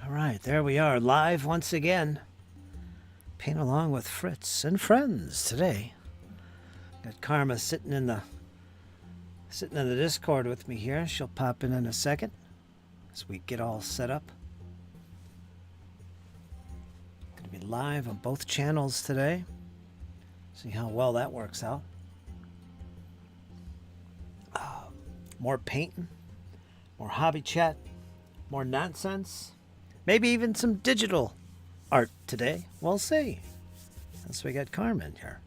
All right, there we are, live once again. Paint along with Fritz and friends today. Got Karma sitting in the Discord with me here. She'll pop in a second as we get all set up. Gonna be live on both channels today. See how well that works out. More painting, more hobby chat, more nonsense, maybe even some digital art today. We'll see. Since we got Karma in here.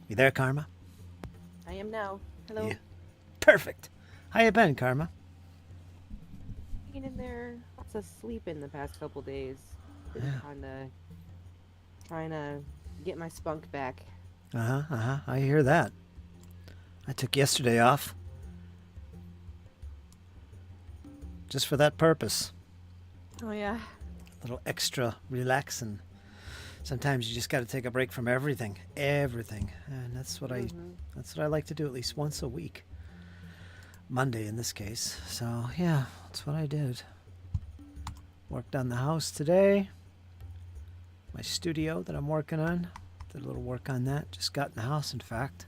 You there, Karma? I am now. Hello. Yeah. Perfect. How you been, Karma? Hanging in there. Lots of sleep in the past couple days. Been kinda trying to get my spunk back. I hear that. I took yesterday off. Just for that purpose. Oh yeah. A little extra relaxing. Sometimes you just got to take a break from everything. Everything. And that's what I like to do at least once a week. Monday in this case. So yeah, that's what I did. Worked on the house today. My studio that I'm working on. Did a little work on that. Just got in the house, in fact.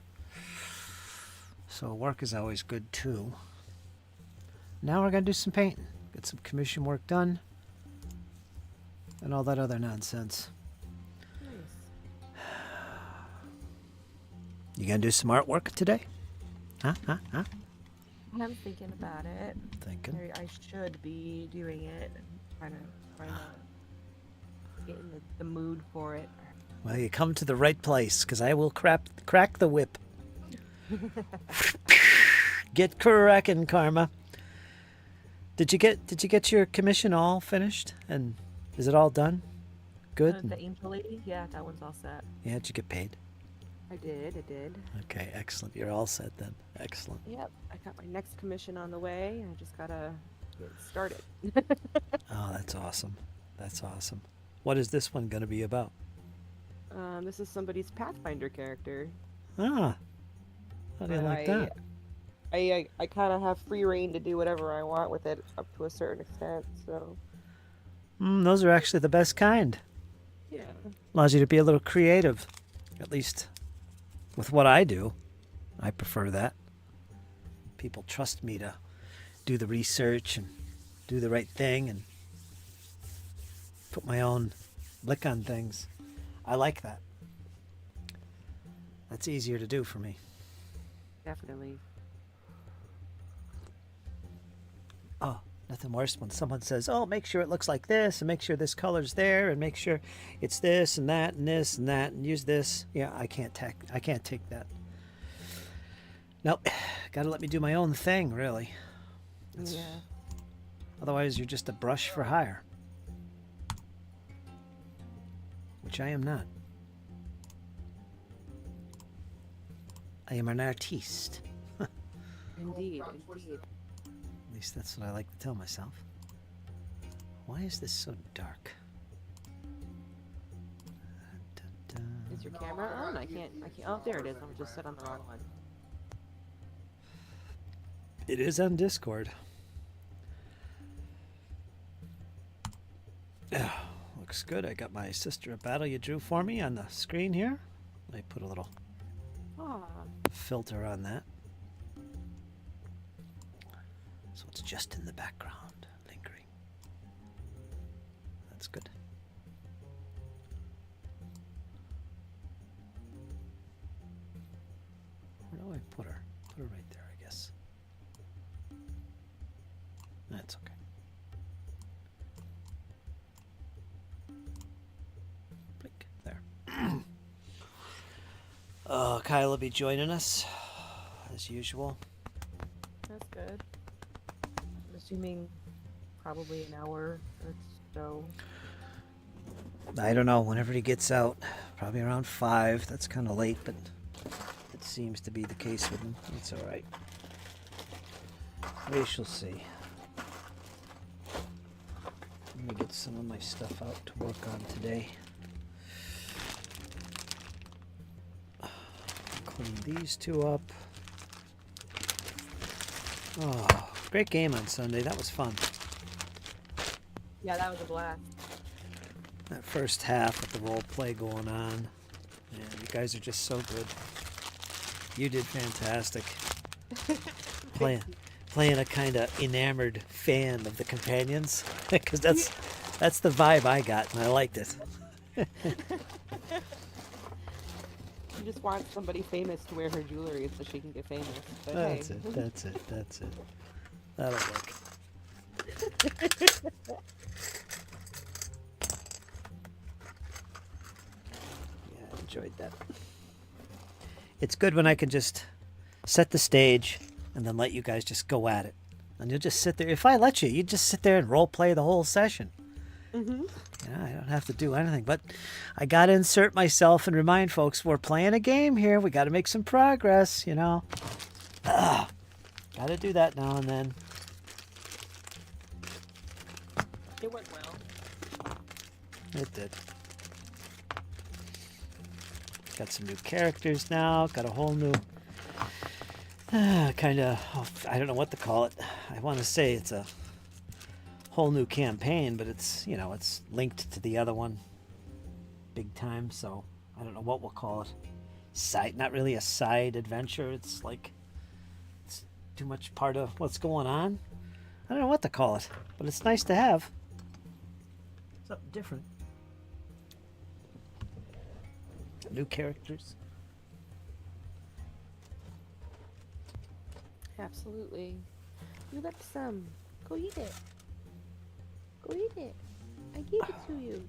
So work is always good too. Now we're going to do some painting. Get some commission work done. And all that other nonsense. Nice. You going to do some artwork today? Huh? I'm thinking about it. Thinking. I should be doing it. Trying to get in the mood for it. Well, you come to the right place, because I will crack the whip. Get cracking, Karma. Did you get your commission all finished? And is it all done? Good? The Angel Lady? Yeah, that one's all set. Yeah, did you get paid? I did. Okay, excellent. You're all set then. Excellent. Yep. I got my next commission on the way. I just gotta get started. Oh, that's awesome. That's awesome. What is this one going to be about? This is somebody's Pathfinder character. Ah. How do you like that? I kind of have free reign to do whatever I want with it up to a certain extent, so... Those are actually the best kind. Yeah. Allows you to be a little creative. At least with what I do. I prefer that. People trust me to do the research and do the right thing and put my own lick on things. I like that. That's easier to do for me. Definitely. Oh, nothing worse when someone says, oh, make sure it looks like this and make sure this color's there and make sure it's this and that and this and that and use this. Yeah, I can't take that. Nope. Got to let me do my own thing, really. Yeah. Otherwise, you're just a brush for hire. Which I am not. I am an artiste. Indeed. At least that's what I like to tell myself. Why is this so dark? Is your camera on? I can't. Oh, there it is. I'm just set on the wrong one. It is on Discord. Looks good. I got my Sister of Battle you drew for me on the screen here. Let me put a little filter on that. So it's just in the background, lingering. That's good. Where do I put her? Put her right there, I guess. That's okay. Blink. There. Kyle will be joining us, as usual. That's good. I'm assuming probably an hour or so. I don't know, whenever he gets out. Probably around 5. That's kind of late, but it seems to be the case with him. It's all right. We shall see. Let me get some of my stuff out to work on today. Clean these two up. Oh, great game on Sunday. That was fun. Yeah, that was a blast. That first half with the role play going on. Yeah, you guys are just so good. You did fantastic. Playing, playing a kind of enamored fan of the companions, because that's the vibe I got, and I liked it. You just want somebody famous to wear her jewelry so she can get famous. But That's hey. it. That's it. That's it. That'll work. Yeah, I enjoyed that. It's good when I can just set the stage and then let you guys just go at it. And you'll just sit there. If I let you, just sit there and role play the whole session. Mm-hmm. Yeah, I don't have to do anything. But I got to insert myself and remind folks we're playing a game here. We got to make some progress, you know. Got to do that now and then. It went well. It did. Got some new characters now. Got a whole new kind of, I don't know what to call it. I want to say it's a whole new campaign, but it's, you know, it's linked to the other one big time, so I don't know what we'll call it. Not really a side adventure. It's like, it's too much part of what's going on. I don't know what to call it, but it's nice to have. Something different. New characters. Absolutely. You left some. Go eat it. Go eat it. I gave it to you.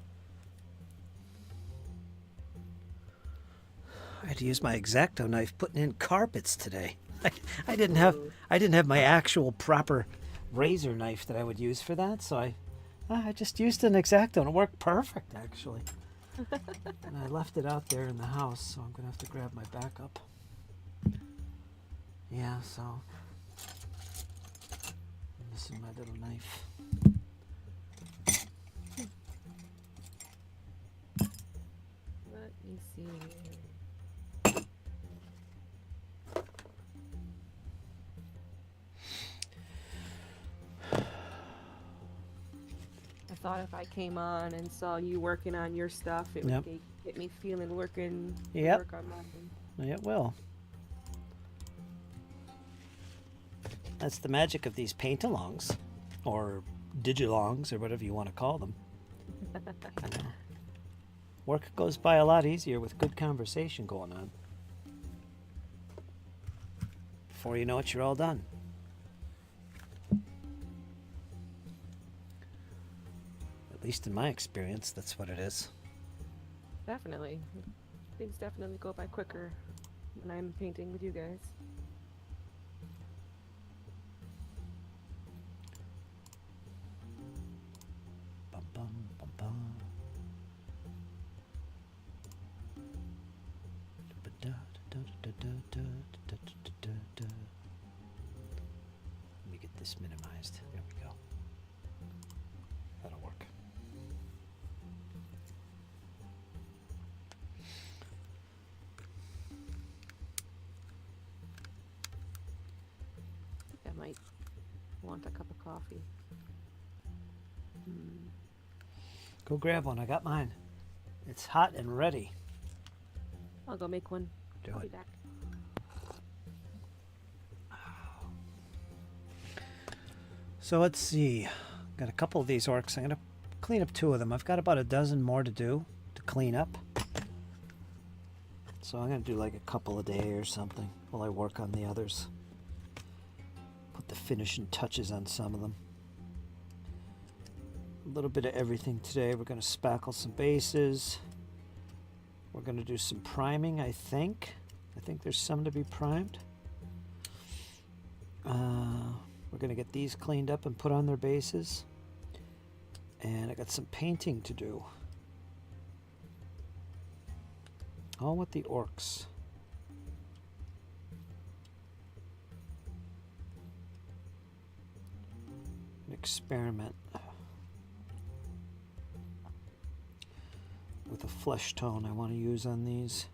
I had to use my X-Acto knife putting in carpets today. I didn't have my actual proper razor knife that I would use for that, so I just used an X-Acto and it worked perfect actually. And I left it out there in the house, so I'm gonna have to grab my backup. Yeah, so I'm missing my little knife. Let me see. I thought if I came on and saw you working on your stuff, it Yep. would get me feeling working. Yep. Work on mine. It will. That's the magic of these paint-alongs, or digilongs, or whatever you want to call them. You know, work goes by a lot easier with good conversation going on. Before you know it, you're all done. At least in my experience, that's what it is. Definitely. Things definitely go by quicker when I'm painting with you guys. Bum, bum, bum, bum. Let me get this minimized. There we go. That'll work. I think I might want a cup of coffee. Go grab one. I got mine. It's hot and ready. I'll go make one. Do I'll be it. back. So let's see. Got a couple of these orcs. I'm going to clean up 2 of them. I've got about a dozen more to do to clean up. So I'm going to do like a couple a day or something while I work on the others. Put the finishing touches on some of them. A little bit of everything today. We're going to spackle some bases. We're going to do some priming, I think. I think there's some to be primed. We're going to get these cleaned up and put on their bases. And I got some painting to do. All with the orcs. An experiment with a flesh tone I want to use on these.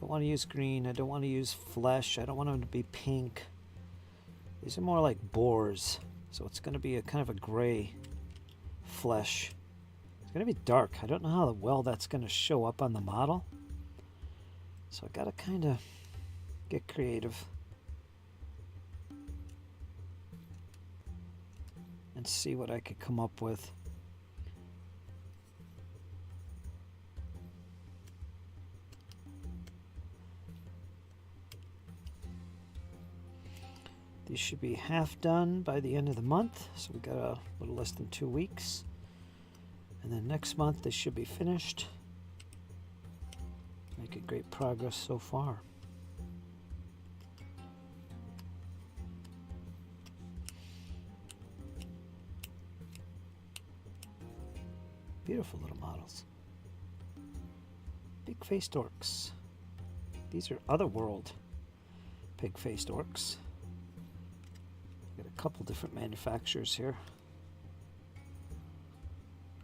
Don't want to use green. I don't want to use flesh. I don't want them to be pink. These are more like boars, so it's going to be a kind of a gray flesh. It's going to be dark. I don't know how well that's going to show up on the model. So I got to kind of get creative and see what I could come up with. These should be half done by the end of the month, so we got a little less than 2 weeks. And then next month they should be finished. Making great progress so far. Beautiful little models. Big-faced orcs. These are Otherworld pig-faced orcs. Got a couple different manufacturers here.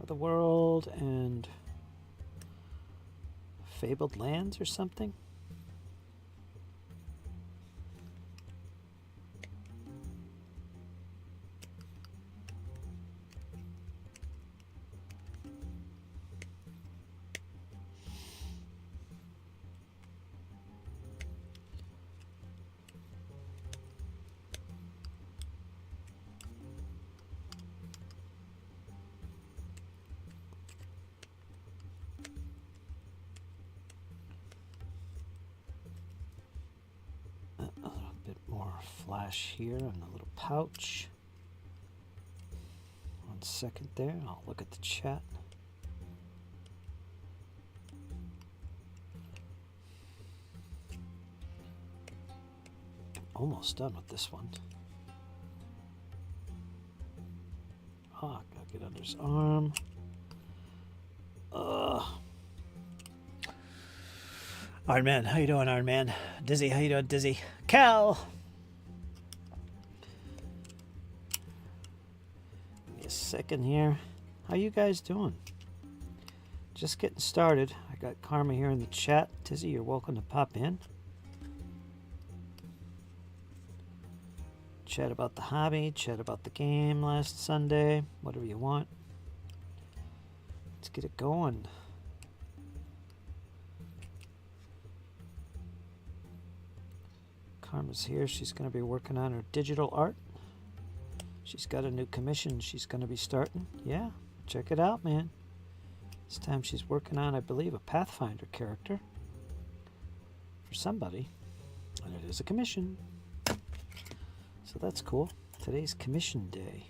Otherworld and Fabled Lands or something. Flash here and a little pouch. 1 second there, I'll look at the chat. Almost done with this one. Ah, gotta get under his arm. Iron Man, how you doing, Iron Man? Dizzy, how you doing, Dizzy? Cal! Second here. How you guys doing? Just getting started. I got Karma here in the chat. Tizzy, you're welcome to pop in. Chat about the hobby, chat about the game last Sunday, whatever you want. Let's get it going. Karma's here. She's going to be working on her digital art. She's got a new commission she's going to be starting. Yeah, check it out, man. This time she's working on, I believe, a Pathfinder character for somebody. And it is a commission. So that's cool. Today's commission day.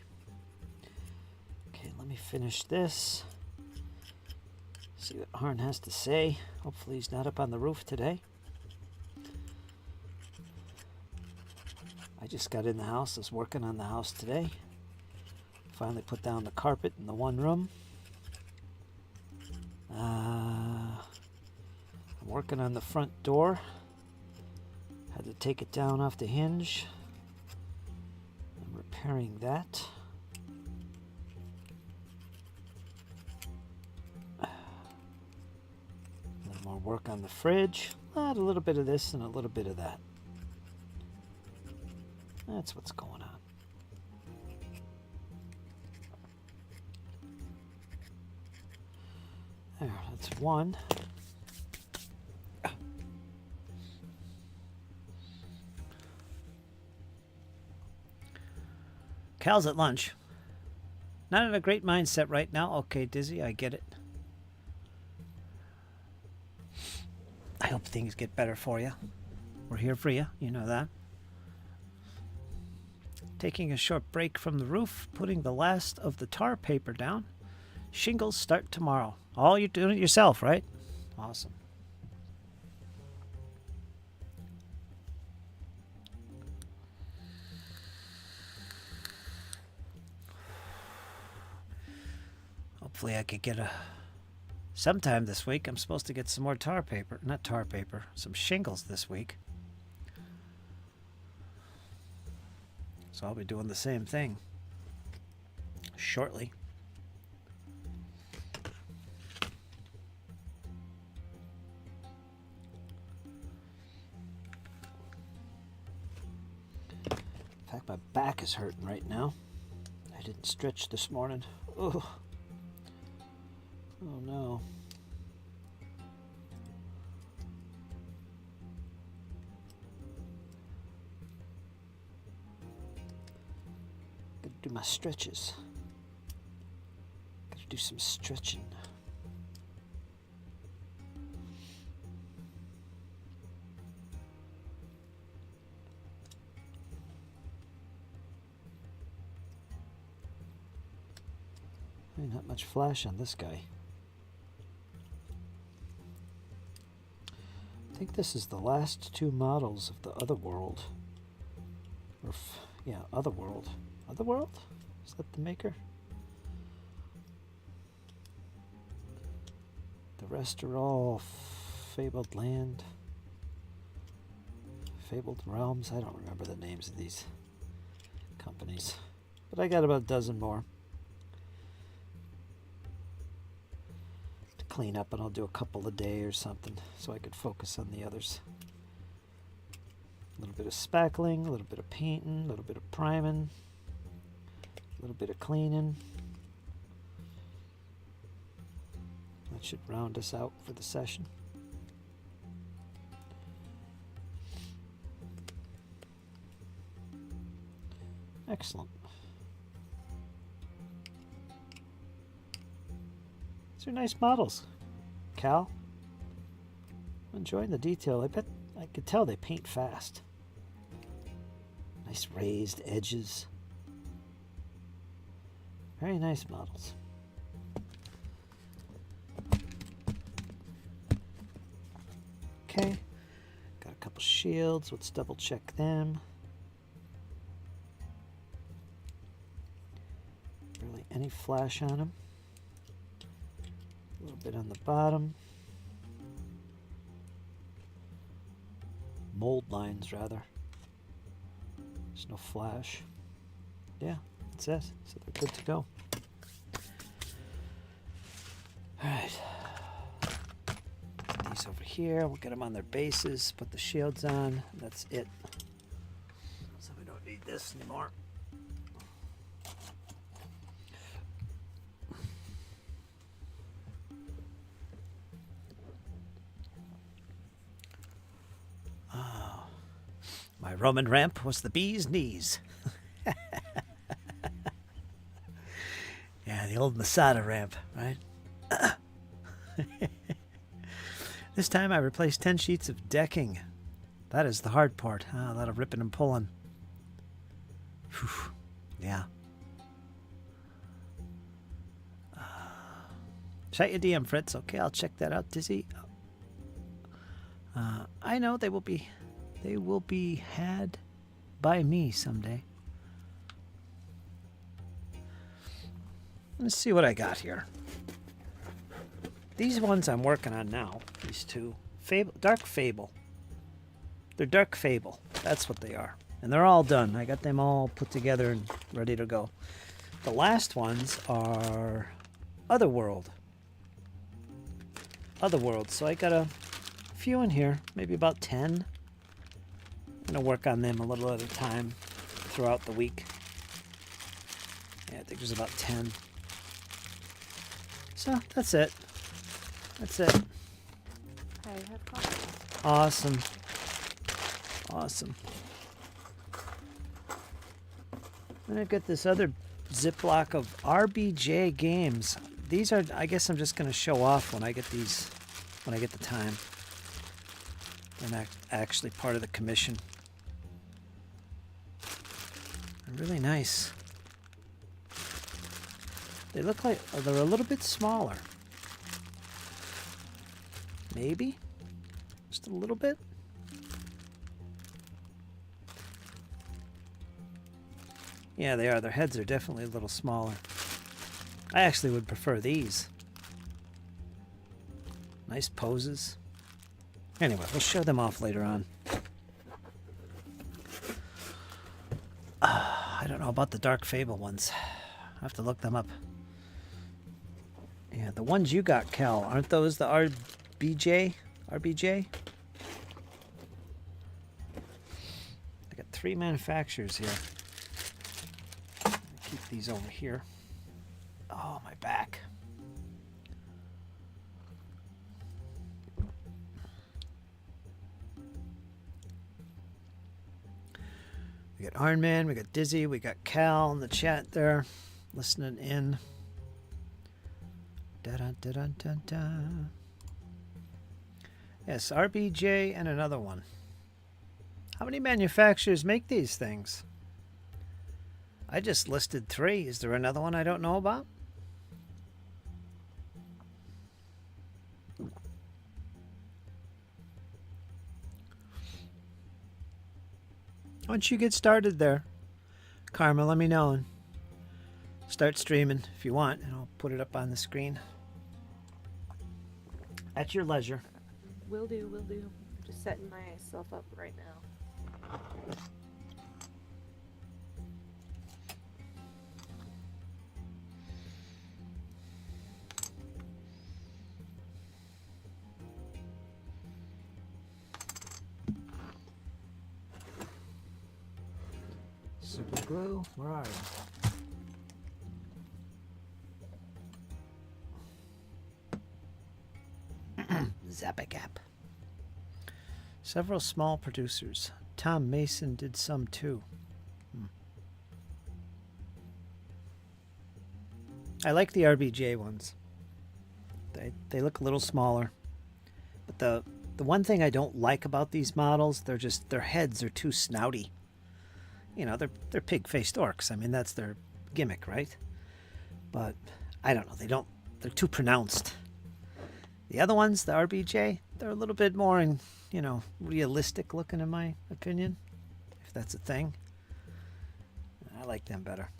Okay, let me finish this. See what Arn has to say. Hopefully he's not up on the roof today. I just got in the house. I was working on the house today. Finally put down the carpet in the one room. I'm working on the front door. Had to take it down off the hinge. I'm repairing that. A little more work on the fridge. A little bit of this and a little bit of that. That's what's going on. There, that's one. Cal's at lunch. Not in a great mindset right now. Okay, Dizzy, I get it. I hope things get better for you. We're here for you. You know that. Taking a short break from the roof, putting the last of the tar paper down. Shingles start tomorrow. All you're doing it yourself, right? Awesome. Hopefully I could get sometime this week. I'm supposed to get some more tar paper. Not tar paper. Some shingles this week. So I'll be doing the same thing shortly. In fact, my back is hurting right now. I didn't stretch this morning. Ugh. Oh no. Gotta do my stretches. Gotta do some stretching. Not much flash on this guy. I think this is the last two models of the Otherworld. Or yeah, Otherworld. Otherworld? Is that the maker? The rest are all Fabled Land. Fabled Realms. I don't remember the names of these companies. But I got about a dozen more to clean up, and I'll do a couple a day or something so I could focus on the others. A little bit of spackling, a little bit of painting, a little bit of priming, a little bit of cleaning. That should round us out for the session. Excellent. These are nice models, Cal. I'm enjoying the detail. I bet I could tell they paint fast. Nice raised edges. Very nice models. Okay, got a couple shields. Let's double check them. Really any flash on them. A little bit on the bottom. Mold lines, rather. There's no flash. Yeah, it says. So they're good to go. Alright. Put these over here. We'll get them on their bases. Put the shields on. That's it. So we don't need this anymore. My Roman ramp was the bee's knees. Yeah, the old Masada ramp, right? This time I replaced 10 sheets of decking. That is the hard part. A lot of ripping and pulling. Whew. Yeah. Shout your DM, Fritz. Okay, I'll check that out, Dizzy. I know they will be had by me someday. Let's see what I got here. These ones I'm working on now, these two. Dark Fable. They're Dark Fable. That's what they are. And they're all done. I got them all put together and ready to go. The last ones are Otherworld. So I got a few in here, maybe about 10. I'm going to work on them a little at a time throughout the week. Yeah, I think there's about 10. So, that's it. That's it. I have coffee. Awesome. Awesome. I'm going to get this other Ziploc of RBJ games. These are, I guess I'm just going to show off when I get these, when I get the time. They're not actually part of the commission. They're really nice. They look like they're a little bit smaller. Maybe? Just a little bit? Yeah, they are. Their heads are definitely a little smaller. I actually would prefer these. Nice poses. Anyway, we'll show them off later on. I don't know about the Dark Fable ones. I have to look them up. Yeah, the ones you got, Cal, aren't those the RBJ? RBJ? I got 3 manufacturers here. Keep these over here. Oh, my back. Ironman, we got Dizzy, we got Cal in the chat there, listening in. Da-da-da-da-da-da. Yes, RBJ and another one. How many manufacturers make these things? I just listed 3. Is there another one I don't know about? Once you get started there, Karma, let me know and start streaming if you want, and I'll put it up on the screen. At your leisure. Will do, will do. I'm just setting myself up right now. Super glue, where are you? Zapagap. Several small producers. Tom Mason did some too. I like the RBJ ones. They look a little smaller. But the one thing I don't like about these models, their heads are too snouty. You know, they're pig-faced orcs. I mean, that's their gimmick, right? But I don't know, they're too pronounced. The other ones, the RBJ, they're a little bit more realistic looking in my opinion, if that's a thing. I like them better.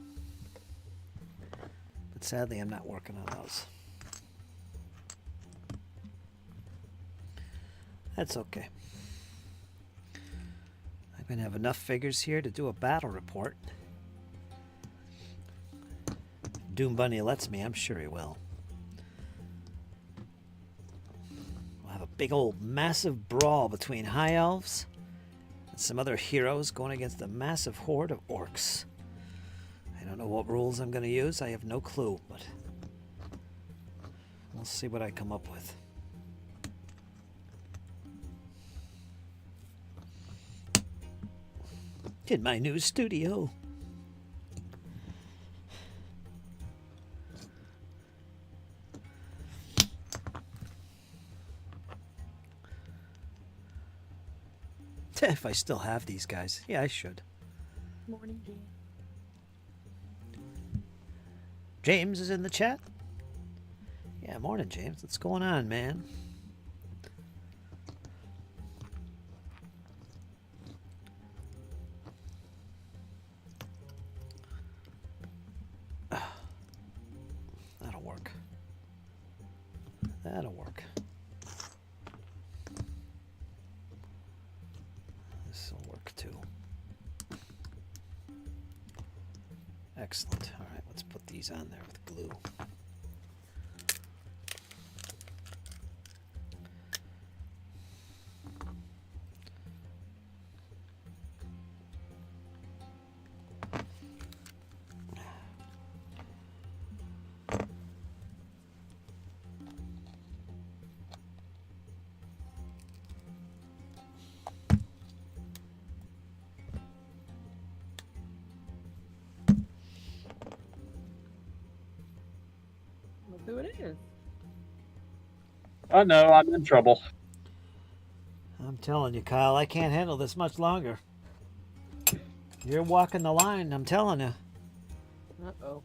But sadly, I'm not working on those. That's okay. I'm going to have enough figures here to do a battle report. Doom Bunny lets me, I'm sure he will. We'll have a big old massive brawl between high elves and some other heroes going against a massive horde of orcs. I don't know what rules I'm going to use. I have no clue, but we'll see what I come up with. In my new studio. If I still have these guys. Yeah, I should. Morning, James. James is in the chat. Yeah, morning, James. What's going on, man? That'll work. That'll work. This will work too. Excellent. All right, let's put these on there with glue. Look who it is. Oh no, I'm in trouble. I'm telling you, Kyle, I can't handle this much longer. You're walking the line, I'm telling you. Uh-oh.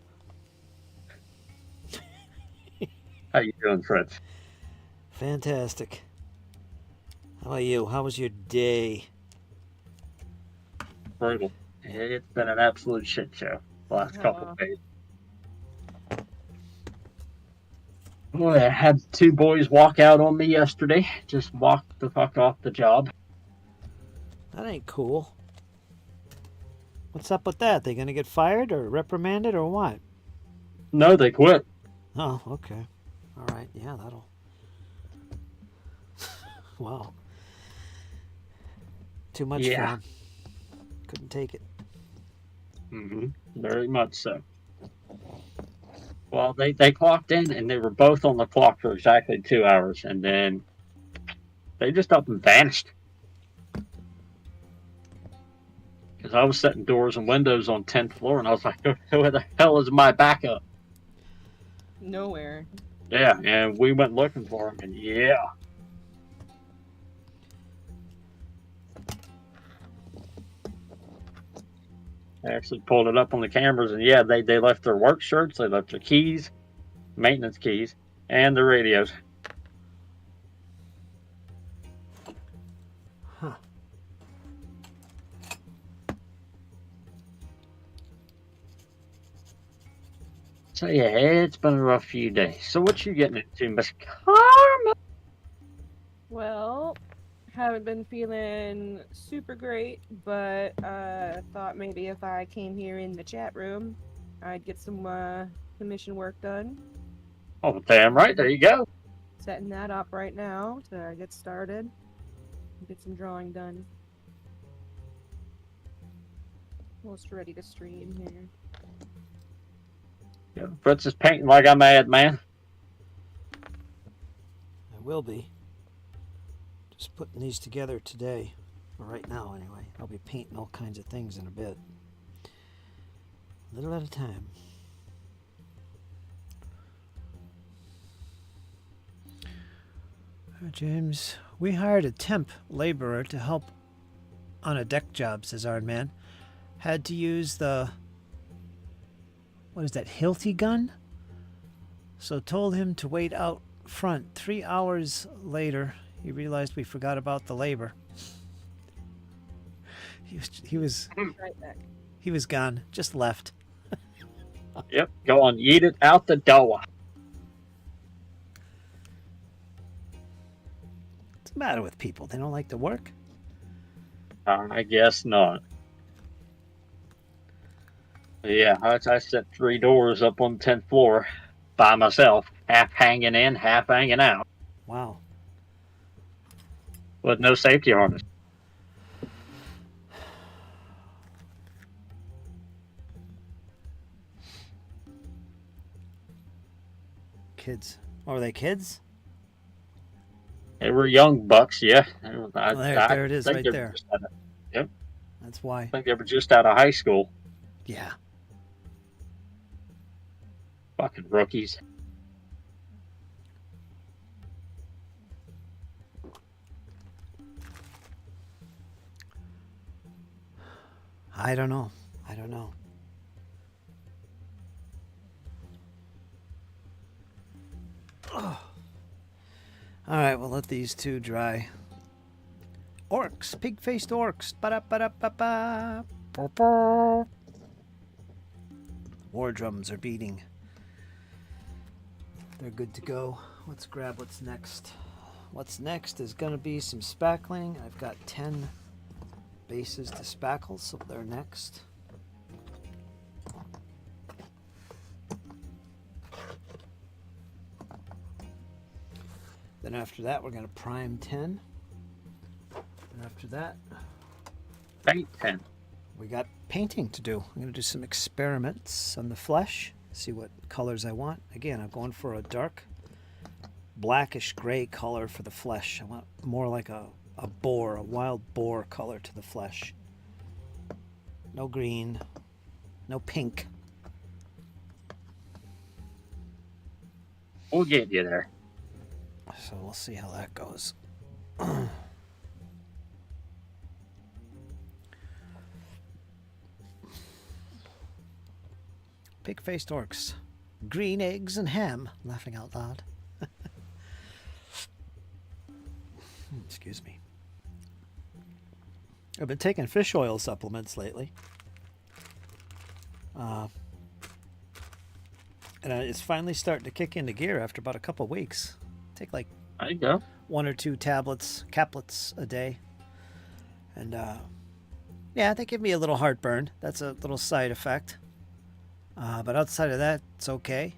How you doing, Fritz? Fantastic. How about you? How was your day? Brutal. It's been an absolute shit show the last couple of days. Boy, I had 2 boys walk out on me yesterday. Just walked the fuck off the job. That ain't cool. What's up with that? They gonna get fired or reprimanded or what? No, they quit. Oh, okay. All right. Yeah, that'll... Wow. Too much Yeah. fun. Couldn't take it. Mm-hmm. Very much so. Well, they clocked in and they were both on the clock for exactly 2 hours, and then they just up and vanished. because I was setting doors and windows on 10th floor, and I was like, where the hell is my backup? Nowhere. Yeah, and we went looking for him, and yeah. I actually pulled it up on the cameras, and yeah, they left their work shirts, they left their keys, maintenance keys, and their radios. Huh. So yeah, it's been a rough few days. So what you getting into, Miss Karma? Well, haven't been feeling super great, but thought maybe if I came here in the chat room, I'd get some commission work done. Oh, damn right, there you go. Setting that up right now to get started. Get some drawing done. Almost ready to stream here. Yeah, Fritz is painting like I'm mad, man. I will be. Just putting these together today. Or right now, anyway. I'll be painting all kinds of things in a bit. A little at a time. James, we hired a temp laborer to help on a deck job, says Iron Man. Had to use the... what is that, Hilti gun? So told him to wait out front. 3 hours later, he realized we forgot about the labor. He was Right back. he was gone, just left. Yep, go on, eat it out the door. What's the matter with people? They don't like to work? I guess not. Yeah, I set 3 doors up on the 10th floor by myself, half hanging in, half hanging out, Wow. with no safety harness. Kids. Are they kids? They were young bucks, yeah. There it is, think right they were there. just out of- Yep, That's why. I think they were just out of high school. Yeah. Fucking rookies. I don't know. I don't know. Ugh. All right, we'll let these two dry. Orcs, pig-faced orcs. Ba-da-ba-da-ba-ba. Ba-ba. War drums are beating. They're good to go. Let's grab what's next. What's next is going to be some spackling. I've got 10 bases to spackle, so they're next. Then after that, we're going to prime 10. And after that, Paint 10. we got painting to do. I'm going to do some experiments on the flesh, see what colors I want. Again, I'm going for a dark blackish gray color for the flesh. I want more like a boar, a wild boar color to the flesh. No green, no pink. We'll get you there. So we'll see how that goes. Pig-faced orcs. Green eggs and ham. Laughing out loud. Excuse me. I've been taking fish oil supplements lately. And it's finally starting to kick into gear after about a couple weeks. Take like There you go. 1 or 2 caplets a day. And yeah, they give me a little heartburn. That's a little side effect. But outside of that, it's okay.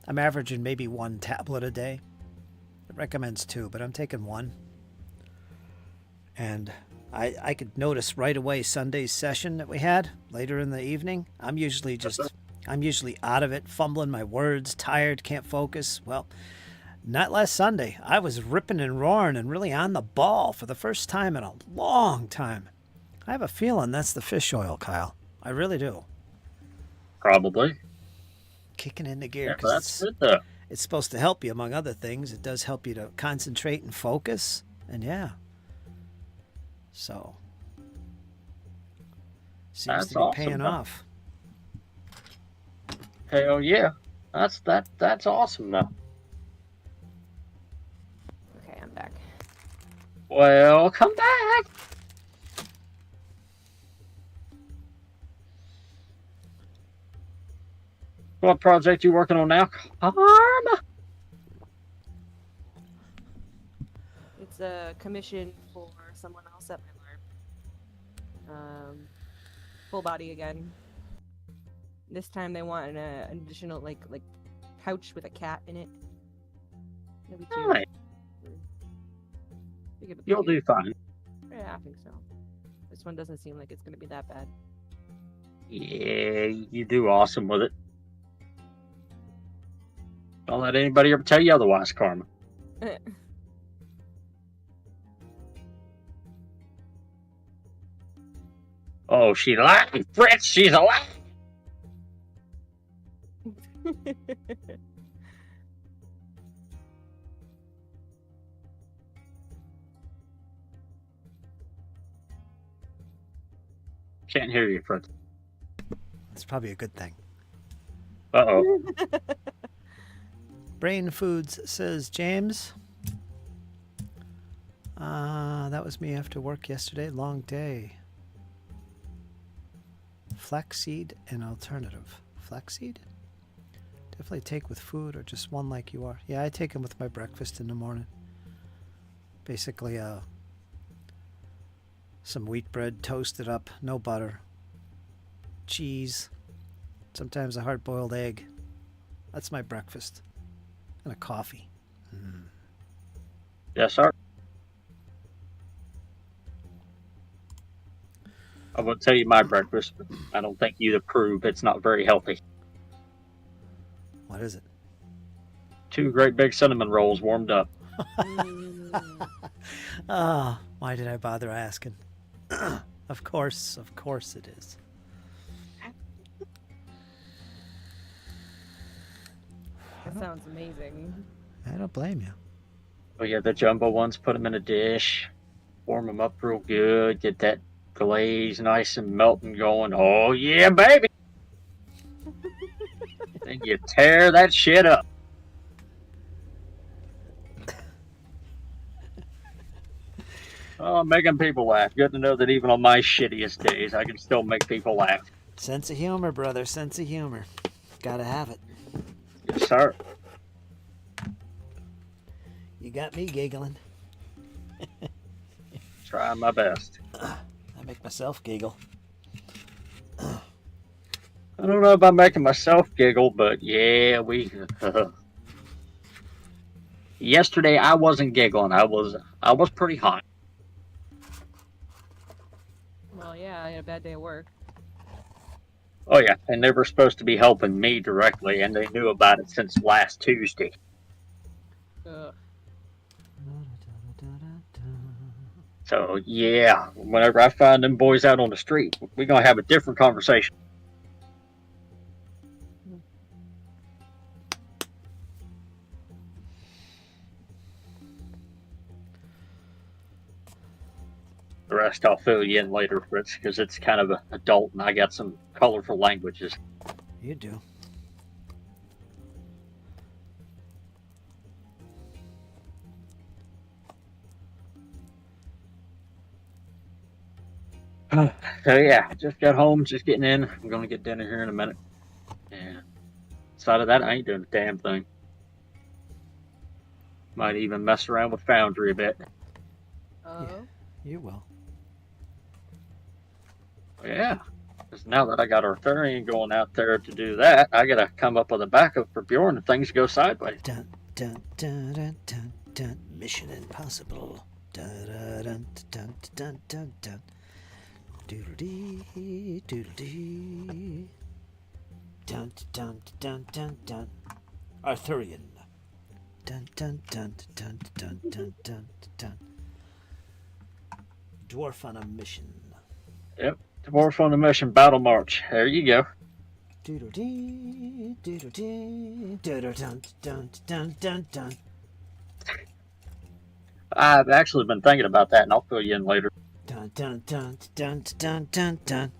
I'm averaging maybe 1 tablet a day. It recommends 2, but I'm taking 1. And I could notice right away Sunday's session that we had later in the evening. I'm usually out of it, fumbling my words, tired, can't focus. Well, Not last Sunday. I was ripping and roaring and really on the ball for the first time in a long time. I have a feeling that's the fish oil, Kyle. I really do. Probably. Kicking into gear Yeah, because that's good though. it's supposed to help you, among other things. It does help you to concentrate and focus. And yeah. So. Seems That's to be awesome, paying though. off. Hell yeah. That's awesome though. Okay, I'm back. Well, come back. What project you working on now? Karma. It's a commission for someone else at my LARP. Full body again. This time they want an additional like couch with a cat in it. That'd be cute. Nice. Think it'll be You'll cute. do fine. Yeah, I think so. This one doesn't seem like it's gonna be that bad. Yeah, you do awesome with it. Don't let anybody ever tell you otherwise, Karma. Oh, she lied. Fritz, she's alive. Can't hear you, Fritz. That's probably a good thing. Uh-oh. Brain Foods says, James. That was me after work yesterday. Long day. Flaxseed and alternative. Flaxseed? Definitely take with food or just one like you are. Yeah, I take them with my breakfast in the morning. Basically, some wheat bread toasted up, no butter, cheese, sometimes a hard-boiled egg. That's my breakfast. And a coffee. Yes, sir. I will tell you my breakfast, but I don't think you'd approve. It's not very healthy. What is it? 2 great big cinnamon rolls warmed up. Ah, why did I bother asking? Of course it is. That sounds amazing. I don't blame you. Oh yeah, the jumbo ones, put them in a dish, warm them up real good, get that glaze nice and melting going. Oh yeah, baby! Then you tear that shit up. Oh, I'm making people laugh. Good to know that even on my shittiest days, I can still make people laugh. Sense of humor, brother. Sense of humor. Gotta have it. Yes, sir. You got me giggling. Trying my best. I make myself giggle. I don't know if I'm making myself giggle, but yeah, we. Yesterday I wasn't giggling. I was pretty hot. Well, yeah, I had a bad day at work. Oh yeah, and they were supposed to be helping me directly, and they knew about it since last Tuesday. Ugh. So yeah, whenever I find them boys out on the street, we're gonna have a different conversation. The rest I'll fill you in later, Fritz, because it's kind of adult, and I got some colorful languages. You do. So yeah, just got home, just getting in. I'm gonna get dinner here in a minute. Yeah. Aside of that, I ain't doing a damn thing. Might even mess around with Foundry a bit. Oh. You will. Yeah. Because now that I got Arthurian going out there to do that, I gotta come up with a backup for Bjorn if things go sideways. Dun dun dun dun dun dun. Mission Impossible. Dun dun dun dun dun dun dun. Doodle dee doodle dee. Dun dun dun dun dun. Arthurian. dun dun dun dun dun dun dun dun. Dwarf on a mission. Yep. Dwarf on the mission, battle march. There you go. Doodle-dee, doodle-dee, doodle-dun, dun, dun, dun, dun. I've actually been thinking about that, and I'll fill you in later. Dun, dun, dun, dun, dun, dun, dun.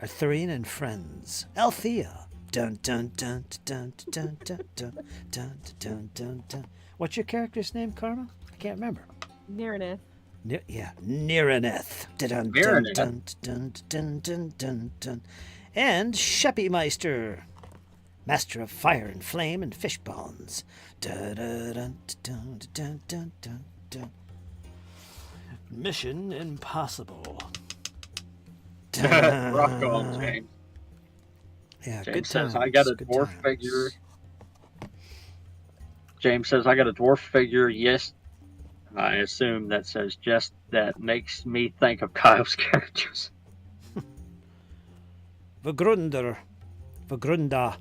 Arthurian and friends. Althea. Dun, dun, dun, dun, dun, dun, dun, dun, dun, dun, dun. What's your character's name, Karma? I can't remember. Niranith. Yeah, Niraneth. Dun, dun, Niraneth. dun, dun, dun, dun, dun, dun. And Sheppy Meister, master of fire and flame and fish bonds. Dun, dun, dun, dun, dun, dun, dun, dun. Mission impossible. Rock on, James. Yeah, James good says, times. I got a good dwarf times. figure. James says, I got a dwarf figure. Yes. I assume that says just that makes me think of Kyle's characters. Vagrunder. Vagrunda.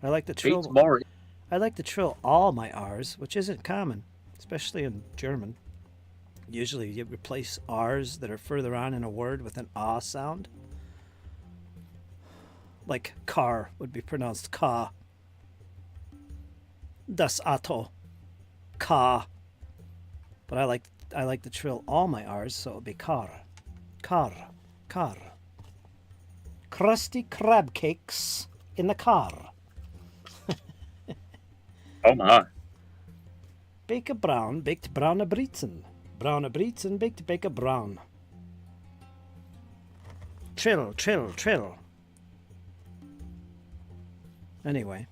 I like to trill. Beats Maury. I like to trill all my R's, which isn't common, especially in German. Usually you replace R's that are further on in a word with an ah sound. Like car would be pronounced ka. Das Auto. Ka. But I like to trill all my R's, so it would be car. Car. Car. Crusty crab cakes in the car. Oh my. Bake a brown, baked braune Britzen. Braune Britzen, baked bake a brown. Trill, trill, trill. Anyway,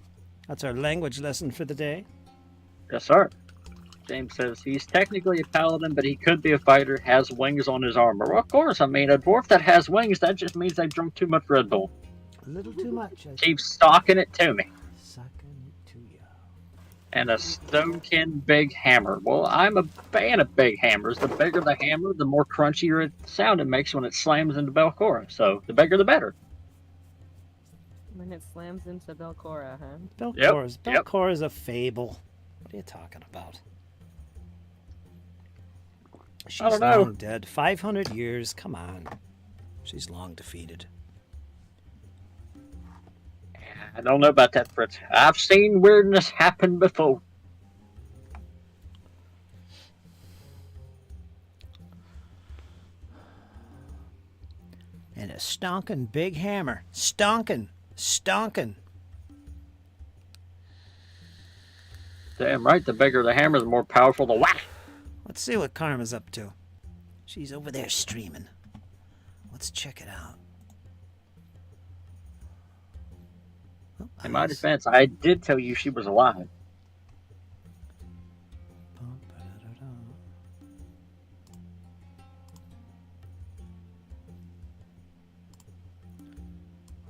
that's our language lesson for the day. Yes, sir. James says he's technically a paladin, but he could be a fighter, has wings on his armor. Well, of course, I mean, a dwarf that has wings, that just means they've drunk too much Red Bull. A little too much. Keep stocking it to me. Sucking it to ya. And a stonekin big hammer. Well, I'm a fan of big hammers. The bigger the hammer, the more crunchier sound it makes when it slams into Belcora. So the bigger the better. When it slams into Belcora, huh? Belcora's a fable. What are you talking about? She's I don't know. long dead. 500 years. Come on. She's long defeated. I don't know about that, Fritz. I've seen weirdness happen before. And a stonkin' big hammer. Stonkin'. Stonkin'. Damn right, the bigger the hammer, the more powerful the whack. Let's see what Karma's up to. She's over there streaming. Let's check it out. Oh, In my defense, I did tell you she was alive.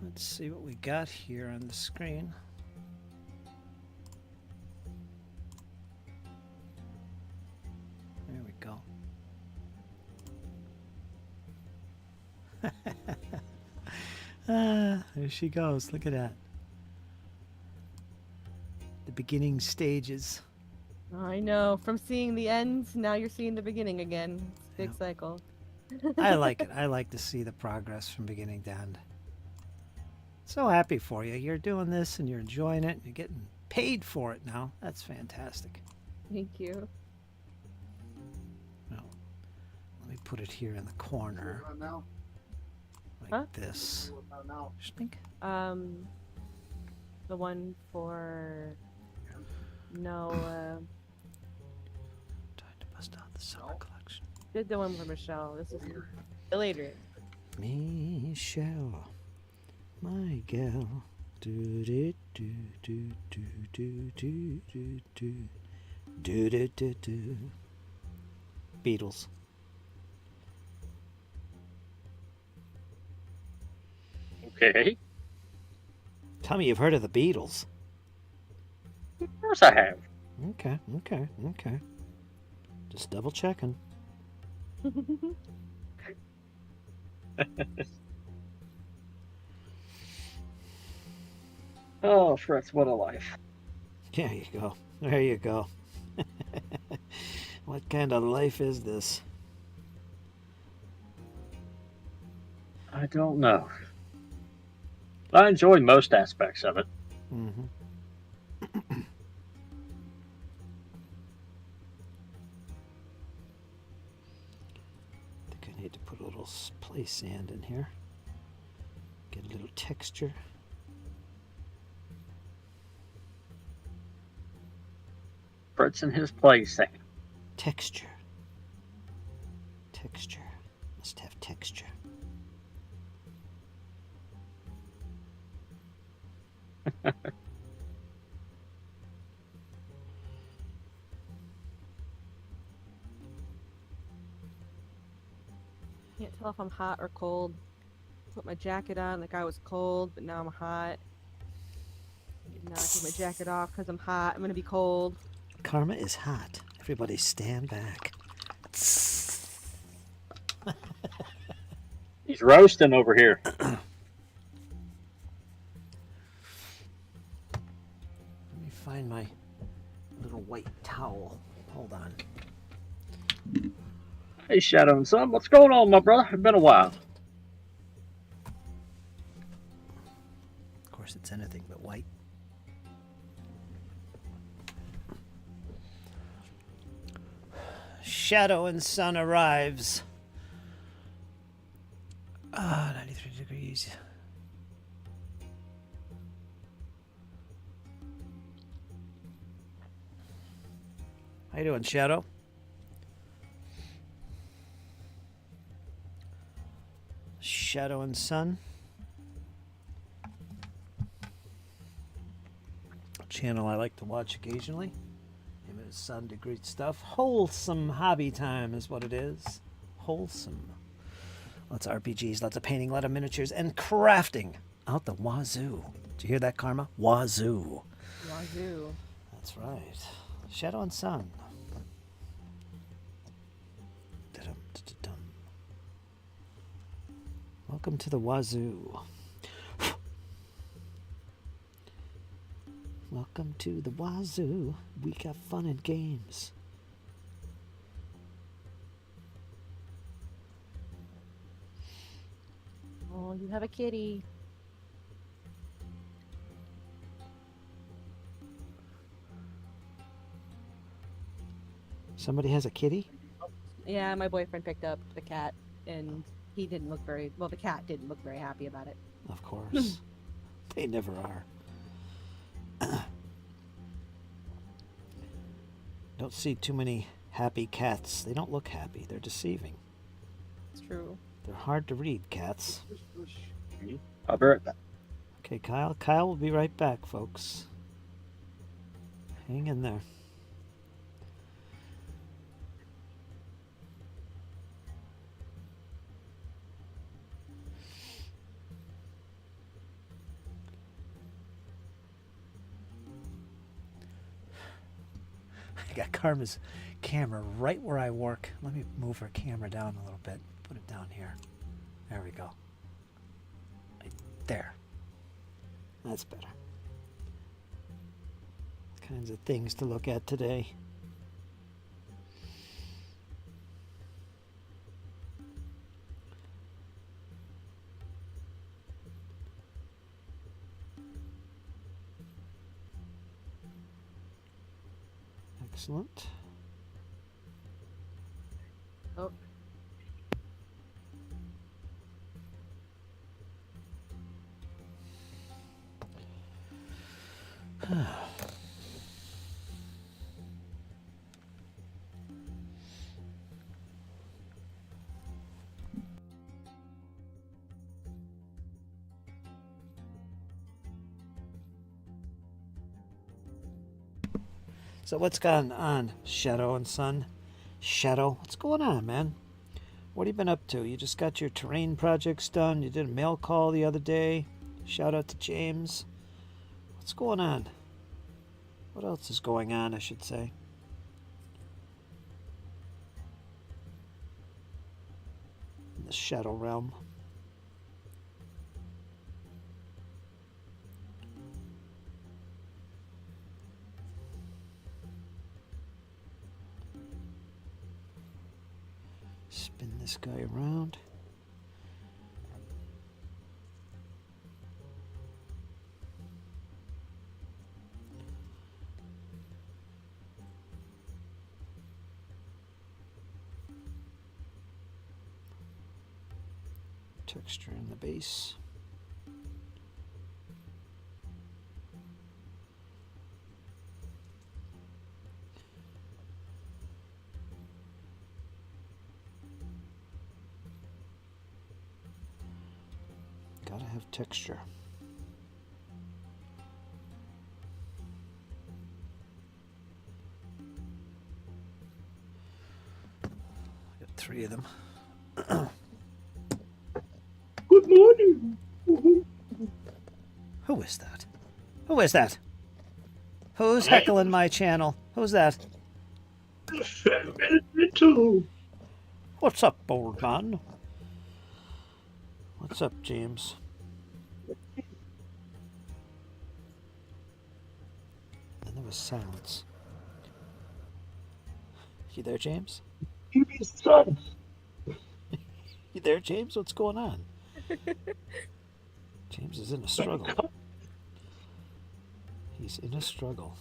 Let's see what we got here on the screen. There we go. There she goes. Look at that. The beginning stages. I know. From seeing the end, now you're seeing the beginning again. It's a big Yep. cycle. I like it. I like to see the progress from beginning to end. So happy for you. You're doing this and you're enjoying it. And you're getting paid for it now. That's fantastic. Thank you. Well, let me put it here in the corner. Like Huh? this. Think? The one for no. Time to bust out the summer collection. Did the one for Michelle. This is later. Michelle, my gal. Do do do do do do do do do do do do do. Beatles. Okay. Tell me you've heard of the Beatles. Of course I have. Okay. Just double checking. Oh, Fritz, what a life. There you go. There you go. What kind of life is this? I don't know. I enjoy most aspects of it. Mm-hmm. I think I need to put a little play sand in here. Get a little texture. Fritz and his place. Texture. Texture. Must have texture. Can't tell if I'm hot or cold. Put my jacket on like I was cold, but now I'm hot. Now I take my jacket off because I'm hot. I'm gonna be cold. Karma is hot. Everybody stand back. He's roasting over here. Let me find my little white towel. Hold on. Hey, Shadow and Son, what's going on, my brother? It's been a while. Of course, it's anything but white. Shadow and Sun arrives. 93 degrees. How you doing, Shadow? Shadow and Sun. A channel I like to watch occasionally. Him and his son do great stuff. Wholesome hobby time is what it is. Wholesome. Lots of RPGs, lots of painting, a lot of miniatures, and crafting out the wazoo. Did you hear that, Karma? Wazoo. Wazoo. That's right. Shadow and Sun. Da-dum, da-da-dum. Welcome to the wazoo. Welcome to the wazoo. We got fun and games. Oh, you have a kitty. Somebody has a kitty? Yeah, my boyfriend picked up the cat, and he didn't look very well. The cat didn't look very happy about it. Of course. They never are. Don't see too many happy cats. They don't look happy. They're deceiving. It's true. They're hard to read, cats. I'll be right back. Okay, Kyle. Kyle will be right back, folks. Hang in there. I got Karma's camera right where I work. Let me move her camera down a little bit. Put it down here. There we go. Right there. That's better. Kinds of things to look at today. Excellent. Oh. So what's going on, Shadow and Sun? Shadow, what's going on, man? What have you been up to? You just got your terrain projects done. You did a mail call the other day. Shout out to James. What's going on? What else is going on, I should say? In the Shadow realm. Spin this guy around. Texture in the base. Gotta have texture. Got 3 of them. Good morning. Who is that? Who is that? Who's heckling my channel? Who's that? Little. What's up, old man? What's up, James? And there was silence. You there, James? Give me son. You there, James? What's going on? James is in a struggle. He's in a struggle.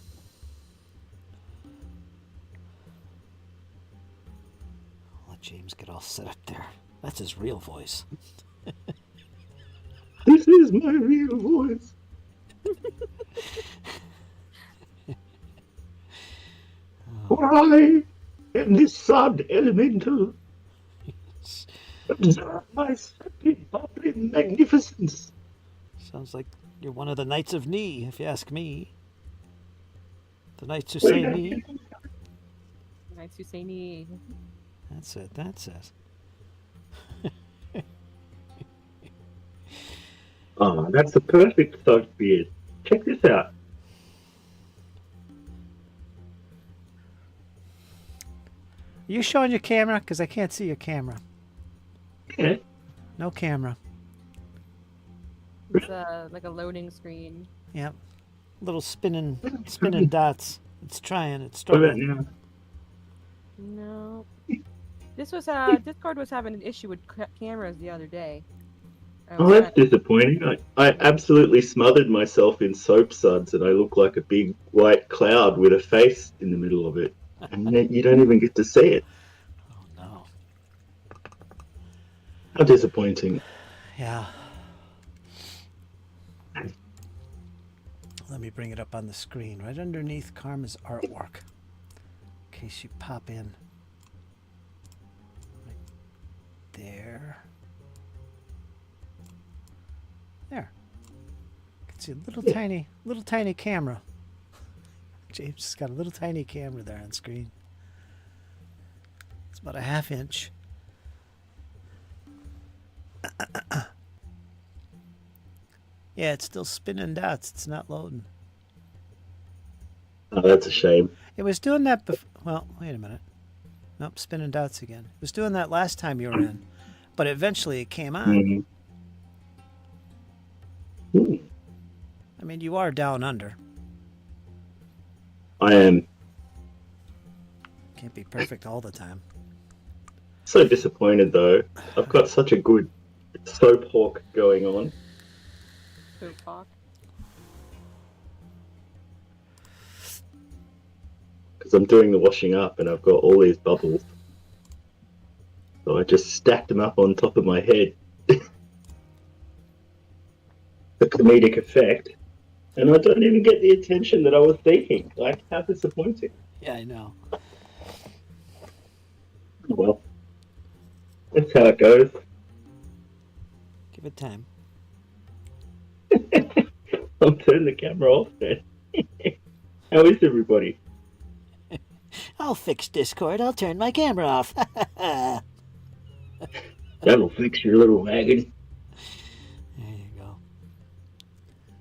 I'll let James get all set up there. That's his real voice. This is my real voice. I am the sun elemental. Observe my sweeping, bubbling magnificence. Sounds like you're one of the Knights of Knee, if you ask me. The Knights who say knee. Knights who say knee. That's it, that's it. Oh, that's the perfect thug beard. Check this out. Are you showing your camera? Because I can't see your camera. Yeah. No camera. It's like a loading screen. Yep. Little spinning dots. It's trying, it's What about struggling. now? No. This was Discord was having an issue with cameras the other day. Oh, that's disappointing. I absolutely smothered myself in soap suds and I look like a big white cloud with a face in the middle of it. And yet you don't even get to see it. Oh, no. How disappointing. Yeah. Let me bring it up on the screen, right underneath Karma's artwork. In case you pop in. Right there. There. You can see a little tiny camera. James has got a little tiny camera there on screen. It's about a 1/2 inch. Yeah, it's still spinning dots. It's not loading. Oh, that's a shame. It was doing that before. Well, wait a minute. Nope, spinning dots again. It was doing that last time you were in, but eventually it came on. Mm. I mean, you are down under. I am Can't be perfect all the time. so disappointed though. I've got such a good soap hawk going on. Poop hawk. Because I'm doing the washing up and I've got all these bubbles. So I just stacked them up on top of my head. The comedic effect. And I don't even get the attention that I was seeking. Like, how disappointing. Yeah, I know. Well, that's how it goes. Give it time. I'll turn the camera off then. How is everybody? I'll fix Discord. I'll turn my camera off. That'll fix your little wagon. There you go.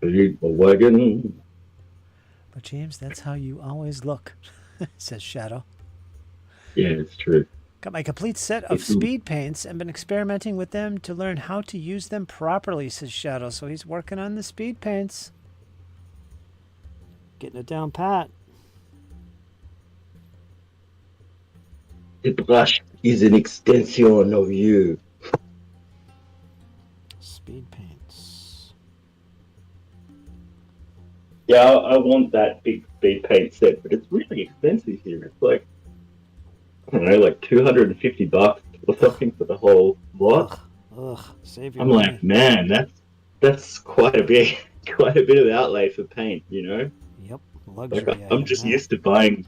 Beat my wagon. But James, that's how you always look, says Shadow. Yeah, it's true. Got my complete set of speed paints and been experimenting with them to learn how to use them properly, says Shadow. So he's working on the speed paints. Getting it down pat. The brush is an extension of you. Speed paints. Yeah, I want that big speed paint set, but it's really expensive here. It's like, I don't know, like $250 or something for the whole lot. Ugh. Save your I'm money. like, man, that's quite a bit, quite a bit of outlay for paint, you know? Yep. Like Luxury I'm item just now. used to buying,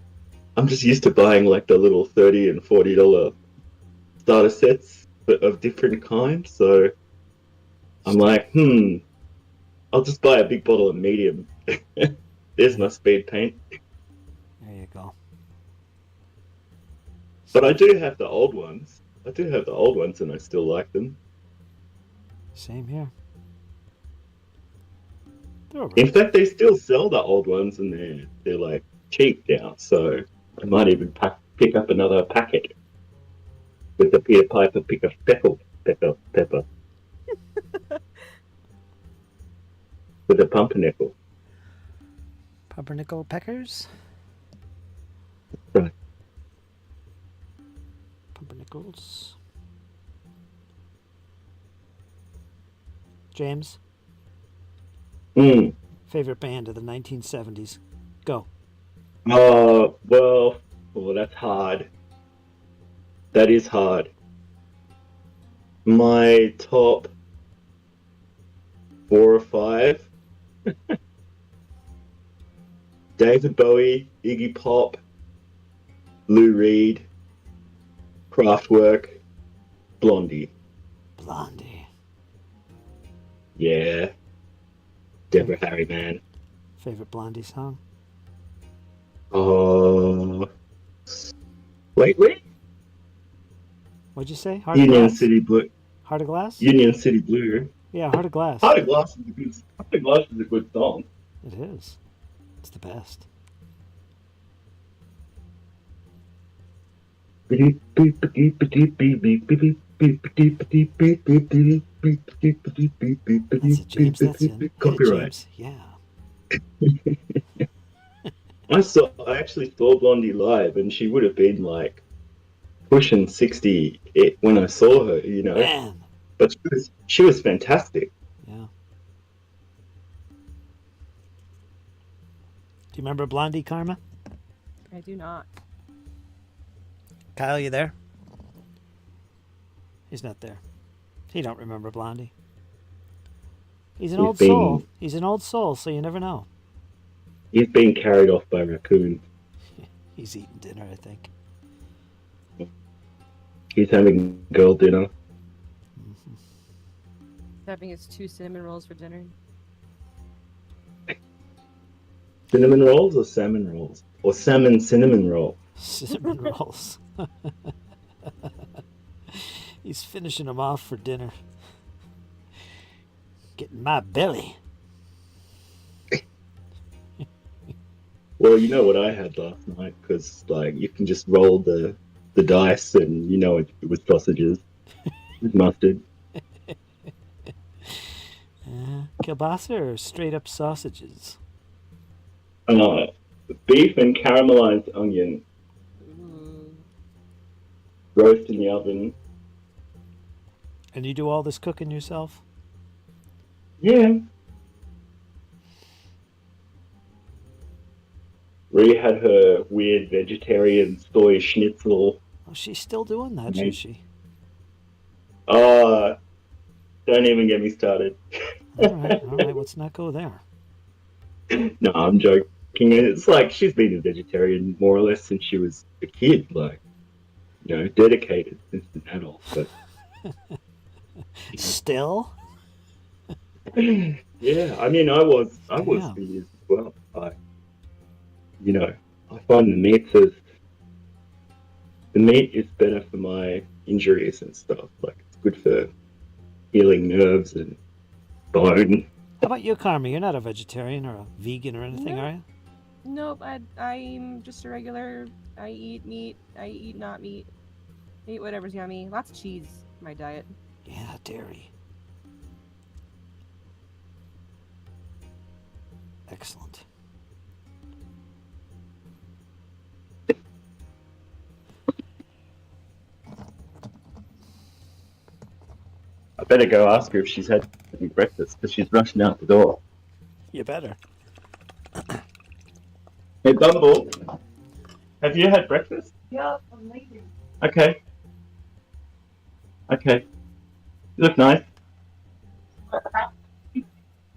I'm just used to buying like the little $30 and $40 starter sets of different kinds. So I'm like, I'll just buy a big bottle of medium. There's my speed paint. There you go. But I do have the old ones. I do have the old ones, and I still like them. Same here. They're all In right. fact, they still sell the old ones, and they're like cheap now. So I might even pick up another packet with the Peter Piper pick of pepper with a pumpernickel. Pumpernickel peckers. Right. Pumpernickels. James, favorite band of the 1970s? Go. Well, that's hard. That is hard. My top 4 or 5: David Bowie, Iggy Pop, Lou Reed, Kraftwerk, Blondie. Blondie. Yeah. Deborah Harry, man. Favorite Blondie song? Lately? What'd you say? Heart of Union Glass? City Blue. Heart of Glass? Union City Blue. Yeah, Heart of Glass. Heart of Glass is a good song. It is. It's the best. That's it, James. That's in. Hit it, Copyright. James. Yeah. I actually saw Blondie live, and she would have been like pushing 60 when I saw her, you know. Man. But she was fantastic. Yeah. Do you remember Blondie, Karma? I do not. Kyle, you there? He's not there. He don't remember Blondie. He's an old soul. He's an old soul, so you never know. He's being carried off by raccoons. He's eating dinner, I think. He's having girl dinner. Having his 2 cinnamon rolls for dinner. Cinnamon rolls or salmon rolls? Or salmon cinnamon roll? Cinnamon rolls. He's finishing them off for dinner. Getting my belly. Well, you know what I had last night, because like you can just roll the dice, and you know it was sausages with mustard. Kielbasa or straight up sausages? Beef and caramelized onion, roast in the oven. And you do all this cooking yourself? Yeah. Rhea had her weird vegetarian soy schnitzel. Oh, she's still doing that, is she? Don't even get me started. All right. Let's not go there. No, I'm joking. It's like she's been a vegetarian more or less since she was a kid, like, you know, dedicated since an adult. But still? Yeah, I mean, I was for years as well. I find the meat is better for my injuries and stuff. Like, it's good for healing nerves and bone. How about you, Karma? You're not a vegetarian or a vegan or anything, are you? Nope, I'm just a regular. I eat meat. I eat not meat. I eat whatever's yummy. Lots of cheese in my diet. Yeah, dairy. Excellent. better go ask her if she's had any breakfast because she's rushing out the door. You better. Hey, Bumble, have you had breakfast? Yeah, I'm leaving. Okay. Okay. You look nice.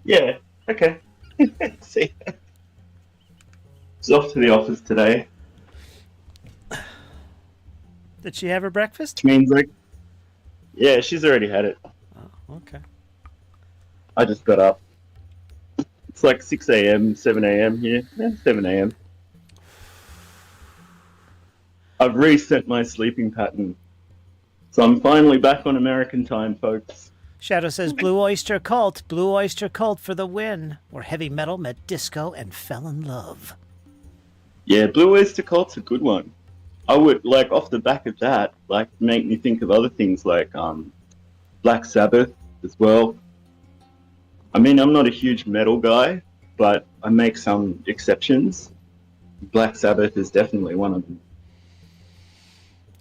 Yeah. Okay. See. She's off to the office today, Did she have her breakfast? which means like, yeah, she's already had it. Oh, okay. I just got up. It's like 6 a.m., 7 a.m. here. Yeah, 7 a.m. I've reset my sleeping pattern. So I'm finally back on American time, folks. Shadow says Blue Oyster Cult. Blue Oyster Cult for the win. Where heavy metal met disco and fell in love. Yeah, Blue Oyster Cult's a good one. I would, like, off the back of that, like, make me think of other things like Black Sabbath as well. I mean, I'm not a huge metal guy, but I make some exceptions. Black Sabbath is definitely one of them.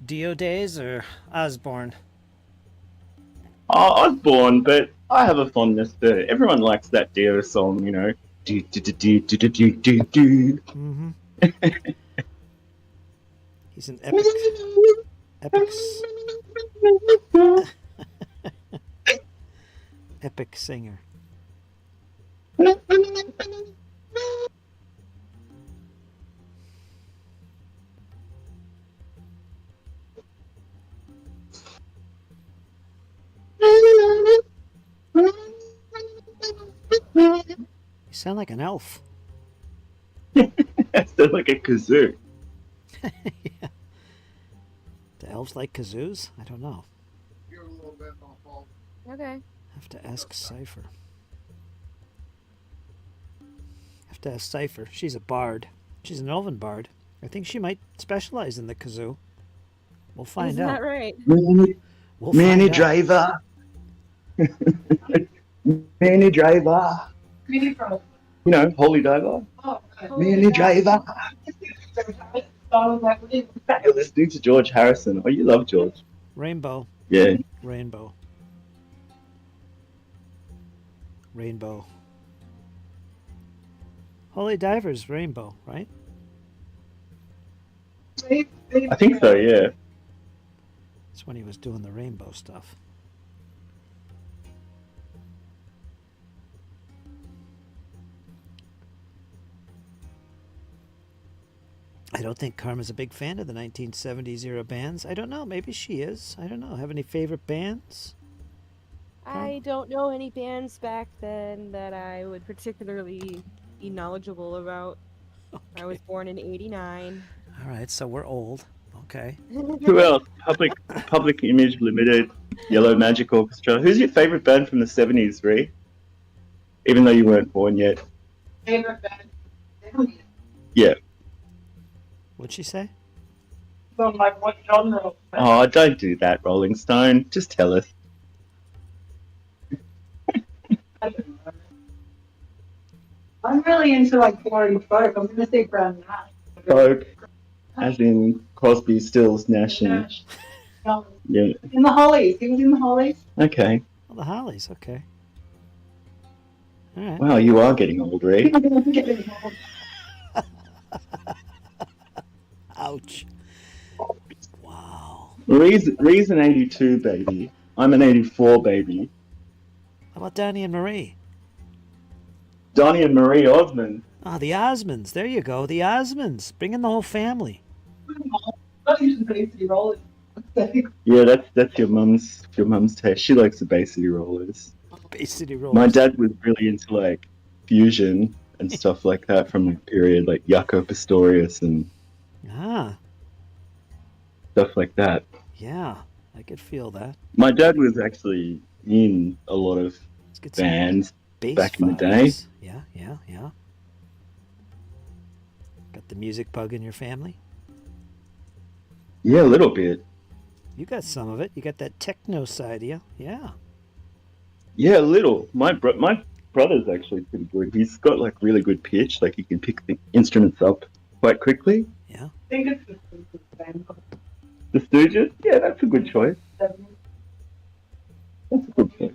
Dio Days or Osborne? I was born, but I have a fondness for it. Everyone likes that Dio song, you know. Do, do, do, do, do, do, do, do. Mm-hmm. He's an epic epic singer. You sound like an elf. That sounds like a kazoo. Yeah. Do elves like kazoos? I don't know. You're a little bit on fault. Okay. Have to ask Cypher. Have to ask Cypher. She's a bard. She's an elven bard. I think she might specialize in the kazoo. We'll find Isn't out. that right? We'll find out. Driver. Mini Driver. Mini pro. You know, Holy Diver. Oh, Mini Driver. You're listening to George Harrison. Oh, you love George. Rainbow. Yeah. Rainbow. Rainbow. Holy Diver's Rainbow, right? I think so, yeah. That's when he was doing the rainbow stuff. I don't think Karma's a big fan of the 1970s era bands. I don't know. Maybe she is. I don't know. Have any favorite bands? I don't know any bands back then that I would particularly be knowledgeable about. I was born in '89. All right, so we're old. Okay. Who else? Public Image Limited, Yellow Magic Orchestra. Who's your favorite band from the 70s, Ree? Even though you weren't born yet. Favorite band? Yeah. What'd she say? So, like, what genre? Oh, don't do that, Rolling Stone. Just tell us. I'm really into, like, boring folk. I'm going to say Brown Nash. Folk, as in Crosby, Stills, Nash, and... Nash. No, Yeah. in the Hollies. He was in the Hollies. Okay. Oh, the Hollies. Okay. All right. Wow, you are getting old, Ree. I'm getting old. Ouch. Wow. Ree's an 82 baby. I'm an 84 baby. How about Donnie and Marie? Donnie and Marie Osmond. Ah, the Osmonds. There you go. The Osmonds. Bring in the whole family. Not even Bay City Rollers. Yeah, that's your mum's taste. She likes the Bay City Rollers. Bay City Rollers. My dad was really into like fusion and stuff like that from the period, like Jaco Pastorius and Ah, stuff like that. yeah. I could feel that. My dad was actually in a lot of Let's get some bands. bass back in the vibes. Yeah. Got the music bug in your family? Yeah, a little bit. You got some of it. You got that techno side of you. Yeah. Yeah, a little. My brother's actually pretty good. He's got like really good pitch. Like he can pick the instruments up quite quickly. Yeah. I think it's the band. The Stooges? Yeah, that's a good choice. That's a good choice.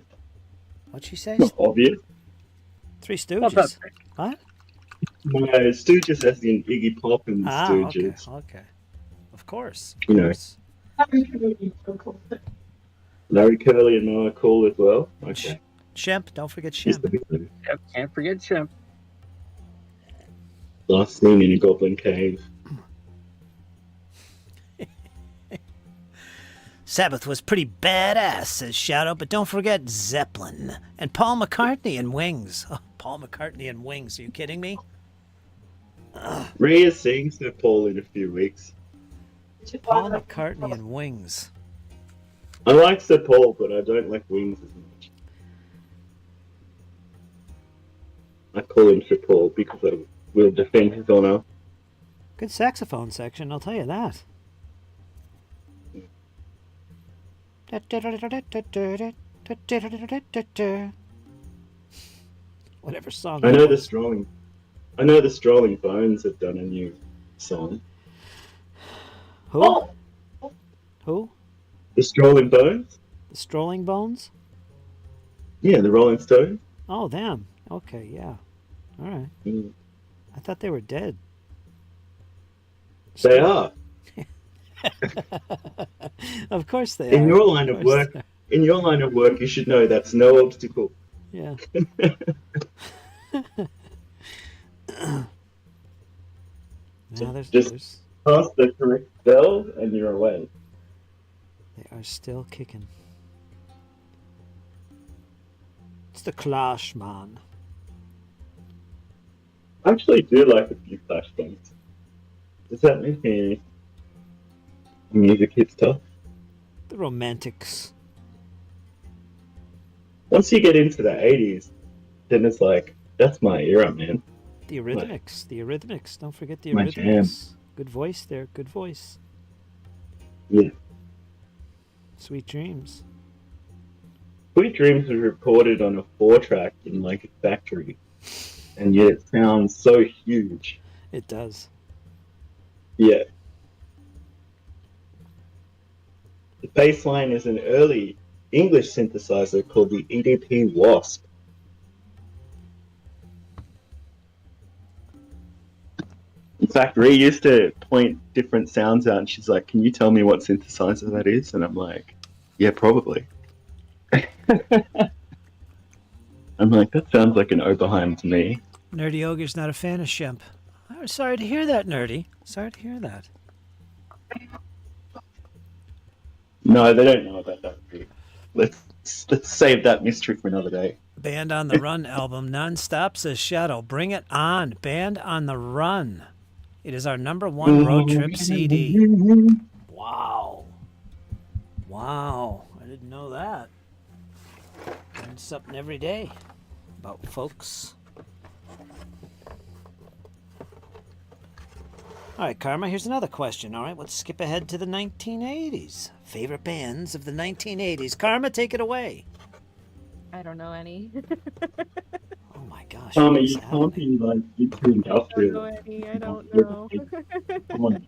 What'd she say? Not obvious. Three Not that Stooges. big. What? No, Stooges as in Iggy Pop and the Ah, Stooges. okay. Of course. You know. Course. Larry Curly and Noah Cool as well. Okay. Shemp, don't forget Used to Shemp. be good. Yep, can't forget Chimp. Last scene in a Goblin Cave. Sabbath was pretty badass, says Shadow, but don't forget Zeppelin and Paul McCartney and Wings. Oh, Paul McCartney and Wings. Are you kidding me? Rhea's seeing Sir Paul in a few weeks. Paul McCartney and Wings. I like Sir Paul, but I don't like Wings as much. I call him Sir Paul because I will defend his honor. Good saxophone section, I'll tell you that. Whatever song. I that know the was. Strolling Bones have done a new song. Who? Who? The Strolling Bones? The Strolling Bones? Yeah, the Rolling Stones. Oh, them. Okay, yeah. All right. Mm. I thought they were dead. They are. Of course they are. In your line of work, you should know that's no obstacle. Yeah. Now Just pass the correct spell and you're away. they are still kicking. It's the Clash, man. I actually do like a few Clash songs. Does that make any music hit stuff? The Romantics. Once you get into the 80s, then it's like, that's my era, man. The Eurythmics. The Eurythmics. Don't forget the My Eurythmics. Good voice there. Good voice. Yeah. Sweet Dreams. Sweet Dreams was recorded on a 4-track in like a factory, and yet it sounds so huge. It does. Yeah. The bass line is an early English synthesizer called the EDP Wasp. In fact, Rhea used to point different sounds out, and she's like, "Can you tell me what synthesizer that is?" And I'm like, "Yeah, probably." I'm like, "That sounds like an Oberheim to me." Nerdy Ogre's not a fan of Shemp. I'm sorry to hear that, Nerdy. Sorry to hear that. No, they don't know about that. Let's save that mystery for another day. Band on the Run album, non-stop, says Shadow. Bring it on. Band on the Run. It is our #1 road trip CD. Wow. Wow. I didn't know that. Learn something every day about folks. All right, Karma, here's another question. All right, let's skip ahead to the 1980s. Favorite bands of the 1980s. Karma, take it away. I don't know any. Oh my gosh. Tommy, what is you can't happening? be like into I don't know industrial. any. I don't know. Come on.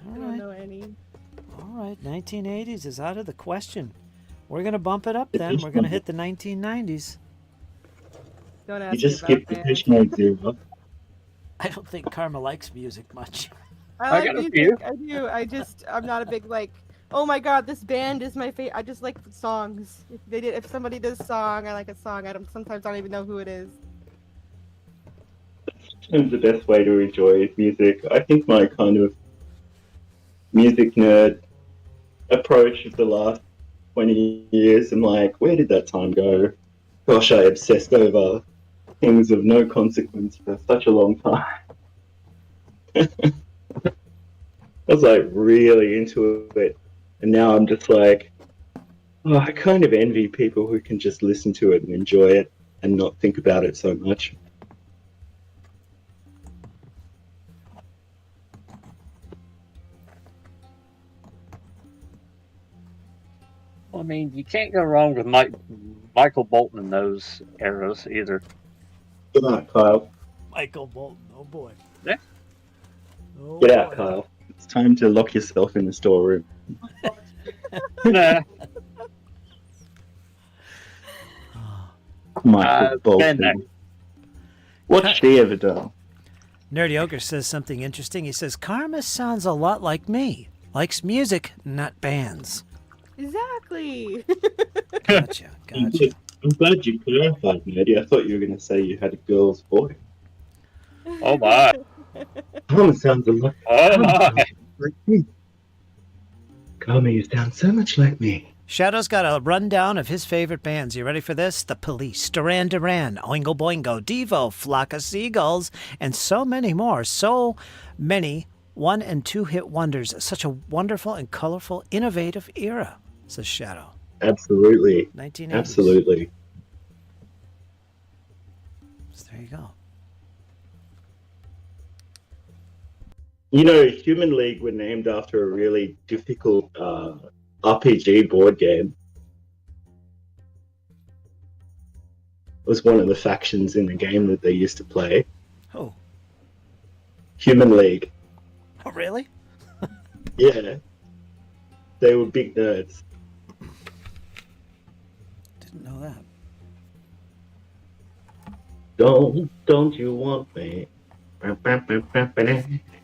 All I don't right. know any. All right, 1980s is out of the question. We're going to bump it up then. We're going to hit the 1990s. Don't You ask just me about skipped the bands. Depeche Mode era. I don't think Karma likes music much. I I like got a music. few. I do. I'm not a big like. Oh my god, this band is my favorite. I just like songs. If somebody does a song, I like a song. Sometimes I don't even know who it is. Sometimes the best way to enjoy music. I think my kind of music nerd approach of the last 20 years, I'm like, where did that time go? Gosh, I obsessed over things of no consequence for such a long time. I was like really into it, and now I'm just like, oh, I kind of envy people who can just listen to it and enjoy it and not think about it so much. I mean, you can't go wrong with Michael Bolton in those eras either. Good night, Kyle. Michael Bolton, oh boy. Yeah. Oh Get out, boy. Kyle. It's time to lock yourself in the storeroom. Nah. Michael been there. Bolton. What's she ever done? Nerdy Ogre says something interesting. He says, Karma sounds a lot like me. Likes music, not bands. Exactly. Gotcha. I'm glad you clarified, Nerdy. I thought you were going to say you had a girl's voice. Oh my. Karma sounds a lot Oh my. like me. Karma, you sound so much like me. Shadow's got a rundown of his favorite bands. You ready for this? The Police, Duran Duran, Oingo Boingo, Devo, Flock of Seagulls, and so many more. So many 1- and 2-hit wonders. Such a wonderful and colorful, innovative era, says Shadow. Absolutely. 1980s. Absolutely. So there you go. You know, Human League were named after a really difficult RPG board game. It was one of the factions in the game that they used to play. Oh. Human League. Oh, really? Yeah. They were big nerds. Didn't know that. Don't you want me?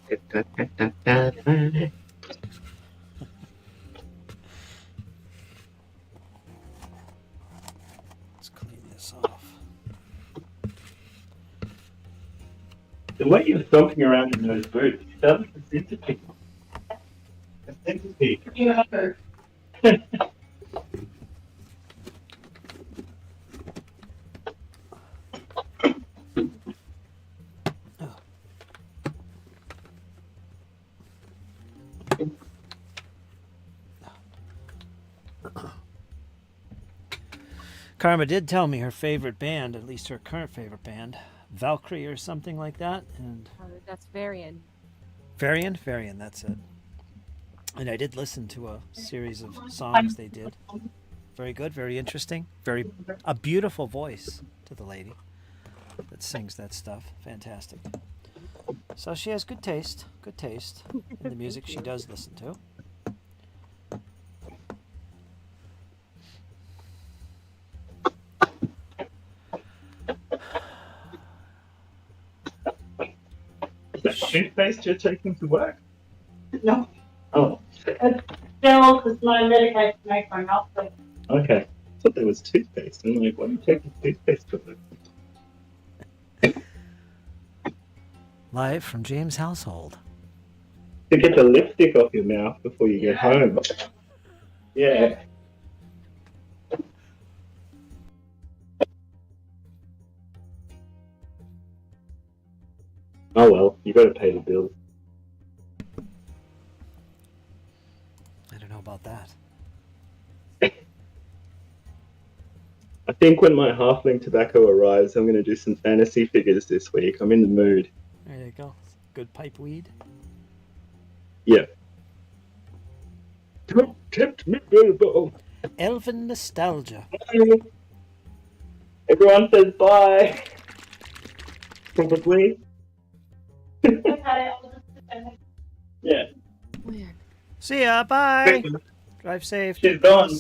Let's clean this off. The way you're stomping around in those boots, it sounds like a centipede. A centipede. Yeah. Karma did tell me her favorite band, at least her current favorite band, Valkyrie or something like that. And That's Varian. Varian, that's it. And I did listen to a series of songs they did. Very good, very interesting, a beautiful voice to the lady that sings that stuff. Fantastic. So she has good taste in the music she does listen to. Is that toothpaste you're taking to work? No. Oh, Still, because my medication makes my mouth sick. okay. I thought there was toothpaste. I'm like, why are you taking toothpaste to work? Live from James' household. To get the lipstick off your mouth before you get home. Yeah. Oh well, you got to pay the bills. I don't know about that. I think when my halfling tobacco arrives, I'm going to do some fantasy figures this week. I'm in the mood. There you go. Good pipe weed. Yeah. Don't tempt me, Bilbo. Elven nostalgia. Everyone says bye. Probably. Yeah. Weird. See ya. Bye. Drive safe. She's gone.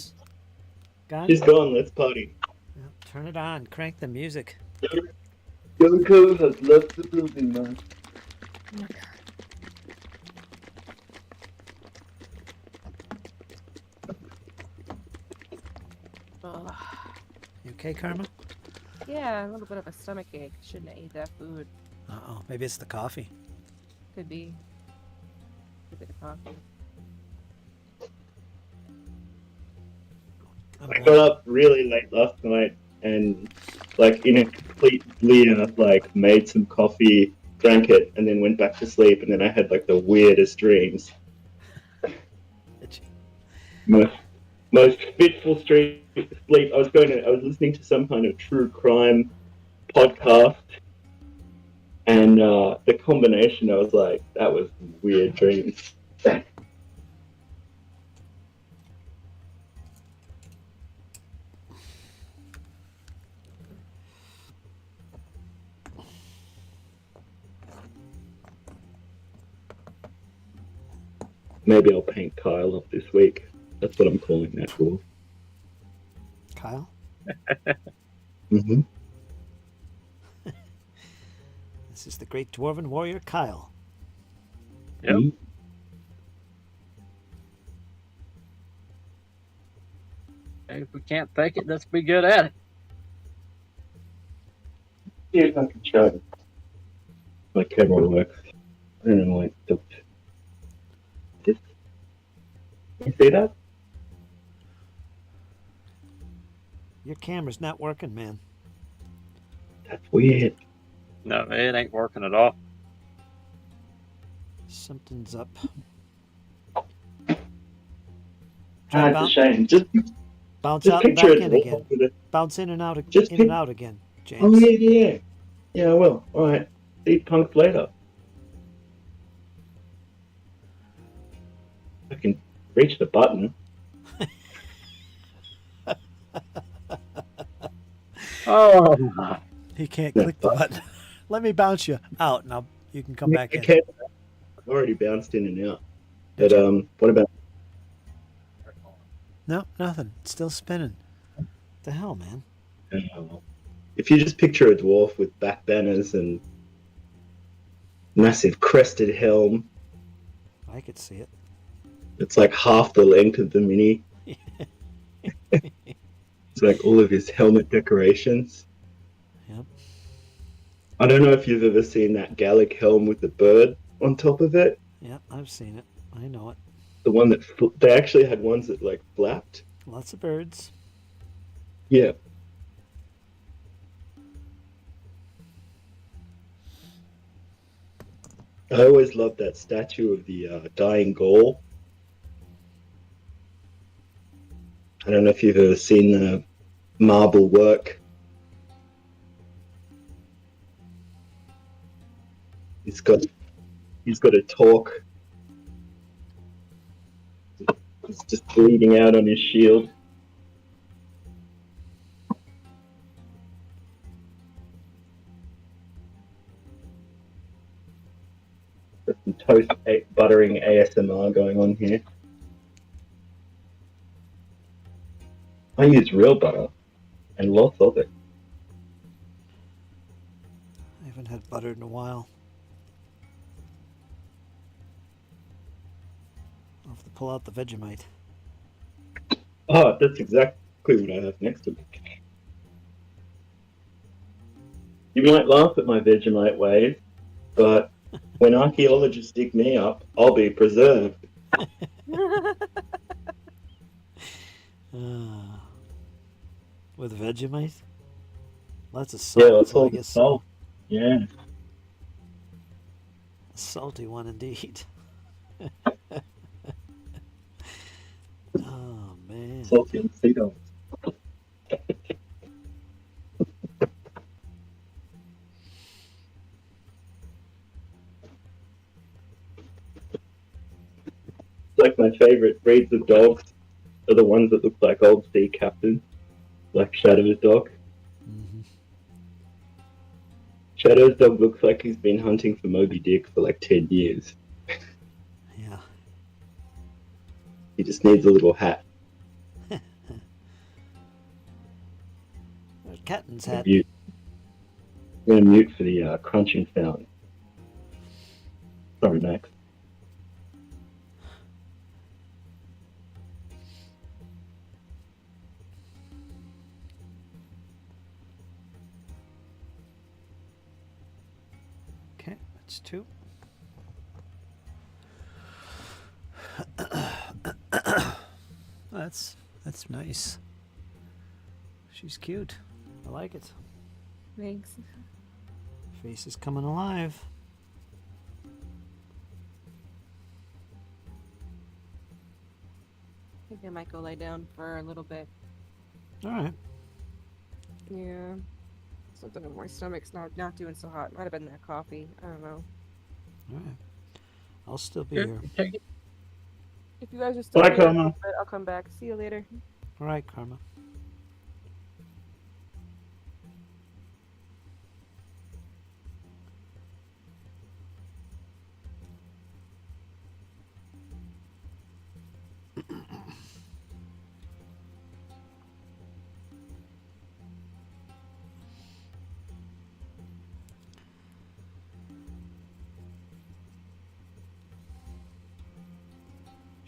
Gone? She's gone. Let's party. Yeah, turn it on. Crank the music. Yoko has left the building now. Oh my god. Ugh. You okay, Karma? Yeah, a little bit of a stomach ache. Shouldn't have ate that food. Uh-oh. Maybe it's the coffee. Could be. A bit of coffee. I got up really late last night and, like, in a complete blur, like, made some coffee, drank it, and then went back to sleep, and then I had, like, the weirdest dreams. Most fitful sleep. I was listening to some kind of true crime podcast, and the combination, I was like, that was weird dreams. Maybe I'll paint Kyle up this week. That's what I'm calling that for. Kyle? Mm-hmm. This is the great dwarven warrior Kyle. Yep. Mm. If we can't fake it, let's be good at it. See if I can show my camera works. I don't know why it stopped. This. You see that? Your camera's not working, man. That's weird. No, it ain't working at all. Something's up. It's a shame. Just Bounce just out and picture back it. in again. Bounce in and out, Just in and out again, James. Oh yeah. Yeah, I will. All right. See punks later. I can reach the button. Oh, He can't No, click the button. Let me bounce you out. Now you can come back in. Okay. I've already bounced in and out. Did But you? what about? No, nothing. It's still spinning. What the hell, man? If you just picture a dwarf with back banners and massive crested helm, I could see it. it's like half the length of the mini. It's like all of his helmet decorations. Yep. I don't know if you've ever seen that Gallic helm with the bird on top of it. Yep, I've seen it. I know it. The one that they actually had ones that like flapped. Lots of birds. Yeah. I always loved that statue of the dying Gaul. I don't know if you've ever seen the marble work. He's got a talk. It's just bleeding out on his shield. Got some toast buttering ASMR going on here. I use real butter and lots of it. I haven't had butter in a while. I'll have to pull out the Vegemite. Oh, that's exactly what I have next to it. You might laugh at my Vegemite ways, but when archaeologists dig me up, I'll be preserved. With Vegemite? Lots of salt. Yeah, that's so I all guess salt. Yeah. A salty one indeed. Oh man. Salty and sweet oils. Like my favorite breeds of dogs are the ones that look like old sea captains, like Shadow's dog. Mm-hmm. Shadow's dog looks like he's been hunting for Moby Dick for like 10 years. Yeah. He just needs a little hat. There's Captain's hat. I'm going to mute for the crunching sound. Sorry, Max. Okay, that's two. That's nice. She's cute. I like it. Thanks. Face is coming alive. I think I might go lay down for a little bit. All right. Yeah. Something in my stomach's not doing so hot. Might have been that coffee. I don't know. All right. I'll still be Here, here. take it. If you guys are still Bye, here, Karma. I'll come back. See you later. All right, Karma.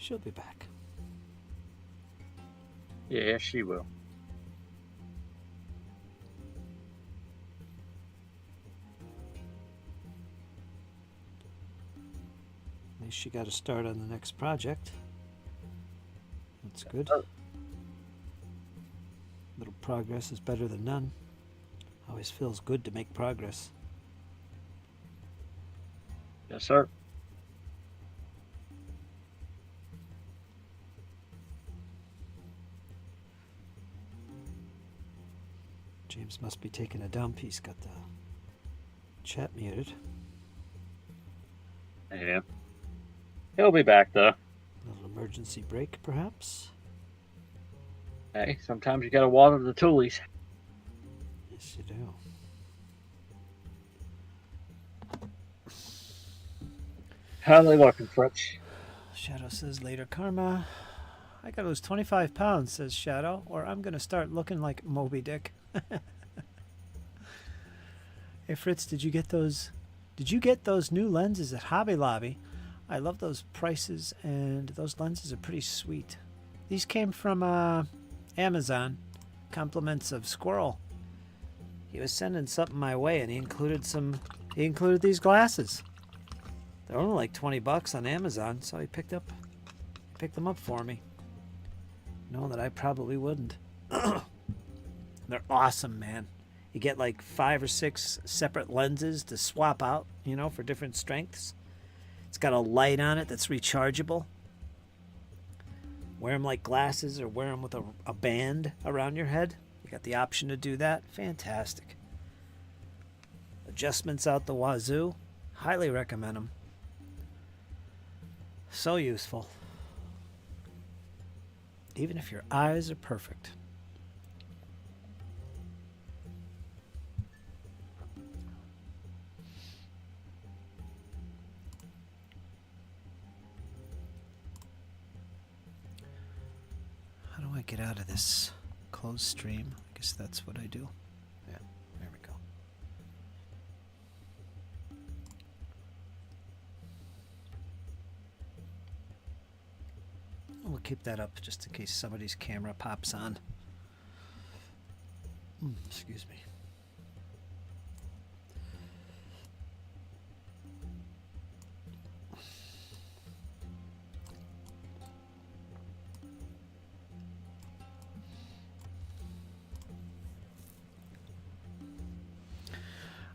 She'll be back. Yeah, she will. At least she got a start on the next project. That's good. Little progress is better than none. Always feels good to make progress. Yes, sir. James must be taking a dump. He's got the chat muted. Yeah. He'll be back, though. A little emergency break, perhaps? Hey, sometimes you gotta water the toolies. Yes, you do. How are they looking, Fritz? Shadow says later karma. I gotta lose 25 pounds, says Shadow, or I'm gonna start looking like Moby Dick. Hey Fritz, did you get those new lenses at Hobby Lobby? I love those prices, and those lenses are pretty sweet. These came from Amazon. Compliments of Squirrel. He was sending something my way, and he included these glasses. They're only like $20 on Amazon, so he picked them up for me. Knowing that I probably wouldn't. They're awesome, man. You get like 5 or 6 separate lenses to swap out, for different strengths. It's got a light on it that's rechargeable. Wear them like glasses or wear them with a band around your head. You got the option to do that. Fantastic. Adjustments out the wazoo. Highly recommend them. So useful. Even if your eyes are perfect. How do I get out of this closed stream? I guess that's what I do. Yeah, there we go. We'll keep that up just in case somebody's camera pops on. Excuse me.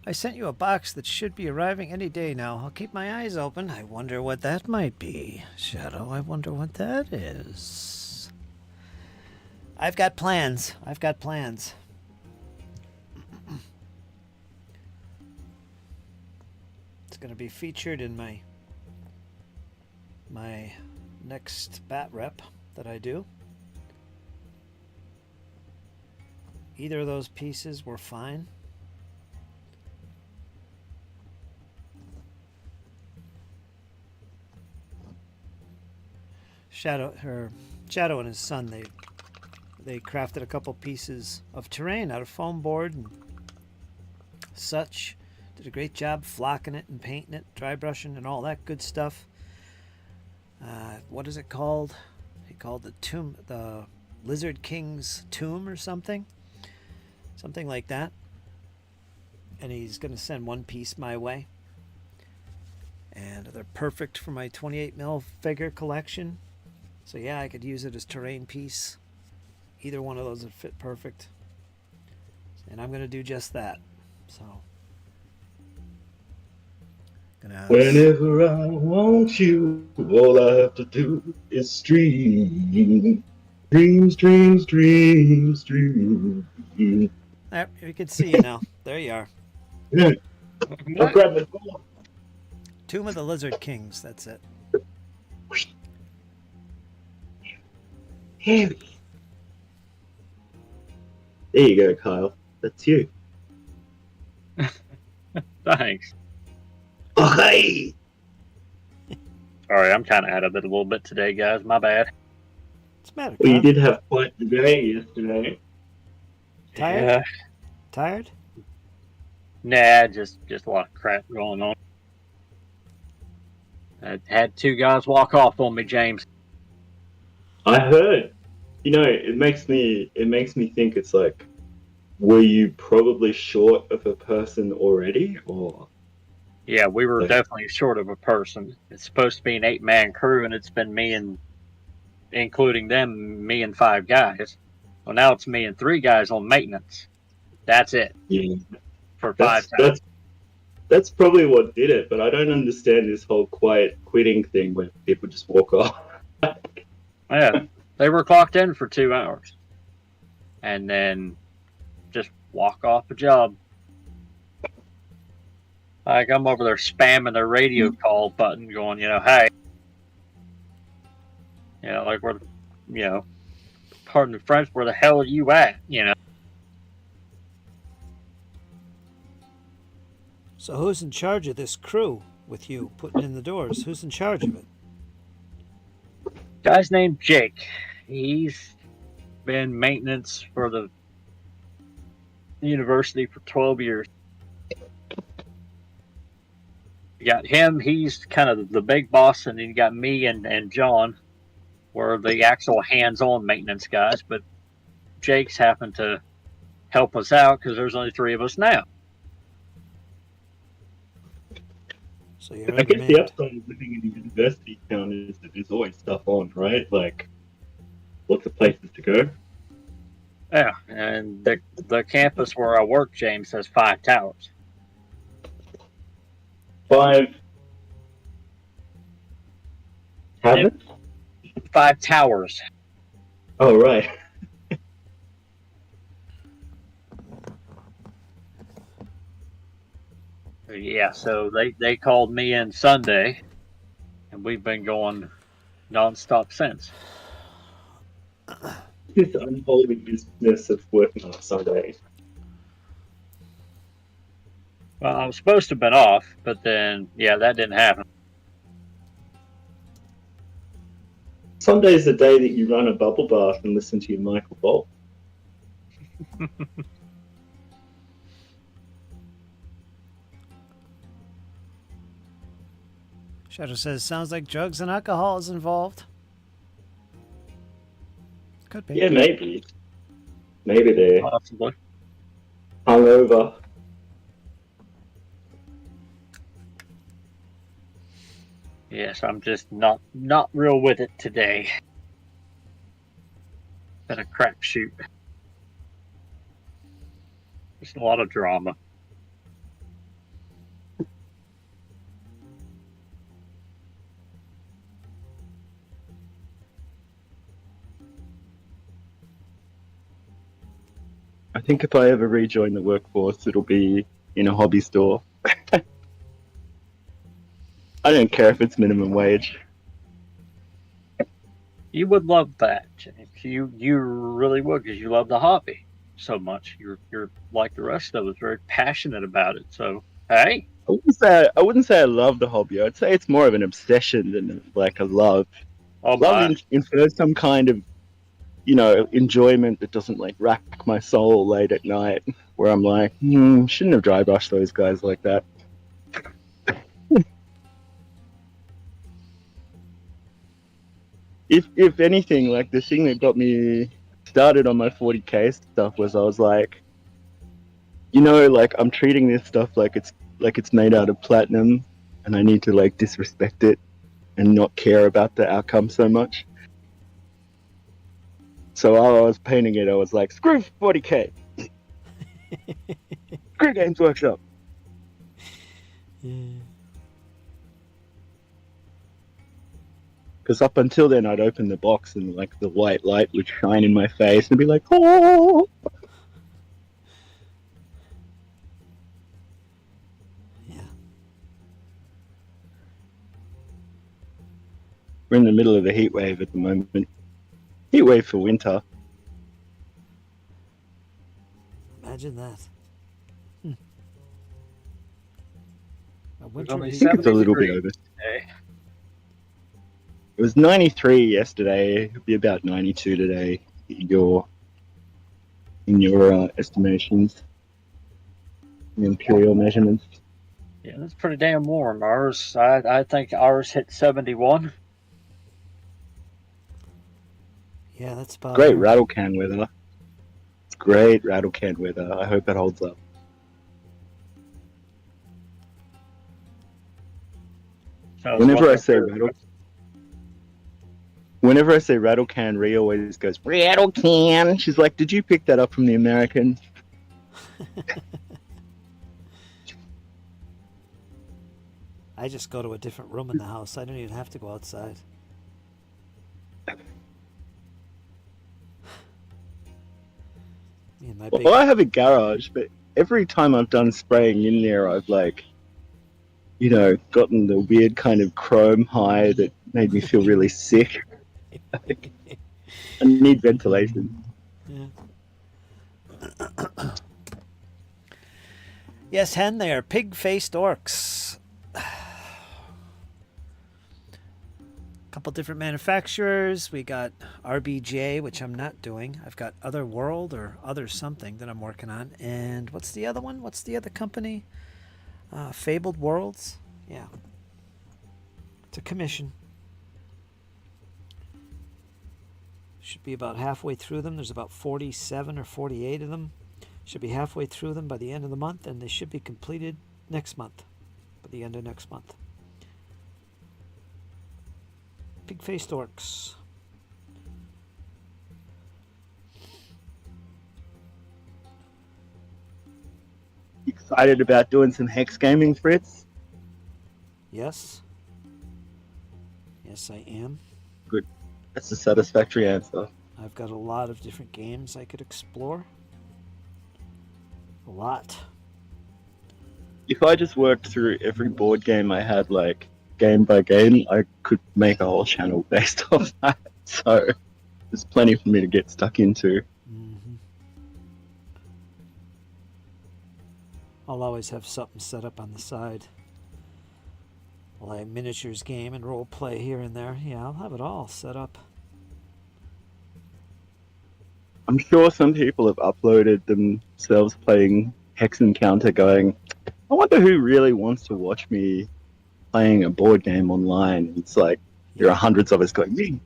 I sent you a box that should be arriving any day now. I'll keep my eyes open. I wonder what that might be. Shadow, I wonder what that is. I've got plans. It's going to be featured in my next bat rep that I do. Either of those pieces were fine. Shadow and his son, they crafted a couple pieces of terrain out of foam board and such. Did a great job flocking it and painting it, dry brushing and all that good stuff. What is it called? He called the Lizard King's tomb or something like that. And he's going to send one piece my way. And they're perfect for my 28mm figure collection. So yeah, I could use it as terrain piece. Either one of those would fit perfect. And I'm going to do just that. So. Whenever I want you, all I have to do is dream. Dreams, dreams, dreams, dreams. There, you can see you now. There you are. Yeah. I'll grab the ball. Tomb of the Lizard Kings, that's it. Harry. There you go, Kyle. That's you. Thanks. Oh, hey! Sorry, I'm kind of out of it a little bit today, guys. My bad. What's the matter, Well, you Kyle? did have quite the day yesterday. Tired? Yeah. Tired? Nah, just a lot of crap going on. I had 2 guys walk off on me, James. I heard. It makes me think it's like, were you probably short of a person already, or Yeah, we were like, definitely short of a person. It's supposed to be an 8-man crew, and it's been me and, including them, me and 5 guys. Well, now it's me and 3 guys on maintenance. That's it yeah, for 5 that's times. that's that's probably what did it. But I don't understand this whole quiet quitting thing where people just walk off. Yeah, they were clocked in for 2 hours, and then just walk off the job. Like I'm over there spamming their radio call button, going, hey, like where, pardon the French, where the hell are you at? So who's in charge of this crew with you putting in the doors? Who's in charge of it? Guy's named Jake. He's been maintenance for the university for 12 years. You got him, he's kind of the big boss, and then you got me and John, we're the actual hands-on maintenance guys, but Jake's happened to help us out because there's only 3 of us now. So you're I guess the undermanned. upside of living in a university town is that there's always stuff on, right? Like, lots of places to go. Yeah, and the campus where I work, James, has 5 towers. 5 cabins? 5 towers. Oh, right. Yeah, so they called me in Sunday, and we've been going nonstop since. This unholy business of working on Sundays. Well, I was supposed to have been off, but then, that didn't happen. Sunday's the day that you run a bubble bath and listen to your Michael Bolt. Shadow says, sounds like drugs and alcohol is involved. Could be. Yeah, maybe. Maybe they're Possibly. hungover. Yes, I'm just not real with it today. Been a crapshoot. Just a lot of drama. I think if I ever rejoin the workforce, it'll be in a hobby store. I don't care if it's minimum wage. You would love that, James. You really would, because you love the hobby so much. You're like the rest of us, very passionate about it. So hey, I wouldn't say I love the hobby. I'd say it's more of an obsession than like a love. oh Love my, infers some kind of, enjoyment that doesn't like rack my soul late at night, where I'm like, shouldn't have dry brushed those guys like that. If anything, like the thing that got me started on my 40k stuff was I was like, like I'm treating this stuff like it's made out of platinum, and I need to like disrespect it and not care about the outcome so much. So while I was painting it, I was like, screw 40k, screw Games Workshop. Yeah. Because up until then, I'd open the box and like the white light would shine in my face and be like, oh. Yeah. We're in the middle of a heat wave at the moment. Heat wave for winter. Imagine that. A There's winter only I heat. think it's a 70 little bit degrees over. today. It was 93 yesterday. It'll be about 92 today. In your estimations, the imperial measurements. Yeah, that's pretty damn warm. I think ours hit 71. Yeah, that's about Great her. rattle can weather. Great rattle can weather. I hope it holds up. I was Whenever I wondering say if- rattle, whenever I say rattle can, Rhea always goes rattle can. She's like, "Did you pick that up from the Americans?" I just go to a different room in the house. I don't even have to go outside. Me and my big Well, I have a garage, but every time I've done spraying in there, I've gotten the weird kind of chrome high that made me feel really sick. I need ventilation. Yeah. Yes, hen, they are pig-faced orcs. Couple different manufacturers. We got RBJ, which I'm not doing. I've got Other World or Other something that I'm working on. And what's the other one? What's the other company? Fabled Worlds. Yeah. It's a commission. Should be about halfway through them. There's about 47 or 48 of them. Should be halfway through them by the end of the month, and they should be completed next month, by the end of next month. Pig-faced orcs. Excited about doing some hex gaming, Fritz? Yes. Yes, I am. Good. That's a satisfactory answer. I've got a lot of different games I could explore. A lot. If I just worked through every board game I had, like, game by game, I could make a whole channel based off that. So there's plenty for me to get stuck into. Mm-hmm. I'll always have something set up on the side. Like miniatures game and role play here and there. Yeah, I'll have it all set up. I'm sure some people have uploaded themselves playing Hex Encounter going, I wonder who really wants to watch me playing a board game online. It's like, there are hundreds of us going, me.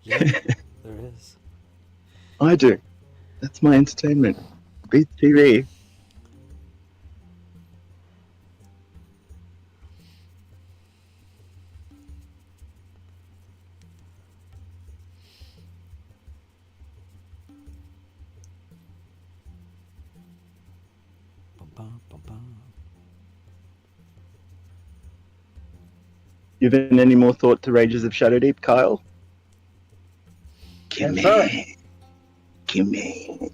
Yeah, there is. I do. That's my entertainment. Beat TV. Bum, bum, bum. Given any more thought to Rages of Shadowdeep, Kyle? Yes, sir. Gimme.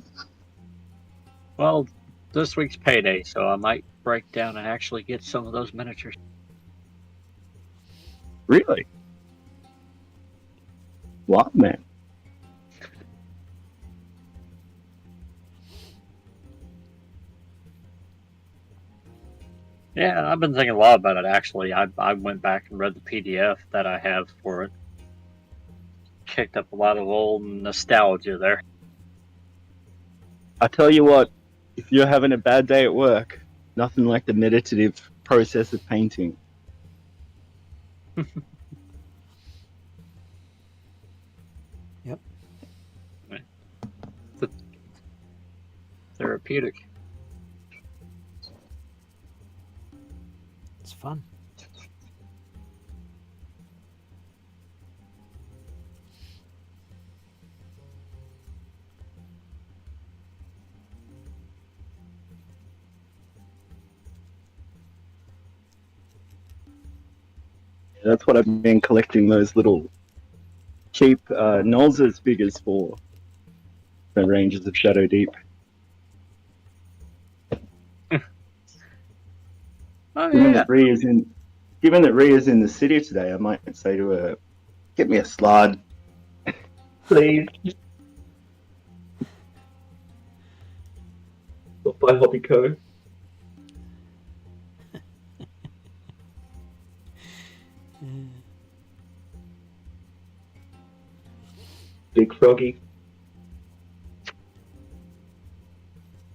Well, this week's payday, so I might break down and actually get some of those miniatures. Really? What, man? Yeah, I've been thinking a lot about it, actually. I went back and read the PDF that I have for it. Kicked up a lot of old nostalgia there. I tell you what, if you're having a bad day at work, nothing like the meditative process of painting. Yep. Therapeutic. It's fun. That's what I've been collecting those little cheap Nolzur's figures for the Ranges of Shadowdeep. Oh, Given yeah. that Ria's in the city today, I might say to her, get me a slide, please. Off by Hobby Co. Big Froggy.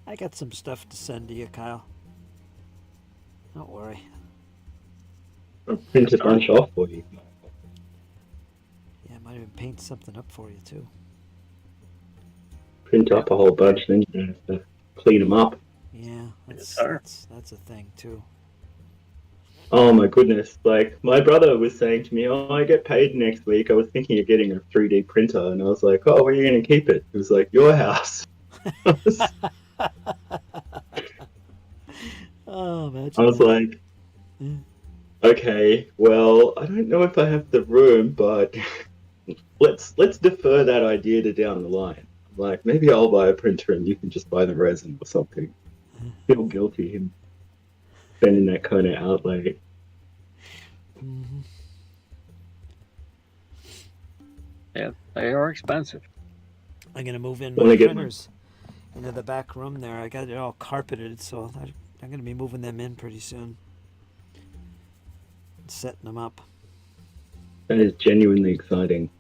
I got some stuff to send to you, Kyle. Don't worry. I'll print a bunch off for you. Yeah, Might even paint something up for you too. Print up a whole bunch, then you don't have to clean them up. Yeah, Yes, sir. that's a thing too. Oh my goodness! Like my brother was saying to me, "Oh, I get paid next week. I was thinking of getting a 3D printer," and I was like, "Oh, where are you going to keep it?" He was like, "Your house." Oh, I imagine was that. like, Yeah. "Okay, well, I don't know if I have the room, but let's defer that idea to down the line. Like maybe I'll buy a printer and you can just buy the resin or something." Feel guilty him spending that kind of outlay. Mhm. Yeah, they are expensive. I'm gonna move in Wanna my get my- printers into the back room there. I got it all carpeted, so I'm gonna be moving them in pretty soon. Setting them up. That is genuinely exciting.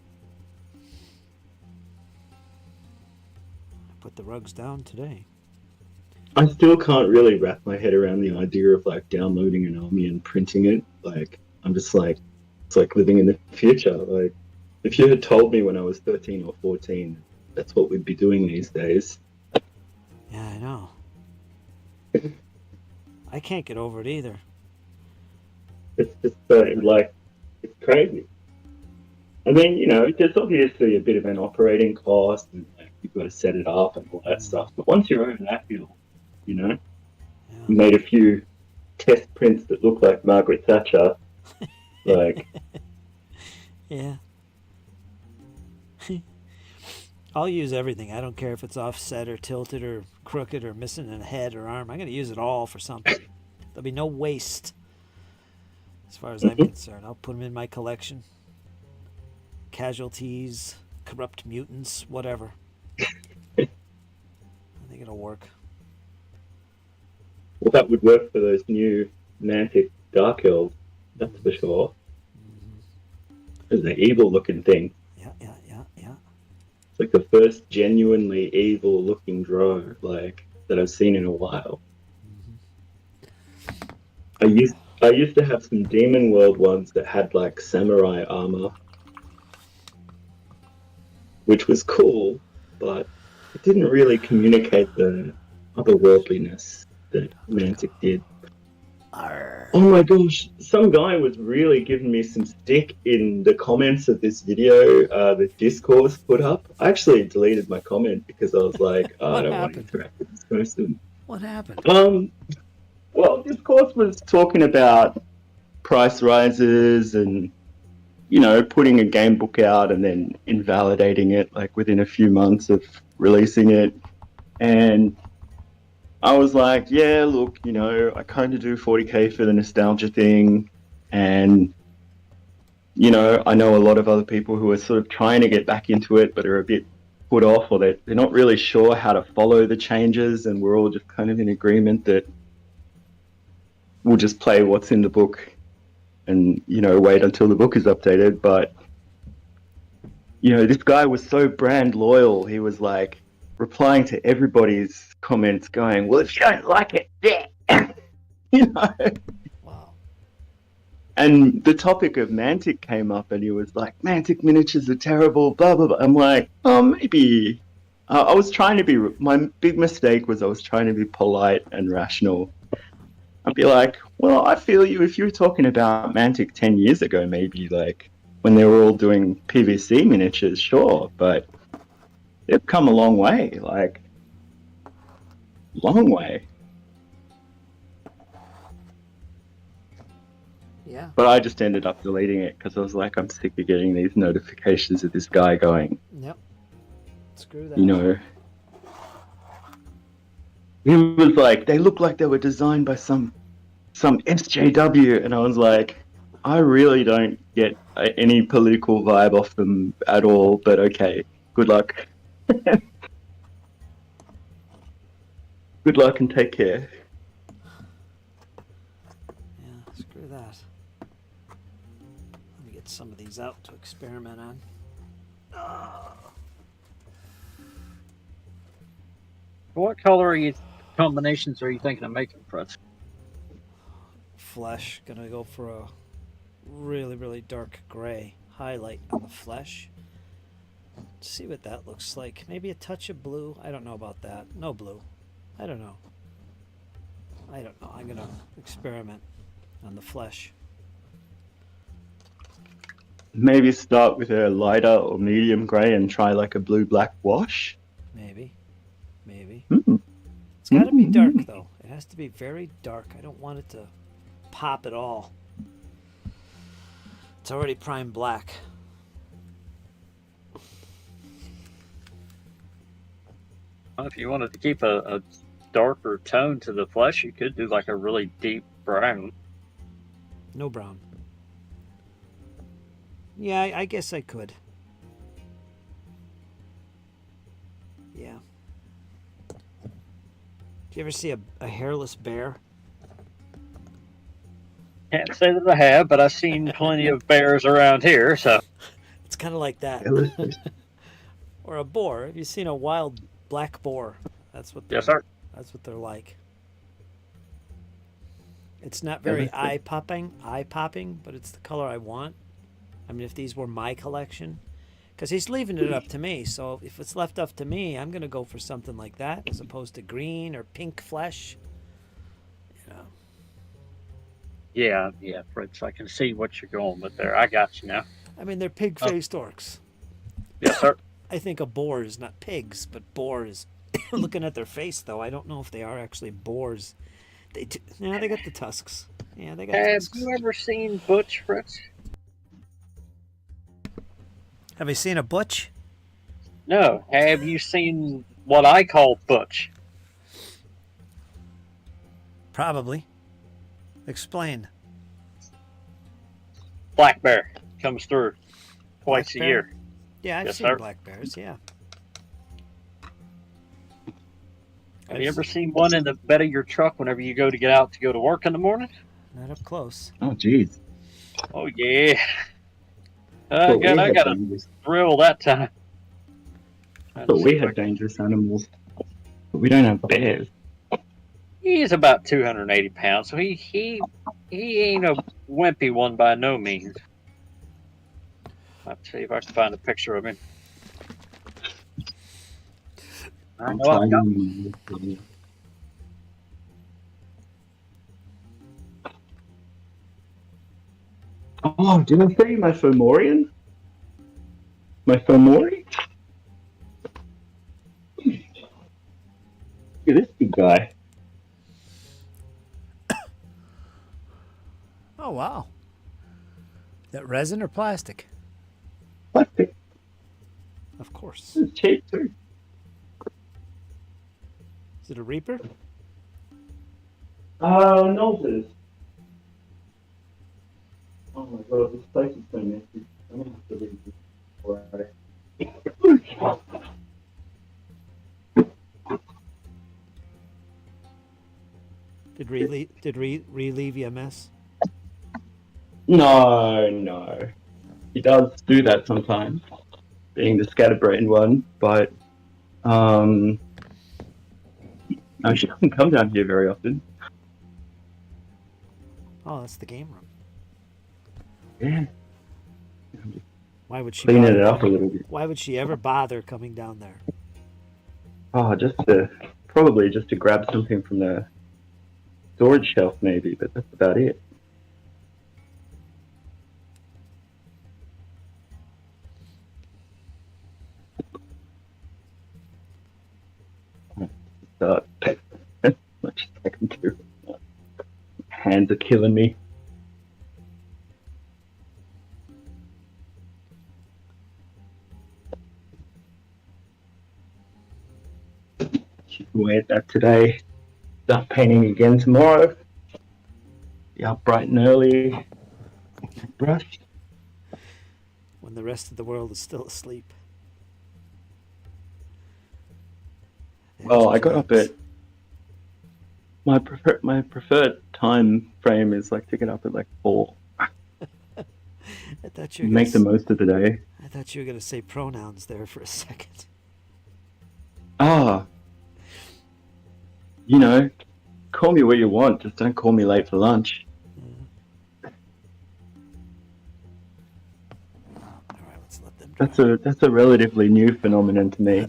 I put the rugs down today. I still can't really wrap my head around the idea of like downloading an army and printing it. Like I'm just like it's like living in the future. Like if you had told me when I was 13 or 14 that's what we'd be doing these days. Yeah, I know. I can't get over it either. It's just like it's crazy. I mean, there's obviously a bit of an operating cost and like you've got to set it up and all that stuff. But once you're over that hill, Yeah. made a few test prints that look like Margaret Thatcher. Like, Yeah. I'll use everything. I don't care if it's offset or tilted or crooked or missing a head or arm. I'm going to use it all for something. There'll be no waste as far as I'm concerned. I'll put them in my collection. Casualties, corrupt mutants, whatever. I think it'll work. well, that would work for those new Mantic Dark Elves, that's for sure. There's an evil-looking thing. Yeah. It's like the first genuinely evil-looking drow, like that I've seen in a while. I used to have some Demon World ones that had like samurai armor, which was cool, but it didn't really communicate the otherworldliness that Mantic did. Arr. Oh my gosh, some guy was really giving me some stick in the comments of this video that Discourse put up. I actually deleted my comment because I was like, I What don't want to happened? interact with this person. What happened? Well, Discourse was talking about price rises and, putting a game book out and then invalidating it like within a few months of releasing it. And I was like, yeah, look, I kind of do 40k for the nostalgia thing. And, I know a lot of other people who are sort of trying to get back into it, but are a bit put off or they're not really sure how to follow the changes. And we're all just kind of in agreement that we'll just play what's in the book and, wait until the book is updated. But, this guy was so brand loyal. He was like, replying to everybody's comments going, well, if you don't like it, Wow. And the topic of Mantic came up and he was like, Mantic miniatures are terrible, blah, blah, blah. I'm like, maybe. I was trying to be, my big mistake was I was trying to be polite and rational. I'd be like, well, I feel you if you were talking about Mantic 10 years ago, maybe like when they were all doing PVC miniatures, sure, but they've come a long way, like, long way. Yeah. But I just ended up deleting it because I was like, I'm sick of getting these notifications of this guy going, Yep. Screw that. He was like, they look like they were designed by some SJW, and I was like, I really don't get any political vibe off them at all, but okay, good luck. Good luck and take care. Yeah, screw that. Let me get some of these out to experiment on. What color combinations are you thinking of making, Fritz? Flesh. Gonna go for a really, really dark gray highlight on the flesh. Let's see what that looks like. Maybe a touch of blue. I don't know about that. No blue. I don't know. I'm going to experiment on the flesh. Maybe start with a lighter or medium grey and try like a blue-black wash. Maybe. Mm. It's got to be dark, though. It has to be very dark. I don't want it to pop at all. It's already prime black. Well, if you wanted to keep a darker tone to the flesh, you could do like a really deep brown. No brown. Yeah, I guess I could. Yeah. Do you ever see a hairless bear? Can't say that I have, but I've seen plenty of bears around here, so. It's kind of like that. Or a boar. Have you seen a wild black boar? That's what. Yes, sir. That's what they're like. It's not very eye popping, but it's the color I want. I mean, if these were my collection, because he's leaving it up to me. So if it's left up to me, I'm gonna go for something like that as opposed to green or pink flesh. You know. Yeah, Fritz, I can see what you're going with there. I got you now. I mean, they're pig-faced orcs. Yes, sir. I think a boar is not pigs, but boar is. Looking at their face, though, I don't know if they are actually boars. They got the tusks. Yeah, they got Have tusks. you ever seen Butch, Fritz? Have you seen a butch? No. Have you seen what I call Butch? Probably. Explain. Black bear comes through twice a bear? year. Yeah, I've Yes, seen sir. black bears. Yeah. Have you ever seen one in the bed of your truck whenever you go to get out to go to work in the morning? Not up close. Oh, jeez. Oh, yeah. Thought we I had got a dangerous- thrill that time. thought we had dangerous animals, but we don't have bears. He's about 280 pounds, so he ain't a wimpy one by no means. I'll see if I can find a picture of him. I know I've got Oh, did I say my Fomorian? My Fomori? Look at this big guy. Oh wow. That resin or plastic? Plastic. Of course. This is cheap too. Is it a reaper? Oh, noses. Oh my god, this place is so messy. I'm gonna have to leave this before Did relieve you a mess? No. He does do that sometimes, being the scatterbrain one, but no, she doesn't come down here very often. Oh, that's the game room. Yeah. Why would she Cleaning bother it up a coming- little bit. Why would she ever bother coming down there? Oh, probably just to grab something from the storage shelf maybe, but that's about it. Start as much as I can do. Hands are killing me. She can wear that today. Start painting again tomorrow. Be up bright and early. Brush. When the rest of the world is still asleep. Well, I got up at my preferred time frame is like to get up at like 4. I thought you were Make the gonna, most of the day. I thought you were going to say pronouns there for a second. Ah, you know, call me what you want. Just don't call me late for lunch. All right, let's let them That's a relatively new phenomenon to me.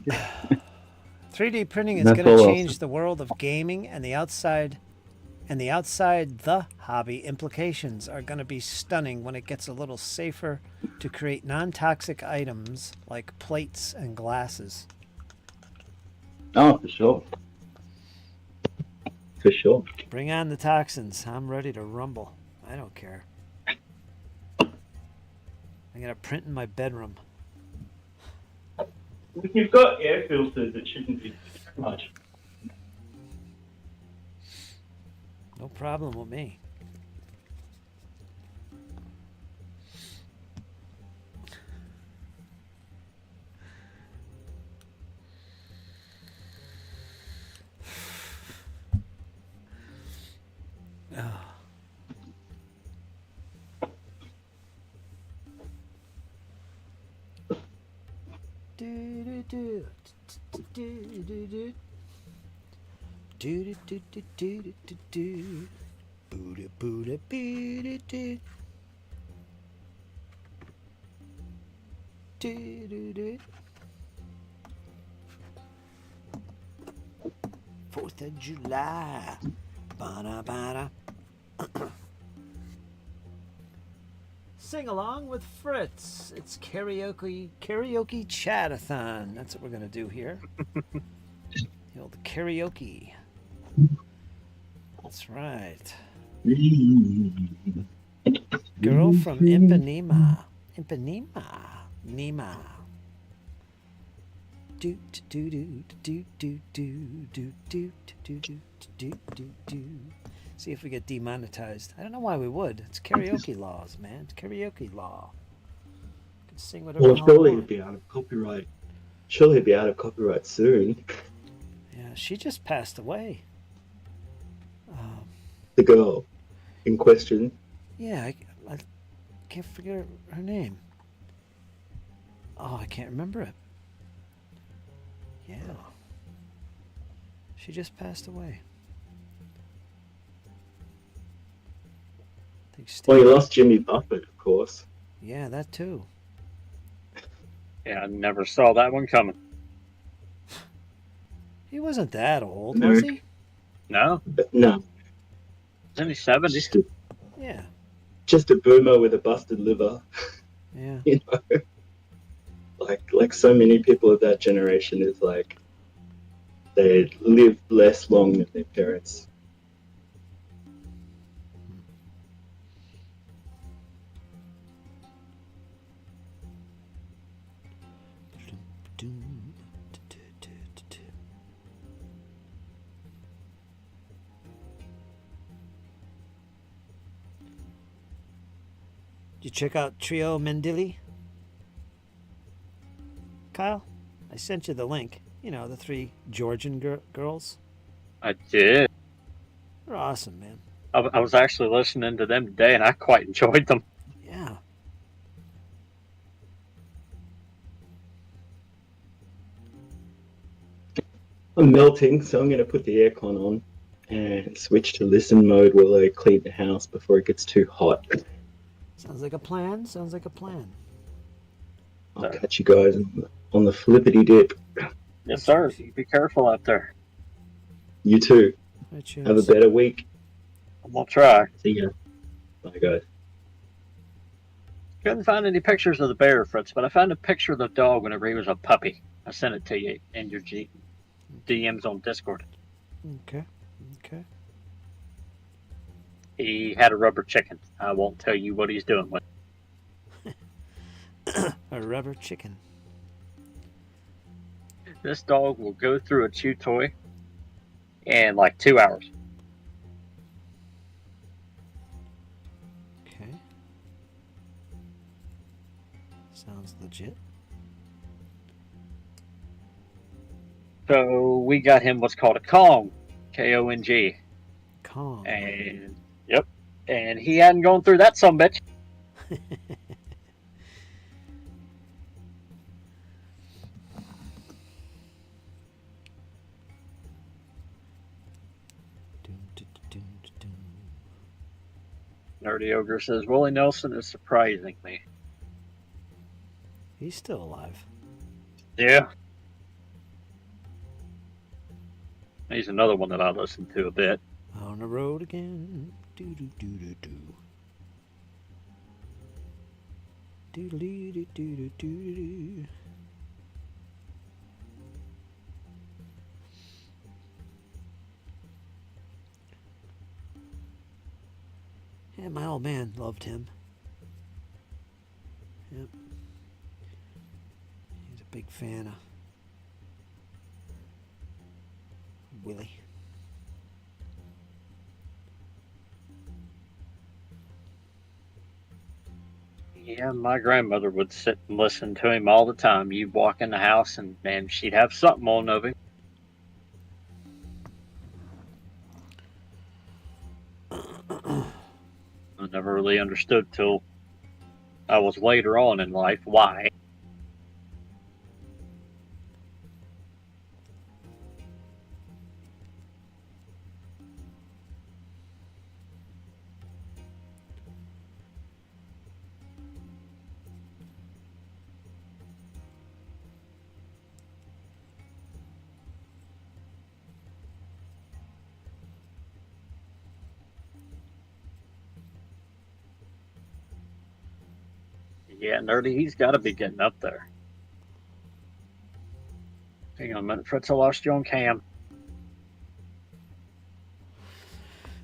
3D printing is That's going to all I'll change say. the world of gaming, and the outside the hobby implications are going to be stunning when it gets a little safer to create non-toxic items like plates and glasses. Oh, for sure. For sure. Bring on the toxins. I'm ready to rumble. I don't care. I'm going to print in my bedroom. If you've got air filters, it shouldn't be too much. No problem with me. Oh. Do do do do do do do do do do do do Buddha Buddha Buddha do do do do 4th of July. Bada bada. Sing along with Fritz. It's karaoke chatathon. That's what we're gonna do here. The old karaoke. That's right. Girl from Ipanema. Nima. Do do do do do do do do do do do do do. See if we get demonetized. I don't know why we would. It's karaoke laws, man. It's karaoke law. You can sing whatever Well, the hell you surely want. it'd be out of copyright. Surely it'd be out of copyright soon. Yeah, she just passed away. The girl in question. Yeah, I can't figure her name. Oh, I can't remember it. Yeah. She just passed away. I think Steve. Well, you lost Jimmy Buffett, of course. Yeah, that too. Yeah, I never saw that one coming. He wasn't that old, No. was he? No, But no, it's in his 70s. Yeah. Just a boomer with a busted liver. Yeah. You know, like so many people of that generation is like they live less long than their parents. Did you check out Trio Mendili? Kyle? I sent you the link. You know, the 3 Georgian girls. I did. They're awesome, man. I was actually listening to them today, and I quite enjoyed them. Yeah. I'm melting, so I'm going to put the aircon on and switch to listen mode while I clean the house before it gets too hot. Sounds like a plan. Sounds like a plan. I'll catch you guys on the flippity dip. Yes, sir. Be careful out there. You too. Right, Have a cheers. better week. I'm gonna try. See ya. Bye, guys. Couldn't find any pictures of the bear, Fritz, but I found a picture of the dog whenever he was a puppy. I sent it to you in your DMs on Discord. Okay. Okay. He had a rubber chicken. I won't tell you what he's doing with it. A rubber chicken. This dog will go through a chew toy in like 2 hours. Okay. Sounds legit. So we got him what's called a Kong, Kong. Kong. And yep, and he hadn't gone through that sumbitch. Nerdy Ogre says Willie Nelson is surprising me. He's still alive. Yeah. He's another one that I listen to a bit. On the road again. Do do do do do. Do do do do do do. Yeah, my old man loved him. Yep. He's a big fan of Willie. Yeah, my grandmother would sit and listen to him all the time. You'd walk in the house and she'd have something on of him. I never really understood till I was later on in life why. Yeah, Nerdy, he's got to be getting up there. Hang on a minute, Fritz, I lost you on cam.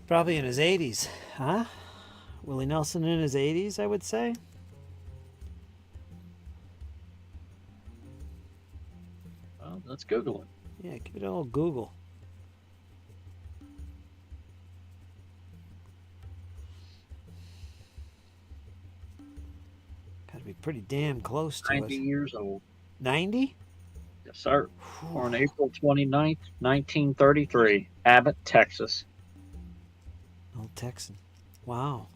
Probably in his 80s, huh? Willie Nelson in his 80s, I would say. Well, let's Google it. Yeah, give it a little Google. Got to be pretty damn close to 90 it. years old. 90? Yes, sir. Born April 29th, 1933. Abbott, Texas. Old Texan. Wow.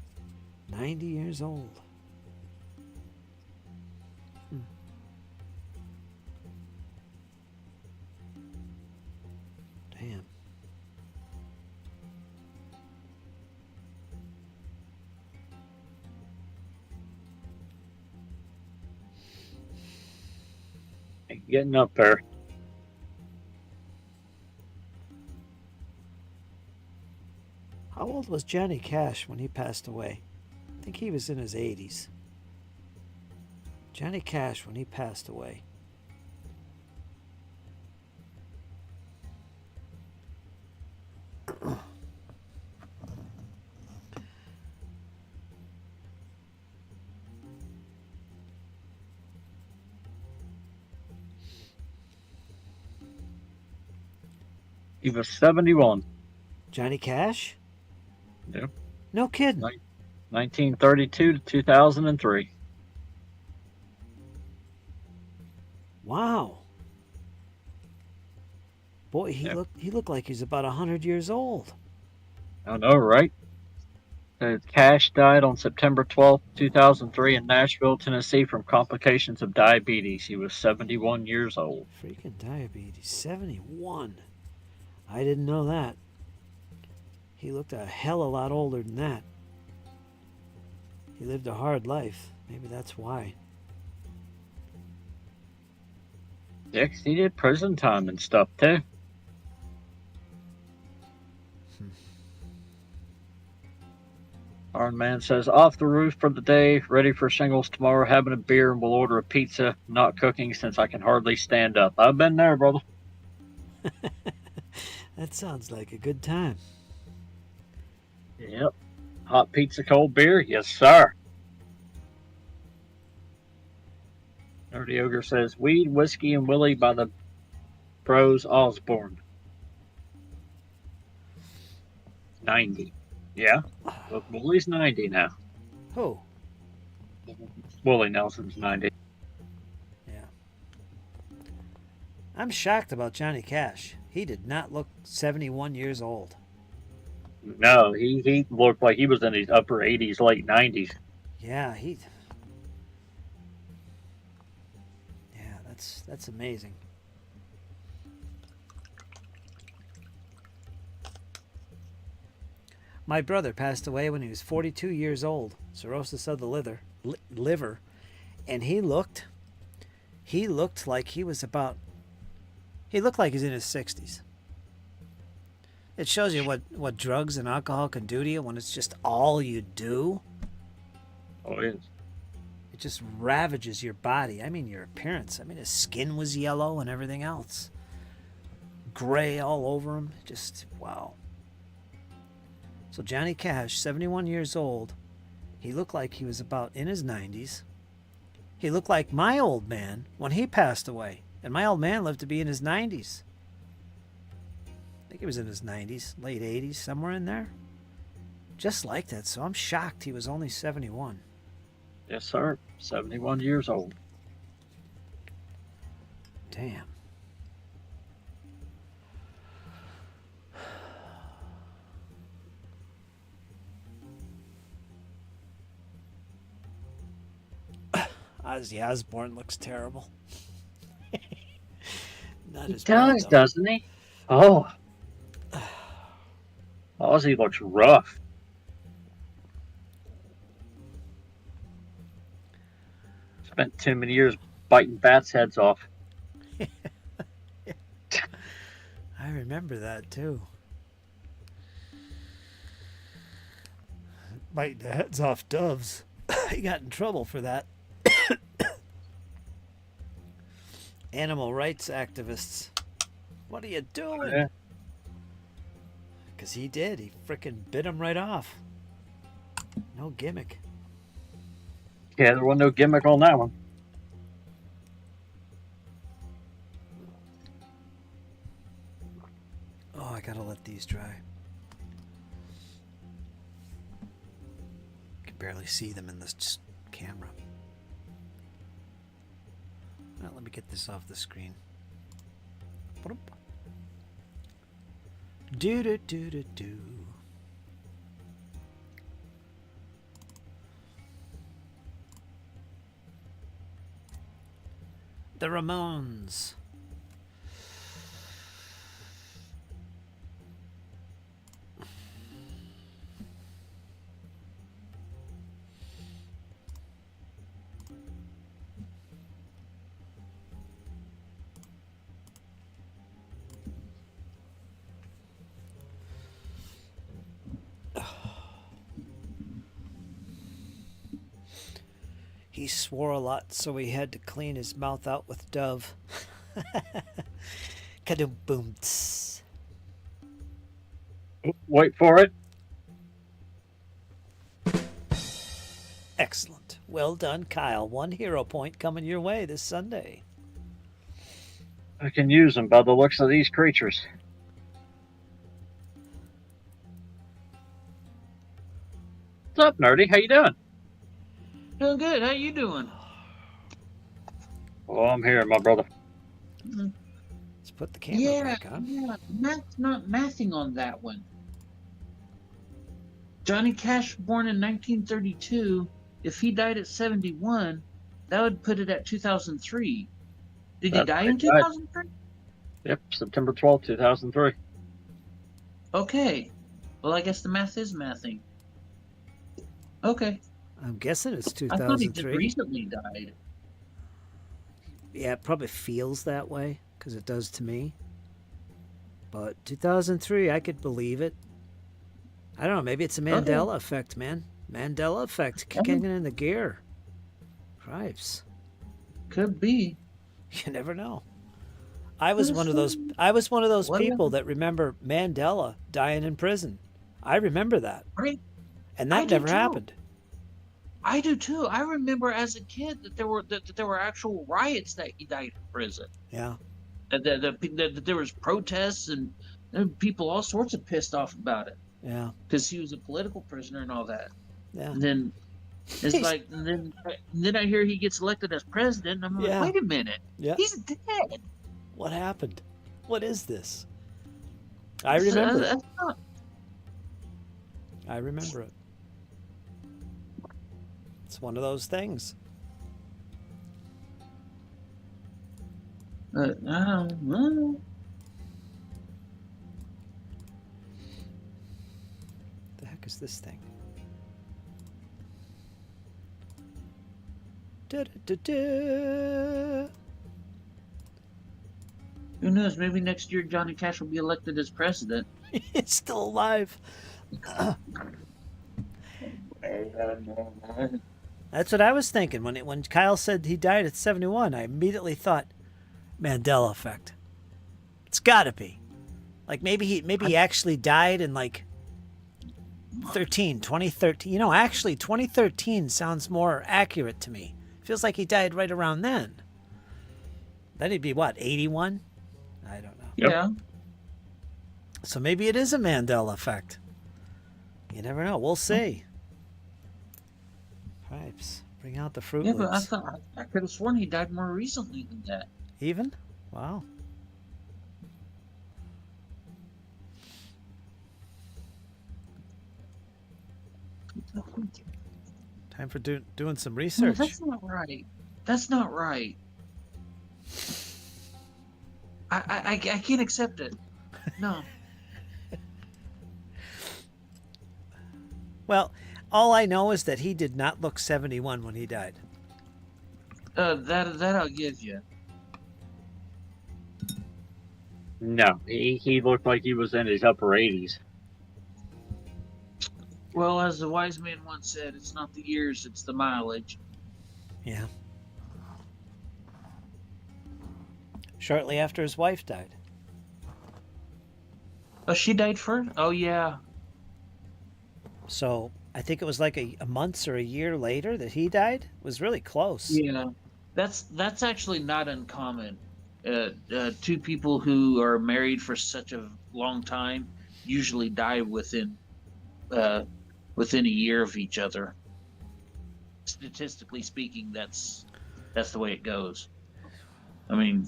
90 years old. Damn. Getting up there. How old was Johnny Cash when he passed away? I think he was in his 80s. Johnny Cash when he passed away. He was 71. Johnny Cash? Yep. No kidding. 1932 to 2003. Wow. Boy, Yep. he looked like he's about 100 years old. I know, right? Cash died on September 12th, 2003 in Nashville, Tennessee from complications of diabetes. He was 71 years old. Freaking diabetes. 71. I didn't know that. He looked a hell of a lot older than that. He lived a hard life. Maybe that's why. Yeah, 'cause he did prison time and stuff, too. Iron Man says, off the roof for the day, ready for shingles tomorrow, having a beer, and we'll order a pizza, not cooking since I can hardly stand up. I've been there, brother. That sounds like a good time. Yep. Hot pizza, cold beer? Yes, sir. Nerdy Ogre says, Weed, Whiskey, and Willie by the Bros Osborne. 90. Yeah. Well, Willie's 90 now. Oh, Willie Nelson's 90. yeah. I'm shocked about Johnny Cash. He did not look 71 years old. No, he looked like he was in his upper 80s, late 90s. Yeah, that's amazing. My brother passed away when he was 42 years old, cirrhosis of the liver, and he looked He looked like he was about. He looked like he's in his 60s. It shows you what drugs and alcohol can do to you when it's just all you do. Oh, yes. It just ravages your body. I mean, your appearance. I mean, his skin was yellow and everything else. Gray all over him. Just, wow. So Johnny Cash, 71 years old. He looked like he was about in his 90s. He looked like my old man when he passed away. And my old man lived to be in his 90s. I think he was in his 90s, late 80s, somewhere in there. Just like that. So I'm shocked he was only 71. Yes, sir. 71 years old. Damn. Ozzy Osbourne looks terrible. Not He as bad, does, though. doesn't he? Oh. Ozzy looks rough. Spent too many years biting bats' heads off. I remember that too. Biting the heads off doves. He got in trouble for that. Animal rights activists. What are you doing? Yeah. Because he did. He frickin' bit him right off. No gimmick. Yeah, there wasn't no gimmick on that one. Oh, I gotta let these dry. Can barely see them in this camera. Well, let me get this off the screen. Do do do do do. The Ramones. He swore a lot, so he had to clean his mouth out with Dove. Kadoom boom. Tss. Wait for it. Excellent. Well done, Kyle. 1 hero point coming your way this Sunday. I can use them by the looks of these creatures. What's up, Nerdy? How you doing? Doing good. How you doing? Oh, I'm here, my brother. Let's put the camera Yeah, back on. yeah. Math's not mathing on that one. Johnny Cash, born in 1932. If he died at 71, that would put it at 2003. Did he That's die right, in 2003? Yep, September 12th, 2003. Okay. Well, I guess the math is mathing. Okay. I'm guessing it's I thought he just 2003. recently died. Yeah, it probably feels that way because it does to me. But 2003, I could believe it. I don't know. Maybe it's a Mandela effect, man. Mandela effect kicking in the gear. Cripes. Could be. You never know. I was one of those people that remember Mandela dying in prison. I remember that. Right? And I that do never too. happened. I do too. I remember as a kid that there were actual riots that he died in prison. Yeah. That there was protests and people all sorts of pissed off about it Yeah. because he was a political prisoner and all that. Yeah. And then it's like, and then I hear he gets elected as president. And I'm like, Yeah. wait a minute, Yeah. he's dead. What happened? What is this? I remember it. That's not, I remember it. It's one of those things. I don't know. The heck is this thing? Da-da-da-da. Who knows? Maybe next year Johnny Cash will be elected as president. He's still alive. That's what I was thinking when Kyle said he died at 71. I immediately thought Mandela effect. It's got to be. Like maybe he actually died in like 2013. You know, actually 2013 sounds more accurate to me. Feels like he died right around then. Then he'd be what, 81? I don't know. Yeah. So maybe it is a Mandela effect. You never know. We'll see. Pipes. Bring out the Fruit Yeah, Loops. but I could have sworn he died more recently than that. Even? Wow. Time for doing some No, research. that's not right. That's not right. I can't accept it. No. Well, all I know is that he did not look 71 when he died. That I'll give you. No, he looked like he was in his upper 80s. Well, as the wise man once said, it's not the years, it's the mileage. Yeah. Shortly after his wife died. Oh, she died first? Oh, yeah. So I think it was like a month or a year later that he died. It was really close. Yeah. That's actually not uncommon. Two people who are married for such a long time usually die within a year of each other. Statistically speaking, that's the way it goes. I mean,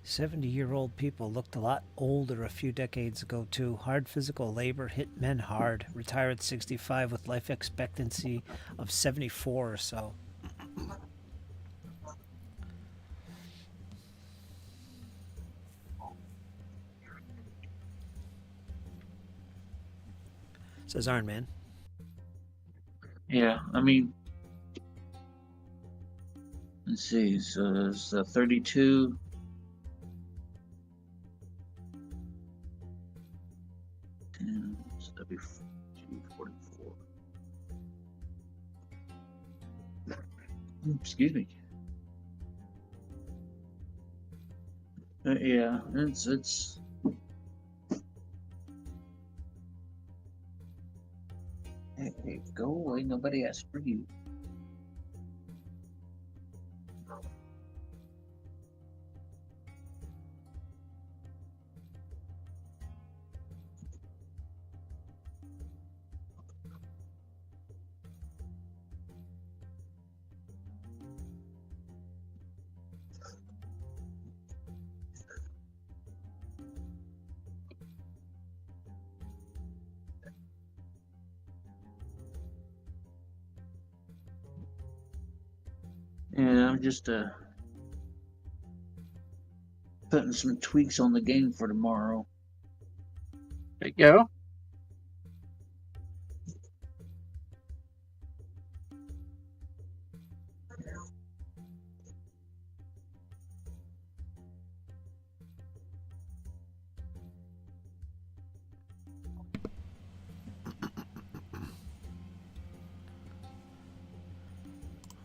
70-year-old people looked a lot older a few decades ago, too. Hard physical labor hit men hard. Retired at 65 with life expectancy of 74 or so. Says Iron Man. yeah, I mean, let's see, so it's 32. So that'd be 44. Excuse me. Yeah, it's. Hey, go away! Nobody asked for you. And I'm just putting some tweaks on the game for tomorrow. There you go.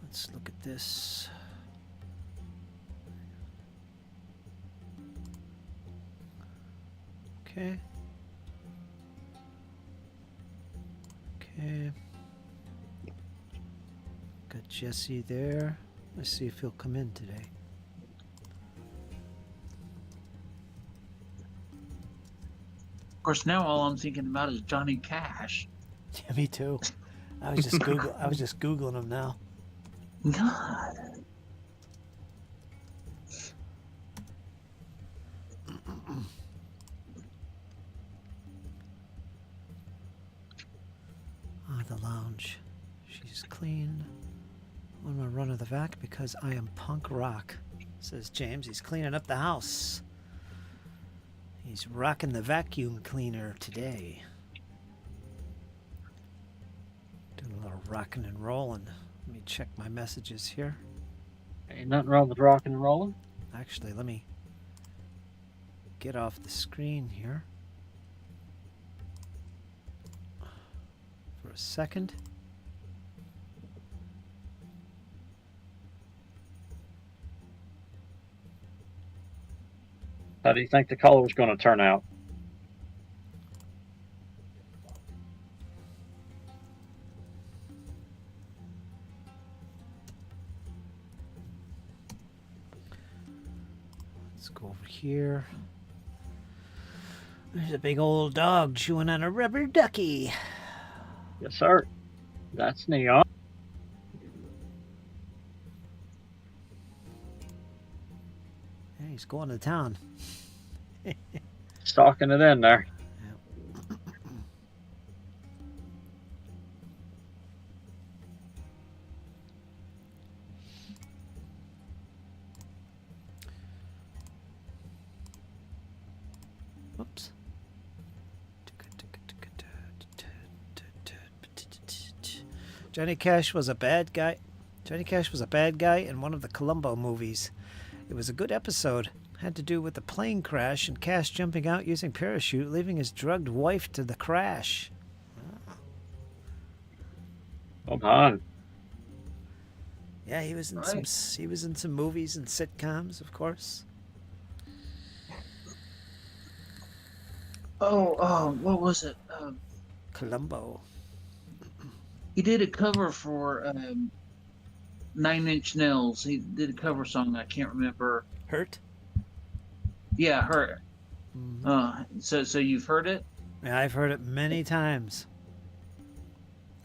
Let's look at this. Okay. Okay. Got Jesse there. Let's see if he'll come in today. Of course, now all I'm thinking about is Johnny Cash. Yeah, me too. I was just googling him now. God. Ah, the lounge. She's clean. I'm gonna run to the vac because I am punk rock, says James. He's cleaning up the house. He's rocking the vacuum cleaner today. Doing a little rocking and rolling. Let me check my messages here. Ain't nothing wrong with rocking and rolling. Actually, let me get off the screen here for a second. How do you think the color's going to turn out? Let's go over here. There's a big old dog chewing on a rubber ducky. Yes, sir. That's neon. Yeah, he's going to town. Stalking it in there. Oops. Johnny Cash was a bad guy. Johnny Cash was a bad guy in one of the Columbo movies. It was a good episode. Had to do with the plane crash and Cash jumping out using parachute, leaving his drugged wife to the crash. Come on. Yeah, he was in some movies and sitcoms, of course. What was it? Columbo. He did a cover for 9 Inch Nails. He did a cover song. I can't remember. Hurt? Yeah, Hurt. Mm-hmm. So you've heard it? Yeah, I've heard it many times.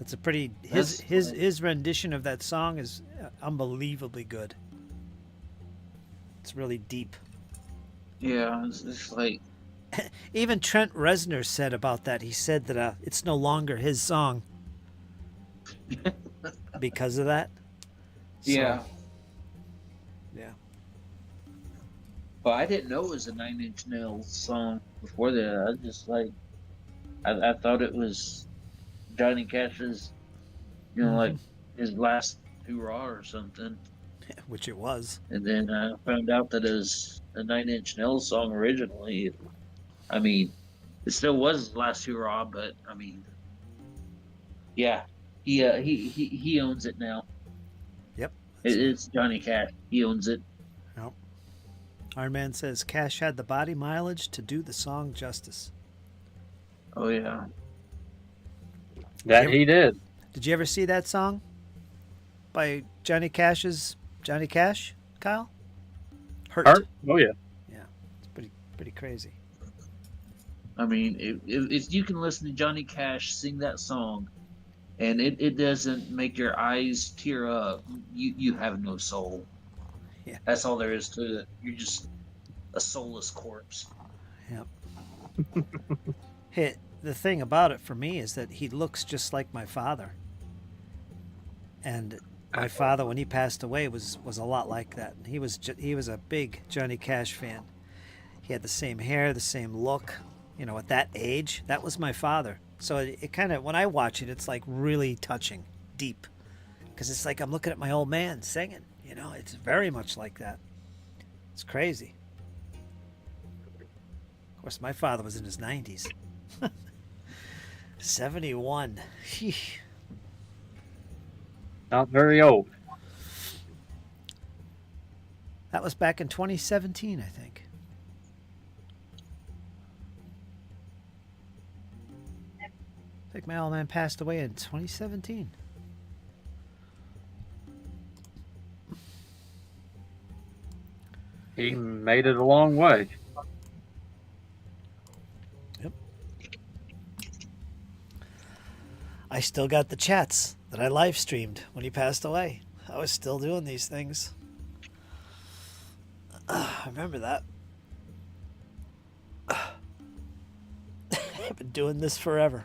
It's a pretty his rendition of that song is unbelievably good. It's really deep. Yeah, it's like Even Trent Reznor said about that. He said that it's no longer his song because of that. So, yeah. Yeah. Well, I didn't know it was a 9 Inch Nails song before that. I just like I thought it was Johnny Cash's, like his last hurrah or something. Which it was. And then I found out that it was a 9 Inch Nails song originally. I mean, it still was his last hurrah, but I mean, yeah, he owns it now. Yep. It's Johnny Cash. He owns it. Yep. Iron Man says Cash had the body mileage to do the song justice. Oh yeah. That he did. Did you ever see that song by Johnny Cash, Kyle? Hurt. Oh yeah. Yeah, it's pretty crazy. I mean, if you can listen to Johnny Cash sing that song, and it doesn't make your eyes tear up, you have no soul. Yeah. That's all there is to it. You're just a soulless corpse. Yep. Hey, the thing about it for me is that he looks just like my father. And my father, when he passed away, was a lot like that. He was a big Johnny Cash fan. He had the same hair, the same look. At that age, that was my father. So it kind of, when I watch it, it's like really touching, deep. Because it's like I'm looking at my old man singing. It's very much like that. It's crazy. Of course, my father was in his 90s. 71. Not very old. That was back in 2017, I think. I think my old man passed away in 2017. He made it a long way. Yep. I still got the chats that I live streamed when he passed away. I was still doing these things. I remember that. I've been doing this forever.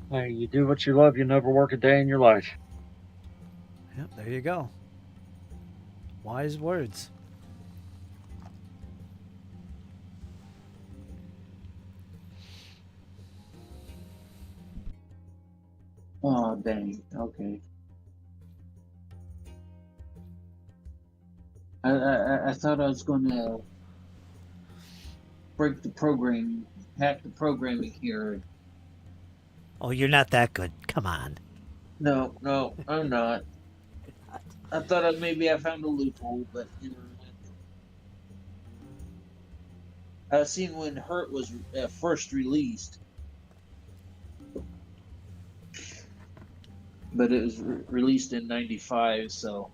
Hey, you do what you love, you never work a day in your life. There you go. Wise words. Oh, dang. Okay. I thought I was going to break the program, hack the programming here. Oh, you're not that good. Come on. No, no, I'm not. I thought I found a loophole, but you know, I seen when Hurt was first released, but it was released in '95, so.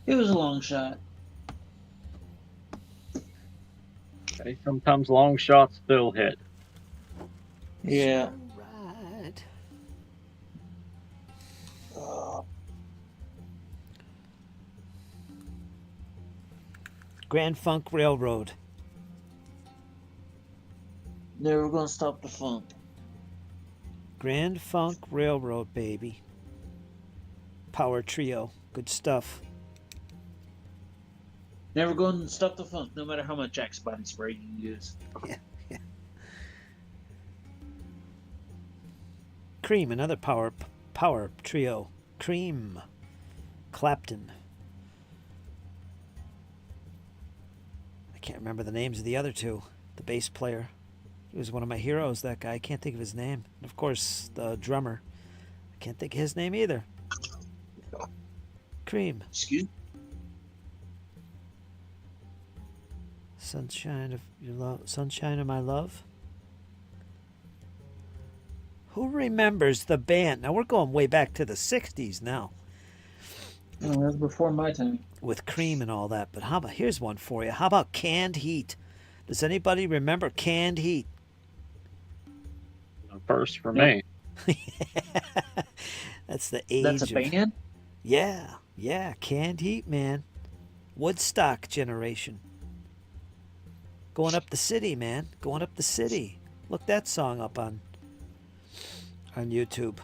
It was a long shot. Okay, sometimes long shots still hit. Yeah. Right. Grand Funk Railroad. Never gonna stop the funk. Grand Funk Railroad, baby. Power trio. Good stuff. Never gonna stop the funk, no matter how much Axe body spray you use. Yeah. Cream, another power trio. Cream. Clapton. I can't remember the names of the other two. The bass player. He was one of my heroes, that guy. I can't think of his name. And of course, the drummer. I can't think of his name either. Cream. Excuse me? Sunshine of your love. Sunshine of my love. Who remembers the band? Now we're going way back to the 60s now. Oh, that was before my time. With Cream and all that. But how about, here's one for you. How about Canned Heat? Does anybody remember Canned Heat? First for me. That's the age. That's a band? Yeah, Canned Heat, man. Woodstock generation. Going up the city, man. Going up the city. Look that song up on YouTube.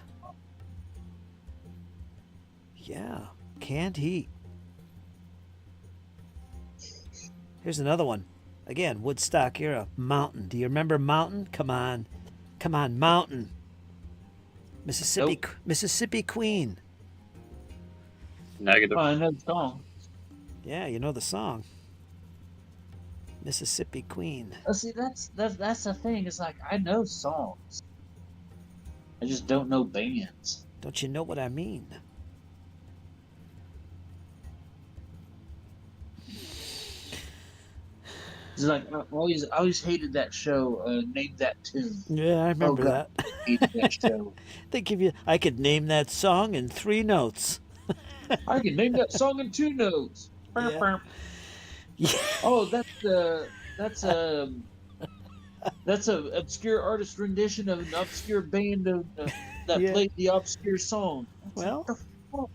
Yeah, Canned Heat. Here's another one. Again, Woodstock era. Mountain. Do you remember Mountain? Come on, Mountain. Mississippi, Nope. Mississippi Queen. Negative. Oh, I know the song. Yeah, you know the song. Mississippi Queen. Oh, see, that's the thing. It's like I know songs, I just don't know bands. Don't you know what I mean? It's like I always hated that show. Name That Tune. Yeah, I remember Oh, that. God. Hated that show. They give you. I could name that song in 3 notes. I can name that song in 2 notes. Yeah. Yeah. Oh, that's a obscure artist rendition of an obscure band that Yeah. played the obscure song. Well,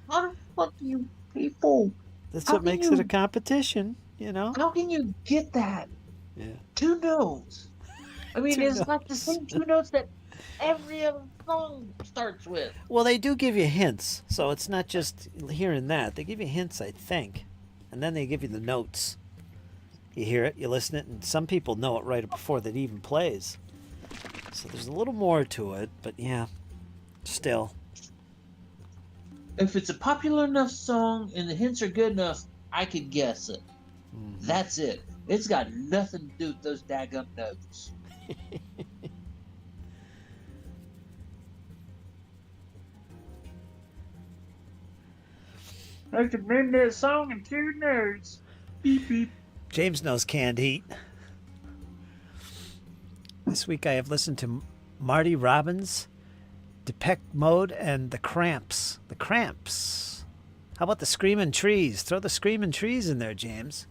How the fuck do you people? that's How what can makes it you- a competition, you know? How can you get that? Yeah. 2 notes. I mean, 2 it's like the notes. same 2 notes that every other song starts with. Well, they do give you hints, so it's not just hearing that. They give you hints, I think, and then they give you the notes. You hear it, you listen it, and some people know it right before it even plays. So there's a little more to it, but yeah, still. If it's a popular enough song and the hints are good enough, I could guess it. Mhm. That's it. It's got nothing to do with those daggum notes. I could name that song in 2 notes. Beep beep. James knows Canned Heat. This week I have listened to Marty Robbins, Depeche Mode, and the Cramps. The Cramps. How about the Screaming Trees? Throw the Screaming Trees in there, James.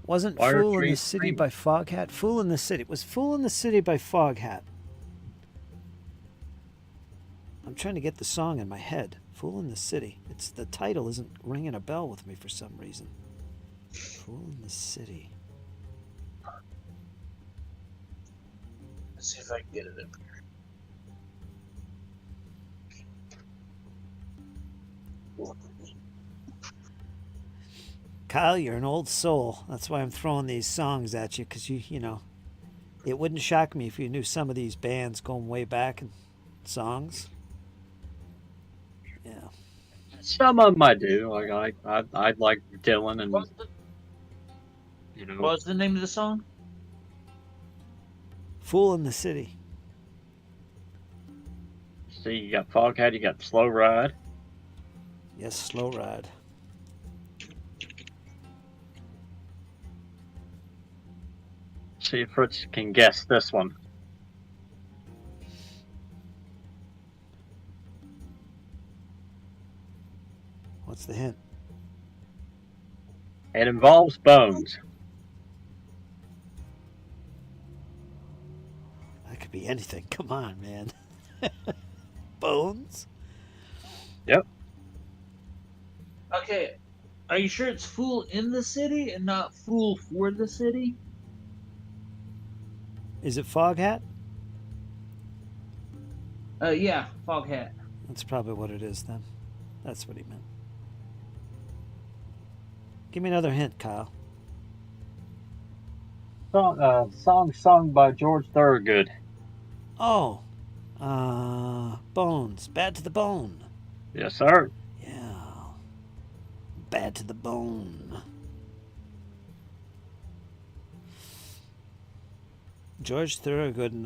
Wasn't Wire Fool in the Trees City Green. by Foghat? Fool in the City. It was Fool in the City by Foghat. I'm trying to get the song in my head. Fool in the City. It's the title isn't ringing a bell with me for some reason. Fool in the City. Let's see if I can get it up here. Kyle, you're an old soul. That's why I'm throwing these songs at you, because you know, it wouldn't shock me if you knew some of these bands going way back in songs. Yeah. Some of them I do. Like I like Dylan and What you was the name of the song? Fool in the City. See, you got Foghat, you got Slow Ride. Yes, Slow Ride. See if Fritz can guess this one. What's the hint? It involves bones. That could be anything. Come on, man. Bones? Yep. Okay. Are you sure it's Fool in the City and not Fool for the City? Is it Foghat? Yeah, Foghat. That's probably what it is then. That's what he meant. Give me another hint, Kyle. Song sung by George Thorogood. Oh, Bones. Bad to the Bone. Yes, sir. Yeah. Bad to the Bone. George Thorogood and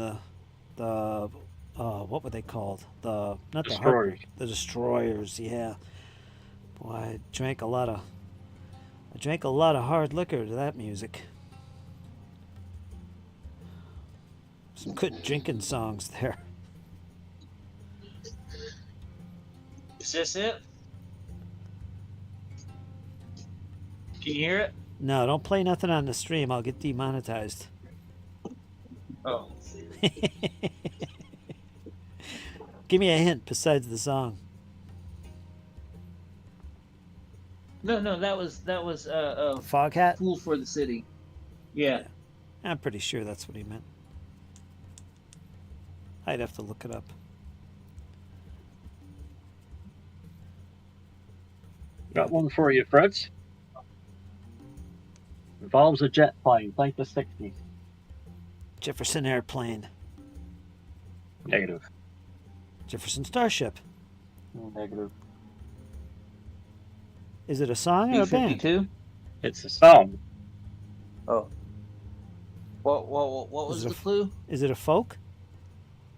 the what were they called? The not the Destroyers. the Destroyers. Yeah. Boy, I drank a lot of hard liquor to that music. Some good drinking songs there. Is this it? Can you hear it? No, don't play nothing on the stream. I'll get demonetized. Oh. Give me a hint besides the song. No, that was Foghat? Fool for the City. Yeah. I'm pretty sure that's what he meant. I'd have to look it up. Got one for you, Fritz. Involves a jet plane. Think the 60s. Jefferson Airplane. Negative. Jefferson Starship. Negative. Is it a song or a band? B-52? It's a song. Oh. What was Is it the a- clue? Is it a folk?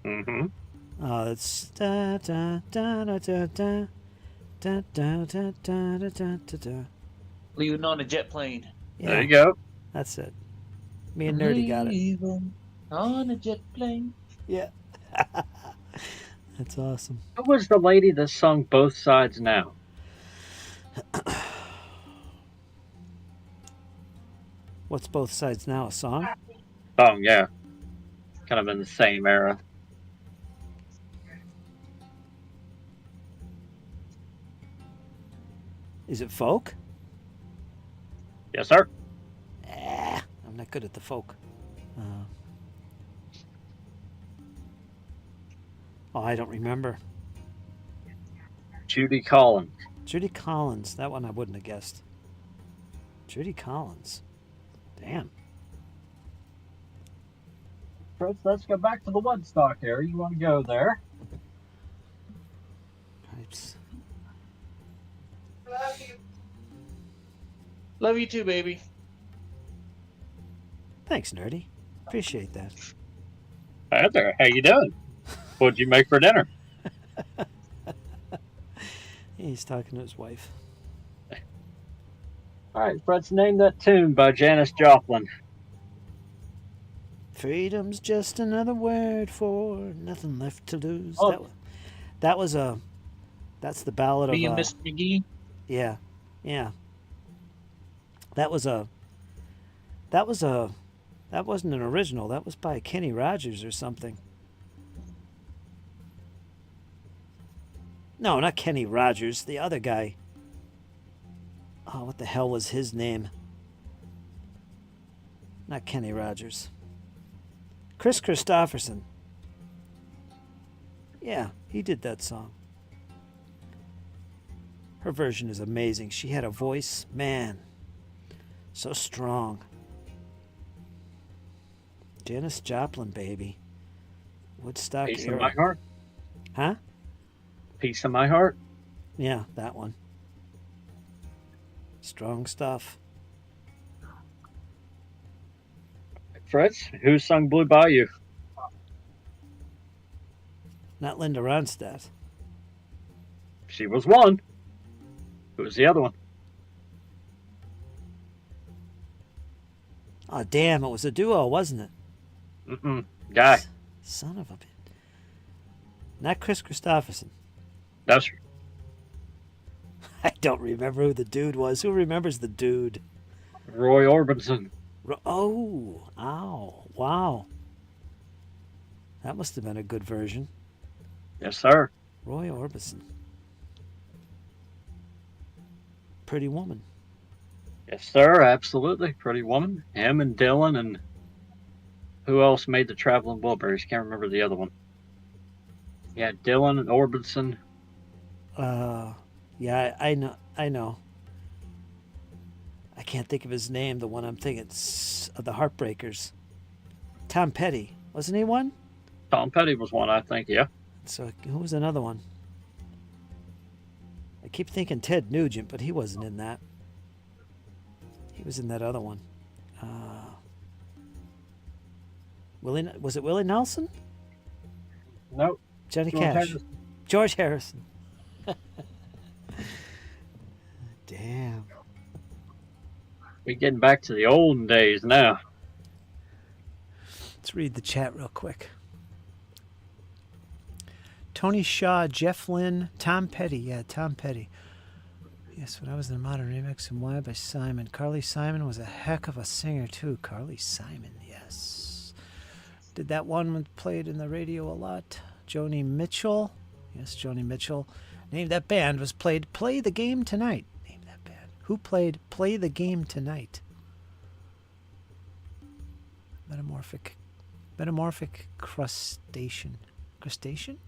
Mm-hmm. Oh, it's da da da da da da da da da da da da da. Leaving on a jet plane. There Yeah, you go. that's it. Me and Nerdy got it. Leaving on a jet plane. Yeah. That's awesome. Who was the lady that sung Both Sides Now? What's Both Sides Now? A song? Oh, yeah. Kind of in the same era. Is it folk? Yes, sir. I'm not good at the folk. I don't remember. Judy Collins. Judy Collins. That one I wouldn't have guessed. Judy Collins. Damn. Fritz, let's go back to the Woodstock area. You want to go there? Pipes. Love you too, baby. Thanks, Nerdy. Appreciate that. Hi there. How you doing? What'd you make for dinner? He's talking to his wife. All right, Fritz, name that tune by Janis Joplin. Freedom's just another word for nothing left to lose. Oh. That's the ballad of Me and Miss McGee. yeah. That was a That wasn't an original. That was by Kenny Rogers or something. No, not Kenny Rogers. The other guy. Oh, what the hell was his name? Not Kenny Rogers. Chris Christopherson. Yeah, he did that song. Her version is amazing. She had a voice, man, so strong. Janis Joplin, baby. Woodstock Piece era. of my heart. Huh? Piece of my heart. Yeah, that one. Strong stuff. Fritz, who sung Blue Bayou? Not Linda Ronstadt. She was one. Who was the other one? Oh, damn, it was a duo, wasn't it? Mm-mm. Guy. Son of a bitch. Not Chris Christopherson. That's I don't remember who the dude was. Who remembers the dude? Roy Orbison. Oh, ow, wow. That must have been a good version. Yes, sir. Roy Orbison. Pretty Woman. Yes, sir. Absolutely. Pretty Woman. Him and Dylan and who else made the Traveling Wilburys? Can't remember the other one. Yeah, Dylan and Orbison. Yeah, I know. I can't think of his name. The one I'm thinking of the Heartbreakers. Tom Petty, wasn't he one? Tom Petty was one, I think. Yeah. So who was another one? I keep thinking Ted Nugent, but he wasn't in that. He was in that other one. Was it Willie Nelson? Nope. Johnny George Cash. Harrison. George Harrison. Damn. We getting back to the olden days now. Let's read the chat real quick. Tony Shaw, Jeff Lynne, Tom Petty. Yeah, Tom Petty. Yes, when I was in a modern remix and why by Simon. Carly Simon was a heck of a singer too. Carly Simon, yes. Did that one played in the radio a lot? Joni Mitchell. Yes, Joni Mitchell. Name that band was played Play the Game Tonight. Name that band. Who played Play the Game Tonight? Metamorphic crustacean. Crustacean?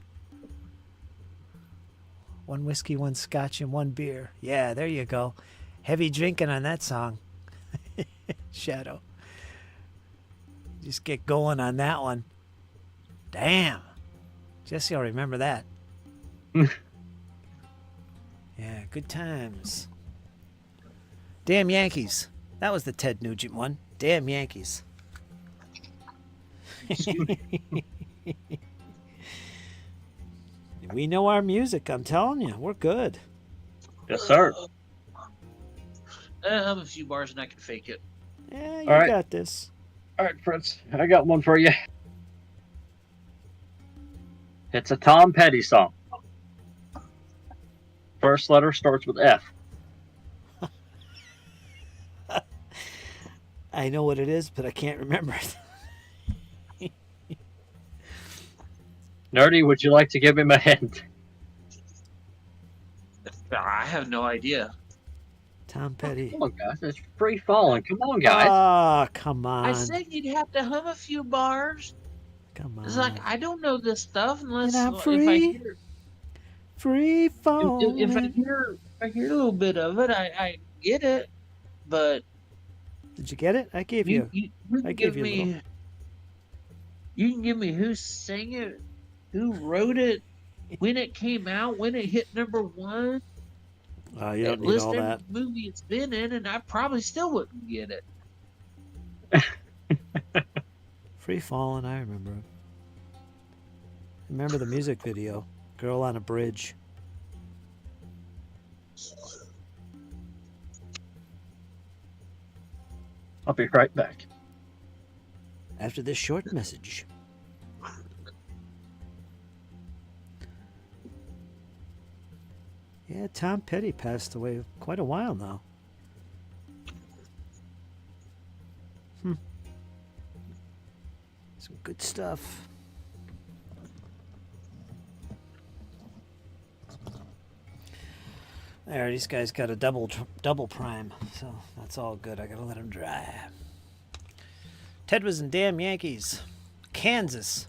One whiskey, one scotch, and one beer. Yeah, there you go. Heavy drinking on that song. Shadow. Just get going on that one. Damn. Jesse will remember that. Yeah, good times. Damn Yankees. That was the Ted Nugent one. Damn Yankees. We know our music, I'm telling you. We're good. Yes, sir. I have a few bars and I can fake it. Yeah, you All right. got this. All right, Fritz. I got one for you. It's a Tom Petty song. First letter starts with F. I know what it is, but I can't remember it. Nerdy, would you like to give him a hint? I have no idea. Tom Petty. Come on, guys. It's free falling. Come on, guys. Oh, come on. I said you'd have to hum a few bars. Come on. It's like I don't know this stuff unless And I'm if I free. hear Free falling. if I hear a little bit of it, I get it. But Did you get it? I gave you. you I can gave give you a me little. you can give me who sang it, who wrote it, when it came out, when it hit number one. Oh, you don't need List all every that. movie it's been in, and I probably still wouldn't get it. Free falling, I remember it. Remember the music video. Girl on a bridge. I'll be right back. After this short message. Yeah, Tom Petty passed away quite a while now. Good stuff. There, these guys got a double prime, so that's all good. I gotta let them dry. Ted was in damn Yankees, Kansas.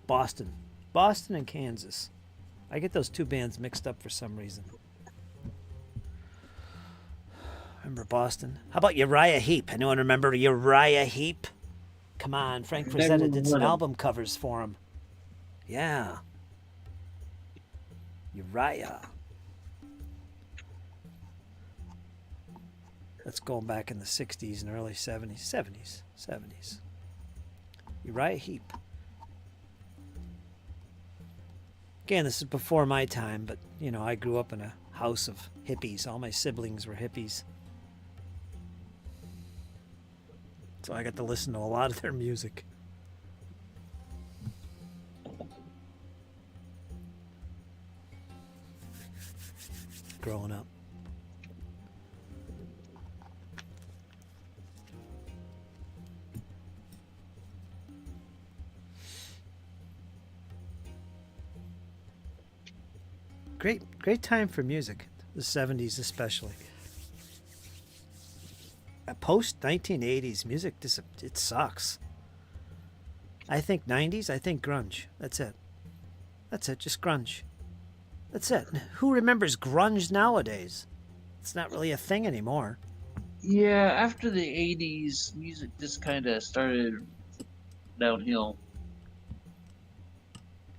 Boston, Boston, and Kansas. I get those two bands mixed up for some reason. Remember Boston? How about Uriah Heep? Anyone remember Uriah Heep? Come on, Frank Frazetta did some album covers for him. Yeah. Uriah. That's going back in the 60s and early 70s. 70s. Uriah Heep. Again, this is before my time, but, you know, I grew up in a house of hippies. All my siblings were hippies. So I got to listen to a lot of their music. Growing up. Great time for music, the 70s especially. Post 1980s music, it sucks. I think 90s, I think grunge. That's it. That's it, just grunge. That's it. Who remembers grunge nowadays? It's not really a thing anymore. Yeah, after the 80s, music just kind of started downhill.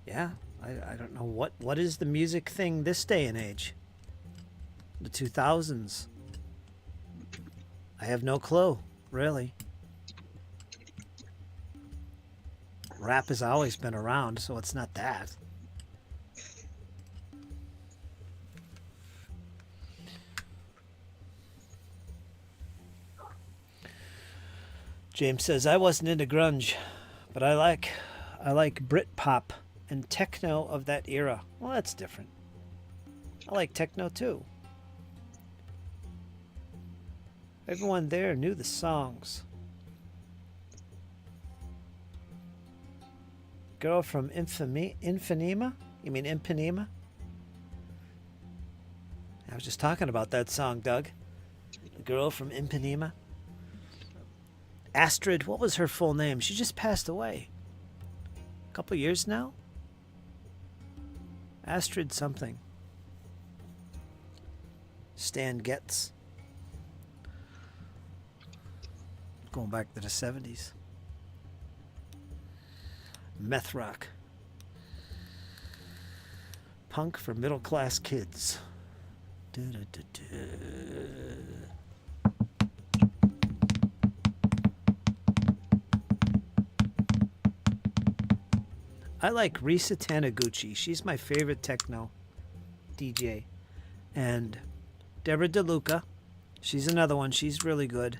Yeah, I don't know what is the music thing this day and age. The 2000s. I have no clue, really. Rap has always been around, so it's not that. James says, I wasn't into grunge, but I like Britpop and techno of that era. Well, that's different. I like techno too. Everyone there knew the songs. Girl from Infinima? You mean Impanema? I was just talking about that song, Doug. The girl from Impanema. Astrid, what was her full name? She just passed away. A couple years now? Astrid something. Stan Getz. Going back to the 70s. Meth rock. Punk for middle class kids. I like Risa Taniguchi. She's my favorite techno DJ. And Deborah DeLuca. She's another one. She's really good.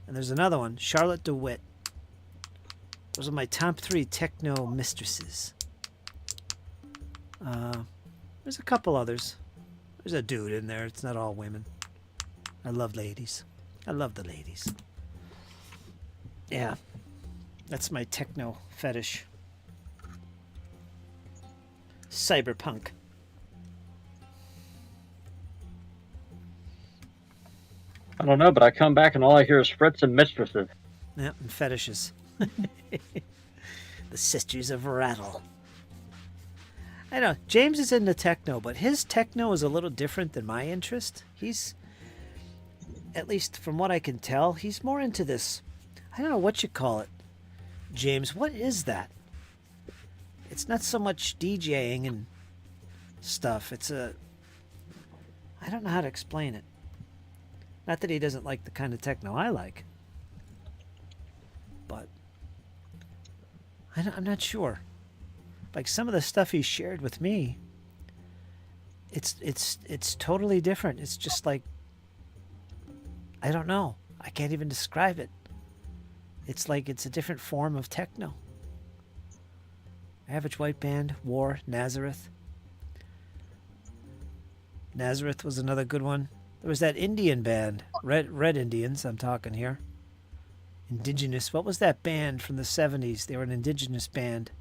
And there's another one, Charlotte DeWitt. Those are my top 3 techno mistresses. There's a couple others. There's a dude in there. It's not all women. I love ladies. I love the ladies. Yeah. That's my techno fetish. Cyberpunk. I don't know, but I come back and all I hear is Fritz and mistresses. Yeah, and fetishes. The Sisters of Rattle. I know, James is into techno, but his techno is a little different than my interest. He's, at least from what I can tell, he's more into this, I don't know what you call it. James, what is that? It's not so much DJing and stuff. It's I don't know how to explain it. Not that he doesn't like the kind of techno I like. But I'm not sure. Like some of the stuff he shared with me, it's totally different. It's just like, I don't know. I can't even describe it. It's like it's a different form of techno. Average White Band, War, Nazareth. Nazareth was another good one. There was that Indian band, Red Indians, I'm talking here. Indigenous. What was that band from the 70s? They were an indigenous band.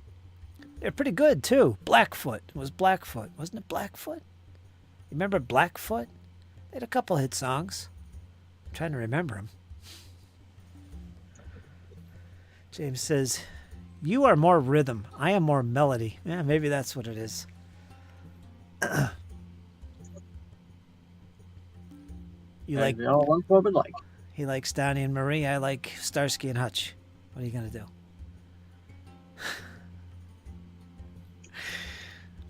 They're pretty good, too. Blackfoot. It was Blackfoot. Wasn't it Blackfoot? You remember Blackfoot? They had a couple hit songs. I'm trying to remember them. James says, you are more rhythm. I am more melody. Yeah, maybe that's what it is. You like... They all like what we like. He likes Donnie and Marie. I like Starsky and Hutch. What are you going to do?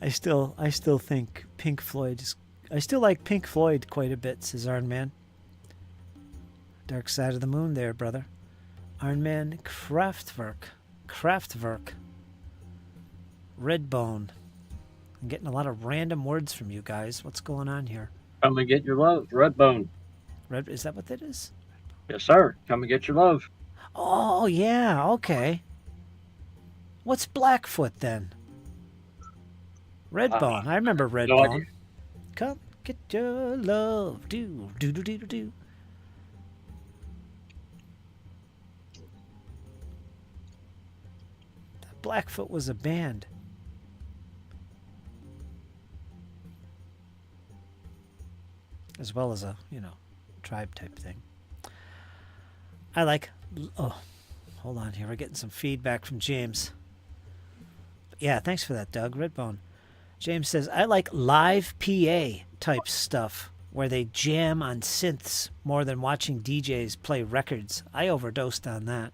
I still think Pink Floyd is... I still like Pink Floyd quite a bit, says Iron Man. Dark Side of the Moon there, brother. Iron Man Kraftwerk. Redbone. I'm getting a lot of random words from you guys. What's going on here? Come and get your love, Redbone. Red, is that what that is? Yes, sir. Come and get your love. Oh, yeah, okay. What's Blackfoot then? Redbone. I remember Redbone. idea. Come get your love. Do, do, do, do, do, do. Blackfoot was a band. As well as a, tribe type thing. I like... Oh, hold on here. We're getting some feedback from James. Yeah, thanks for that, Doug. Redbone. James says, I like live PA type stuff where they jam on synths more than watching DJs play records. I overdosed on that.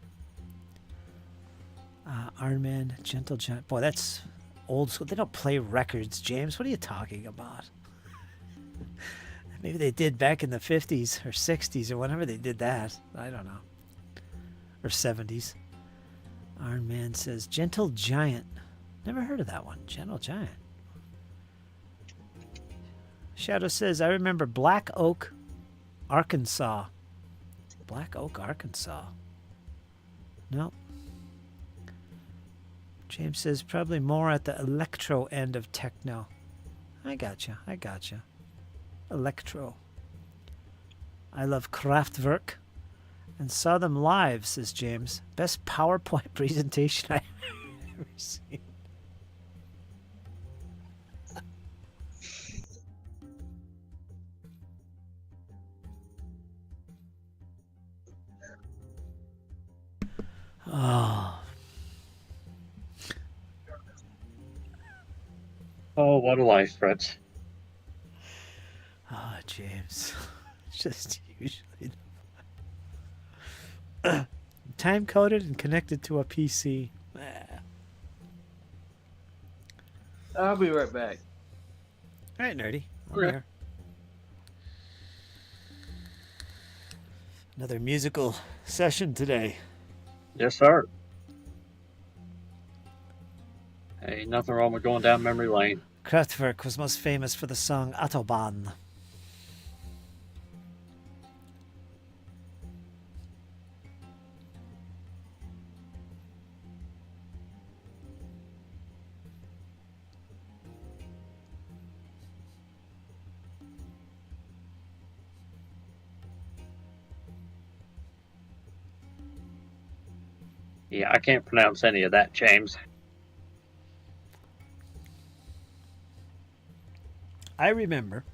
Iron Man, Gentle Giant. Boy, that's old school. They don't play records, James. What are you talking about? Maybe they did back in the 50s or 60s or whenever they did that. I don't know. Or 70s. Iron Man says, Gentle Giant. Never heard of that one. Gentle Giant. Shadow says, I remember Black Oak, Arkansas. Black Oak, Arkansas. Nope. James says, probably more at the electro end of techno. I gotcha. Electro. I love Kraftwerk and saw them live, says James. Best PowerPoint presentation I've ever seen. Oh. Oh, what a life, Fritz. Oh, James. Just usually. Time coded and connected to a PC. I'll be right back. All right, nerdy. I'm Okay. here. Another musical session today. Yes, sir. Hey, nothing wrong with going down memory lane. Kraftwerk was most famous for the song Autobahn. Yeah, I can't pronounce any of that, James. I remember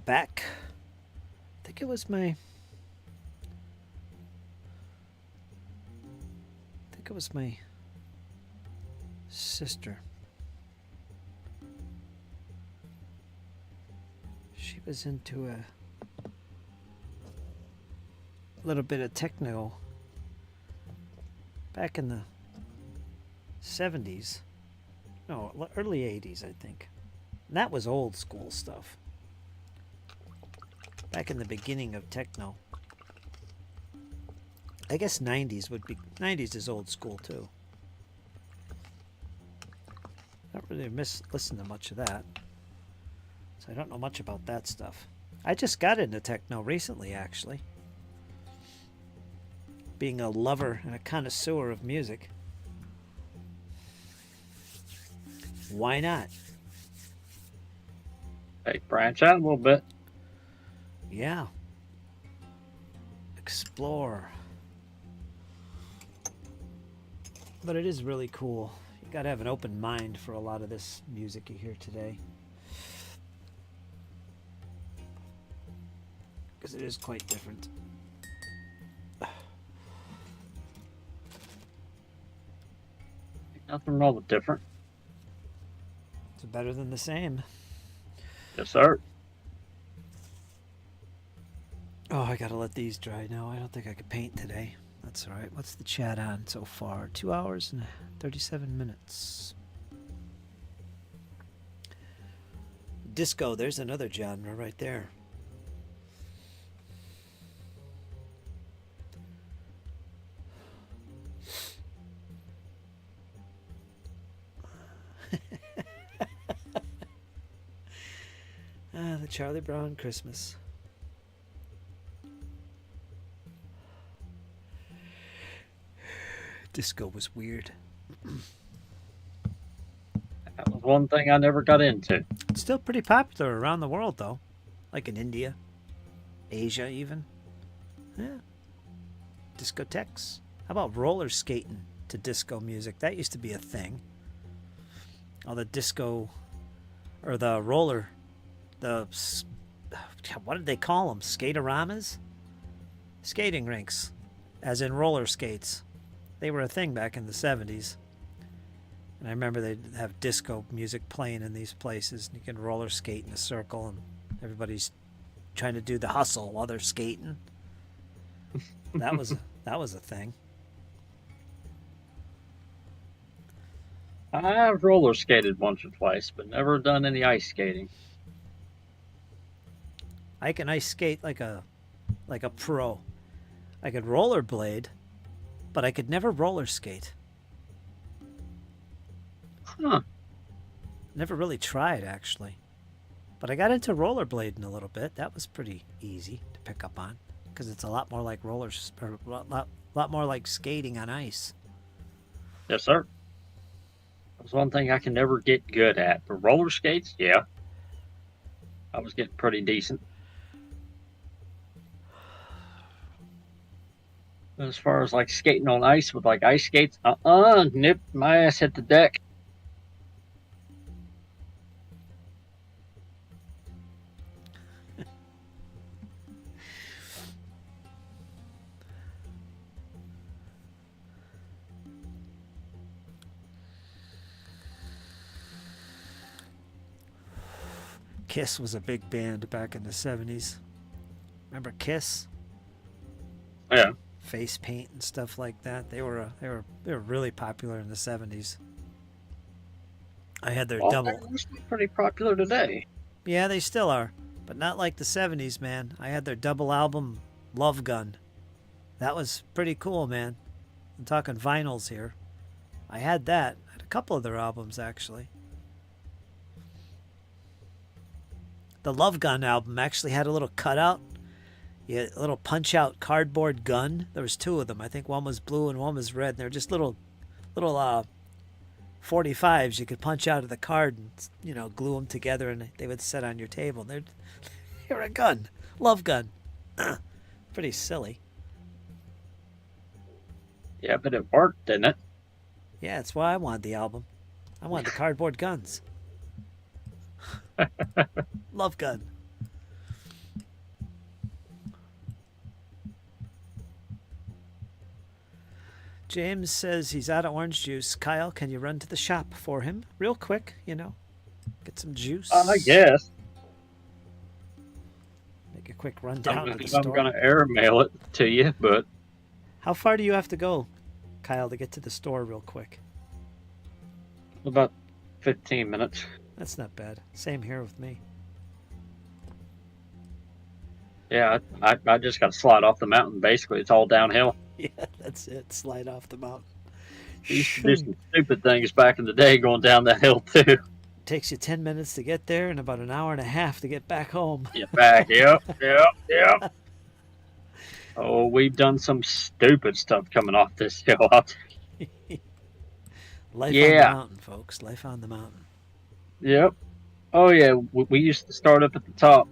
back, I think it was my sister. She was into a little bit of techno back in the 70s. No, early 80s, I think. And that was old school stuff. Back in the beginning of techno. I guess 90s would be... 90s is old school, too. I don't really listen to much of that. So I don't know much about that stuff. I just got into techno recently, actually. Being a lover and a connoisseur of music. Why not? Hey, branch out a little bit. Yeah. Explore. But it is really cool. You gotta have an open mind for a lot of this music you hear today. Because it is quite different. Nothing wrong with different. It's better than the same. Yes, sir. Oh, I gotta let these dry now. I don't think I could paint today. That's alright. What's the chat on so far? 2 hours and 37 minutes. Disco, there's another genre right there. The Charlie Brown Christmas. Disco was weird. That was one thing I never got into. It's still pretty popular around the world, though. Like in India, Asia, even. Yeah. Discotheques. How about roller skating to disco music? That used to be a thing. All the disco, or the roller, what did they call them? Skateramas? Skating rinks, as in roller skates. They were a thing back in the 70s. And I remember they'd have disco music playing in these places. And you can roller skate in a circle, and everybody's trying to do the hustle while they're skating. That was a thing. I've roller skated once or twice, but never done any ice skating. I can ice skate like a pro. I could rollerblade, but I could never roller skate. Huh. Never really tried, actually. But I got into rollerblading a little bit. That was pretty easy to pick up on, because it's a lot more like lot more like skating on ice. Yes, sir. That's one thing I can never get good at. But roller skates, yeah. I was getting pretty decent. As far as like skating on ice with like ice skates, nip, my ass hit the deck. Kiss was a big band back in the 70s. Remember Kiss? Yeah. Face paint and stuff like that. They were really popular in the 70s. I had their double. They're pretty popular today. Yeah, they still are, but not like the 70s, man. I had their double album Love Gun. That was pretty cool, man. I'm talking vinyls here. I had that. I had a couple of their albums, actually. The Love Gun album actually had a little cutout. Yeah, a little punch-out cardboard gun. There was two of them. I think one was blue and one was red. And they were just little 45s you could punch out of the card and, glue them together, and they would sit on your table. They were a gun. Love Gun. Pretty silly. Yeah, but it worked, didn't it? Yeah, that's why I wanted the album. I wanted the cardboard guns. Love Gun. James says he's out of orange juice. Kyle, can you run to the shop for him real quick? Get some juice. I guess. Make a quick run down to the I'm store. going to air mail it to you, but How far do you have to go, Kyle, to get to the store real quick? about 15 minutes. That's not bad. Same here with me. Yeah, I just got to slide off the mountain. Basically, it's all downhill. Yeah, that's it. Slide off the mountain. We used to do some stupid things back in the day going down that hill, too. Takes you 10 minutes to get there and about an hour and a half to get back home. Get back. Yep. Oh, we've done some stupid stuff coming off this hill. Life on the mountain, folks. Life on the mountain. Yep. Oh yeah, we used to start up at the top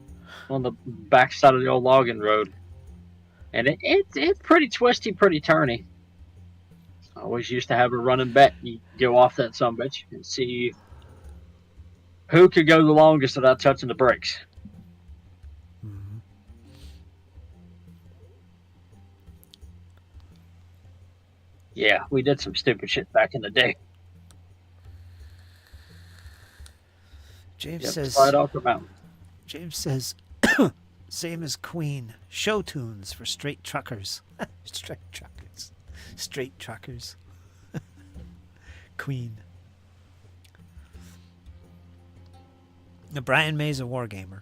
on the back side of the old logging road, and it's pretty twisty, pretty turny. I always used to have a running bet. You go off that sumbitch and see who could go the longest without touching the brakes. Mm-hmm. Yeah, we did some stupid shit back in the day. James Yep, says. slide off the mountain. James says, same as Queen. Show tunes for straight truckers. Straight truckers. Straight truckers. Queen. Now, Brian May's a wargamer.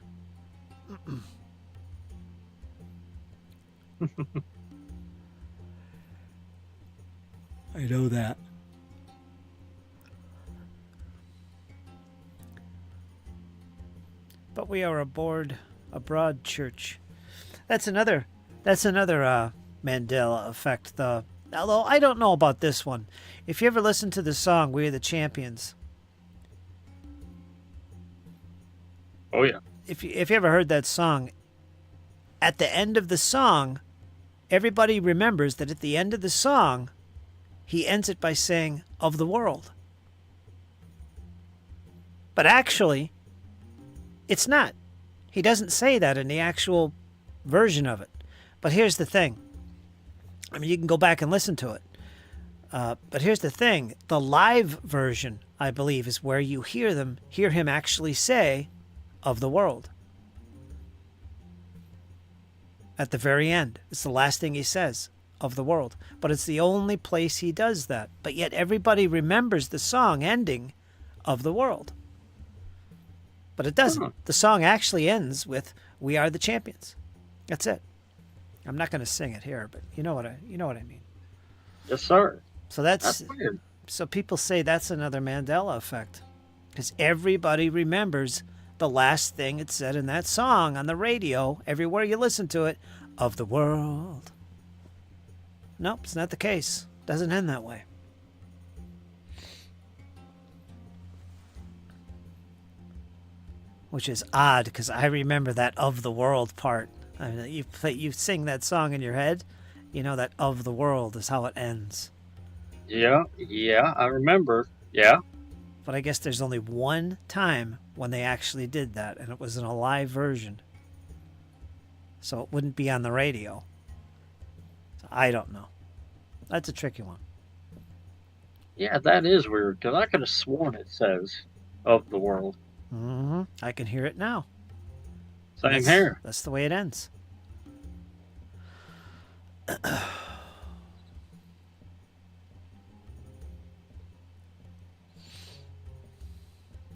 I know that. But we are a broad church. That's another Mandela effect. Although I don't know about this one. If you ever listen to the song "We're the Champions," Oh yeah. if you ever heard that song, at the end of the song, everybody remembers that at the end of the song, he ends it by saying "of the world." But actually, it's not. He doesn't say that in the actual version of it. But here's the thing. I mean, you can go back and listen to it. But here's the thing. The live version, I believe, is where you hear him actually say, "of the world." At the very end. It's the last thing he says, "of the world." But it's the only place he does that. But yet everybody remembers the song ending, "of the world." But it doesn't. The song actually ends with "We are the champions." That's it. I'm not going to sing it here, but you know what I mean. Yes, sir. So That's weird. so people say that's another Mandela effect, because everybody remembers the last thing it said in that song on the radio, everywhere you listen to it, "of the world." Nope, it's not the case. Doesn't end that way. Which is odd, because I remember that "of the world" part. I mean, you sing that song in your head, you know that "of the world" is how it ends. Yeah, I remember. Yeah. But I guess there's only one time when they actually did that, and it was in a live version. So it wouldn't be on the radio. So I don't know. That's a tricky one. Yeah, that is weird, because I could have sworn it says "of the world." Mm-hmm. I can hear it now. Same here. That's the way it ends.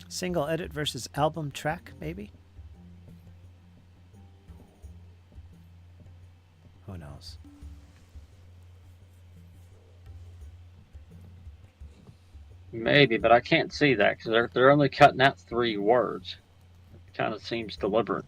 Single edit versus album track, maybe? Who knows? Maybe, but I can't see that because they're only cutting out 3 words. It kind of seems deliberate.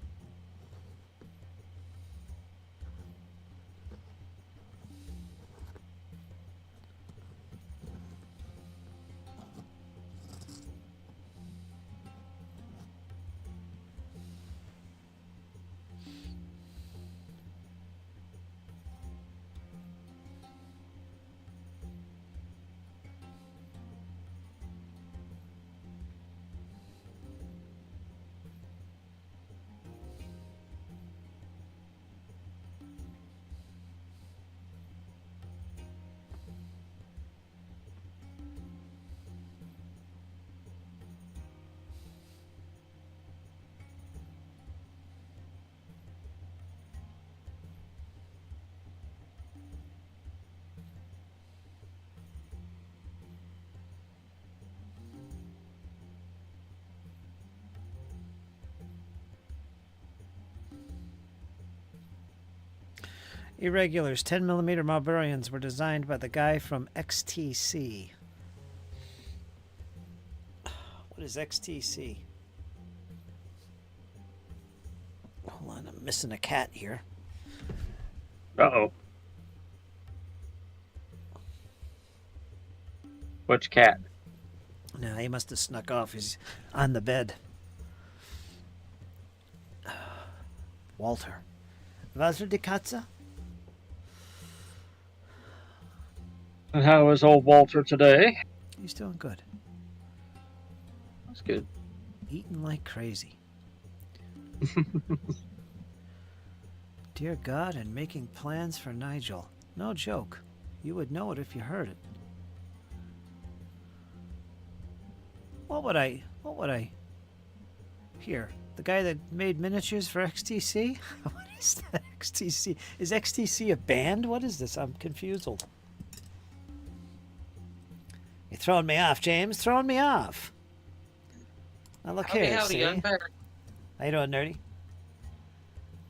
Irregulars, 10mm Marlborians were designed by the guy from XTC. What is XTC? Hold on, I'm missing a cat here. Uh-oh. Which cat? No, he must have snuck off. He's on the bed. Walter. Walter de Katza? And how is old Walter today? He's doing good. That's good. Eating like crazy. Dear God, and making plans for Nigel. No joke. You would know it if you heard it. What would I... Here, the guy that made miniatures for XTC? What is that, XTC? Is XTC a band? What is this? I'm confused. You're throwing me off, James. Throwing me off. Now look here, Howdy, see? I'm back. How you doing, nerdy?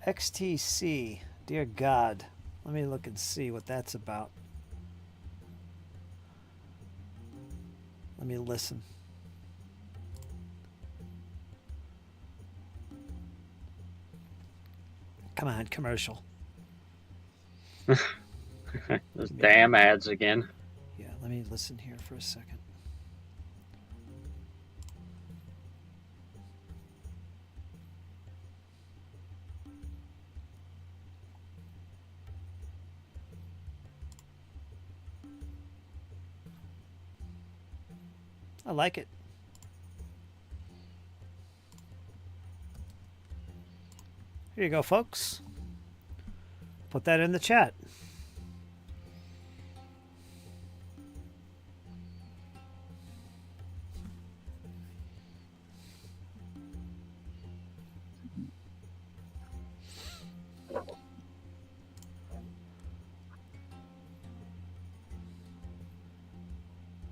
XTC. Dear God. Let me look and see what that's about. Let me listen. Come on, commercial. Those damn ads again. Yeah, let me listen here for a second. I like it. Here you go, folks. Put that in the chat.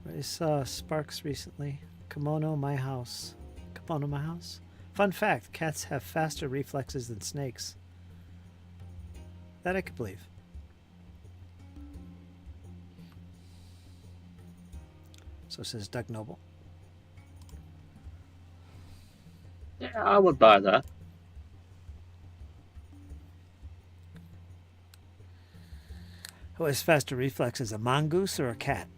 I saw Sparks recently. Kimono my house. Kimono my house? Fun fact, cats have faster reflexes than snakes. That I could believe. So says Doug Noble. Yeah, I would buy that. Who has faster reflexes, a mongoose or a cat?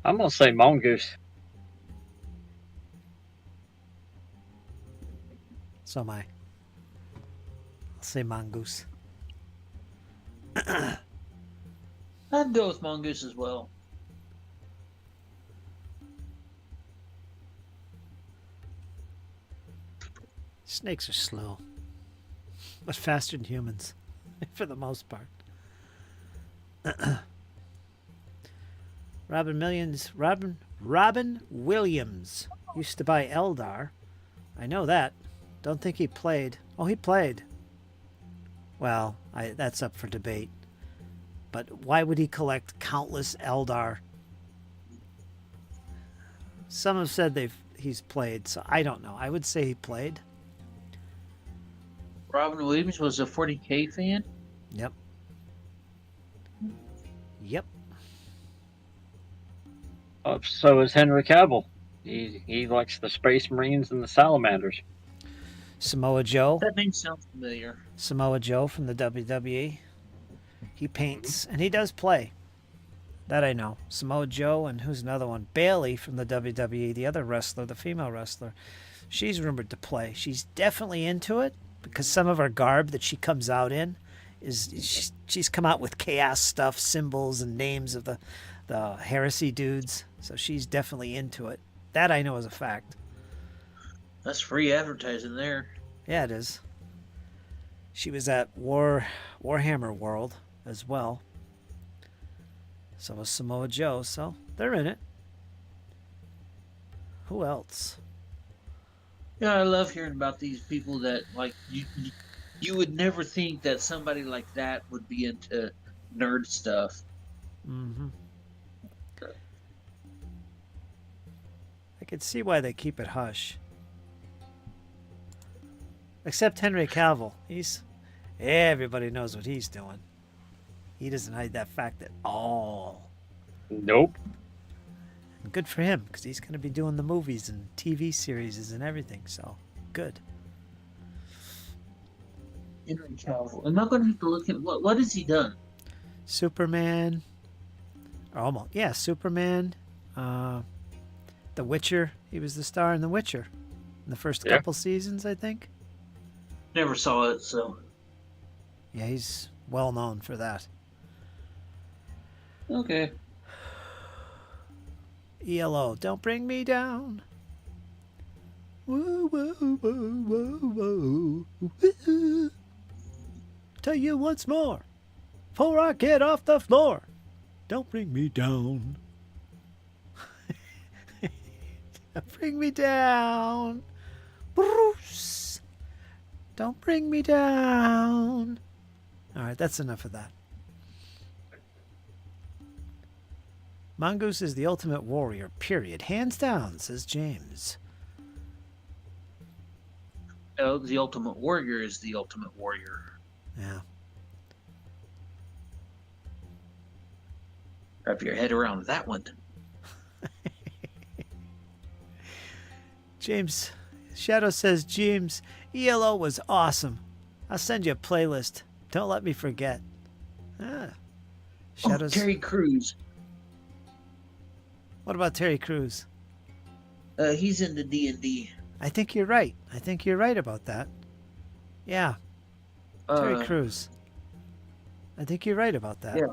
I'm gonna say mongoose. So am I. I'll say mongoose. I'd go with mongoose as well. Snakes are slow, but faster than humans, for the most part. Robin Williams used to buy Eldar. I know that. Don't think he played. Oh, he played. Well, that's up for debate. But why would he collect countless Eldar? Some have said he's played, so I don't know. I would say he played. Robin Williams was a 40K fan? Yep. Yep. So is Henry Cavill. He likes the Space Marines and the Salamanders. Samoa Joe. That name sounds familiar. Samoa Joe from the WWE. He paints, and he does play. That I know. Samoa Joe, and who's another one? Bailey from the WWE, the other wrestler, the female wrestler. She's rumored to play. She's definitely into it, because some of her garb that she comes out in she's come out with chaos stuff, symbols and names of the heresy dudes. So she's definitely into it. That I know is a fact. That's free advertising there. Yeah, it is. She was at Warhammer World as well. So was Samoa Joe. So they're in it. Who else? Yeah, I love hearing about these people that, like, you would never think that somebody like that would be into nerd stuff. Mm-hmm. I can see why they keep it hush. Except Henry Cavill. Everybody knows what he's doing. He doesn't hide that fact at all. Nope. And good for him, because he's going to be doing the movies and TV series and everything. So, good. Henry Cavill. I'm not going to have to look at what has he done? Superman. Almost. Yeah, Superman. The The Witcher. He was the star in The Witcher in the first Yeah. couple seasons, I think. Never saw it, so Yeah, he's well known for that. okay. ELO, don't bring me down. Whoa, whoa, whoa, whoa, whoa. Woo. Tell you once more, before I get off the floor, don't bring me down. Bring me down, Bruce. Don't bring me down. All right, that's enough of that. Mongoose is the ultimate warrior, period. Hands down, says James. The Ultimate Warrior is the Ultimate Warrior. Yeah. Wrap your head around that one. James, Shadow says, James, ELO was awesome. I'll send you a playlist. Don't let me forget. Ah. Shadows. Terry Crews. What about Terry Crews? He's into D&D. I think you're right. I think you're right about that. Yeah, Terry Crews. I think you're right about that. Yeah.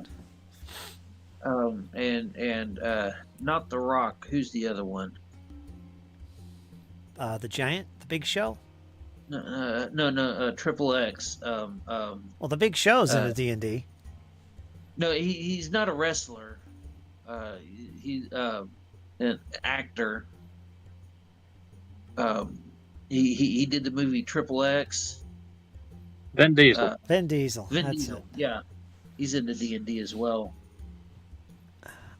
And not The Rock. Who's the other one? The Giant, the Big Show. No, Triple X. Well, the Big Show's in the D&D. No, he's not a wrestler. He's an actor. He did the movie Triple X. Vin Diesel. Vin Diesel. Vin That's Diesel. it. Yeah, he's into D&D as well.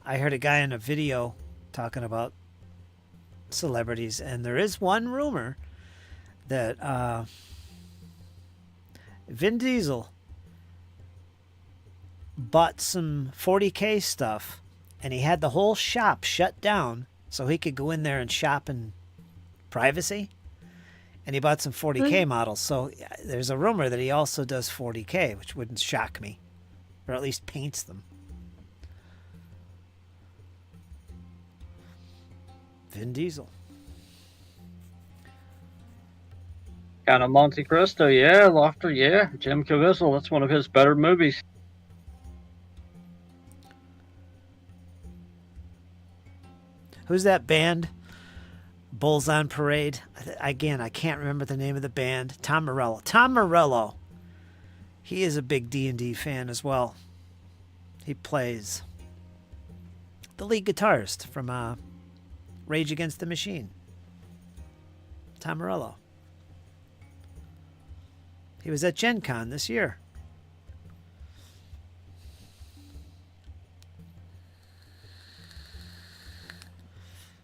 I heard a guy in a video talking about celebrities, and there is one rumor that Vin Diesel bought some 40K stuff, and he had the whole shop shut down so he could go in there and shop in privacy. And he bought some 40K models. So there's a rumor that he also does 40K, which wouldn't shock me, or at least paints them. Vin Diesel. Kind of Monte Cristo, yeah. Lofter, yeah. Jim Caviezel, that's one of his better movies. Who's that band? Bulls on Parade. Again, I can't remember the name of the band. Tom Morello. Tom Morello. He is a big D&D fan as well. He plays the lead guitarist from Rage Against the Machine. Tom Morello. He was at Gen Con this year.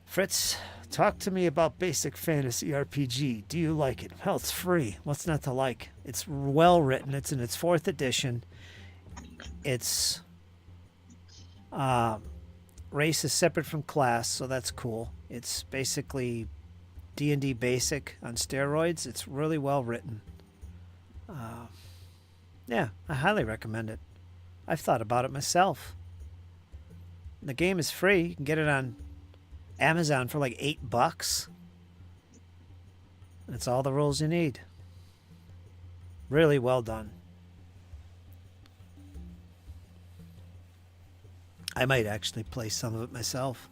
Fritz, talk to me about basic fantasy RPG. Do you like it? Well, it's free. What's not to like? It's well written. It's in its 4th edition. It's race is separate from class, so that's cool. It's basically D&D basic on steroids. It's really well written. Yeah, I highly recommend it. I've thought about it myself. The game is free. You can get it on Amazon for like $8. That's all the rules you need. Really well done. I might actually play some of it myself.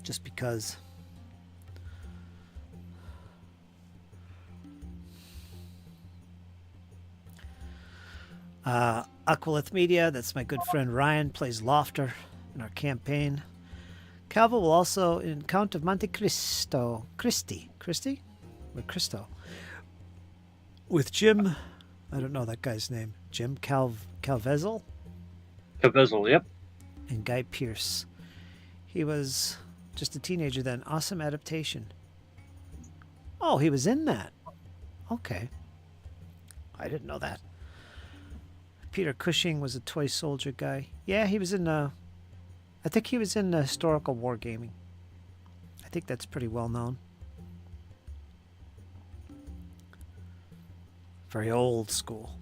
Just because. Aqualith Media, that's my good friend Ryan, plays Lofter in our campaign. Calvo will also in Count of Monte Cristo. Christie? Or Cristo? With Jim, I don't know that guy's name. Jim Caviezel? Caviezel, yep. And Guy Pearce. He was just a teenager then. Awesome adaptation. Oh, he was in that. Okay. I didn't know that. Peter Cushing was a toy soldier guy. Yeah, he was in I think he was in historical wargaming. I think that's pretty well known. Very old school.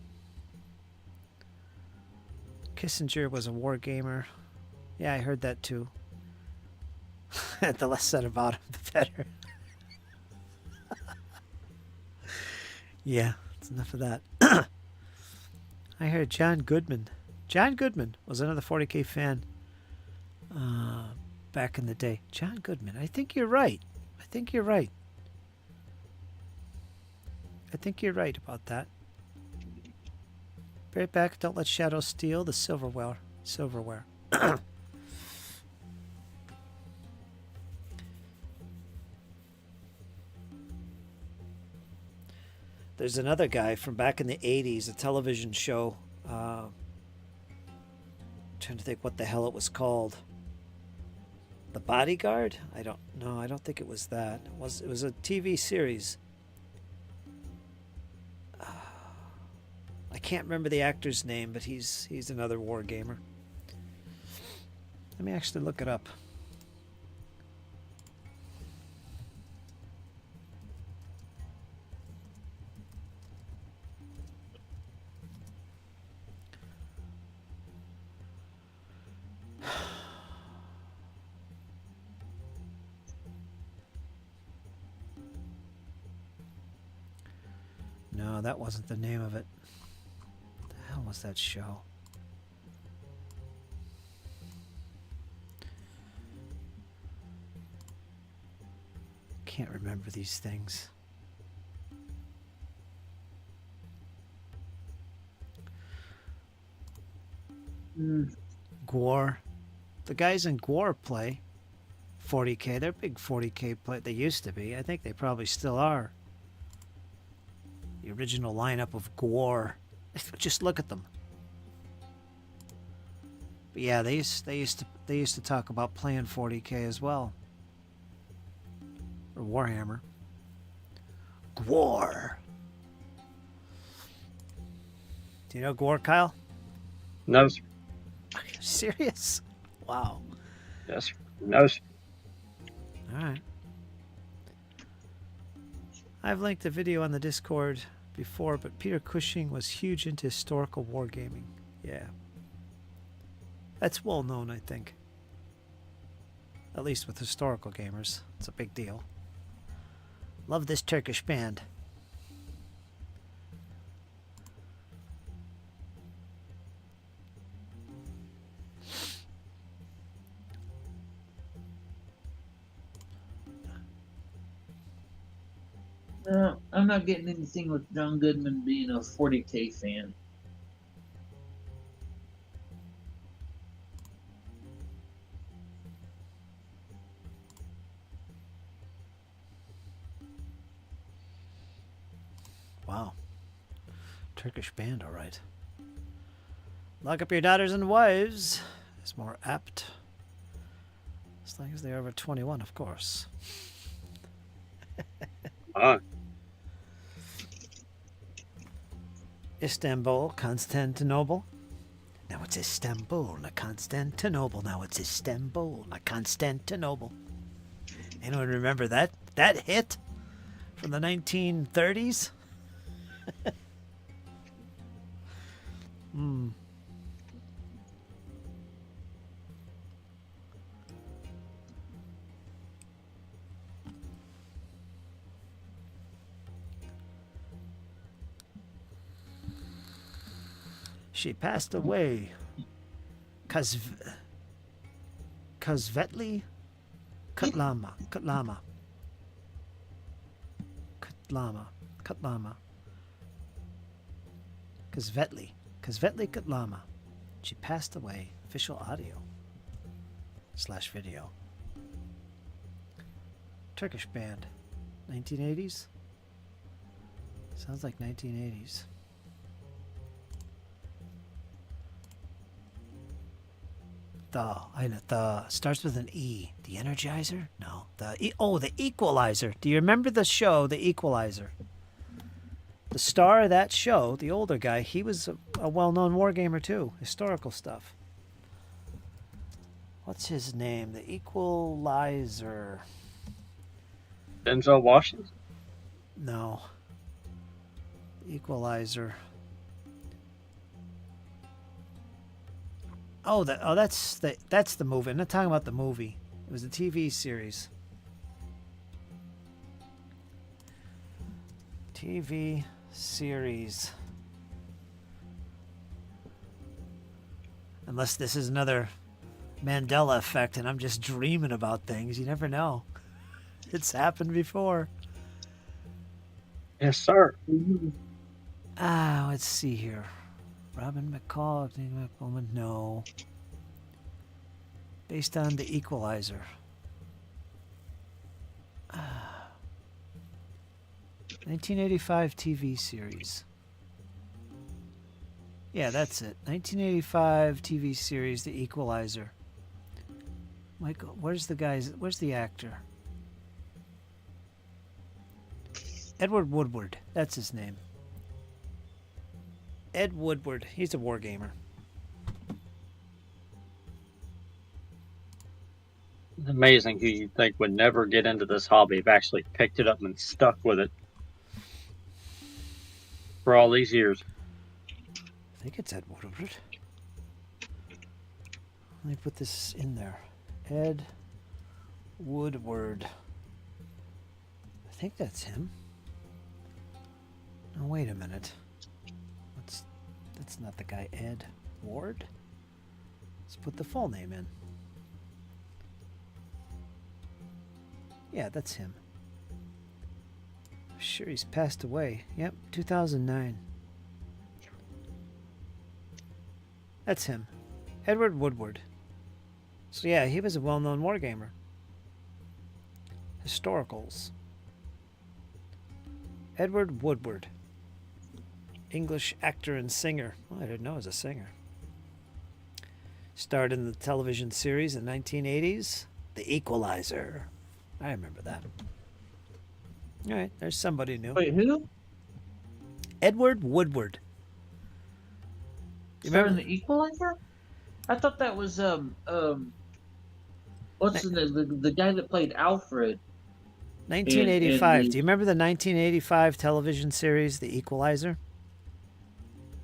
Kissinger was a wargamer. Yeah, I heard that too. The less said about him, the better. Yeah, it's enough of that. I heard John Goodman. John Goodman was another 40K fan back in the day. John Goodman. I think you're right. I think you're right. I think you're right about that. Right back. Don't let shadows steal the silverware. There's another guy from back in the 80s, a television show. Trying to think what the hell it was called. The Bodyguard? I don't know. I don't think it was that. It was a TV series. I can't remember the actor's name, but he's another war gamer. Let me actually look it up. No, that wasn't the name of it. What the hell was that show? Can't remember these things. Gwar. The guys in Gwar play 40K. They're big 40K play. They used to be. I think they probably still are. The original lineup of Gwar. Just look at them. But yeah, they used to talk about playing 40K as well. Or Warhammer. Gwar. Do you know Gwar, Kyle? No. Are you serious? Wow. Yes. No. All right. I've linked a video on the Discord before, but Peter Cushing was huge into historical wargaming. Yeah. That's well known, I think. At least with historical gamers. It's a big deal. Love this Turkish band. No, I'm not getting anything with John Goodman being a 40K fan. Wow. Turkish band, all right. Lock up your daughters and wives is more apt. As long as they're over 21, of course. Istanbul, Constantinople. Now it's Istanbul, not Constantinople. Now it's Istanbul, not Constantinople. Anyone remember that hit from the 1930s? She passed away. Kazvetli Kutlama. Kazvetli Kutlama. She passed away. Official audio / video. Turkish band. 1980s? Sounds like 1980s. The starts with an E. The Energizer? No. The Equalizer. Do you remember the show, The Equalizer? The star of that show, the older guy, he was a well-known wargamer too. Historical stuff. What's his name? The Equalizer. Denzel Washington? No. Equalizer. That's the movie. I'm not talking about the movie. It was a TV series. TV series. Unless this is another Mandela effect and I'm just dreaming about things. You never know. It's happened before. Yes, sir. Let's see here. Robin McCall, McCollum, no. Based on The Equalizer. 1985 TV series. Yeah, that's it. 1985 TV series, The Equalizer. Michael, where's the actor? Edward Woodward, that's his name. Ed Woodward, he's a wargamer. It's amazing who you'd think would never get into this hobby have actually picked it up and stuck with it for all these years. I think it's Ed Woodward. Let me put this in there. Ed Woodward. I think that's him. No, wait a minute. That's not the guy. Ed Ward? Let's put the full name in. Yeah, that's him. I'm sure he's passed away. Yep, 2009. That's him. Edward Woodward. So yeah, he was a well-known wargamer. Historicals. Edward Woodward. English actor and singer. Well, I didn't know he was a singer. Starred in the television series in the 1980s, The Equalizer. I remember that. All right, there's somebody new. Wait, who? Edward Woodward. You Starring remember The Equalizer? I thought that was what's the guy that played Alfred? 1985. and the- Do you remember the 1985 television series, The Equalizer?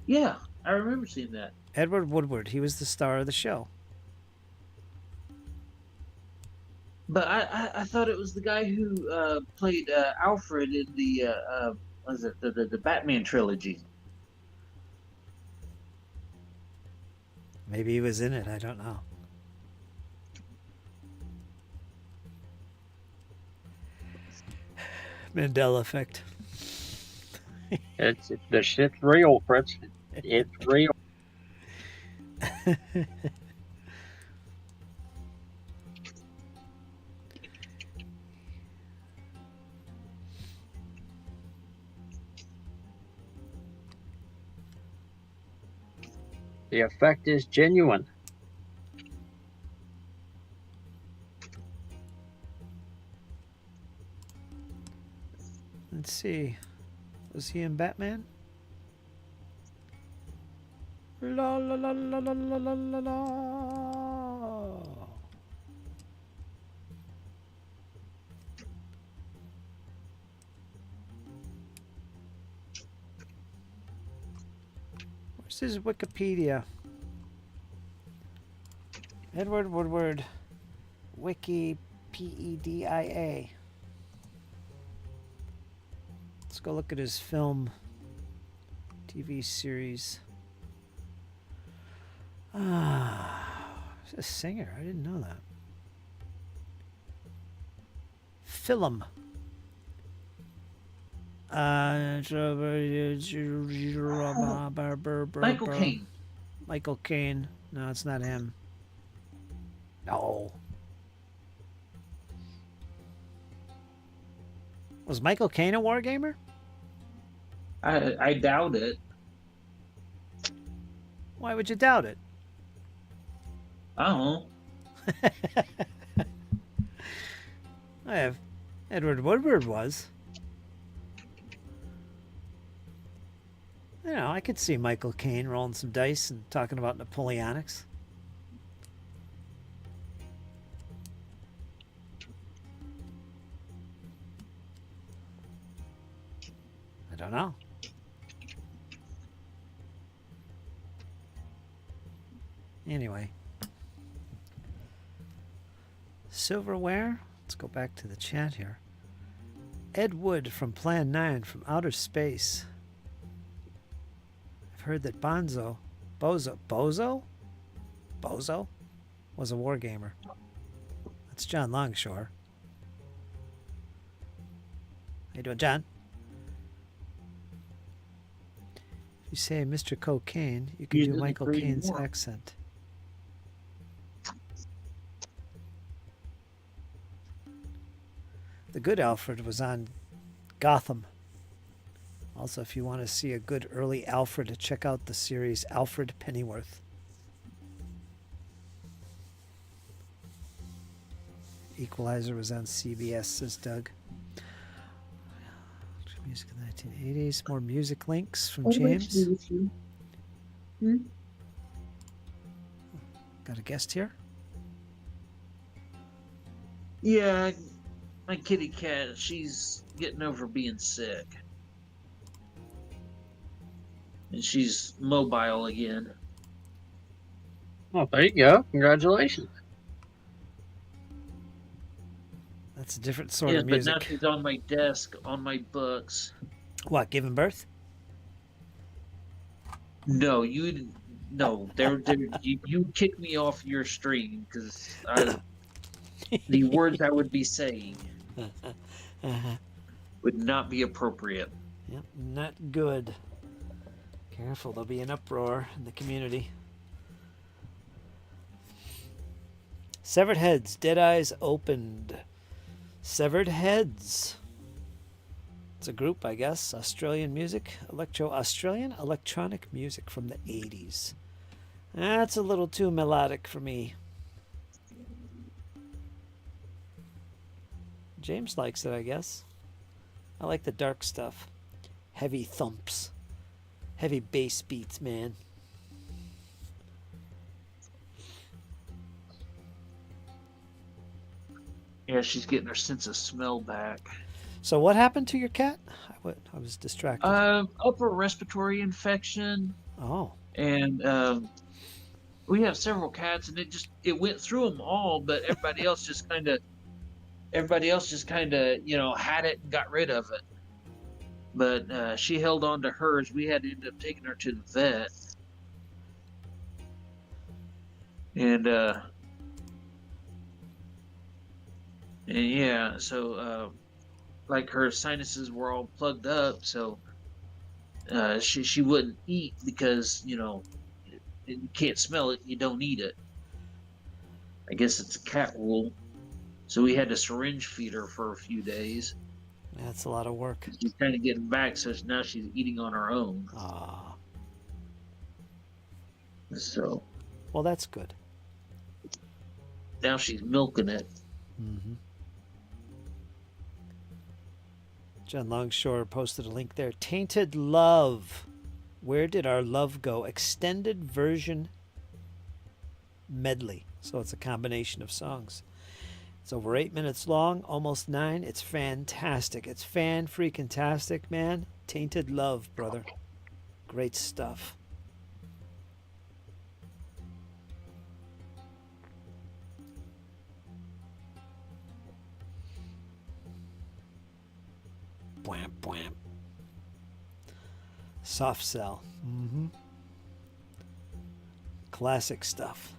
Yeah, I remember seeing that. Edward Woodward. He was the star of the show. But I thought it was the guy who played Alfred in the was it the Batman trilogy? Maybe he was in it. I don't know. Mandela effect. It's the shit's real, Fritz. It's real. The effect is genuine. Let's see. Was he in Batman? La la la la la la la la la. Where's his Wikipedia? Edward Woodward, Wikipedia. Let's go look at his film, TV series. He's a singer. I didn't know that. Film. Michael Caine. Michael Caine. No, it's not him. No. Was Michael Caine a wargamer? I doubt it. Why would you doubt it? I don't know. I have. Edward Woodward was. You know, I could see Michael Caine rolling some dice and talking about Napoleonics. I don't know. Anyway. silverware. Let's go back to the chat here. Ed Wood from Plan 9 from outer space. I've heard that Bozo was a wargamer. That's John Longshore. How you doing, John? If you say Mr. Cocaine, you can do Michael Caine's accent. The good Alfred was on Gotham. Also, if you want to see a good early Alfred, check out the series Alfred Pennyworth. Equalizer was on CBS, says Doug. Music in the 1980s. More music links from James. Got a guest here? Yeah, my kitty cat, she's getting over being sick. And she's mobile again. Oh, there you go. Congratulations. That's a different sort Yeah, of but music. now she's on my desk, on my books. What, giving birth? No, you kicked me off your stream because the words I would be saying would not be appropriate. Yep, not good. Careful, there'll be an uproar in the community. Severed Heads, Dead Eyes Opened. Severed Heads. It's a group, I guess. Australian music. Australian electronic music from the 80s. That's a little too melodic for me. James likes it, I guess. I like the dark stuff. Heavy thumps. Heavy bass beats, man. Yeah, she's getting her sense of smell back. So what happened to your cat? I was distracted. Upper respiratory infection. Oh. And we have several cats, and it went through them all, but everybody else just kind of had it and got rid of it. But she held on to hers. We had to end up taking her to the vet. And yeah, so like her sinuses were all plugged up, so she wouldn't eat because you can't smell it, you don't eat it. I guess it's a cat rule. So we had to syringe feed her for a few days. That's a lot of work. She's kind of getting back, so now she's eating on her own. Ah. So. Well, that's good. Now she's milking it. Mm-hmm. John Longshore posted a link there. Tainted Love. Where Did Our Love Go? Extended version medley. So it's a combination of songs. It's over 8 minutes long, almost 9. It's fantastic. It's fan-freaking-tastic, man. Tainted Love, brother. Great stuff. Bwam, bwam. Soft Cell. Mm-hmm. Classic stuff.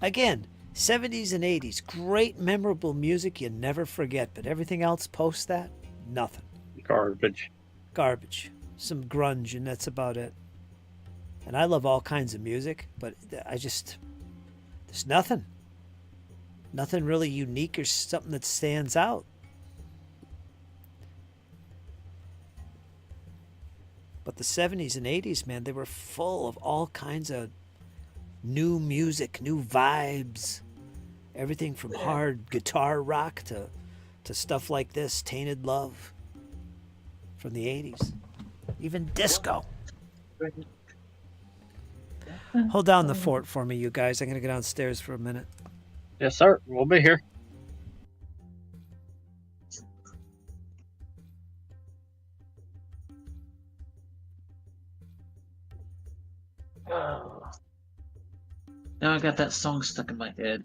Again, 70s and 80s. Great, memorable music you never forget. But everything else post that, nothing. Garbage. Some grunge, and that's about it. And I love all kinds of music, but there's nothing. Nothing really unique or something that stands out. But the 70s and 80s, man, they were full of all kinds of new music, new vibes. Everything from hard guitar rock to stuff like this, Tainted Love from the 80s. Even disco. Hold down the fort for me, you guys. I'm going to go downstairs for a minute. Yes, sir. We'll be here. Now I got that song stuck in my head.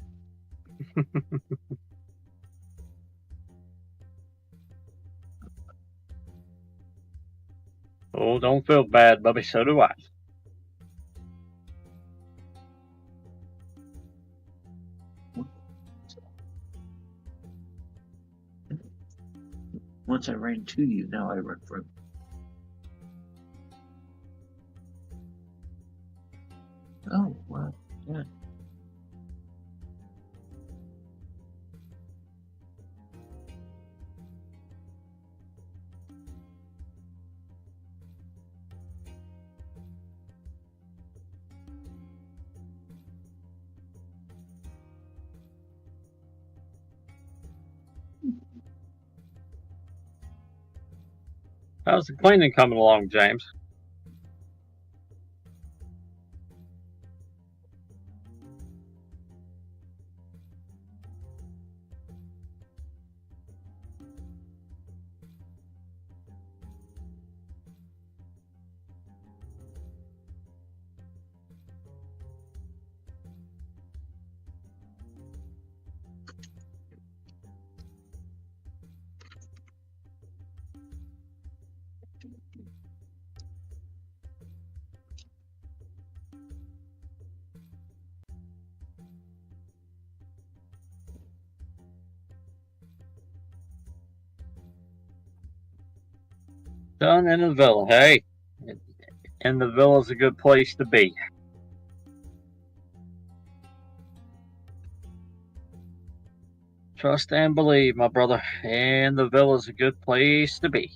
Oh, don't feel bad, Bubby. So do I. Once I ran to you, now I run from you. Oh, wow. Yeah. How's the cleaning coming along, James? Done in the villa. Hey, and the villa's a good place to be. Trust and believe, my brother. And the villa's a good place to be.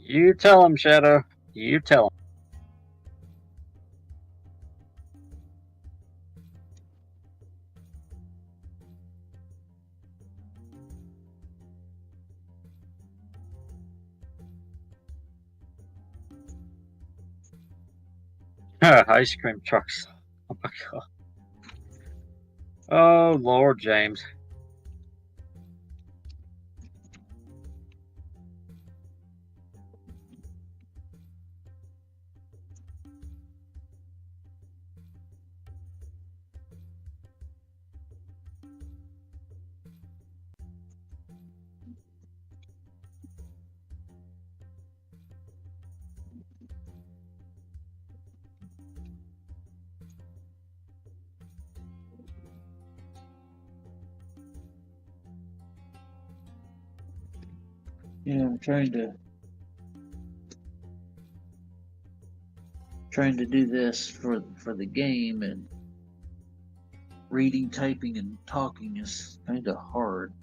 You tell him, Shadow. You tell him. Ice cream trucks. Oh my god. Oh Lord, James. Yeah, I'm trying to do this for the game, and reading, typing, and talking is kind of hard.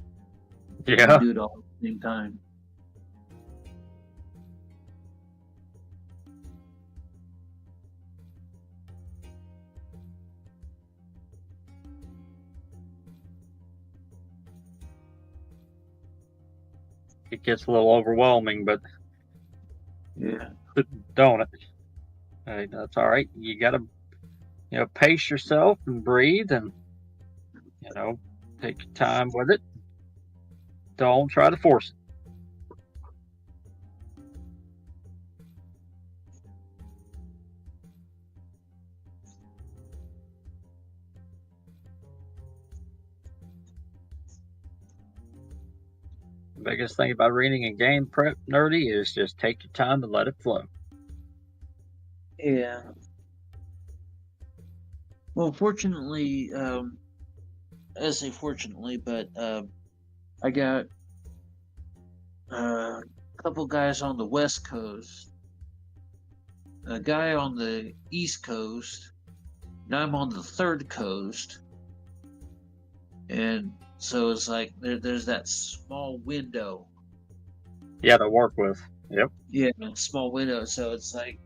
Yeah. Do it all at the same time. It gets a little overwhelming, but Yeah. don't it? Hey, that's all right. You gotta, pace yourself and breathe, and take your time with it. Don't try to force it. The biggest thing about reading a game prep nerdy is just take your time and let it flow. Yeah. Well, fortunately, I say fortunately, but I got a couple guys on the West Coast, a guy on the East Coast, and I'm on the third coast, and so it's like there's that small window. Yeah, to work with. Yep. Yeah, small window. So it's like,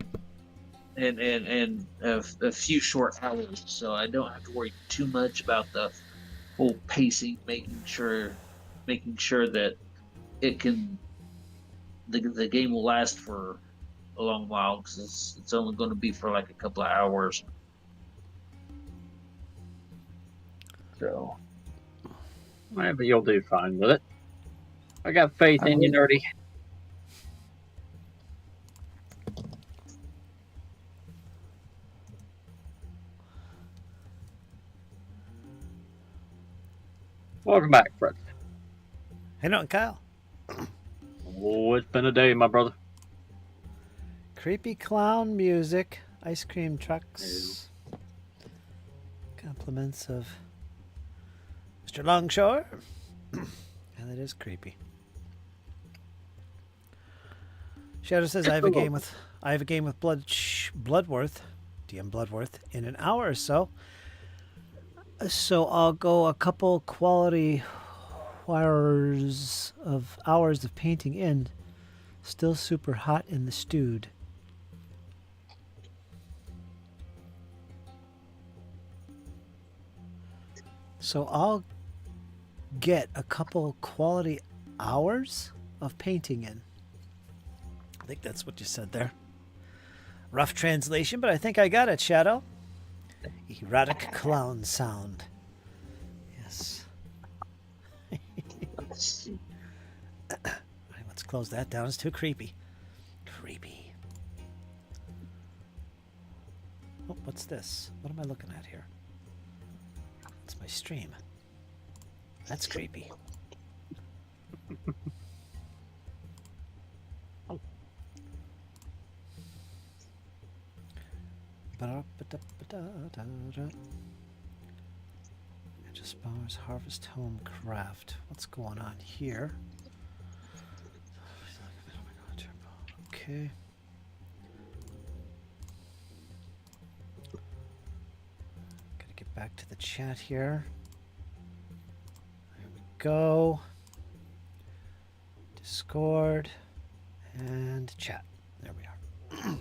and a few short hours, so I don't have to worry too much about the whole pacing, making sure that it can the game will last for a long while, because it's only going to be for like a couple of hours. So, yeah, but you'll do fine with it. I got faith in you, Nerdy. Welcome back, Fritz. Hey, no, Kyle. Oh, it's been a day, my brother. Creepy clown music, ice cream trucks. Compliments of Mr. Longshore. And it is creepy. Shadow says I have a game with Bloodworth, DM Bloodworth, in an hour or so. So I'll go a couple quality hours of painting in. Still super hot in the stewed. So I'll get a couple quality hours of painting in. I think that's what you said there. Rough translation, but I think I got it, Shadow. Erotic clown sound. Yes. Alright, let's close that down. It's too creepy. Creepy. Oh, what's this? What am I looking at here? It's my stream. That's creepy. Just Bowers Harvest Home Craft. What's going on here? Okay. Gotta get back to the chat here. There we go. Discord and chat. There we are.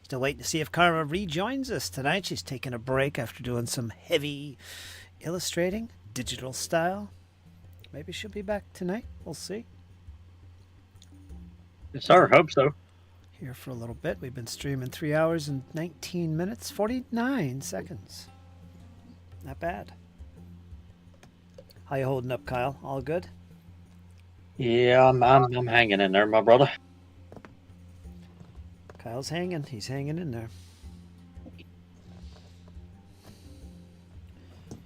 Still waiting to see if Karma rejoins us tonight. She's taking a break after doing some heavy illustrating, digital style. Maybe she'll be back tonight. We'll see. Yes, sir. Hope so. Here for a little bit. We've been streaming 3 hours and 19 minutes, 49 seconds. Not bad. How you holding up, Kyle? All good? Yeah, I'm hanging in there, my brother. Kyle's hanging. He's hanging in there.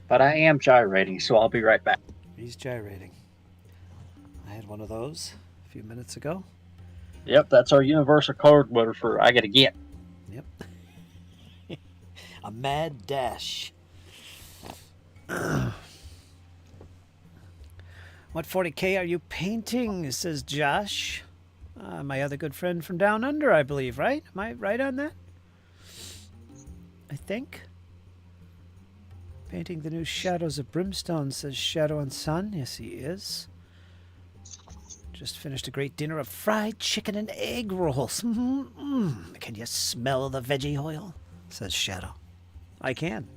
But I am gyrating, so I'll be right back. He's gyrating. I had one of those a few minutes ago. Yep, that's our universal code word for I gotta get. Yep. A mad dash. What 40K are you painting? Says Josh. My other good friend from down under, I believe, right? Am I right on that? I think. Painting the new Shadows of Brimstone, says Shadow and Sun. Yes, he is. Just finished a great dinner of fried chicken and egg rolls. Can you smell the veggie oil? Says Shadow. I can,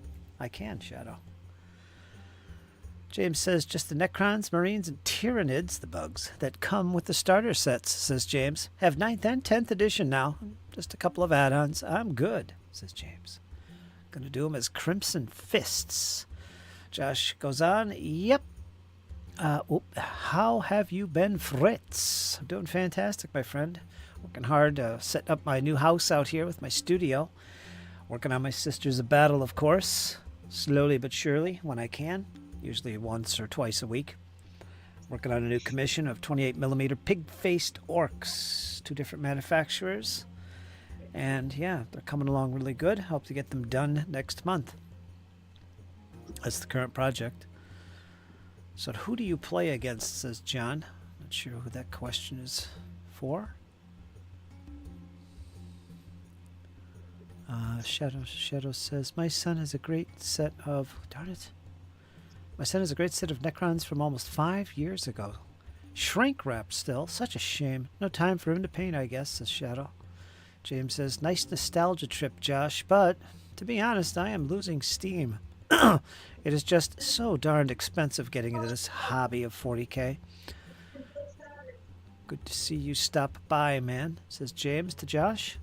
Shadow. James says just the Necrons, Marines, and Tyranids, the bugs, that come with the starter sets, says James. Have 9th and 10th edition now. Just a couple of add-ons. I'm good, says James. Gonna do them as Crimson Fists. Josh goes on. Yep. How have you been, Fritz? I'm doing fantastic, my friend. Working hard, setting up my new house out here with my studio. Working on my Sisters of Battle, of course. Slowly but surely, when I can. Usually once or twice a week. Working on a new commission of 28mm pig-faced orcs. 2 different manufacturers. And yeah, they're coming along really good. Hope to get them done next month. That's the current project. So who do you play against, says John. Not sure who that question is for. Shadow says, my son has a great set of... Darn it. My son has a great set of Necrons from almost 5 years ago. Shrink wrap still. Such a shame. No time for him to paint, I guess, says Shadow. James says, nice nostalgia trip, Josh, but to be honest, I am losing steam. It is just so darned expensive getting into this hobby of 40K. Good to see you stop by, man, says James to Josh.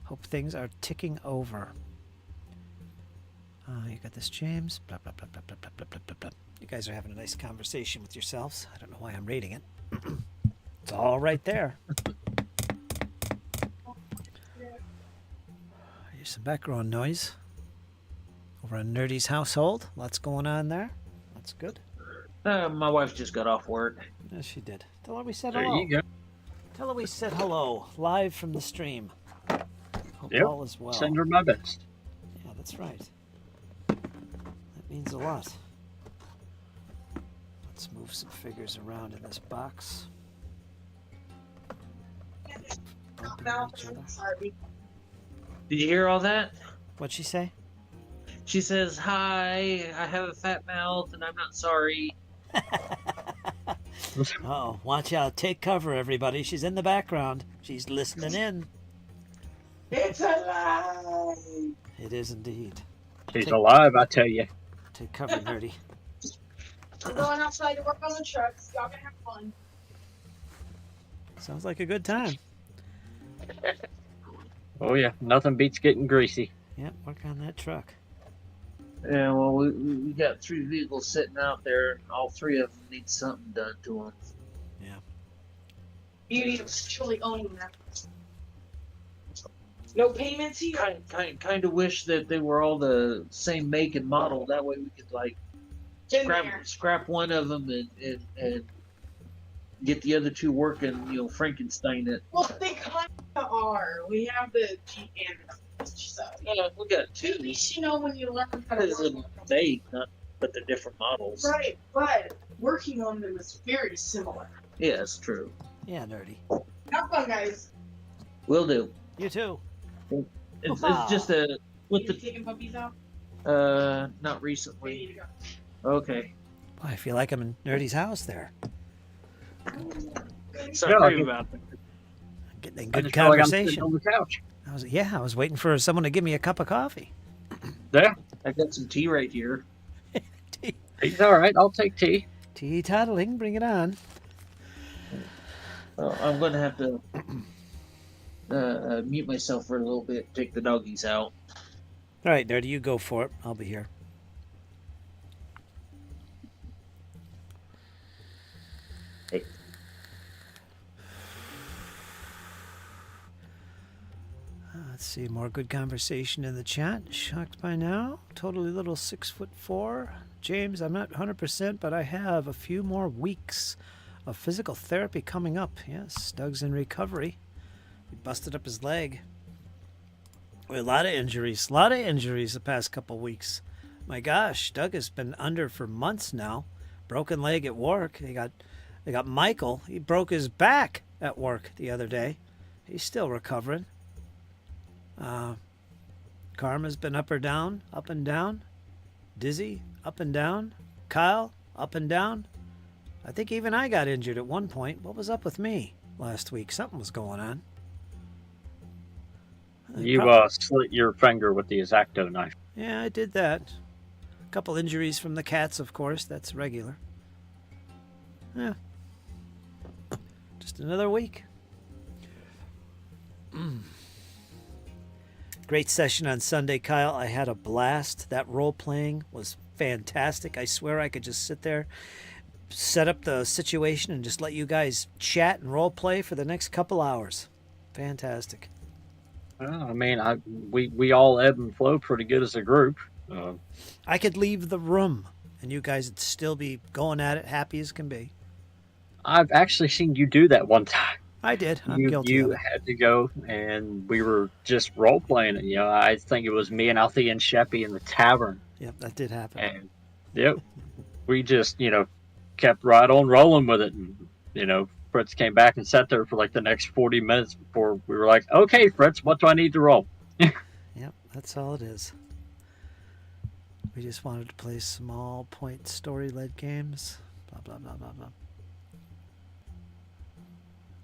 Hope things are ticking over. You got this, James. Blah, blah, blah, blah, blah, blah, blah, blah, blah, blah. You guys are having a nice conversation with yourselves. I don't know why I'm reading it. It's all right there. Here's some background noise. Over on Nerdy's household. Lots going on there. That's good. My wife just got off work. Yes, she did. Tell her we said There hello. you go. Tell her we said hello, live from the stream. Hope Yep. all is well. Send her my best. Yeah, that's right. That means a lot. Let's move some figures around in this box. Bumping each other. Sorry. Did you hear all that? What'd she say? She says, "Hi, I have a fat mouth, and I'm not sorry." Uh-oh, watch out. Take cover, everybody. She's in the background. She's listening in. It's alive. It is indeed. She's Take- alive, I tell you. Take cover, Nerdy. I'm going outside to work on the trucks. Y'all can have fun. Sounds like a good time. Oh yeah, nothing beats getting greasy. Yep, work on that truck. Yeah, well, we got 3 vehicles sitting out there, and all 3 of them need something done to them. Beauty of truly owning that. No payments here. Kind of wish that they were all the same make and model. That way we could like Get in there. scrap one of them and get the other 2 working. You know, Frankenstein it. Well, they kind of are. We have the Jeep and the so. Yeah, we got 2. At least you know when you learn how to It's work a on them. make, but they're different models. Right, but working on them is very similar. Yeah, that's true. Yeah, Nerdy. Have fun, guys. Will do. You too. It's just a with You taking puppies out? the not We need recently. to go. Okay. Boy, I feel like I'm in Nerdy's house there. Sorry Yeah, about that. Getting I good just feel like I'm sitting conversation. on the couch. I was waiting for someone to give me a cup of coffee. Yeah, I got some tea right here. he's all right. I'll take tea. Tea toddling, bring it on. I'm going to have to mute myself for a little bit. Take the doggies out. All right, Nerdy, you go for it. I'll be here. Hey. Let's see, more good conversation in the chat. Shocked by now. Totally little 6'4". James, I'm not 100%, but I have a few more weeks of physical therapy coming up. Yes, Doug's in recovery. He busted up his leg. A lot of injuries the past couple weeks. My gosh, Doug has been under for months now. Broken leg at work. They got Michael. He broke his back at work the other day. He's still recovering. Karma's been up and down. Dizzy, up and down. Kyle, up and down. I think even I got injured at one point. What was up with me last week? Something was going on. You slit your finger with the X-Acto knife. Yeah, I did that. A couple injuries from the cats, of course. That's regular. Yeah. Just another week. Great session on Sunday, Kyle. I had a blast. That role playing was fantastic. I swear I could just sit there, set up the situation, and just let you guys chat and role play for the next couple hours. Fantastic. Well, I mean, we all ebb and flow pretty good as a group. I could leave the room and you guys would still be going at it happy as can be. I've actually seen you do that one time. I did. I'm guilty You of it. had to go, and we were just role playing it. You know, I think it was me and Althea and Sheppy in the tavern, Yep, that did happen. and yep, we just kept right on rolling with it. And Fritz came back and sat there for like the next 40 minutes before we were like, "Okay, Fritz, what do I need to roll?" Yep, that's all it is. We just wanted to play small point story-led games. Blah, blah, blah, blah, blah.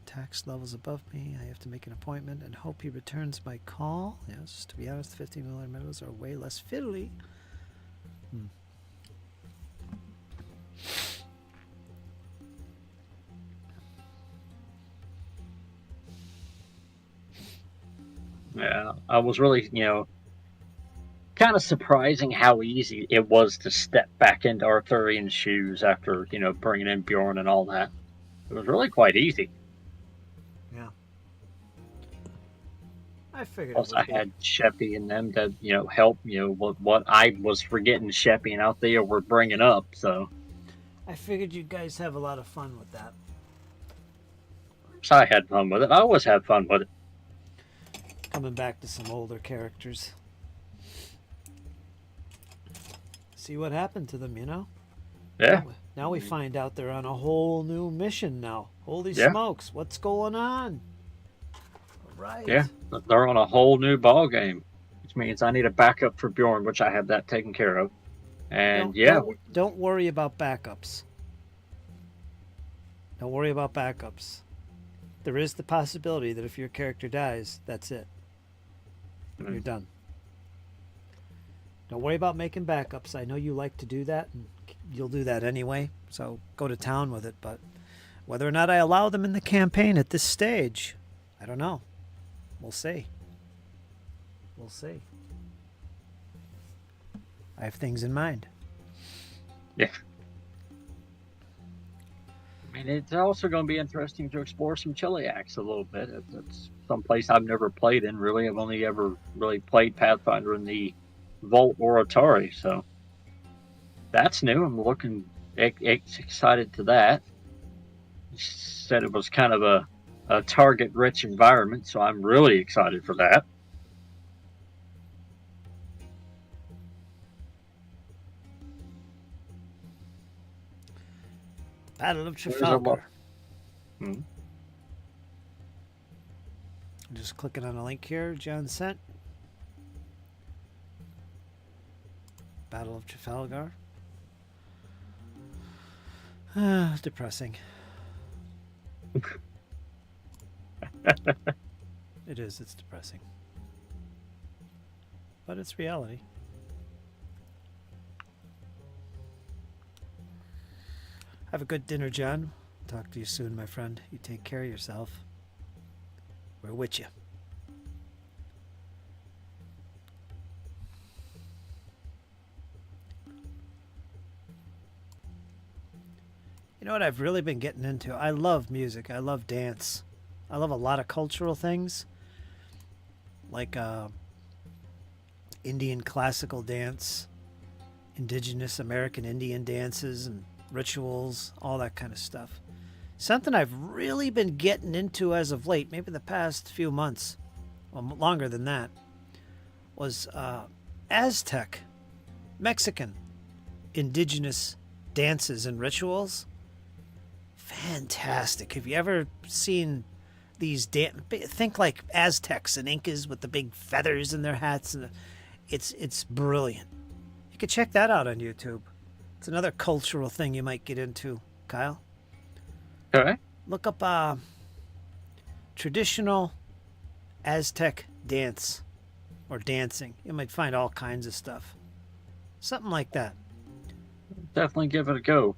Tax levels above me. I have to make an appointment and hope he returns my call. Yes, to be honest, 15mm meadows are way less fiddly. Yeah, I was really, kind of surprising how easy it was to step back into Arthurian shoes after, bringing in Bjorn and all that. It was really quite easy. Yeah. I figured Plus, it would I be. had Sheppy and them to, help, what I was forgetting Sheppy and out there were bringing up, so. I figured you guys have a lot of fun with that. So I had fun with it. I always have fun with it. Coming back to some older characters. See what happened to them, Yeah. Now we find out they're on a whole new mission now. Holy Yeah. smokes, what's going on? Right. Yeah. They're on a whole new ball game, which means I need a backup for Bjorn, which I have that taken care of. And Don't worry about backups. Don't worry about backups. There is the possibility that if your character dies, that's it. Mhm. You're done. Don't worry about making backups. I know you like to do that, and you'll do that anyway, so go to town with it. But whether or not I allow them in the campaign at this stage, I don't know. We'll see. We'll see. I have things in mind. Yeah. I mean, it's also going to be interesting to explore some Chiliacs a little bit. It's someplace I've never played in, really. I've only ever really played Pathfinder in the Vault or Atari, so that's new. I'm looking excited to that. You said it was kind of a target-rich environment, so I'm really excited for that. Battle of There's a Trafalgar. lot. Hmm. I'm just clicking on a link here John sent. Battle of Trafalgar. Depressing. It is. It's depressing. But it's reality. Have a good dinner, John. Talk to you soon, my friend. You take care of yourself. We're with you. You know what I've really been getting into? I love music. I love dance. I love a lot of cultural things. Like Indian classical dance, indigenous American Indian dances and rituals, all that kind of stuff. Something I've really been getting into as of late, maybe the past few months, well, longer than that, was Aztec, Mexican, indigenous dances and rituals. Fantastic. Have you ever seen these think like Aztecs and Incas with the big feathers in their hats, and it's brilliant. You could check that out on YouTube. It's another cultural thing you might get into, Kyle. Okay. Look up traditional Aztec dance or dancing. You might find all kinds of stuff. Something like that. Definitely give it a go.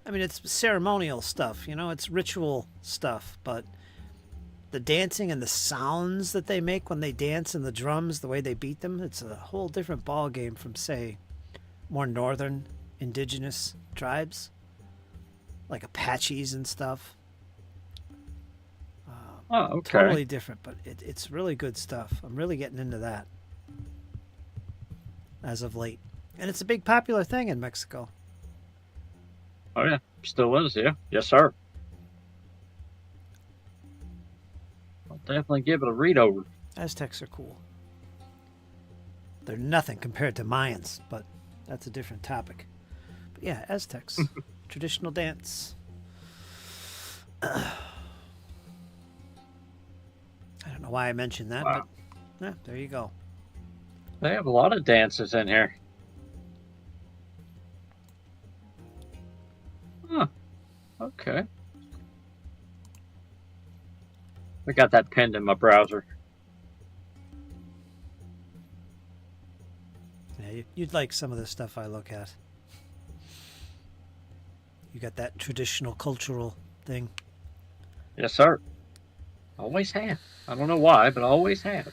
I mean, it's ceremonial stuff, it's ritual stuff, but the dancing and the sounds that they make when they dance and the drums, the way they beat them, it's a whole different ball game from, say, more northern indigenous tribes, like Apaches and stuff. Oh, okay. Totally different, but it's really good stuff. I'm really getting into that as of late. And it's a big popular thing in Mexico. Oh, yeah. Still is, yeah. Yes, sir. I'll definitely give it a read over. Aztecs are cool. They're nothing compared to Mayans, but that's a different topic. But yeah, Aztecs. Traditional dance. I don't know why I mentioned that, Wow. but yeah, there you go. They have a lot of dances in here. Huh. Okay. I got that pinned in my browser. Yeah, you'd like some of the stuff I look at. You got that traditional cultural thing. Yes, sir. Always have. I don't know why, but I always have.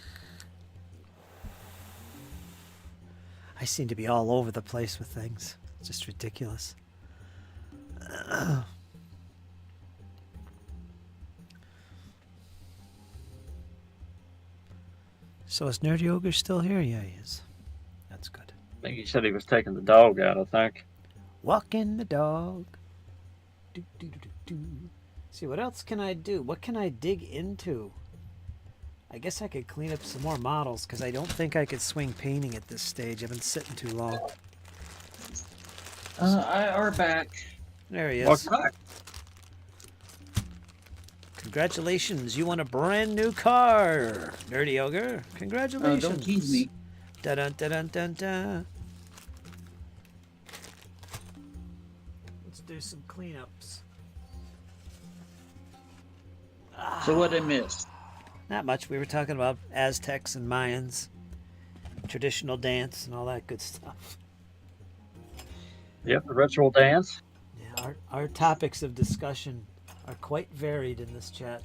I seem to be all over the place with things. It's just ridiculous. So is Nerdy Ogre still here? Yeah, he is. That's good. I think he said he was taking the dog out, I think. Walking the dog. Do, do, do, do, do. See, what else can I do? What can I dig into? I guess I could clean up some more models, because I don't think I could swing painting at this stage. I've been sitting too long. I are back. There he is. Welcome back. Congratulations, you won a brand new car, Nerdy Ogre. Congratulations. Don't tease me. Dun dun dun dun dun dun. Let's do some cleanups. So what I missed? Not much. We were talking about Aztecs and Mayans, traditional dance, and all that good stuff. Yep, the ritual dance. Yeah, our topics of discussion are quite varied in this chat.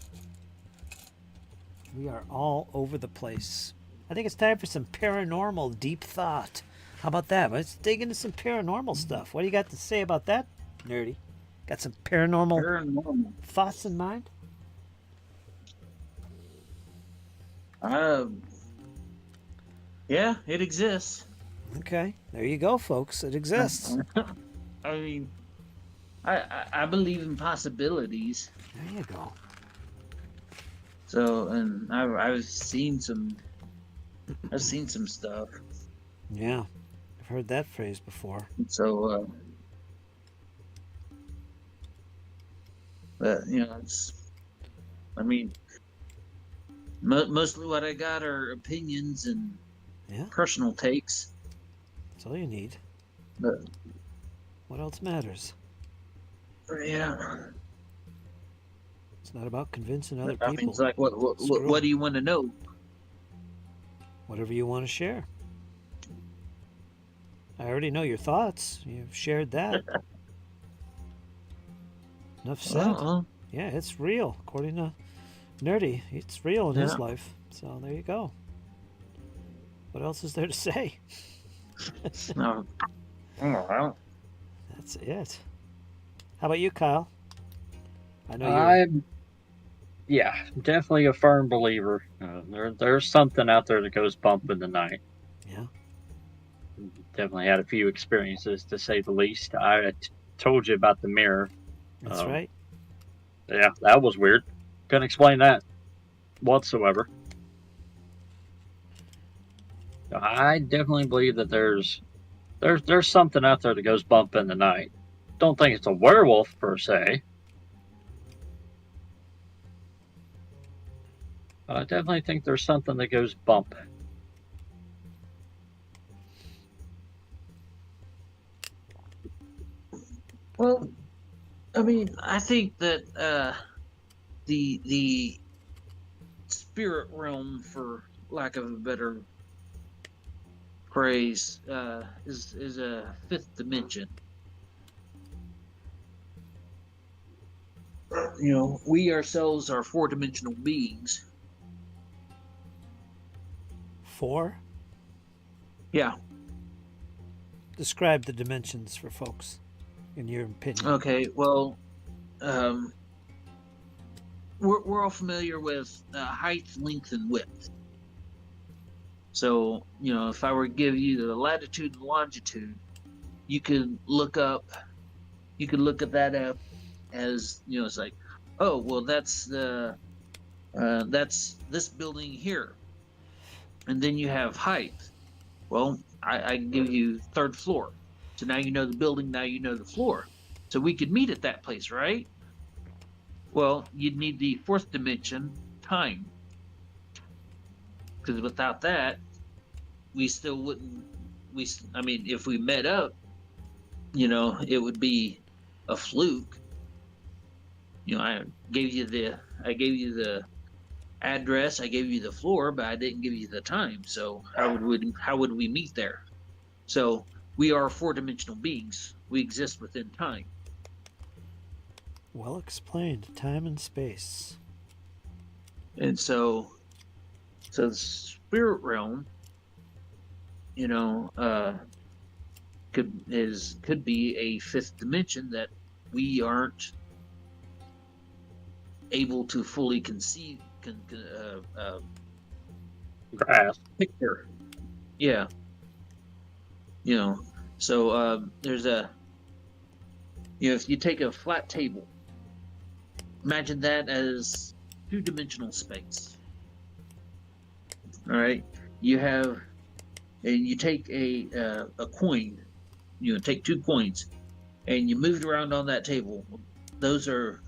We are all over the place. I think it's time for some paranormal deep thought. How about that? Let's dig into some paranormal stuff. What do you got to say about that, Nerdy? Got some paranormal thoughts in mind? Yeah, it exists. Okay, there you go, folks. It exists. I mean, I believe in possibilities. There you go. So, and I've seen some stuff. Yeah, I've heard that phrase before. So, but you know, I mean, mostly what I got are opinions and personal takes. That's all you need. But what else matters? yeah, it's not about convincing other I mean, people. it's like what do you want to know? Whatever you want to share. I already know your thoughts. You've shared that. Enough said. Yeah, it's real. According to Nerdy, it's real in his life. So there you go. What else is there to say? No. That's it. How about you, Kyle? I know I'm definitely a firm believer. There's something out there that goes bump in the night. Yeah. Definitely had a few experiences, to say the least. I told you about the mirror. That's right. Yeah, that was weird. Couldn't explain that whatsoever. I definitely believe that there's something out there that goes bump in the night. Don't think it's a werewolf per se. But I definitely think there's something that goes bump. Well, I mean, I think that the spirit realm, for lack of a better phrase, is a fifth dimension. You know, we ourselves are four-dimensional beings. 4? Yeah. Describe the dimensions for folks, in your opinion. Okay. Well, we're all familiar with height, length, and width. So, you know, if I were to give you the latitude and longitude, you could look at that up as, you know, it's like, oh, well, that's this building here. And then you have height. Well, I give you third floor. So now you know the building, now you know the floor. So we could meet at that place, right? Well, you'd need the fourth dimension, time. Because without that, we still wouldn't. I mean, if we met up, you know, it would be a fluke. You know, I gave you the address, I gave you the floor, but I didn't give you the time. So how would we meet there? So we are four-dimensional beings. We exist within time. Well explained. Time and space. And so the spirit realm could be a fifth dimension that we aren't able to fully conceive Grass. picture. Yeah. So there's if you take a flat table, imagine that as two-dimensional space. All right, and you take a coin, take 2 coins, and you move it around on that table. Those are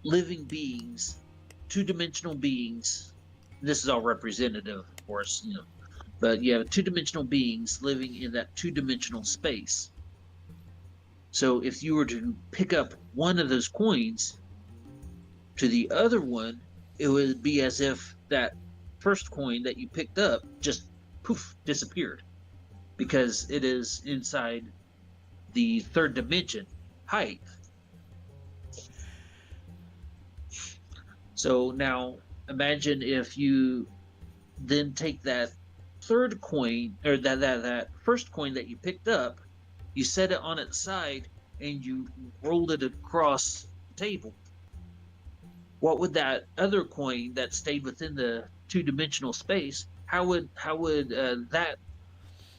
living beings, two-dimensional beings. This is all representative, of course, but you have two-dimensional beings living in that two-dimensional space. So if you were to pick up one of those coins to the other one, it would be as if that first coin that you picked up just poof disappeared, because it is inside the third dimension height. So now imagine if you then take that third coin, or that first coin that you picked up, you set it on its side and you rolled it across the table. What would that other coin that stayed within the two-dimensional space, how would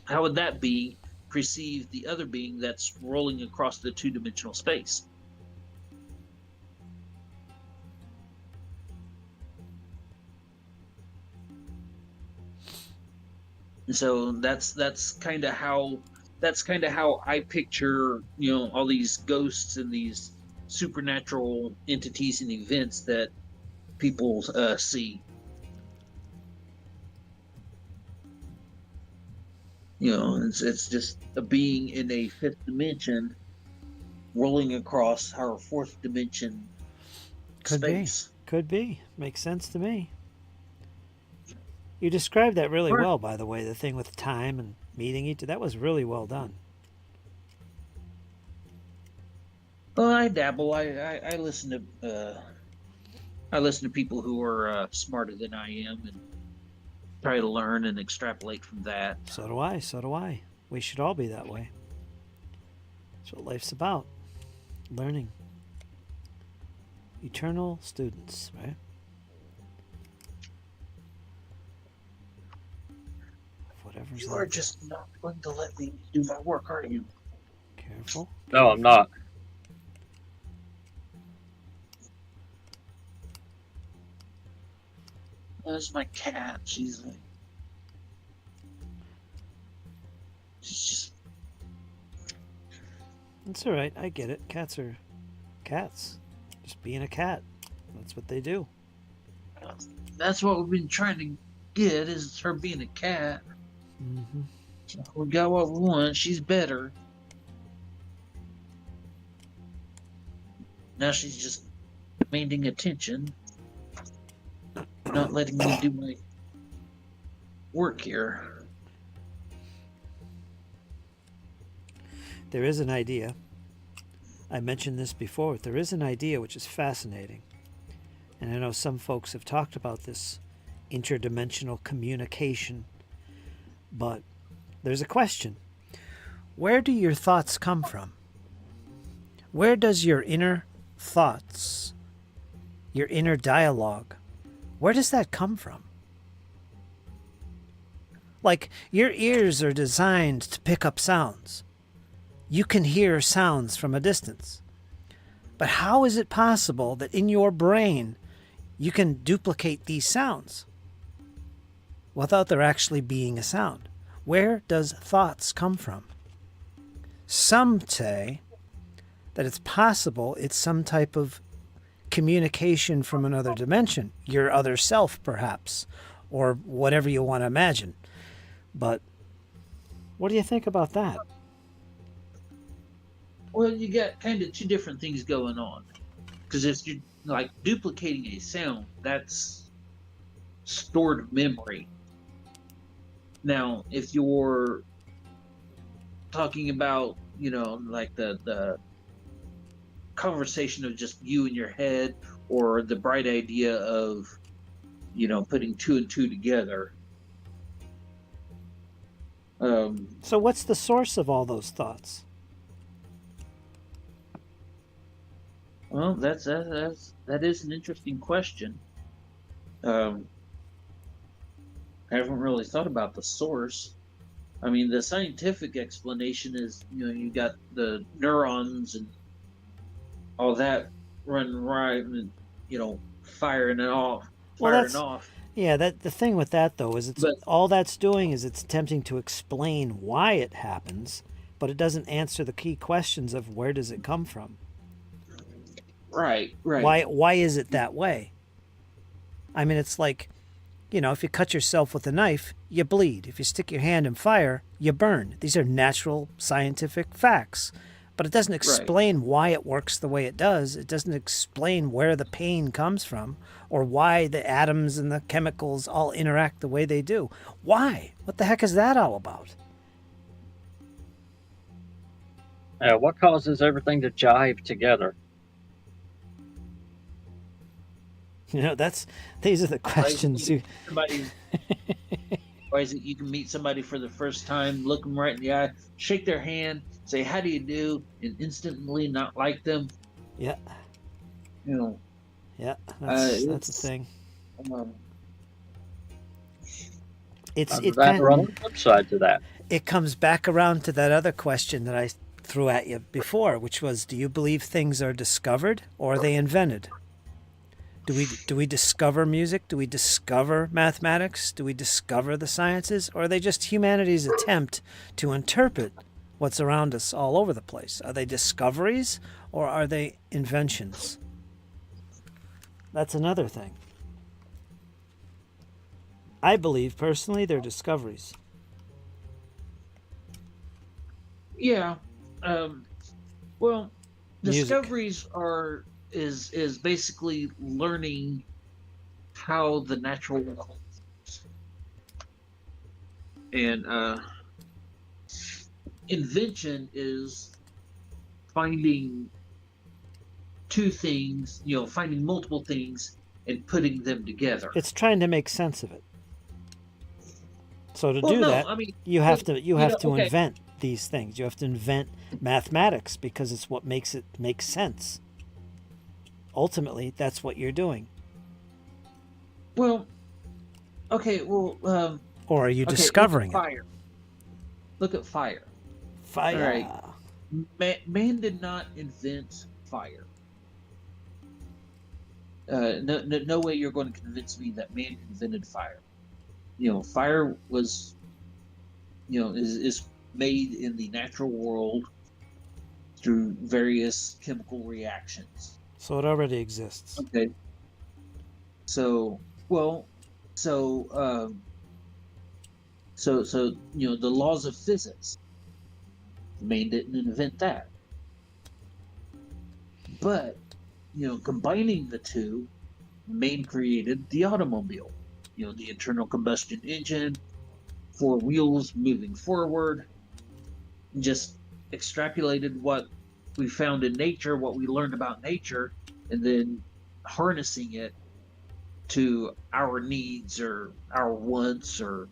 that being perceive the other being that's rolling across the two-dimensional space? And so that's kind of how I picture all these ghosts and these supernatural entities and events that people see. It's just a being in a fifth dimension rolling across our fourth dimension space. Could be. Makes sense to me. You described that really well, by the way, the thing with time and meeting each. That was really well done. Well, I dabble. I listen to people who are smarter than I am and try to learn and extrapolate from that. So do I. We should all be that way. That's what life's about. Learning. Eternal students, right? Whatever's You are just not going to let me do my work, are you? Careful. No, I'm not. That's my cat. She's just. It's all right. I get it. Cats are cats. Just being a cat. That's what they do. That's what we've been trying to get, is her being a cat. Mm-hmm. We got what we want. She's better. Now she's just demanding attention, not letting me do my work here. There is an idea. I mentioned this before. There is an idea which is fascinating. And I know some folks have talked about this interdimensional communication. But there's a question. Where do your thoughts come from? Where does your inner thoughts, your inner dialogue, where does that come from? Like, your ears are designed to pick up sounds. You can hear sounds from a distance. But how is it possible that in your brain you can duplicate these sounds without there actually being a sound? Where does thoughts come from? Some say that it's possible it's some type of communication from another dimension, your other self perhaps, or whatever you want to imagine. But what do you think about that? Well, you got kind of two different things going on. Because if you're like duplicating a sound, that's stored memory. Now, if you're talking about, like the conversation of just you in your head, or the bright idea of, putting two and two together, So what's the source of all those thoughts? Well, that is an interesting question. I haven't really thought about the source. I mean, the scientific explanation is, you got the neurons and all that running right, and firing it off, Well, firing that's off. yeah. That the thing with that though is it's But all that's doing is it's attempting to explain why it happens, but it doesn't answer the key questions of where does it come from. right. Why is it that way? I mean, it's like, if you cut yourself with a knife, you bleed. If you stick your hand in fire, you burn. These are natural scientific facts. But it doesn't explain why it works the way it does. It doesn't explain where the pain comes from or why the atoms and the chemicals all interact the way they do. Why? What the heck is that all about? What causes everything to jive together? These are the questions you. Somebody, why is it you can meet somebody for the first time, look them right in the eye, shake their hand, say how do you do, and instantly not like them? Yeah. Yeah, that's the thing. It's on the flip side to that. It comes back around to that other question that I threw at you before, which was, do you believe things are discovered or are they invented? Do we discover music? Do we discover mathematics? Do we discover the sciences? Or are they just humanity's attempt to interpret what's around us all over the place? Are they discoveries or are they inventions? That's another thing. I believe, personally, they're discoveries. Yeah. Well, Music. discoveries is basically learning how the natural world works. And invention is finding two things, finding multiple things and putting them together. It's trying to make sense of it. So to Well, do no, that, I mean, you have to okay. invent these things. You have to invent mathematics because it's what makes it make sense. Ultimately, that's what you're doing. Well, okay, well, Or are you okay, discovering fire. Look at fire. Fire. All right. Man did not invent fire. No way you're going to convince me that man invented fire. Fire was, is made in the natural world through various chemical reactions. So it already exists. Okay. So the laws of physics. Man didn't invent that. But, combining the two, man created the automobile. The internal combustion engine, 4 wheels moving forward, just extrapolated what we found in nature, what we learned about nature, and then harnessing it to our needs or our wants or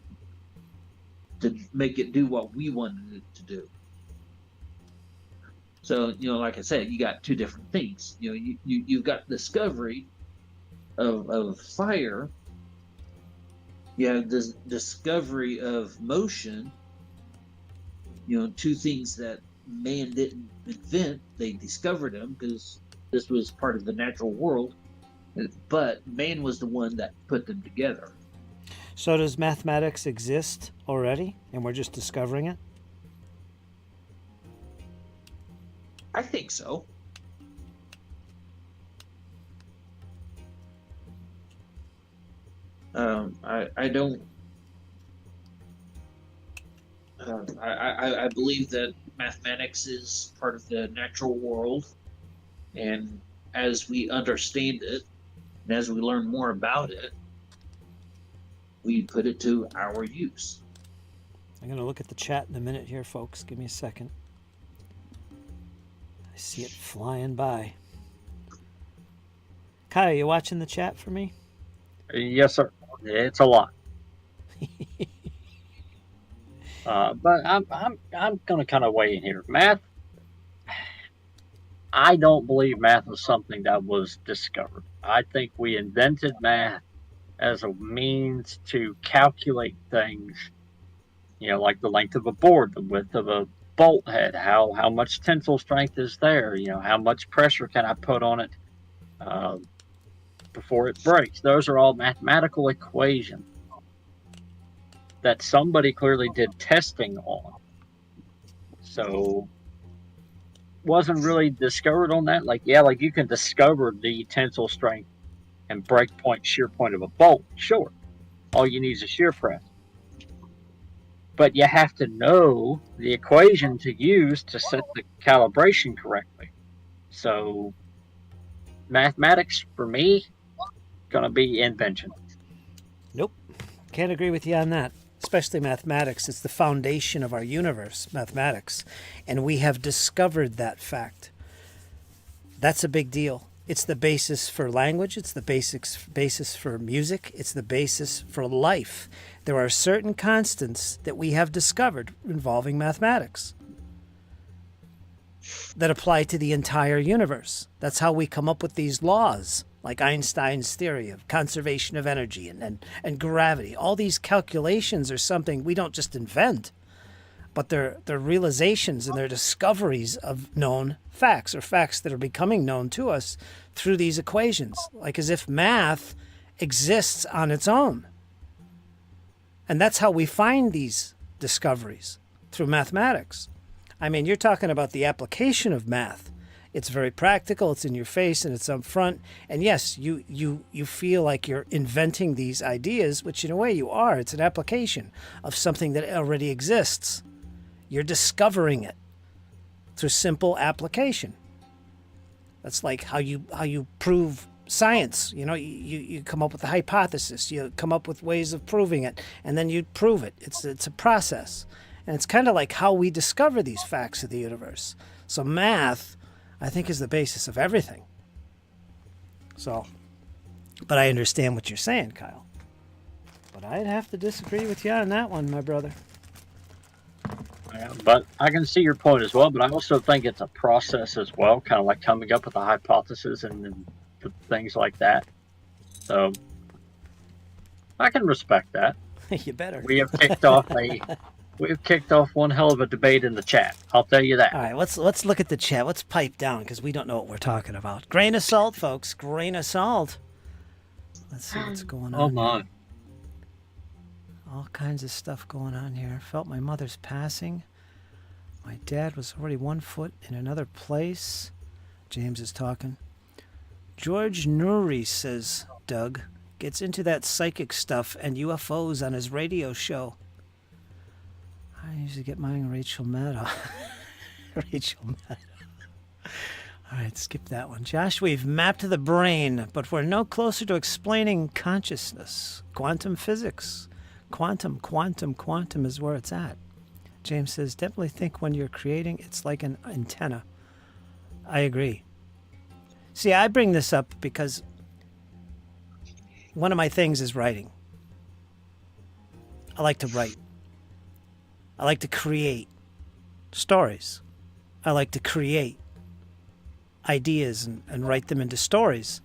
to make it do what we wanted it to do. So, like I said, you got two different things. You've got discovery of fire. You have this discovery of motion. Two things that man didn't invent. They discovered them because this was part of the natural world. But man was the one that put them together. So does mathematics exist already and we're just discovering it? I think so. I don't. I believe that mathematics is part of the natural world, and as we understand it, and as we learn more about it, we put it to our use. I'm going to look at the chat in a minute here, folks. Give me a second. I see it flying by. Kyle, you watching the chat for me? Yes, sir. It's a lot. But I'm going to kind of weigh in here. Math. I don't believe math was something that was discovered. I think we invented math as a means to calculate things, like the length of a board, the width of a bolt head, how much tensile strength is there, how much pressure can I put on it before it breaks. Those are all mathematical equations that somebody clearly did testing on. So wasn't really discovered on that. Like you can discover the tensile strength and break point, shear point of a bolt. Sure. All you need is a shear press. But you have to know the equation to use to set the calibration correctly. So mathematics, for me, going to be invention. Nope. Can't agree with you on that. Especially mathematics. It's the foundation of our universe, mathematics. And we have discovered that fact. That's a big deal. It's the basis for language. It's the basis for music. It's the basis for life. There are certain constants that we have discovered involving mathematics that apply to the entire universe. That's how we come up with these laws, like Einstein's theory of conservation of energy and gravity. All these calculations are something we don't just invent, but they're realizations and they're discoveries of known facts, or facts that are becoming known to us through these equations, like as if math exists on its own. And that's how we find these discoveries, through mathematics. I mean, you're talking about the application of math. It's very practical, it's in your face, and it's up front. And yes, you feel like you're inventing these ideas, which in a way you are. It's an application of something that already exists. You're discovering it through simple application. That's like how you prove science. You come up with a hypothesis, you come up with ways of proving it, and then you prove it. It's a process. And it's kind of like how we discover these facts of the universe. So math, I think, is the basis of everything. So, but I understand what you're saying, Kyle. But I'd have to disagree with you on that one, my brother. Yeah, but I can see your point as well, but I also think it's a process as well, kind of like coming up with a hypothesis and things like that. So I can respect that. You better. We've kicked off one hell of a debate in the chat. I'll tell you that. All right, let's look at the chat. Let's pipe down because we don't know what we're talking about. Grain of salt, folks. Grain of salt. Let's see what's going on. Oh my. Here. All kinds of stuff going on here. Felt my mother's passing. My dad was already 1 foot in another place. James is talking. George Nuri, says Doug, gets into that psychic stuff and UFOs on his radio show. I usually get mine Rachel Maddow. Rachel Maddow. All right, skip that one. Josh, we've mapped the brain, but we're no closer to explaining consciousness. Quantum physics. Quantum is where it's at. James says, definitely think when you're creating, it's like an antenna. I agree. See, I bring this up because one of my things is writing. I like to write. I like to create stories. I like to create ideas and write them into stories.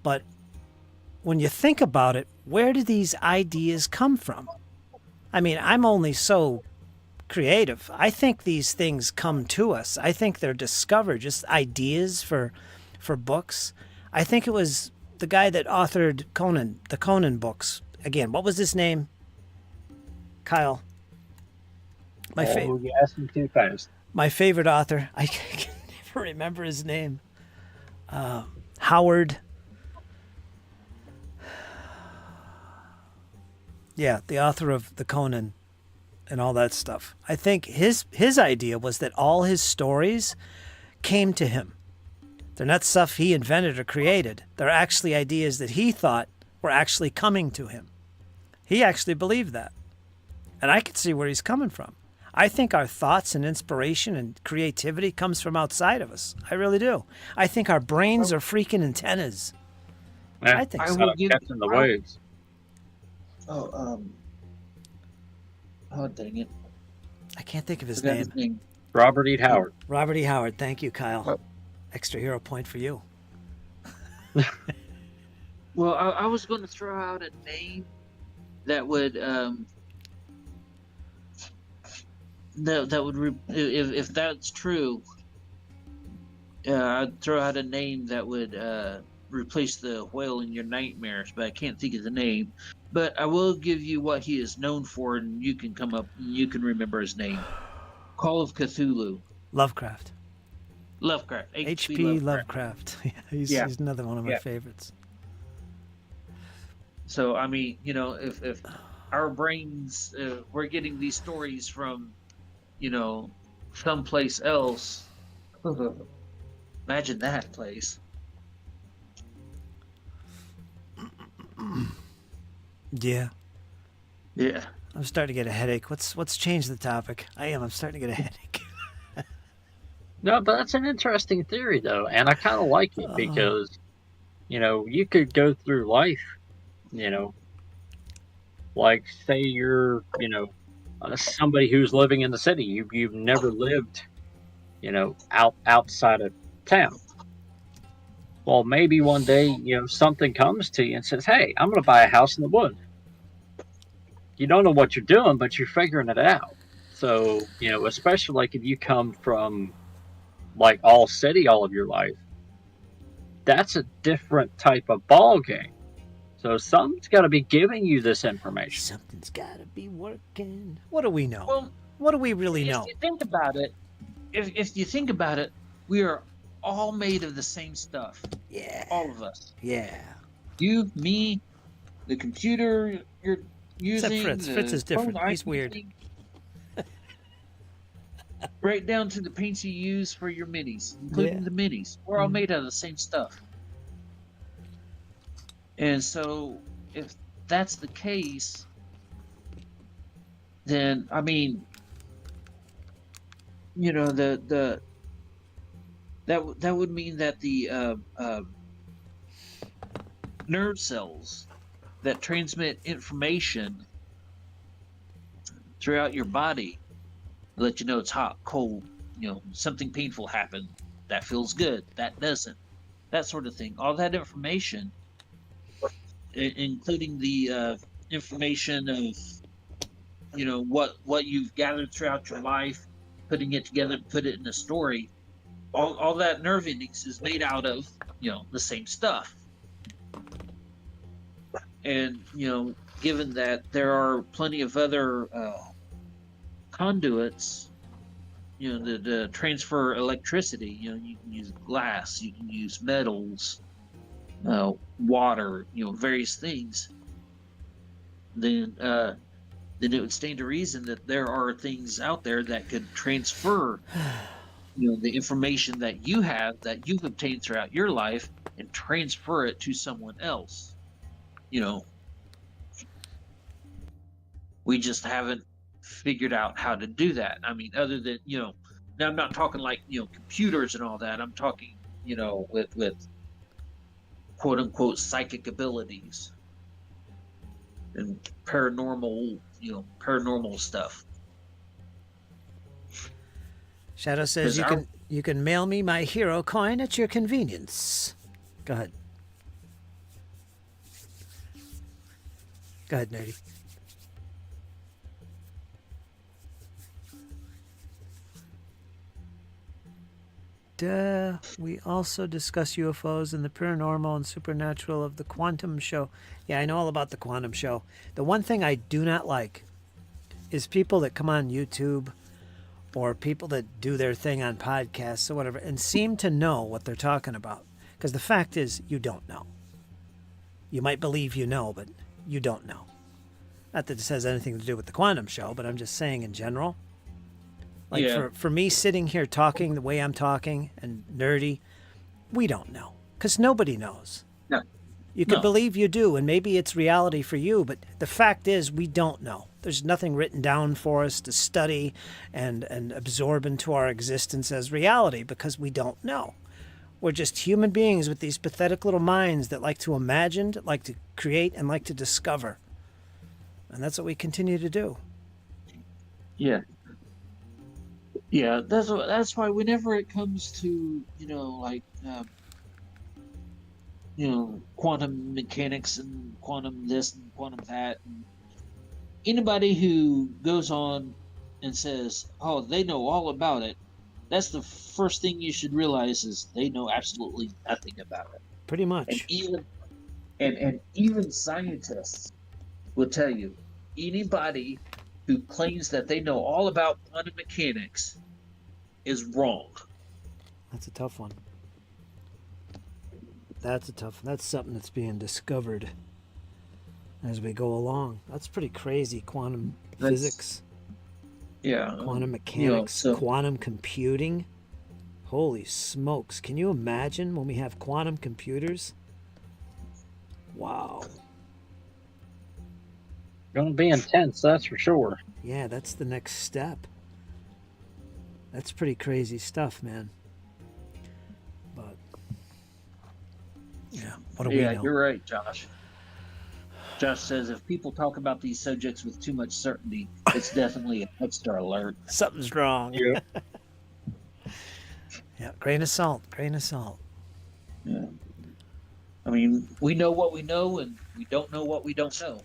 But when you think about it, where do these ideas come from? I mean, I'm only so creative. I think these things come to us. I think they're discovered, just ideas for books. I think it was the guy that authored the Conan books. Again, what was his name? Kyle. You asked me too fast. My favorite author. I can never remember his name. Howard. Yeah, the author of the Conan and all that stuff. I think his idea was that all his stories came to him. They're not stuff he invented or created. They're actually ideas that he thought were actually coming to him. He actually believed that. And I could see where he's coming from. I think our thoughts and inspiration and creativity comes from outside of us. I really do. I think our brains are freaking antennas. Yeah, I think it's so. kind of catching the waves. Oh, dang it. I can't think of his Forgot name. his name. Robert E. Howard. Robert E. Howard. Thank you, Kyle. Oh. Extra hero point for you. Well, I was going to throw out a name that would if that's true, I'd throw out a name that would replace the whale in your nightmares, but I can't think of the name. But I will give you what he is known for, and you can remember his name. Call of Cthulhu. Lovecraft. Lovecraft. H.P. Lovecraft. He's another one of my Yeah. favorites. So, I mean, if our brains, we're getting these stories from, someplace else, imagine that place. Yeah. Yeah. I'm starting to get a headache. What's changed the topic? I'm starting to get a headache. No, but that's an interesting theory, though, and I kind of like it because, you could go through life, like say you're, somebody who's living in the city. You've never lived, outside of town. Well, maybe one day, something comes to you and says, "Hey, I'm going to buy a house in the woods." You don't know what you're doing, but you're figuring it out. So, especially like if you come from like all city all of your life, that's a different type of ball game. So something's got to be giving you this information. Something's got to be working. What do we know? Well, what do we really know? If you think about it, if you think about it, we are all made of the same stuff. Yeah. All of us. Yeah. You, me, the computer you're using. Except Fritz. Fritz is different. He's weird. Right down to the paints you use for your minis, including the minis. We're all made out of the same stuff. And so, if that's the case, then I mean, that would mean that the nerve cells that transmit information throughout your body let you know it's hot, cold, something painful happened, that feels good, that doesn't, that sort of thing. All that information, including the information of what you've gathered throughout your life, putting it together, put it in a story. All that nerve endings is made out of the same stuff. And given that there are plenty of other conduits, to transfer electricity, you can use glass, you can use metals, water, various things, then it would stand to reason that there are things out there that could transfer the information that you have, that you've obtained throughout your life, and transfer it to someone else. We just haven't figured out how to do that. I mean, other than now I'm not talking like computers and all that. I'm talking with quote unquote psychic abilities and paranormal stuff. Shadow says you can mail me my hero coin at your convenience. Go ahead. Go ahead, Nerdy. We also discuss UFOs and the paranormal and supernatural of the quantum show. Yeah, I know all about the quantum show. The one thing I do not like is people that come on YouTube or people that do their thing on podcasts or whatever and seem to know what they're talking about. Because the fact is, you don't know. You might believe you know, but you don't know. Not that this has anything to do with the quantum show, but I'm just saying in general. Like for me sitting here talking the way I'm talking and nerdy, we don't know. Because nobody knows. No. You can believe you do, and maybe it's reality for you, but the fact is we don't know. There's nothing written down for us to study and absorb into our existence as reality because we don't know. We're just human beings with these pathetic little minds that like to imagine, like to create, and like to discover. And that's what we continue to do. Yeah. Yeah, that's why whenever it comes to like quantum mechanics and quantum this and quantum that, and anybody who goes on and says, "Oh, they know all about it," that's the first thing you should realize is they know absolutely nothing about it. Pretty And much. even scientists will tell you anybody who claims that they know all about quantum mechanics is wrong. That's a tough one. That's something that's being discovered as we go along. That's pretty crazy. Quantum physics, Yeah. quantum mechanics, so quantum computing. Holy smokes. Can you imagine when we have quantum computers? Wow. Gonna be intense, that's for sure. Yeah, that's the next step. That's pretty crazy stuff, man. But yeah, what do we yeah, know? you're right, Josh. Josh says if people talk about these subjects with too much certainty, it's definitely a extra alert. Something's wrong. Yeah. Yeah, grain of salt, grain of salt. Yeah. I mean, we know what we know, and we don't know what we don't know.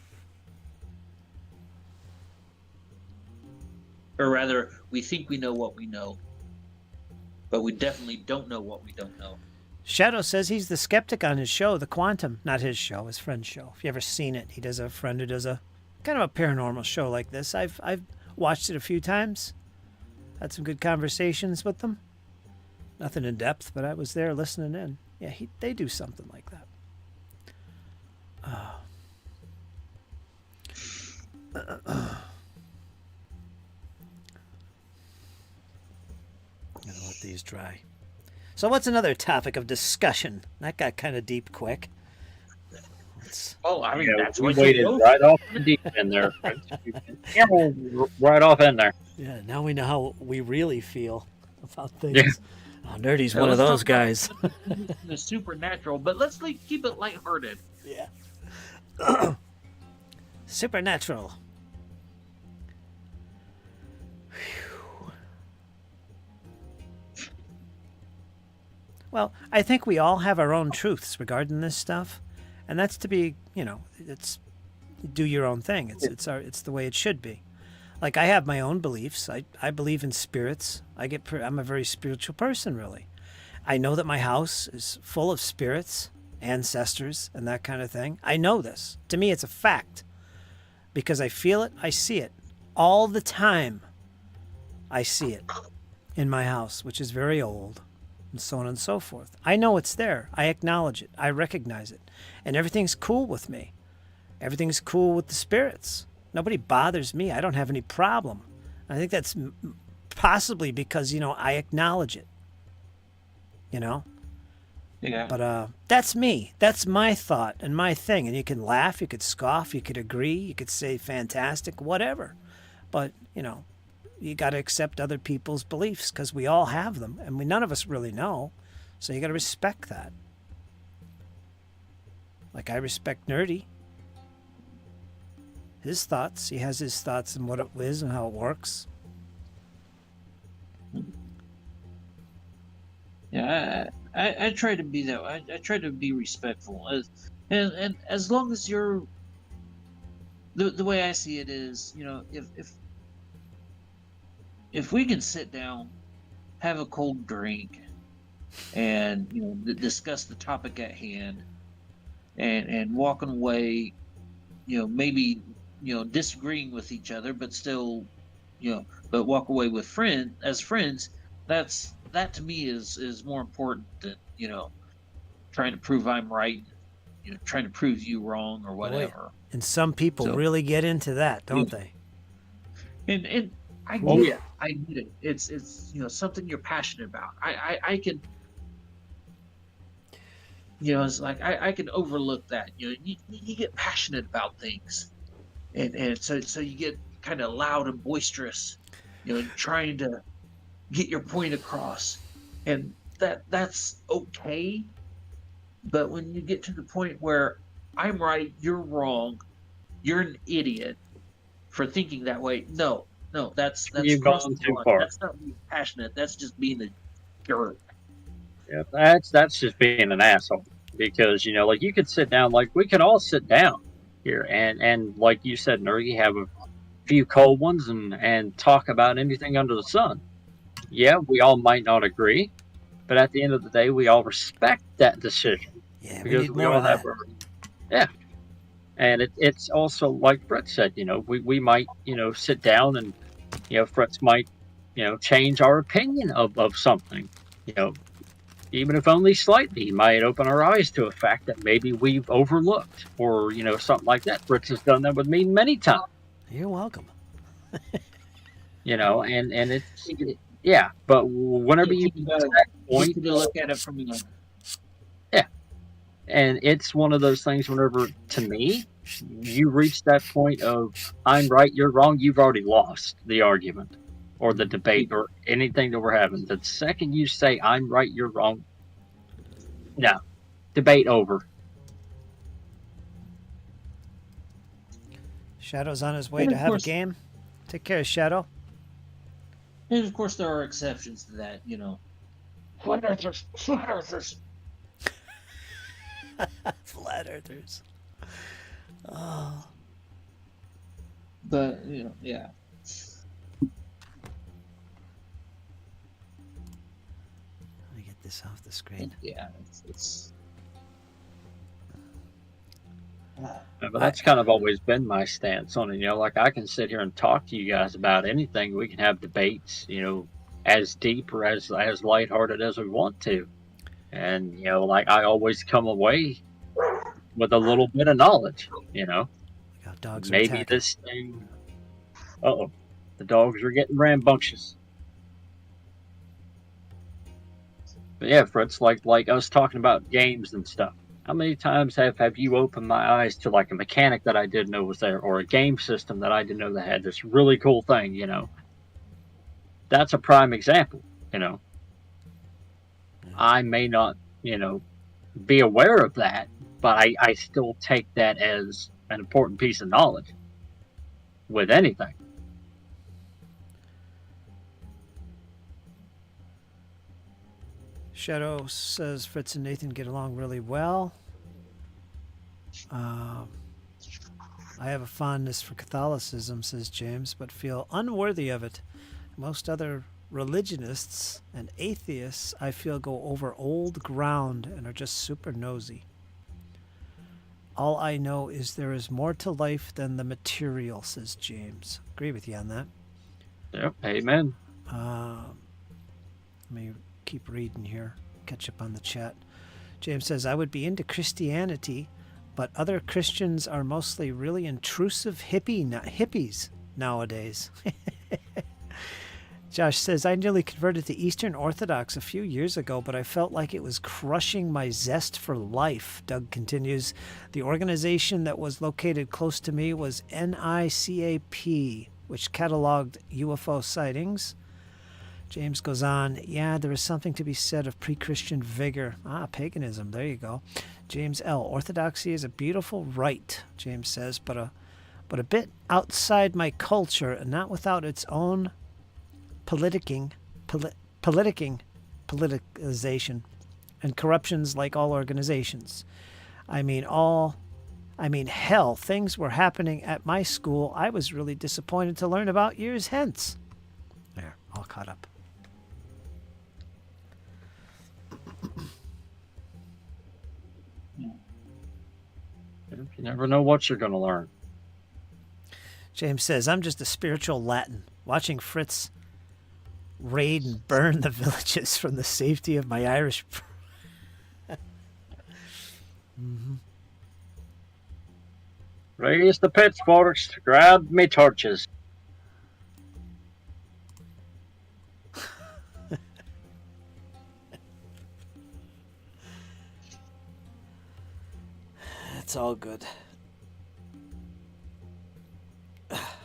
Or rather, we think we know what we know, but we definitely don't know what we don't know. Shadow says he's the skeptic on his show, The Quantum. Not his show, his friend's show. If you ever seen it, he does a friend who does a kind of a paranormal show like this. I've watched it a few times. Had some good conversations with them. Nothing in depth, but I was there listening in. Yeah, they do something like that. I'm gonna let these dry. So what's another topic of discussion? That got kind of deep quick. Oh, I mean, Yeah, that's we what waded you right off the deep end there. Right off in there. Yeah, now we know how we really feel about things. Yeah. Oh, Nerdy's Yeah, one of let's those talk about guys. the supernatural, but let's keep it lighthearted. Yeah. Supernatural. Whew. Well, I think we all have our own truths regarding this stuff, and that's to be, it's do your own thing. It's the way it should be. Like I have my own beliefs. I believe in spirits. I'm a very spiritual person, really. I know that my house is full of spirits, ancestors, and that kind of thing. I know this. To me, it's a fact because I feel it. I see it all the time. I see it in my house, which is very old, and so on and so forth. I know it's there. I acknowledge it. I recognize it, and everything's cool with me. Everything's cool with the spirits. Nobody bothers me. I don't have any problem. I think that's possibly because, I acknowledge it. Yeah. But that's me. That's my thought and my thing. And you can laugh, you could scoff, you could agree, you could say fantastic, whatever. But, you got to accept other people's beliefs because we all have them. And none of us really know. So you got to respect that. Like I respect Nerdy. His thoughts. He has his thoughts and what it is and how it works. Yeah, I try to be that. I try to be respectful, and as long as you're the way I see it is, if we can sit down, have a cold drink, and discuss the topic at hand, and walking away, maybe disagreeing with each other, but still, but walk away with friends. That to me is more important than trying to prove I'm right, trying to prove you wrong or whatever. And some people really get into that, don't they? And I get it. I get it. It's something you're passionate about. I can it's like I can overlook that. You get passionate about things, and so you get kind of loud and boisterous, trying to get your point across, and that's okay. But when you get to the point where I'm right, you're wrong, you're an idiot for thinking that way. No, No, that's You've crossing gone the too line. far. That's not being passionate. That's just being a jerk. Yeah, that's just being an asshole. Because like you could sit down, like we could all sit down here, and like you said, Nerdy, have a few cold ones and talk about anything under the sun. Yeah, we all might not agree, but at the end of the day, we all respect that decision Yeah, we because need we more all of have that. our yeah. And it's also like Fritz said, we might sit down and Fritz might change our opinion of something, you know even if only slightly, might open our eyes to a fact that maybe we've overlooked, or something like that. Fritz has done that with me many times, You're welcome. and yeah. But whenever you You reach gotta that point, look at it from a yeah, and it's one of those things. Whenever to me, you reach that point of I'm right, you're wrong, you've already lost the argument or the debate or anything that we're having. The second you say I'm right, you're wrong, no, debate over. Shadow's on his way And to of have a course- game. Take care, Shadow. And of course, there are exceptions to that. Flat earthers. Flat earthers. Oh, But yeah. let me get this off the screen. Yeah, it's But that's kind of always been my stance on it. Like I can sit here and talk to you guys about anything. We can have debates, as deep or as lighthearted as we want to. And like I always come away with a little bit of knowledge. Look how dogs are Maybe attacking. this thing. The dogs are getting rambunctious. But yeah, Fritz, like us talking about games and stuff. How many times have you opened my eyes to like a mechanic that I didn't know was there, or a game system that I didn't know that had this really cool thing? That's a prime example. I may not, be aware of that, but I still take that as an important piece of knowledge with anything. Shadow says Fritz and Nathan get along really well. I have a fondness for Catholicism, says James, but feel unworthy of it. Most other religionists and atheists, I feel, go over old ground and are just super nosy. All I know is there is more to life than the material, says James. Agree with you on that. Yep. Amen. Let me keep reading here. Catch up on the chat. James says, I would be into Christianity, but other Christians are mostly really intrusive hippies nowadays. Josh says, I nearly converted to Eastern Orthodox a few years ago, but I felt like it was crushing my zest for life. Doug continues, the organization that was located close to me was NICAP, which cataloged UFO sightings. James goes on, yeah, there is something to be said of pre-Christian vigor. Paganism, there you go. James L., orthodoxy is a beautiful rite, James says, but a bit outside my culture and not without its own politicization and corruptions like all organizations. I mean, hell, things were happening at my school I was really disappointed to learn about years hence. There, all caught up. You never know what you're going to learn. James says, I'm just a spiritual Latin, watching Fritz raid and burn the villages from the safety of my Irish... mm-hmm. Raise the pitchforks, grab me torches. It's all good.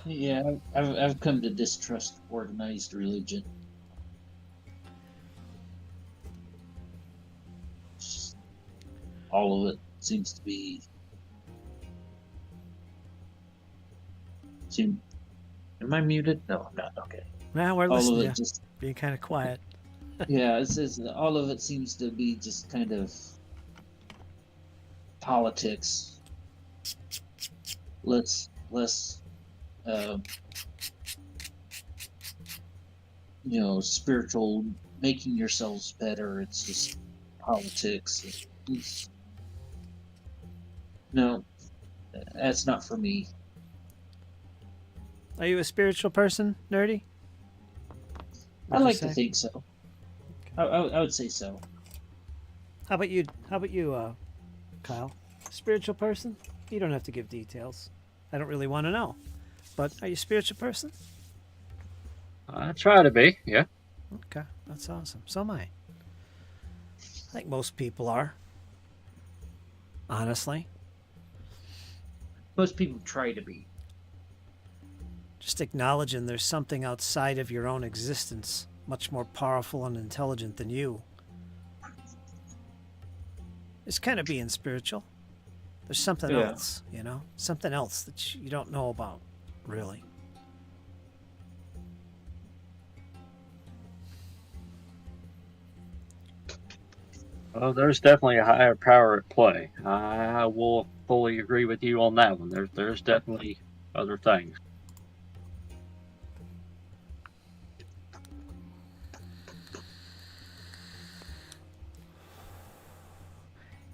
Yeah, I've come to distrust organized religion. All of it seems to be Am I muted? No, I'm not. Okay. Now we're All of listening to it you. just Being kind of quiet. yeah, it's all of it seems to be just kind of politics. Less uh, spiritual, making yourselves better. It's just politics. No, that's not for me. Are you a spiritual person, Nerdy? I Would you like to say? think so. I would say so. How about you? How about you, Kyle? Spiritual person? You don't have to give details. I don't really want to know. But are you a spiritual person? I try to be, yeah. Okay, that's awesome. So am I. I think most people are. Honestly. Most people try to be. Just acknowledging there's something outside of your own existence, much more powerful and intelligent than you. It's kind of being spiritual. There's something Yeah. else, something else that you don't know about, really. Well, there's definitely a higher power at play. I will fully agree with you on that one. There's definitely other things.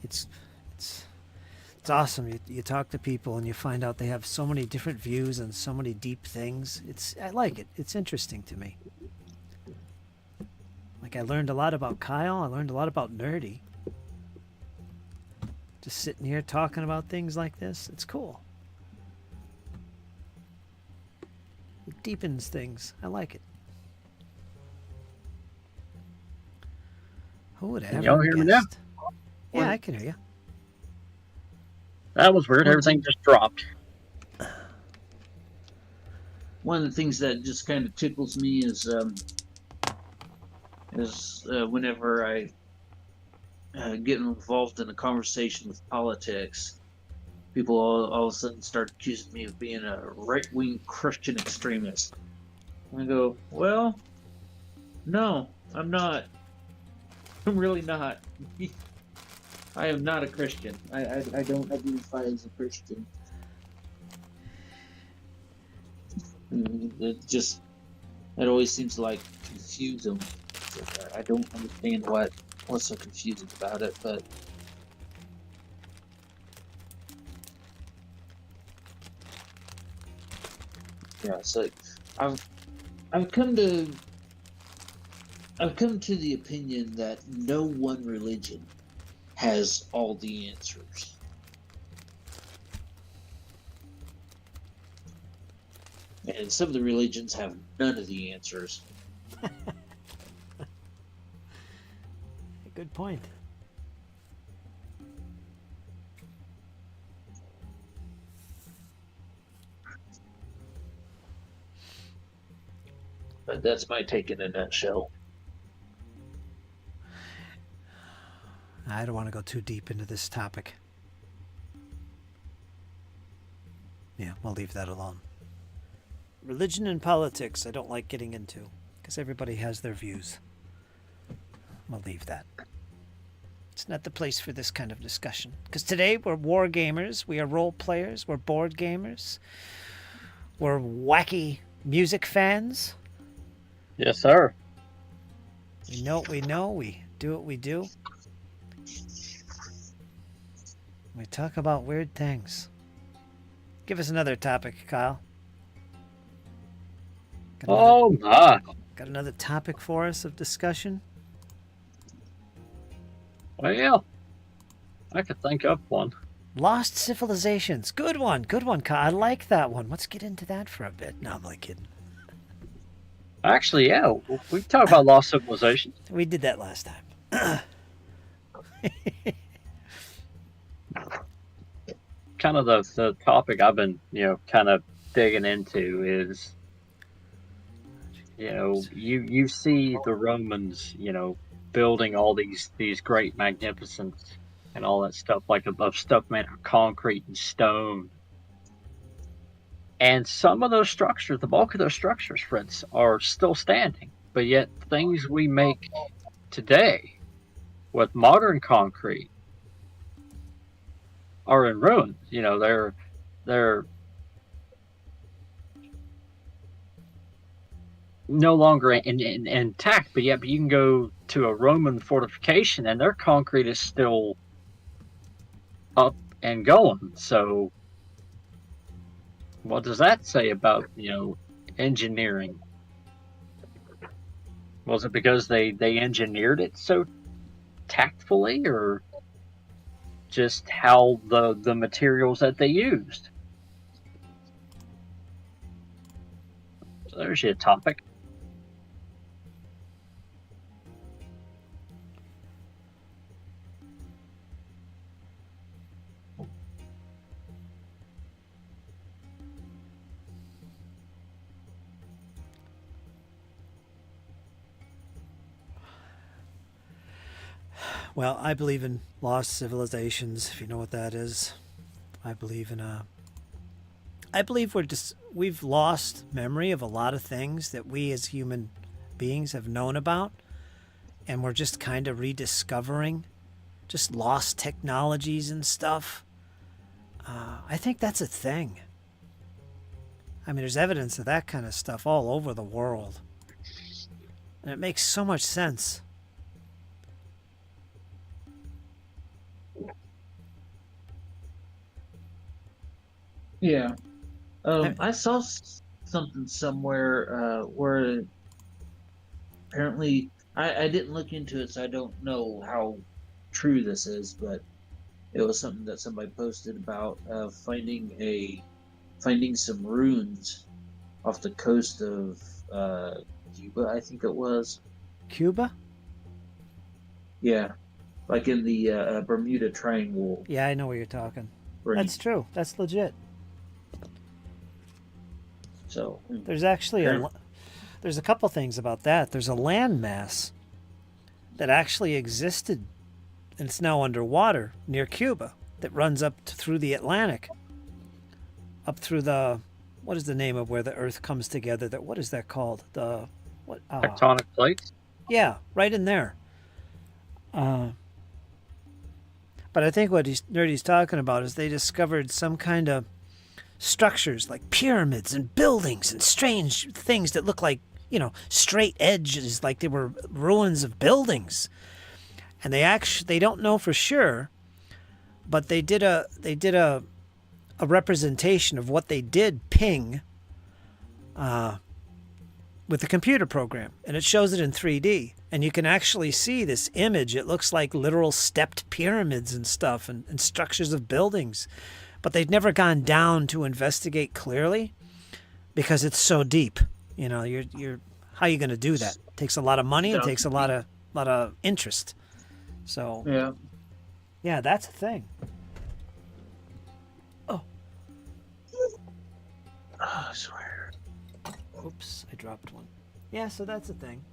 It's it's awesome. You talk to people and you find out they have so many different views and so many deep things. I like it. It's interesting to me. Like I learned a lot about Kyle. I learned a lot about Nerdy. Just sitting here talking about things like this. It's cool. It deepens things. I like it. Who would Can ever y'all hear me now? guessed? Yeah, I can hear you. That was weird. Everything just dropped. One of the things that just kind of tickles me is whenever I get involved in a conversation with politics, people all of a sudden start accusing me of being a right-wing Christian extremist. And I go, well, no, I'm not. I'm really not. I am not a Christian. I don't identify as a Christian. It always seems to like confuse them. I don't understand what's so confusing about it, but yeah. So I've come to the opinion that no one religion has all the answers. And some of the religions have none of the answers. Good point. But that's my take in a nutshell. I don't want to go too deep into this topic. Yeah, we'll leave that alone. Religion and politics, I don't like getting into because everybody has their views. We'll leave that. It's not the place for this kind of discussion. Because today we're war gamers, we are role players, we're board gamers, we're wacky music fans. Yes, sir. We know what we know, we do what we do. We talk about weird things. Give us another topic, Kyle. Oh my! Got another topic for us of discussion? Well, I could think of one. Lost civilizations. Good one, Kyle. I like that one. Let's get into that for a bit. No, I'm only kidding. Actually, yeah, we talked about lost civilizations. We did that last time. Kind of the topic I've been, kind of digging into is, you see the Romans, building all these great magnificent and all that stuff, like of stuff made of concrete and stone. And some of those structures, the bulk of those structures, Fritz, are still standing. But yet things we make today with modern concrete are in ruins. You know, they're no longer intact, but yet you can go to a Roman fortification and their concrete is still up and going. So what does that say about, engineering? Was it because they engineered it so tactfully, or just how the materials that they used? So there's your topic. Well, I believe in lost civilizations, if you know what that is. I believe we've lost memory of a lot of things that we as human beings have known about, and we're just kind of rediscovering just lost technologies and stuff. I think that's a thing. I mean, there's evidence of that kind of stuff all over the world. And it makes so much sense. Yeah. I saw something somewhere where apparently I didn't look into it, so I don't know how true this is, but it was something that somebody posted about finding some ruins off the coast of Cuba, I think it was. Cuba? Yeah, like in the Bermuda Triangle. Yeah, I know where you're talking. Range. That's true. That's legit. So There's actually there's a couple things about that. There's a landmass that actually existed, and it's now underwater near Cuba, that runs up through the Atlantic, up through what is the name of where the Earth comes together? What is that called? Tectonic plates. Yeah, right in there. But I think what Nerdy's talking about is they discovered some kind of structures like pyramids and buildings and strange things that look like, straight edges, like they were ruins of buildings. And they don't know for sure, but they did a representation of what they did ping with a computer program, and it shows it in 3D. And you can actually see this image. It looks like literal stepped pyramids and stuff and structures of buildings. But they've never gone down to investigate clearly because it's so deep. You're how are you going to do that? It takes a lot of money. It takes a lot of interest. So yeah, that's a thing. Oh, I swear. Oops, I dropped one. Yeah, so that's a thing.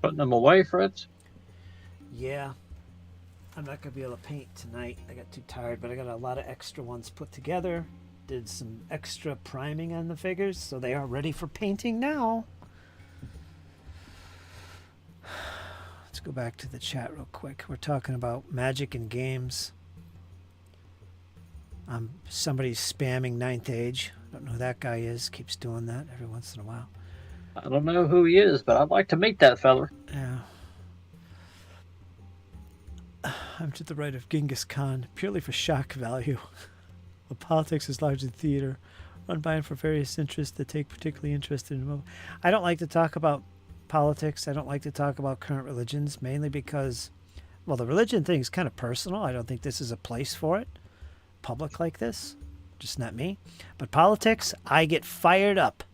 Putting them away, Fritz? Yeah. I'm not going to be able to paint tonight. I got too tired, but I got a lot of extra ones put together. Did some extra priming on the figures, so they are ready for painting now. Let's go back to the chat real quick. We're talking about magic and games. Somebody's spamming Ninth Age. I don't know who that guy is. Keeps doing that every once in a while. I don't know who he is, but I'd like to meet that fella. Yeah. I'm to the right of Genghis Khan, purely for shock value. The politics is largely theater, run by and for various interests that take particularly interest in. I don't like to talk about politics. I don't like to talk about current religions, mainly because, well, the religion thing is kind of personal. I don't think this is a place for it, public like this. Just not me. But politics, I get fired up.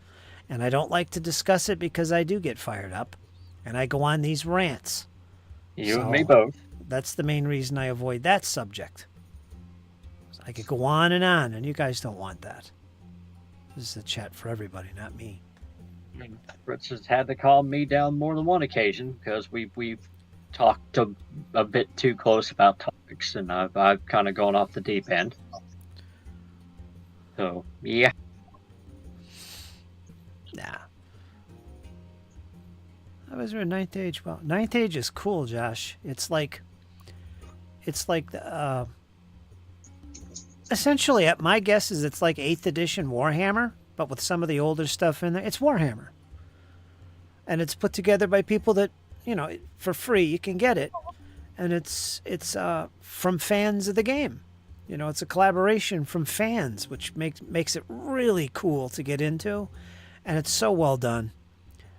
And I don't like to discuss it because I do get fired up. And I go on these rants. You and me both. That's the main reason I avoid that subject. So I could go on, and you guys don't want that. This is a chat for everybody, not me. Fritz has had to calm me down more than one occasion because we've talked a bit too close about topics, and I've kind of gone off the deep end. So yeah, Nah. I was there ninth age. Well, ninth age is cool, Josh. It's like essentially, my guess is it's like 8th edition Warhammer, but with some of the older stuff in there. It's Warhammer. And it's put together by people that, for free, you can get it. And it's from fans of the game. It's a collaboration from fans, which makes it really cool to get into. And it's so well done.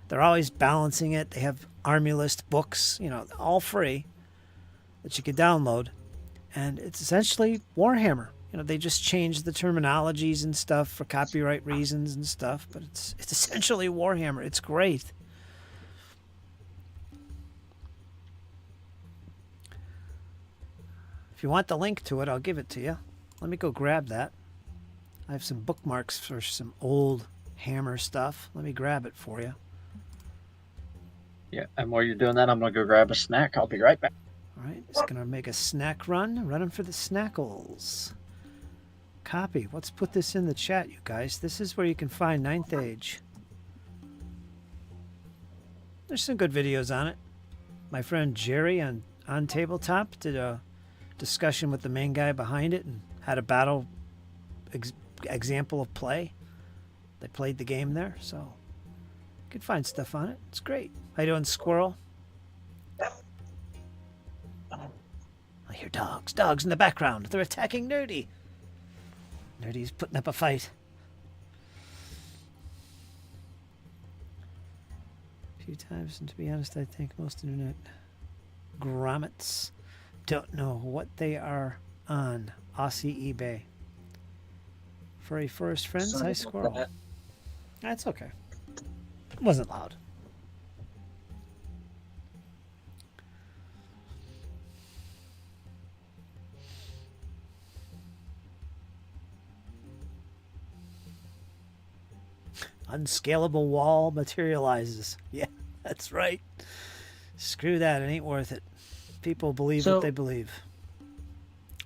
They're always balancing it. They have army list books, all free that you can download. And it's essentially Warhammer. They just changed the terminologies and stuff for copyright reasons and stuff, but it's essentially Warhammer. It's great. If you want the link to it, I'll give it to you. Let me go grab that. I have some bookmarks for some old Hammer stuff. Let me grab it for you. yeah. And while you're doing that, I'm gonna go grab a snack. I'll be right back. All right, just gonna make a snack run. Running for the snackles. Copy. Let's put this in the chat, you guys. This is where you can find Ninth Age. There's some good videos on it. My friend Jerry on Tabletop did a discussion with the main guy behind it and had a battle example of play. They played the game there, so you can find stuff on it. It's great. How you doing, Squirrel? I hear dogs. Dogs in the background. They're attacking Nerdy. Nerdy's putting up a fight. A few times, and to be honest, I think most internet grommets don't know what they are on. Aussie eBay. Furry Forest Friends, Sorry hi about Squirrel. that. That's okay. It wasn't loud. Unscalable wall materializes. Yeah, that's right. Screw that. It ain't worth it. People believe So- what they believe.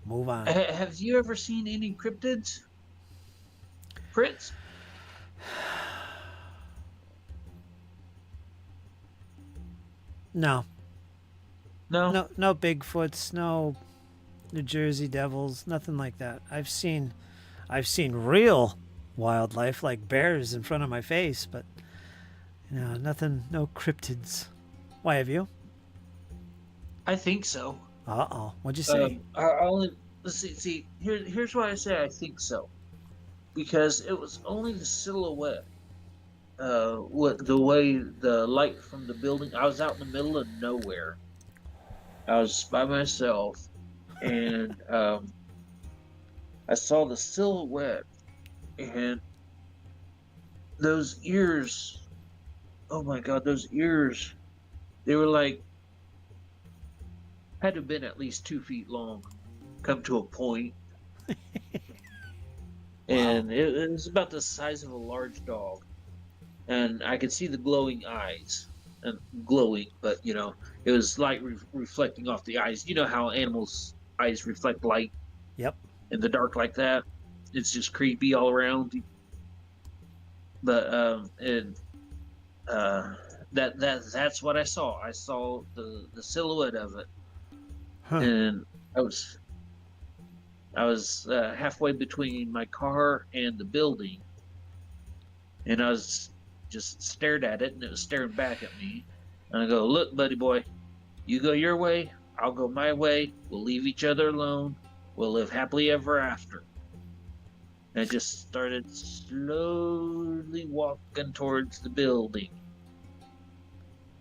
Move on. Have you ever seen any cryptids, Fritz? No. No. No Bigfoots, no New Jersey Devils, nothing like that. I've seen real wildlife like bears in front of my face, but nothing, no cryptids. Why have you? I think so. Uh-oh. What'd you say? Let's see. Here's why I say I think so. Because it was only the silhouette. What the way the light from the building. I was out in the middle of nowhere. I was by myself, and I saw the silhouette, and those ears. Oh my God, those ears! They were like had to have been at least 2 feet long. Come to a point. And it was about the size of a large dog, and I could see the glowing eyes, and glowing, but it was light reflecting off the eyes. You know how animals' eyes reflect light Yep. in the dark like that. It's just creepy all around. But that's what I saw. I saw the silhouette of it, Huh. and I was halfway between my car and the building, and I was just stared at it, and it was staring back at me. And I go, "Look, buddy boy, you go your way, I'll go my way. We'll leave each other alone. We'll live happily ever after." And I just started slowly walking towards the building.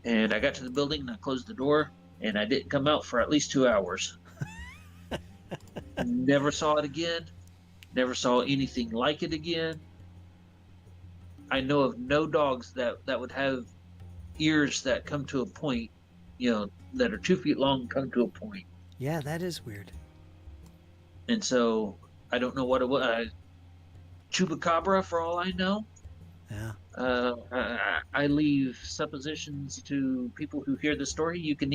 And I got to the building, and I closed the door, and I didn't come out for at least 2 hours. Never saw it again. Never saw anything like it again. I know of no dogs that would have ears that come to a point, that are 2 feet long and come to a point. Yeah, that is weird. And so I don't know what it was. Chupacabra, for all I know. Yeah. I leave suppositions to people who hear the story. You can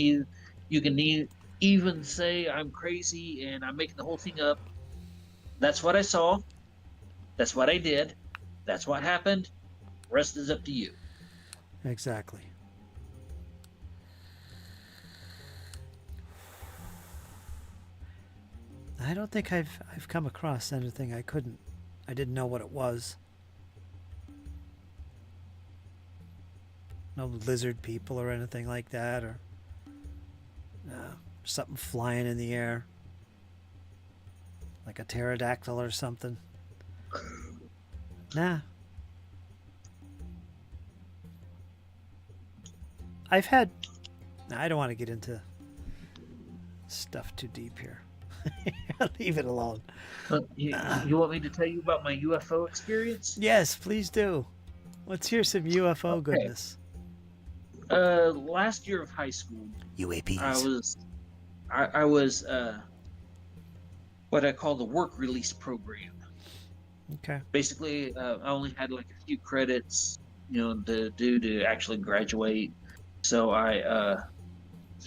even say I'm crazy and I'm making the whole thing up. That's what I saw. That's what I did. That's what happened. Rest is up to you. Exactly. I don't think I've come across anything I didn't know what it was. No lizard people or anything like that, or something flying in the air, like a pterodactyl or something. Nah. I've had. I don't want to get into stuff too deep here. Leave it alone. You want me to tell you about my UFO experience? Yes, please do. Let's hear some UFO Okay. goodness. Last year of high school, UAPs. I was what I call the work release program. Okay. Basically, I only had like a few credits, to do to actually graduate. So I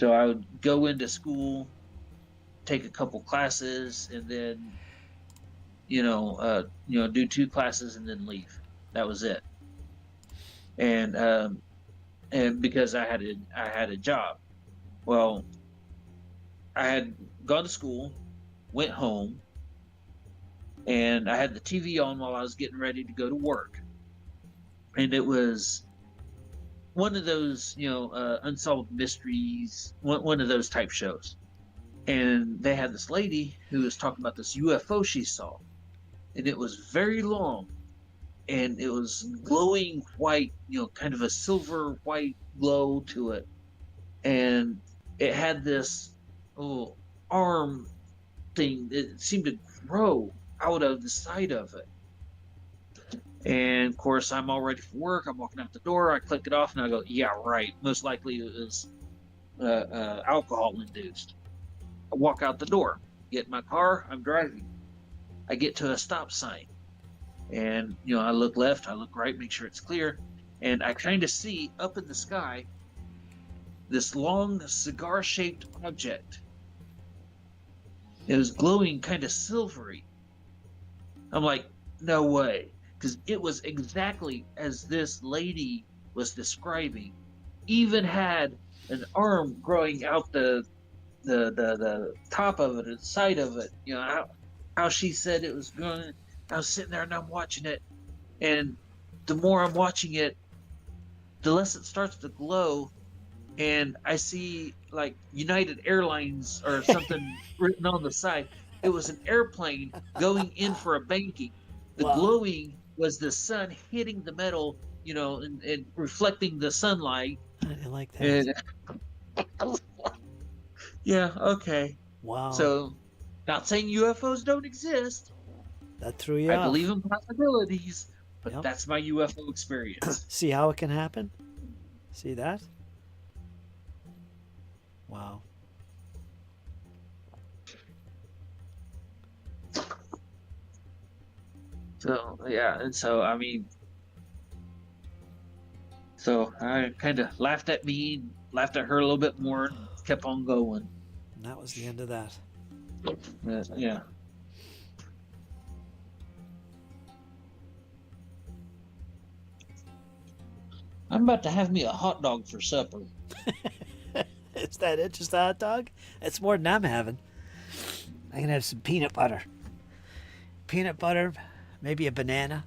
would go into school, take a couple classes, and then do 2 classes and then leave. That was it. And because I had a job. Well, I had gone to school, went home, and I had the TV on while I was getting ready to go to work. And it was one of those, unsolved mysteries, one of those type shows. And they had this lady who was talking about this UFO she saw. And it was very long. And it was glowing white, kind of a silver white glow to it. And it had this little arm thing that seemed to grow out of the side of it. And of course, I'm all ready for work. I'm walking out the door. I click it off and I go, yeah, right. Most likely it was alcohol induced. I walk out the door, get in my car. I'm driving. I get to a stop sign. And, I look left, I look right, make sure it's clear. And I kind of see up in the sky this long cigar-shaped object. It was glowing kind of silvery. I'm like, no way. Because it was exactly as this lady was describing. Even had an arm growing out the top of it, the side of it. How she said it was going. I was sitting there and I'm watching it, and the more I'm watching it, the less it starts to glow, and I see like United Airlines or something written on the side. It was an airplane going in for a banking. The Wow. glowing was the sun hitting the metal, and reflecting the sunlight. I didn't like that. And yeah, okay. Wow. So, not saying UFOs don't exist. That threw you I off. believe in possibilities, but Yep. that's my UFO experience. See how it can happen? See that? Wow. So, yeah, and so, I mean, so I kind of laughed at me, laughed at her a little bit more, and kept on going. And that was the end of that. Yeah. I'm about to have me a hot dog for supper. Is that it? Just a hot dog? That's more than I'm having. I can have some peanut butter. Peanut butter, maybe a banana.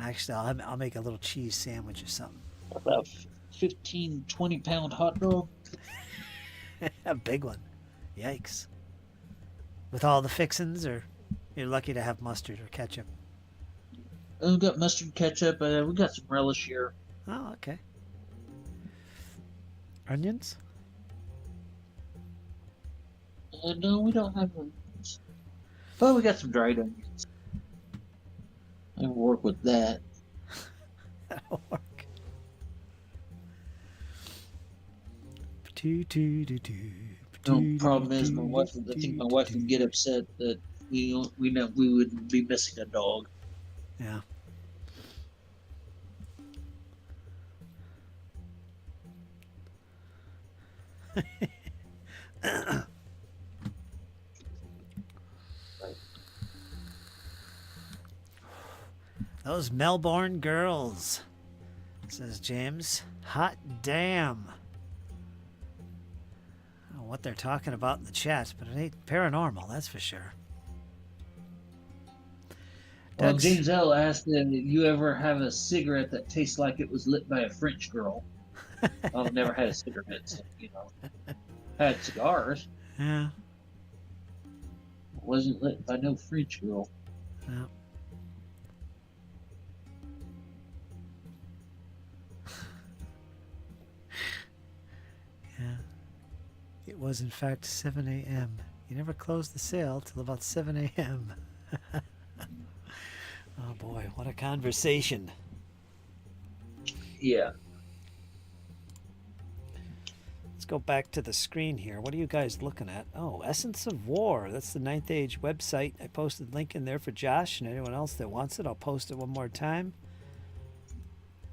Actually, I'll make a little cheese sandwich or something. About 15, 20-pound hot dog. A big one. Yikes. With all the fixins, or you're lucky to have mustard or ketchup? We got mustard, ketchup. We got some relish here. Oh, okay. Onions? No, we don't have onions. But we got some dried onions. I can work with that. That'll work. The problem is my wife. I think my wife would get upset that we would be missing a dog. Yeah. Those Melbourne girls, says James. Hot damn. I don't know what they're talking about in the chat, but it ain't paranormal, that's for sure. Well, Doug's- James L. asked if you ever have a cigarette that tastes like it was lit by a French girl. I've never had a cigarette, so, had cigars. Yeah. It wasn't lit by no French girl. Yeah. Yeah. It was, in fact, 7 a.m. You never closed the sale till about 7 a.m. Oh boy, what a conversation. Yeah. Let's go back to the screen here. What are you guys looking at? Oh, Essence of War. That's the Ninth Age website. I posted a link in there for Josh and anyone else that wants it. I'll post it one more time.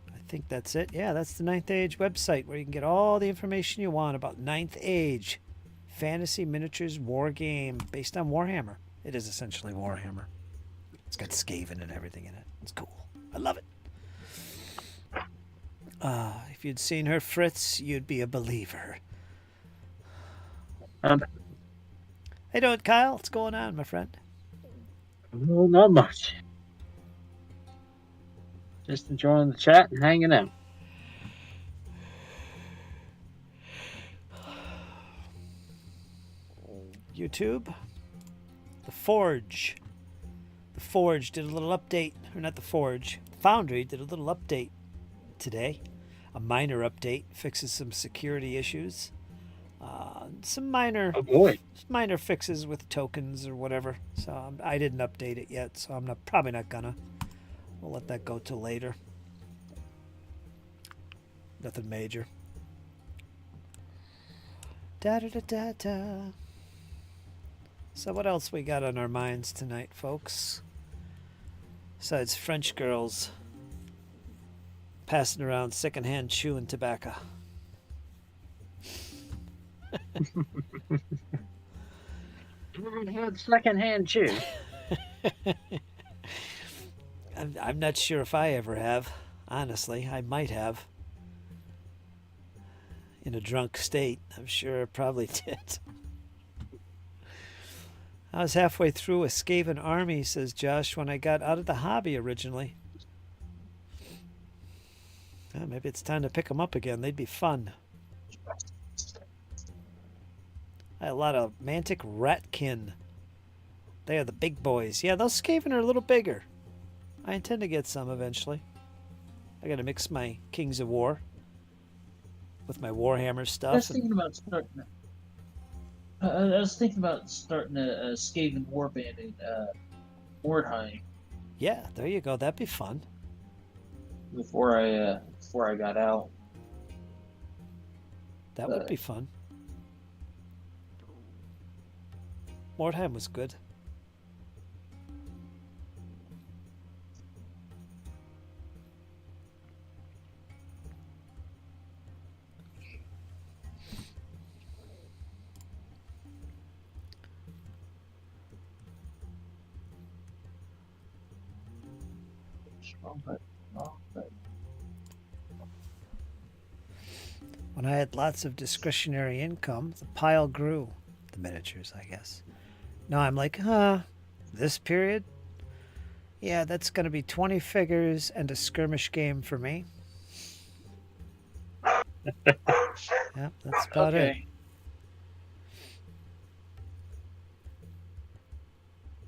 I think that's it. Yeah, that's the Ninth Age website where you can get all the information you want about Ninth Age fantasy miniatures war game based on Warhammer. It is essentially Warhammer. It's got Skaven and everything in it. It's cool. I love it. If you'd seen her, Fritz, you'd be a believer. How you doing, Kyle? What's going on, my friend? Well, not much. Just enjoying the chat and hanging out. YouTube. The Forge. The Forge did a little update. Or not the Forge. Foundry did a little update today. A minor update. Fixes some security issues. Some minor fixes with tokens or whatever. So I didn't update it yet, so I'm probably not gonna. We'll let that go till later. Nothing major. Da da da da da. So what else we got on our minds tonight, folks? Besides French girls passing around secondhand chewing tobacco. Secondhand chew. I'm not sure if I ever have. Honestly, I might have. In a drunk state. I'm sure I probably did. I was halfway through a Skaven army, says Josh, when I got out of the hobby originally. Well, maybe it's time to pick them up again. They'd be fun. I had a lot of Mantic Ratkin. They are the big boys. Yeah, those Skaven are a little bigger. I intend to get some eventually. I gotta mix my Kings of War with my Warhammer stuff. I was thinking about starting a Skaven warband in Mordheim. Yeah, there you go. That'd be fun. Before I got out. That would be fun. Mordheim was good. When I had lots of discretionary income, the pile grew. The miniatures, I guess. Now I'm like, this period? Yeah, that's going to be 20 figures and a skirmish game for me. Yeah, that's about it.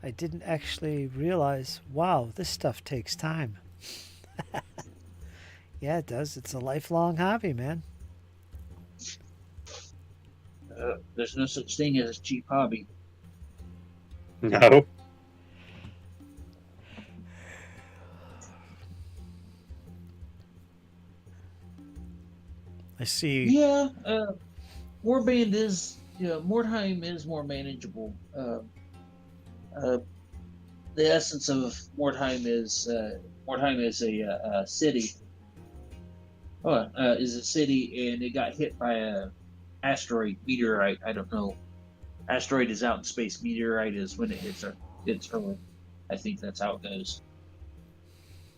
I didn't actually realize, wow, this stuff takes time. Yeah, it does. It's a lifelong hobby, man. There's no such thing as a cheap hobby. No. I see. Yeah, Warband is, Mordheim is more manageable. The essence of Mordheim is a city. Is a city, and it got hit by asteroid, meteorite. I don't know. Asteroid is out in space. Meteorite is when it hits Earth. I think that's how it goes.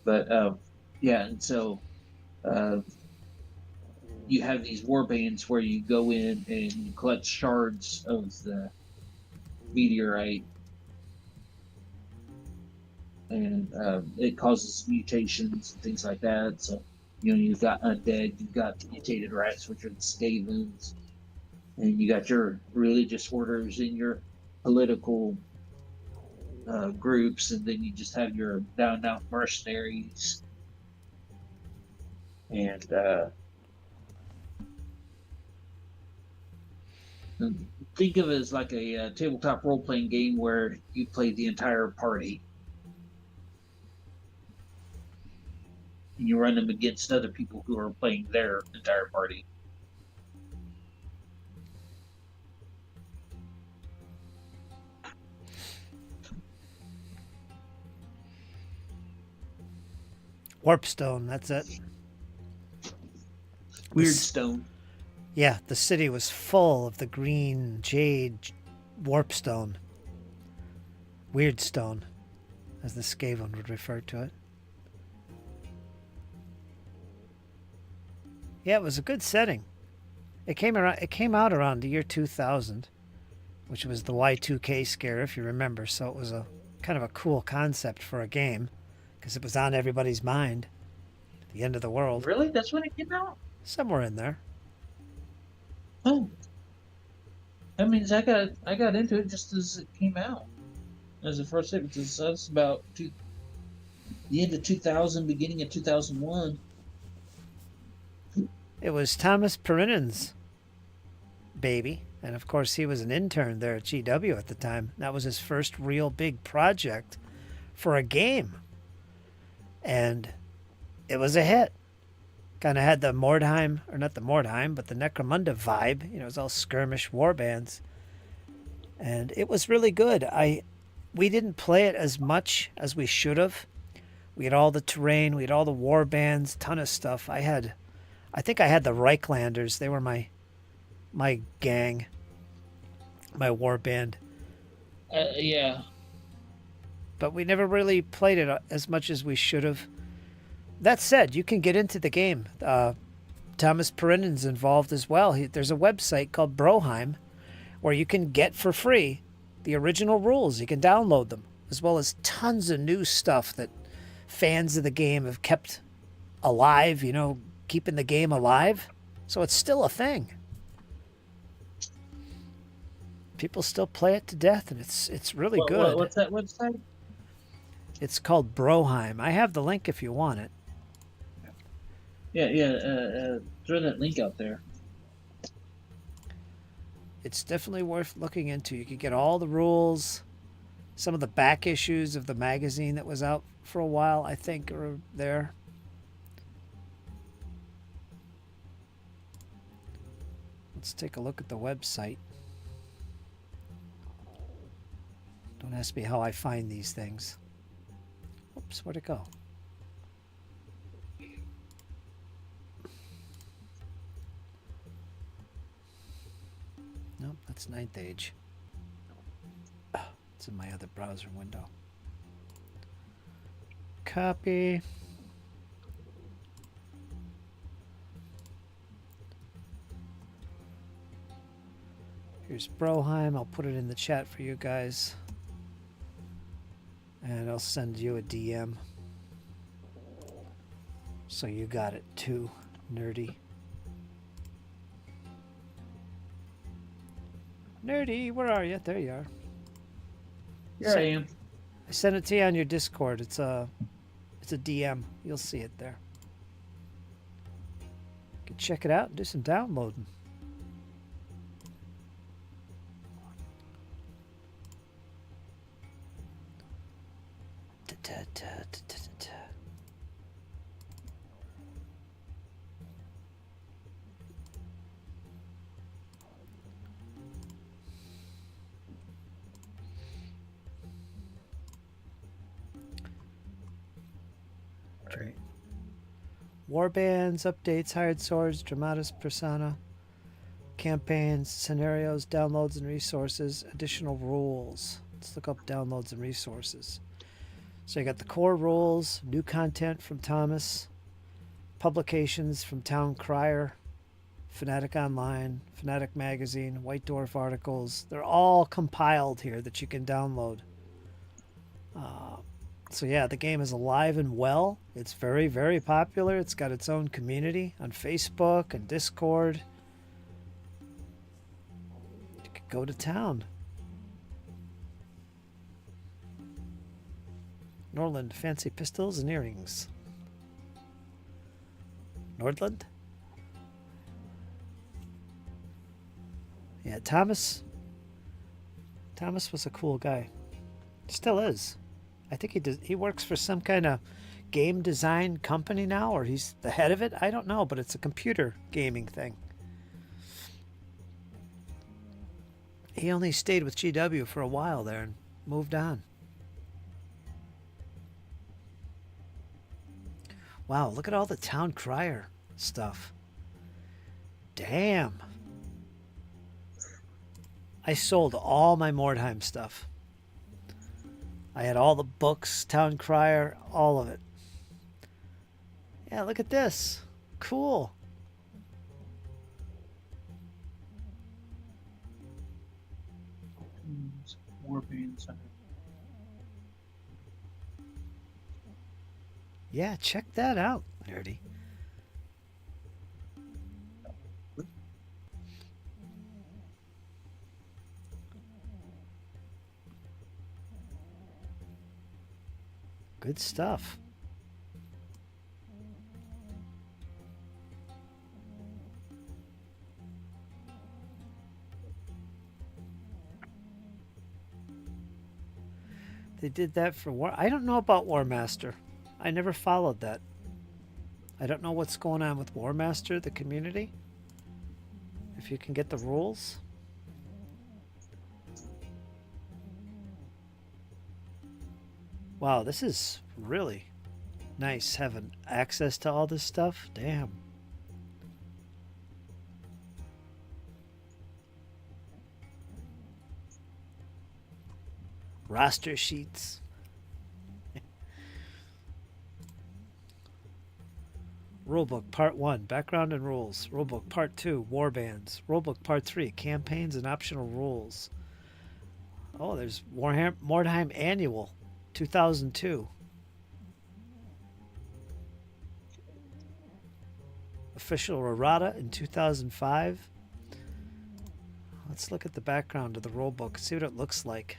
But yeah, and so uh, you have these war bands where you go in and you collect shards of the meteorite, and it causes mutations and things like that. So you've got undead, you've got mutated rats, which are the Skavens, and you got your religious orders and your political groups, and then you just have your down and out mercenaries. And think of it as like a tabletop role playing game where you play the entire party. And you run them against other people who are playing their entire party. Warpstone, that's it. Weirdstone. Yeah, the city was full of the green jade warpstone. Weirdstone, as the Skaven would refer to it. Yeah, it was a good setting. It came out around the year 2000, which was the Y2K scare, if you remember. So it was a kind of a cool concept for a game, because it was on everybody's mind. The end of the world. Really? That's when it came out? Somewhere in there. Oh. That means I got into it just as it came out. As the first hit. That's about the end of 2000, beginning of 2001. It was Thomas Perrinen's baby. And of course, he was an intern there at GW at the time. That was his first real big project for a game. And it was a hit. Kind of had the Mordheim, or not the Mordheim, but the Necromunda vibe. It was all skirmish war bands. And it was really good. We didn't play it as much as we should have. We had all the terrain, we had all the war bands, ton of stuff. I think I had the Reichlanders. They were my gang, my war band. Yeah. But we never really played it as much as we should have. That said, you can get into the game. Thomas Perrinen's involved as well. There's a website called Broheim where you can get for free the original rules. You can download them, as well as tons of new stuff that fans of the game have kept alive, keeping the game alive. So it's still a thing. People still play it to death, and it's really good. What's that website? It's called Broheim. I have the link if you want it. Yeah. Throw that link out there. It's definitely worth looking into. You could get all the rules, some of the back issues of the magazine that was out for a while, I think, are there. Let's take a look at the website. Don't ask me how I find these things. Oops, where'd it go? Nope, that's 9th Age. It's in my other browser window. Copy. Here's Broheim. I'll put it in the chat for you guys. And I'll send you a DM. So you got it too, nerdy. Nerdy, where are you? There you are. Here I am. I sent it to you on your Discord. It's a DM. You'll see it there. You can check it out and do some downloading. Right. Warbands, updates, hired swords, dramatis persona. campaigns, scenarios, downloads and resources, additional rules. Let's look up downloads and resources. So you got the core rules, new content from Thomas, publications from Town Crier, Fanatic Online, Fanatic Magazine, White Dwarf articles. They're all compiled here that you can download. So yeah, the game is alive and well. It's very, very popular. It's got its own community on Facebook and Discord. You could go to town. Norland, fancy pistols and earrings. Nordland? Yeah, Thomas was a cool guy. Still is. I think he works for some kind of game design company now, or he's the head of it. I don't know, but it's a computer gaming thing. He only stayed with GW for a while there and moved on. Wow, look at all the Town Crier stuff. Damn. I sold all my Mordheim stuff. I had all the books, Town Crier, all of it. Yeah, look at this. Cool. Warbands. Yeah, check that out, nerdy. Good stuff. They did that for War. I don't know about War Master. I never followed that. I don't know what's going on with War Master, the community. If you can get the rules. Wow, this is really nice having access to all this stuff. Damn. Roster sheets. Rulebook Part 1, Background and Rules. Rulebook Part 2, Warbands. Rulebook Part 3, Campaigns and Optional Rules. Oh, there's Mordheim Annual, 2002. Official errata in 2005. Let's look at the background of the rulebook, see what it looks like.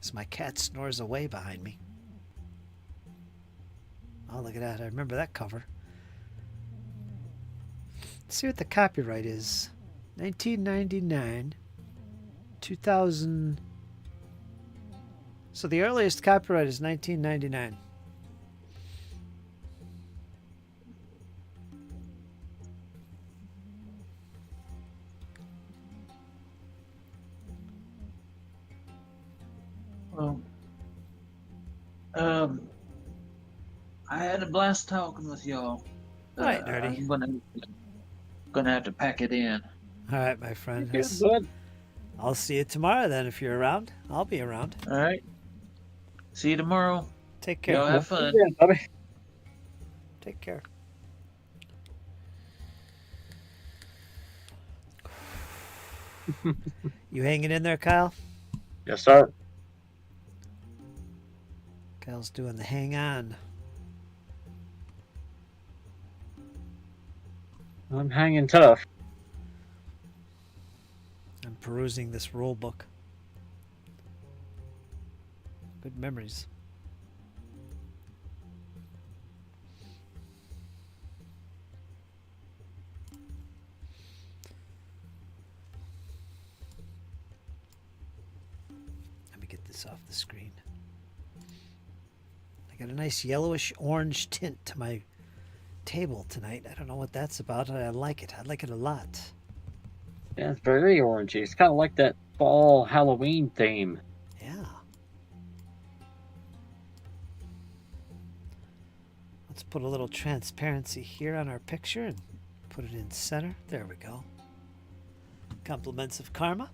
As my cat snores away behind me. Oh, look at that. I remember that cover. Let's see what the copyright is. 1999. 2000. So the earliest copyright is 1999. Well, I had a blast talking with y'all. All right, nerdy. I'm gonna have to pack it in. All right, my friend. Yeah, bud. I'll see you tomorrow then if you're around. I'll be around. All right. See you tomorrow. Take care. Y'all have fun. Yeah, buddy. Take care. You hanging in there, Kyle? Yes, sir. Kyle's doing the hang on. I'm hanging tough. I'm perusing this rule book. Good memories. Let me get this off the screen. I got a nice yellowish orange tint to my table tonight. I don't know what that's about. I like it. I like it a lot. Yeah, it's very orangey. It's kind of like that fall Halloween theme. Yeah. Let's put a little transparency here on our picture and put it in center. There we go. Compliments of karma.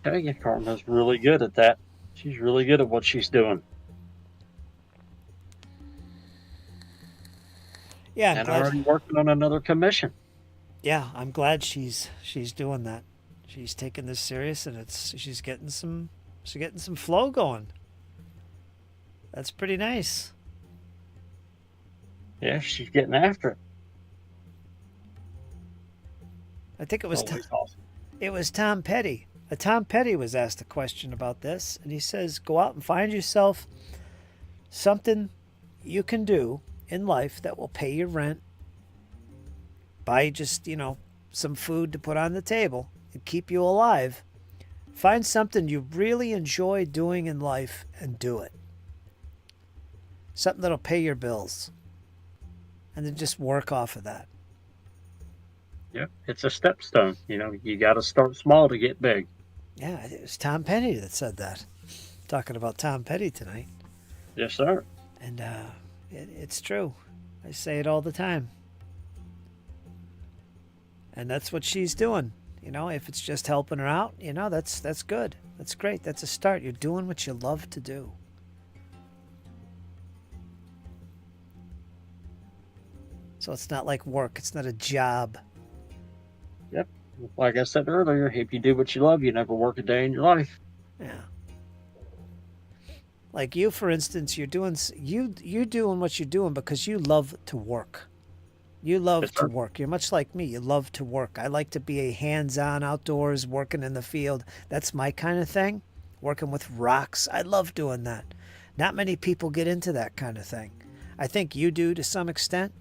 Tell you, Karma's really good at that. She's really good at what she's doing. Yeah, I'm And glad. already working on another commission. Yeah, I'm glad she's doing that. She's taking this serious, and she's getting some flow going. That's pretty nice. Yeah, she's getting after it. I think it was Always awesome. it was Tom Petty. Tom Petty was asked a question about this, and he says, "Go out and find yourself something you can do in life that will pay your rent, buy just, some food to put on the table and keep you alive. Find something you really enjoy doing in life and do it. Something that'll pay your bills. And then just work off of that." Yeah, it's a stepstone. You got to start small to get big. Yeah, it was Tom Petty that said that. Talking about Tom Petty tonight. Yes, sir. And it's true. I say it all the time. And that's what she's doing. If it's just helping her out, that's good. That's great. That's a start. You're doing what you love to do. So it's not like work. It's not a job. Yep. Like I said earlier, if you do what you love, you never work a day in your life. Yeah. Like you, for instance, you're doing what you're doing because you love to work. You love Yes, to sir. work. You're much like me. You love to work. I like to be a hands-on outdoors, working in the field. That's my kind of thing. Working with rocks. I love doing that. Not many people get into that kind of thing. I think you do to some extent.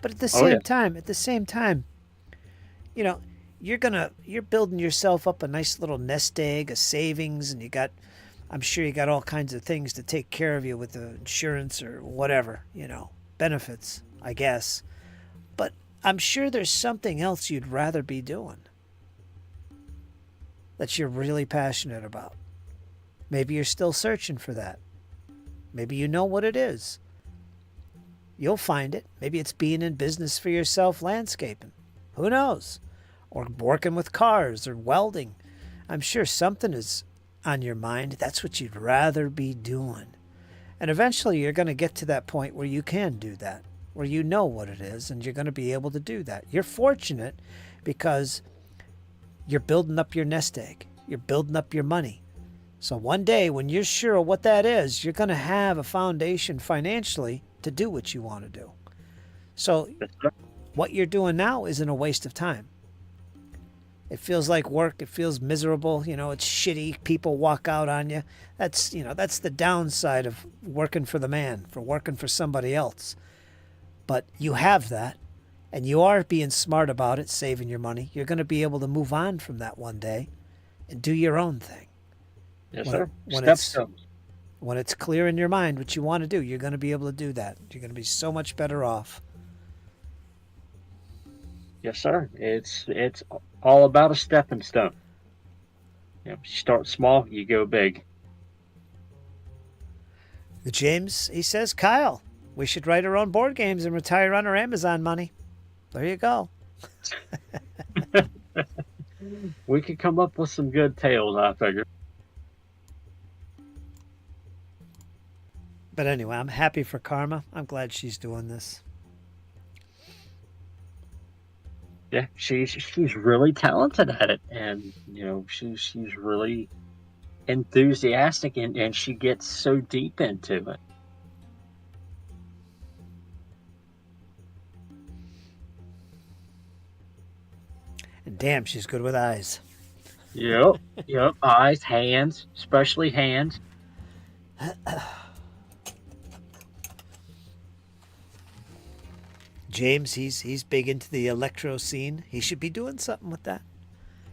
But at the Oh, yeah. same time, you're building yourself up a nice little nest egg, a savings, and I'm sure you got all kinds of things to take care of you with the insurance or whatever, benefits, I guess. But I'm sure there's something else you'd rather be doing that you're really passionate about. Maybe you're still searching for that. Maybe you know what it is. You'll find it. Maybe it's being in business for yourself, landscaping. Who knows? Or working with cars or welding. I'm sure something is on your mind. That's what you'd rather be doing. And eventually you're going to get to that point where you can do that, where you know what it is and you're going to be able to do that. You're fortunate because you're building up your nest egg. You're building up your money. So one day when you're sure of what that is, you're going to have a foundation financially to do what you want to do. So Yes, sir. what you're doing now isn't a waste of time. It feels like work. It feels miserable. It's shitty. People walk out on you. That's the downside of working for the man, for working for somebody else. But you have that, and you are being smart about it, saving your money. You're going to be able to move on from that one day and do your own thing. Yes, When- sir. when it's- Stepstones. When it's clear in your mind what you want to do, you're going to be able to do that. You're going to be so much better off. Yes, sir. It's all about a stepping stone. You start small, you go big. James, he says, "Kyle, we should write our own board games and retire on our Amazon money." There you go. We could come up with some good tales, I figure. But anyway, I'm happy for Karma. I'm glad she's doing this. Yeah, she's really talented at it, and she's really enthusiastic, and she gets so deep into it. And damn, she's good with eyes. Yep, yep. Eyes, hands, especially hands. James, he's big into the electro scene. He should be doing something with that.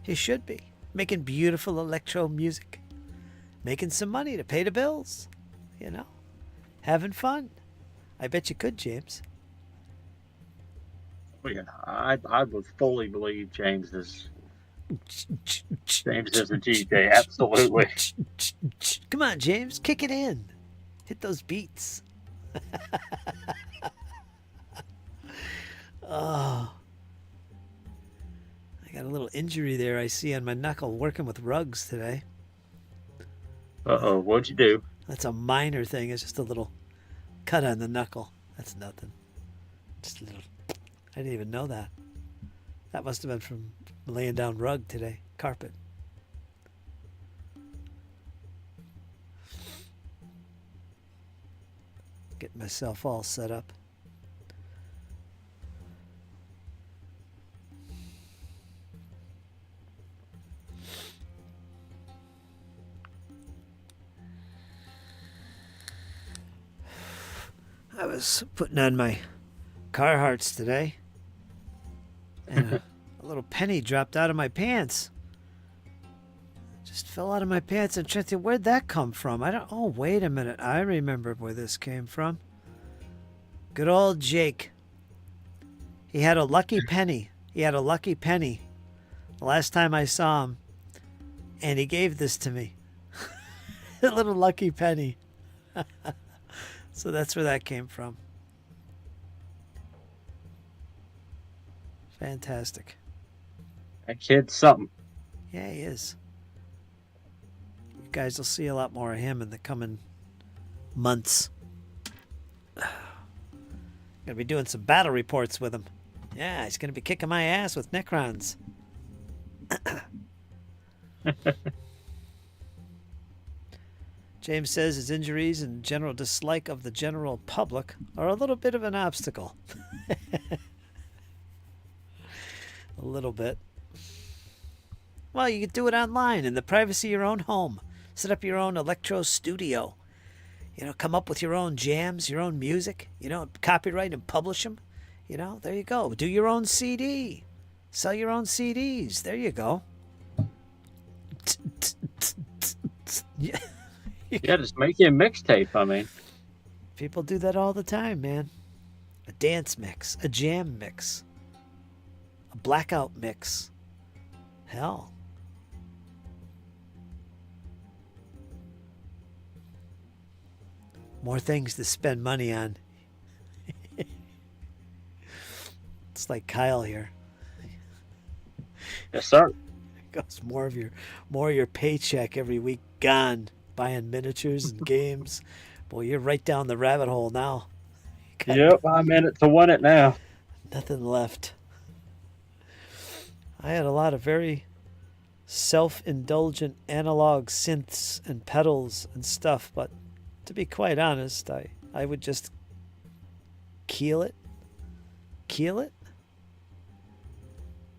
He should be. Making beautiful electro music. Making some money to pay the bills. Having fun. I bet you could, James. Well, yeah, I would fully believe James is James is a DJ, absolutely. Come on, James, kick it in. Hit those beats. Oh. I got a little injury there I see on my knuckle working with rugs today. Uh-oh, what'd you do? That's a minor thing. It's just a little cut on the knuckle. That's nothing. Just a little. I didn't even know that. That must have been from laying down rug today. Carpet. Getting myself all set up. I was putting on my Carhartts today, and a little penny dropped out of my pants. Just fell out of my pants, and tried to, where'd that come from? Oh, wait a minute. I remember where this came from. Good old Jake. He had a lucky penny. The last time I saw him, and he gave this to me. A little lucky penny. So that's where that came from. Fantastic. That kid's something. Yeah, he is. You guys will see a lot more of him in the coming months. Gonna be doing some battle reports with him. Yeah, he's gonna be kicking my ass with Necrons. James says his injuries and general dislike of the general public are a little bit of an obstacle. A little bit. Well, you could do it online in the privacy of your own home. Set up your own electro studio. You know, come up with your own jams, your own music. You know, copyright and publish them. You know, there you go. Do your own CD. Sell your own CDs. There you go. Yeah. Yeah, just make you a mixtape, I mean. People do that all the time, man. A dance mix, a jam mix, a blackout mix. Hell. More things to spend money on. It's like Kyle here. Yes, sir. Goes more of your paycheck every week gone buying miniatures and games. Boy, you're right down the rabbit hole now. Yep, I'm in it to win it now. Nothing left. I had a lot of very self-indulgent analog synths and pedals and stuff, but to be quite honest, I would just keel it,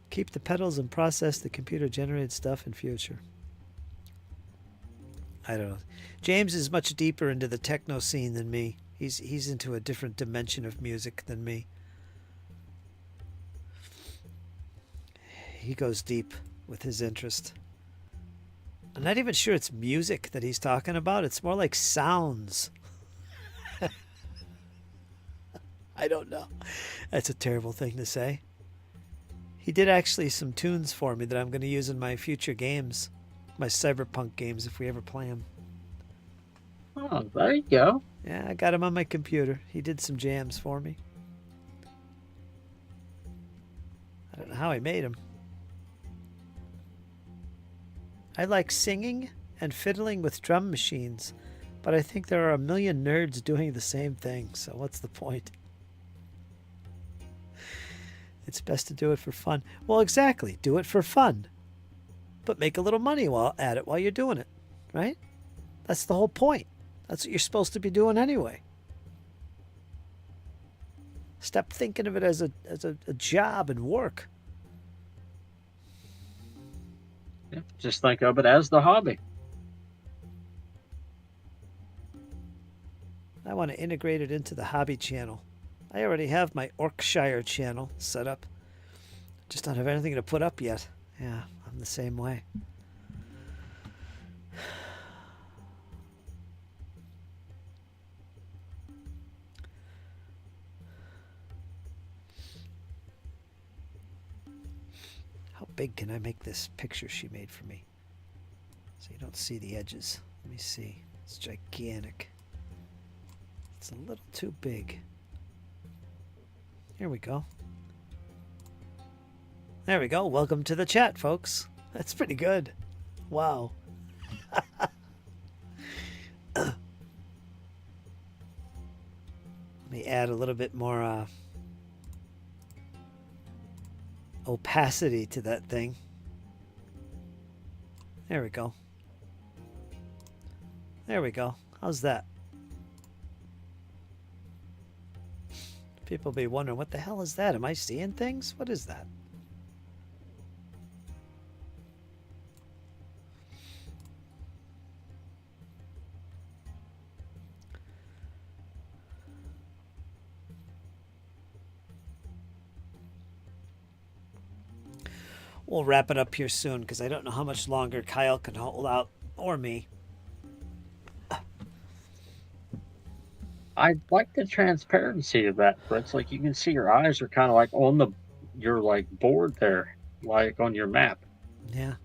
keep the pedals and process the computer-generated stuff in future. I don't know. James is much deeper into the techno scene than me. He's into a different dimension of music than me. He goes deep with his interest. I'm not even sure it's music that he's talking about. It's more like sounds. I don't know. That's a terrible thing to say. He did actually some tunes for me that I'm going to use in my future games. My cyberpunk games, if we ever play them. Oh, there you go. Yeah, I got him on my computer. He did some jams for me. I don't know how he made them. I like singing and fiddling with drum machines, but I think there are a million nerds doing the same thing, so what's the point? It's best to do it for fun. Well, exactly. Do it for fun. But make a little money at it while you're doing it, right? That's the whole point. That's what you're supposed to be doing anyway. Stop thinking of it as a job and work. Yeah, just think of it as the hobby. I want to integrate it into the hobby channel. I already have my Orkshire channel set up. Just don't have anything to put up yet. Yeah, I'm the same way. big can I make this picture she made for me? So you don't see the edges. Let me see. It's gigantic. It's a little too big. Here we go. There we go. Welcome to the chat, folks. That's pretty good. Wow. Let me add a little bit more opacity to that thing. There we go. There we go. How's that? People be wondering, what the hell is that? Am I seeing things? What is that? We'll wrap it up here soon because I don't know how much longer Kyle can hold out, or me. I like the transparency of that, Fritz. Like you can see your eyes are kind of like on your like board there, like on your map. Yeah.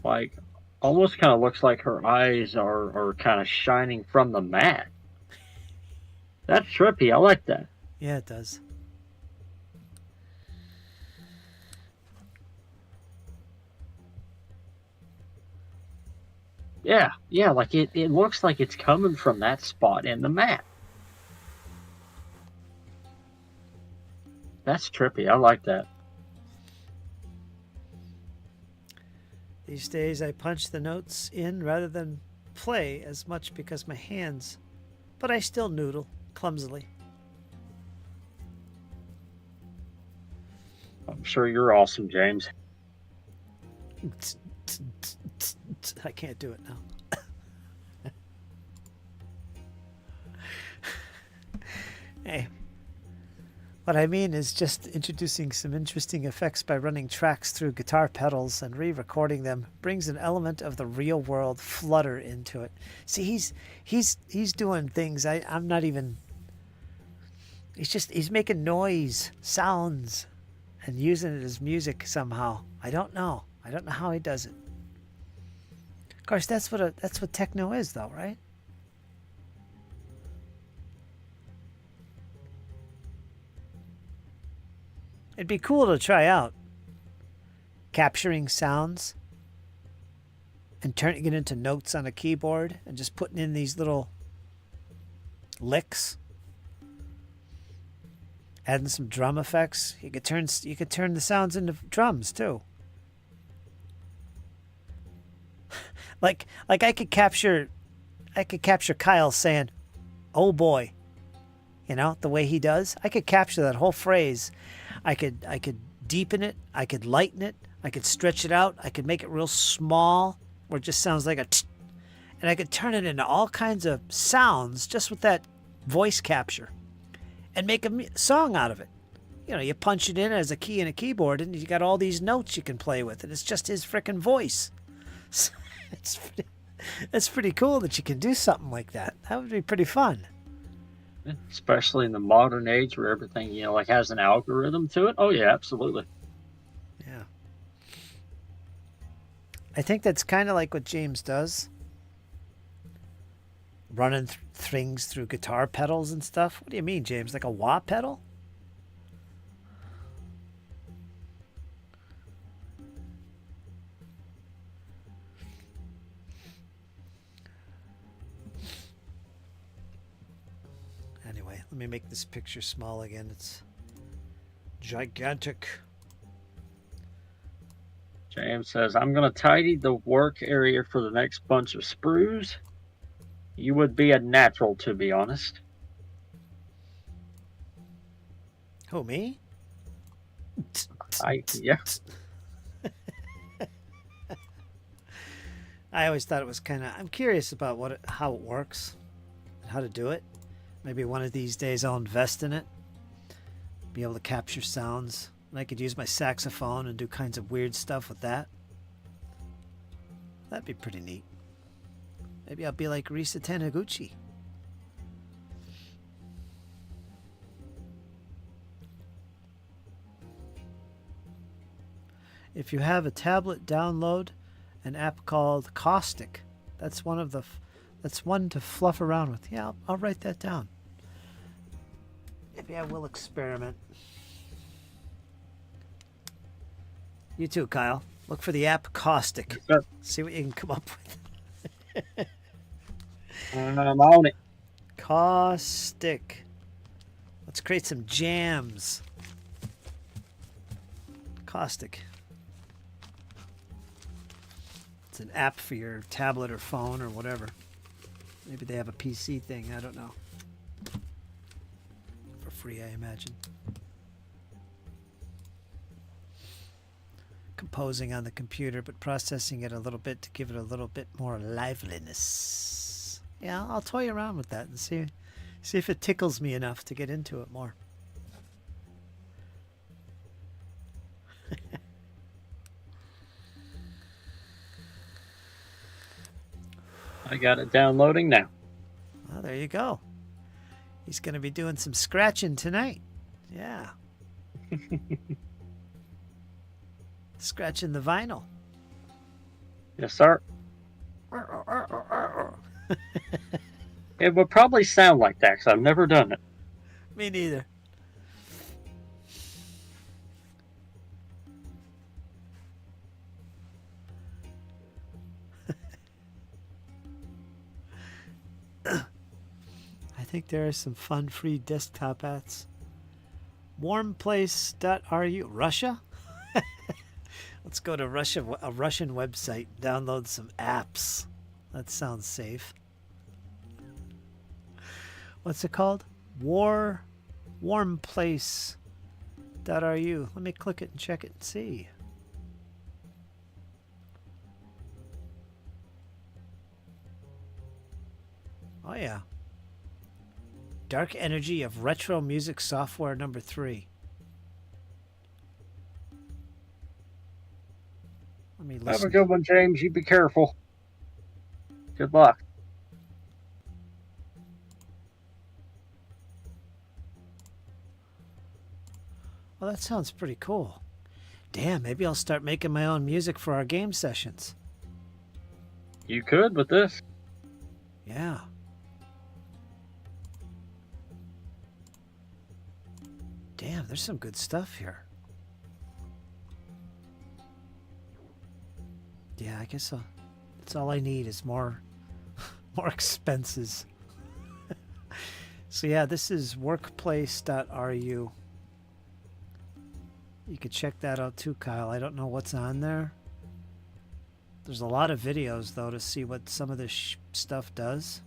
Like almost kind of looks like her eyes are kind of shining from the mat. That's trippy. I like that. Yeah, it does. Yeah, like it looks like it's coming from that spot in the map. That's trippy. I like that. These days I punch the notes in rather than play as much because my hands, but I still noodle clumsily. I'm sure you're awesome, James. I can't do it now. Hey, what I mean is just introducing some interesting effects by running tracks through guitar pedals and re-recording them brings an element of the real world flutter into it. See, he's doing things I'm not even. He's making noise, sounds, and using it as music somehow. I don't know how he does it. Of course, that's what techno is, though, right? It'd be cool to try out capturing sounds and turning it into notes on a keyboard and just putting in these little licks, adding some drum effects. You could turn the sounds into drums too. Like I could capture Kyle saying, "Oh boy," you know, the way he does. I could capture that whole phrase. I could deepen it. I could lighten it. I could stretch it out. I could make it real small, where it just sounds like a tsk, and I could turn it into all kinds of sounds just with that voice capture, and make a song out of it. You know, you punch it in as a key in a keyboard, and you got all these notes you can play with, and it's just his frickin' voice. It's pretty cool that you can do something like that. That would be pretty fun. Especially in the modern age where everything, you know, like has an algorithm to it. Oh yeah, absolutely. Yeah. I think that's kind of like what James does. Running things through guitar pedals and stuff. What do you mean, James? Like a wah pedal? Anyway, let me make this picture small again. It's gigantic. James says, I'm going to tidy the work area for the next bunch of sprues. You would be a natural, to be honest. Who, me? Yeah. I always thought it was kind of. I'm curious about how it works, and how to do it. Maybe one of these days I'll invest in it. Be able to capture sounds, and I could use my saxophone and do kinds of weird stuff with that. That'd be pretty neat. Maybe I'll be like Risa Taniguchi. If you have a tablet, download an app called Caustic. That's one to fluff around with. Yeah, I'll write that down. Maybe I will experiment. You too, Kyle. Look for the app Caustic. Yes, sir. See what you can come up with. I'm on it. Caustic. Let's create some jams. Caustic. It's an app for your tablet or phone or whatever. Maybe they have a PC thing. I don't know. For free, I imagine. Composing on the computer, but processing it a little bit to give it a little bit more liveliness. Yeah, I'll toy around with that and see if it tickles me enough to get into it more. I got it downloading now. Well, there you go. He's going to be doing some scratching tonight. Yeah. Scratching the vinyl. Yes, sir. It would probably sound like that because I've never done it. Me neither. I think there are some fun free desktop apps. Warmplace.ru. Russia? Let's go to Russia, a Russian website, download some apps. That sounds safe. What's it called? Warmplace.ru. Let me click it and check it and see. Oh yeah. Dark Energy of Retro Music Software number 3. Let me Have listen. a good one, James. You be careful. Good luck. Well, that sounds pretty cool. Damn, maybe I'll start making my own music for our game sessions. You could with this. Yeah. Damn, there's some good stuff here. Yeah, I guess that's all I need is more expenses. So yeah, this is workplace.ru. You could check that out too, Kyle. I don't know what's on there. There's a lot of videos, though, to see what some of this stuff does.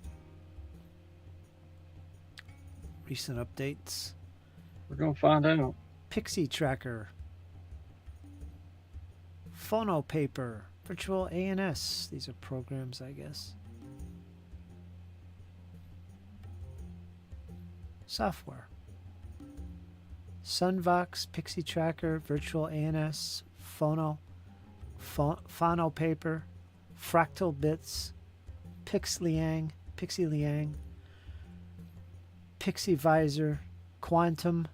Recent updates. We're going to find out. Pixie Tracker. Phono Paper. Virtual ANS. These are programs, I guess. Software. Sunvox, Pixie Tracker, Virtual ANS, Phono Paper, Fractal Bits, Pixie Visor, Quantum,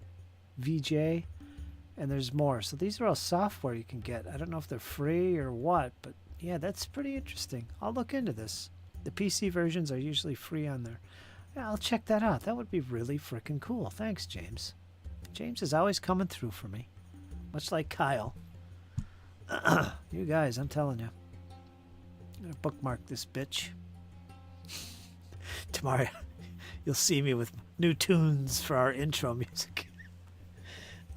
VJ, and there's more. So these are all software you can get. I don't know if they're free or what, but yeah, that's pretty interesting. I'll look into this. The PC versions are usually free on there. Yeah, I'll check that out. That would be really freaking cool. Thanks, James. James is always coming through for me, much like Kyle. You guys, I'm telling you. I'm going to bookmark this bitch. Tomorrow, you'll see me with new tunes for our intro music.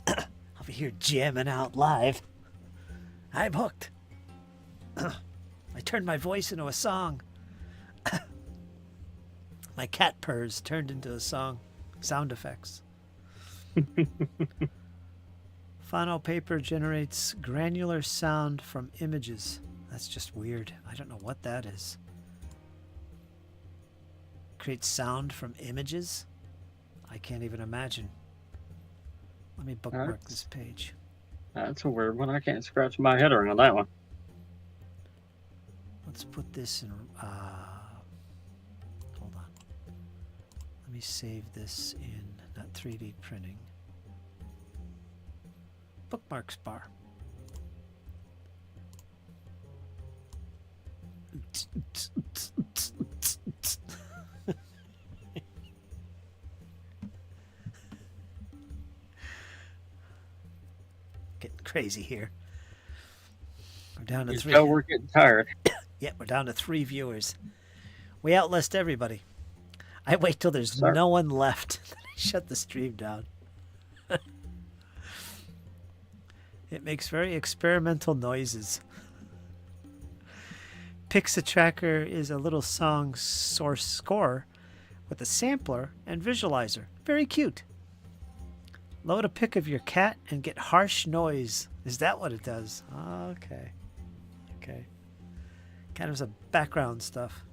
I'll be here jamming out live. I'm hooked. I turned my voice into a song. My cat purrs turned into a song. Sound effects. Phono Paper generates granular sound from images. That's just weird. I don't know what that is. Creates sound from images? I can't even imagine. Let me bookmark this page. That's a weird one. I can't scratch my head around that one. Let's put this in. Hold on. Let me save this in not 3D printing. Bookmarks bar. Getting crazy here. We're down to You 3. tell we're getting tired. Yeah, we're down to 3 viewers. We outlist everybody. I wait till there's Sir. no one left. Then I shut the stream down. It makes very experimental noises. Tracker is a little song source score with a sampler and visualizer. Very cute. Load a pic of your cat and get harsh noise. Is that what it does? Okay. Okay. Kind of some background stuff.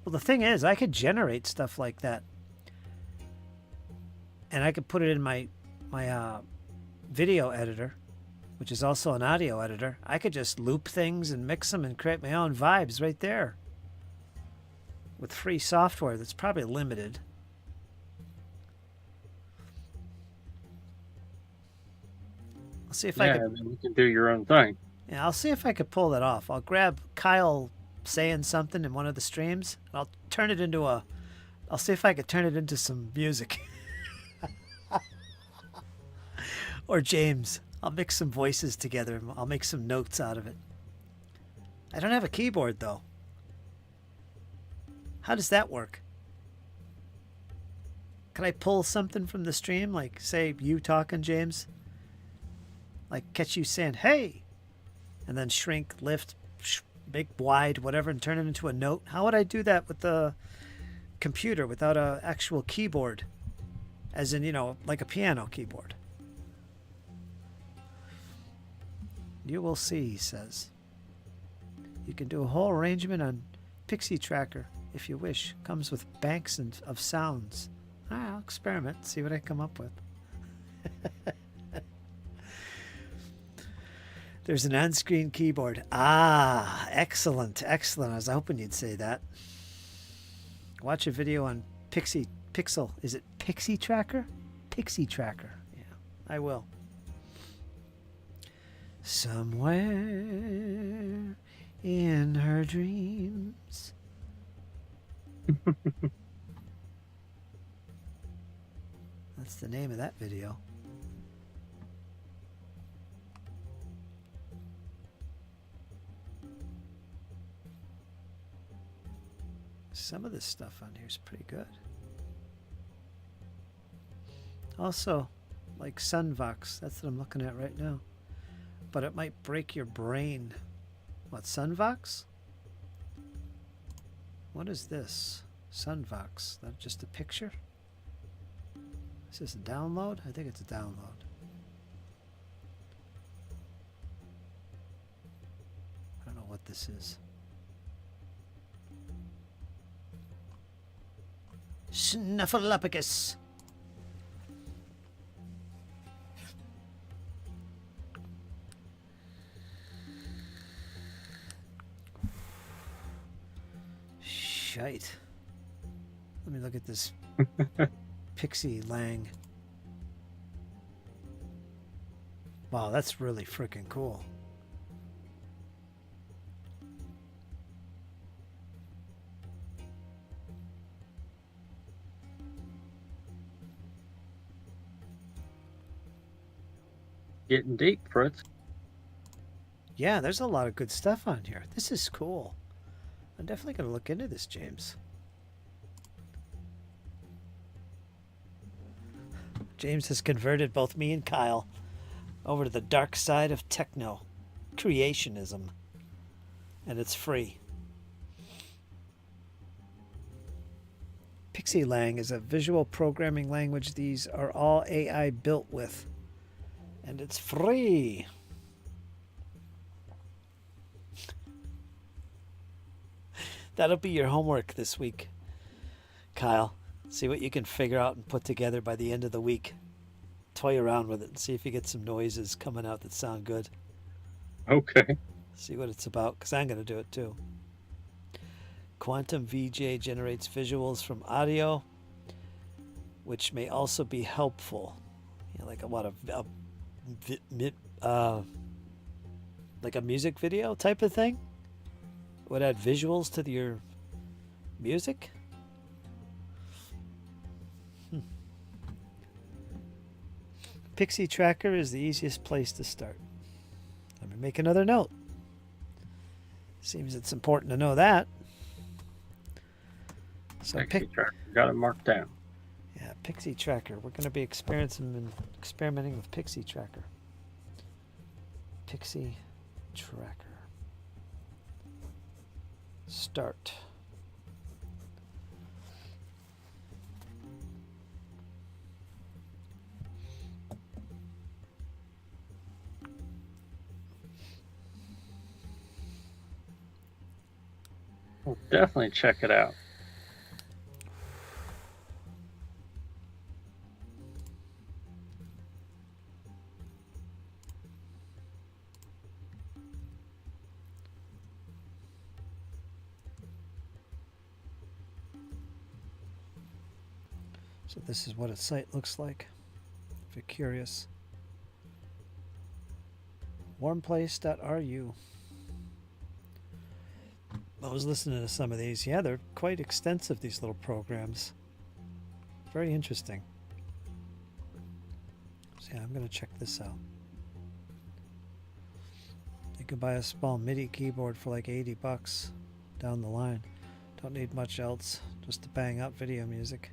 Well, the thing is, I could generate stuff like that. And I could put it in my video editor, which is also an audio editor. I could just loop things and mix them and create my own vibes right there. With free software that's probably limited. I'll see if I Yeah, can. and then you can do your own thing. Yeah, I'll see if I could pull that off. I'll grab Kyle saying something in one of the streams. And I'll turn it into a. I'll see if I could turn it into some music. Or James. I'll mix some voices together. I'll make some notes out of it. I don't have a keyboard though. How does that work? Can I pull something from the stream? Like, say, you talking, James? Like, catch you saying, hey! And then shrink, lift, make wide, whatever, and turn it into a note? How would I do that with the computer without an actual keyboard? As in, you know, like a piano keyboard. You will see, he says. You can do a whole arrangement on Pixie Tracker if you wish. Comes with banks of sounds. I'll experiment, see what I come up with. There's an on-screen keyboard. Ah, excellent, excellent. I was hoping you'd say that. Watch a video on Pixel. Is it Pixie Tracker? Pixie Tracker. Yeah, I will. Somewhere in her dreams. That's the name of that video. Some of this stuff on here is pretty good. Also, like Sunvox, that's what I'm looking at right now. But it might break your brain. What, Sunvox? What is this? Sunvox. That just a picture? Is this a download? I think it's a download. I don't know what this is. Snuffleupagus. Shite. Let me look at this Pixie Lang. Wow, that's really freaking cool. Getting deep, Fritz. Yeah, there's a lot of good stuff on here. This is cool. I'm definitely going to look into this, James. James has converted both me and Kyle over to the dark side of techno creationism. And it's free. Pixie Lang is a visual programming language these are all AI built with. And it's free. That'll be your homework this week, Kyle. See what you can figure out and put together by the end of the week. Toy around with it and see if you get some noises coming out that sound good. Okay. See what it's about, because I'm going to do it too. Quantum VJ generates visuals from audio, which may also be helpful. You know, like like a music video type of thing? Would add visuals to your music? Pixie Tracker is the easiest place to start. Let me make another note. Seems it's important to know that. So Pixie Tracker. Got it marked down. Yeah, Pixie Tracker. We're going to be experimenting with Pixie Tracker. Pixie Tracker. Start. We'll definitely check it out. So this is what a site looks like, if you're curious. Warmplace.ru. I was listening to some of these. Yeah, they're quite extensive, these little programs. Very interesting. So yeah, I'm going to check this out. You can buy a small MIDI keyboard for like $80 down the line. Don't need much else, just to bang out video music.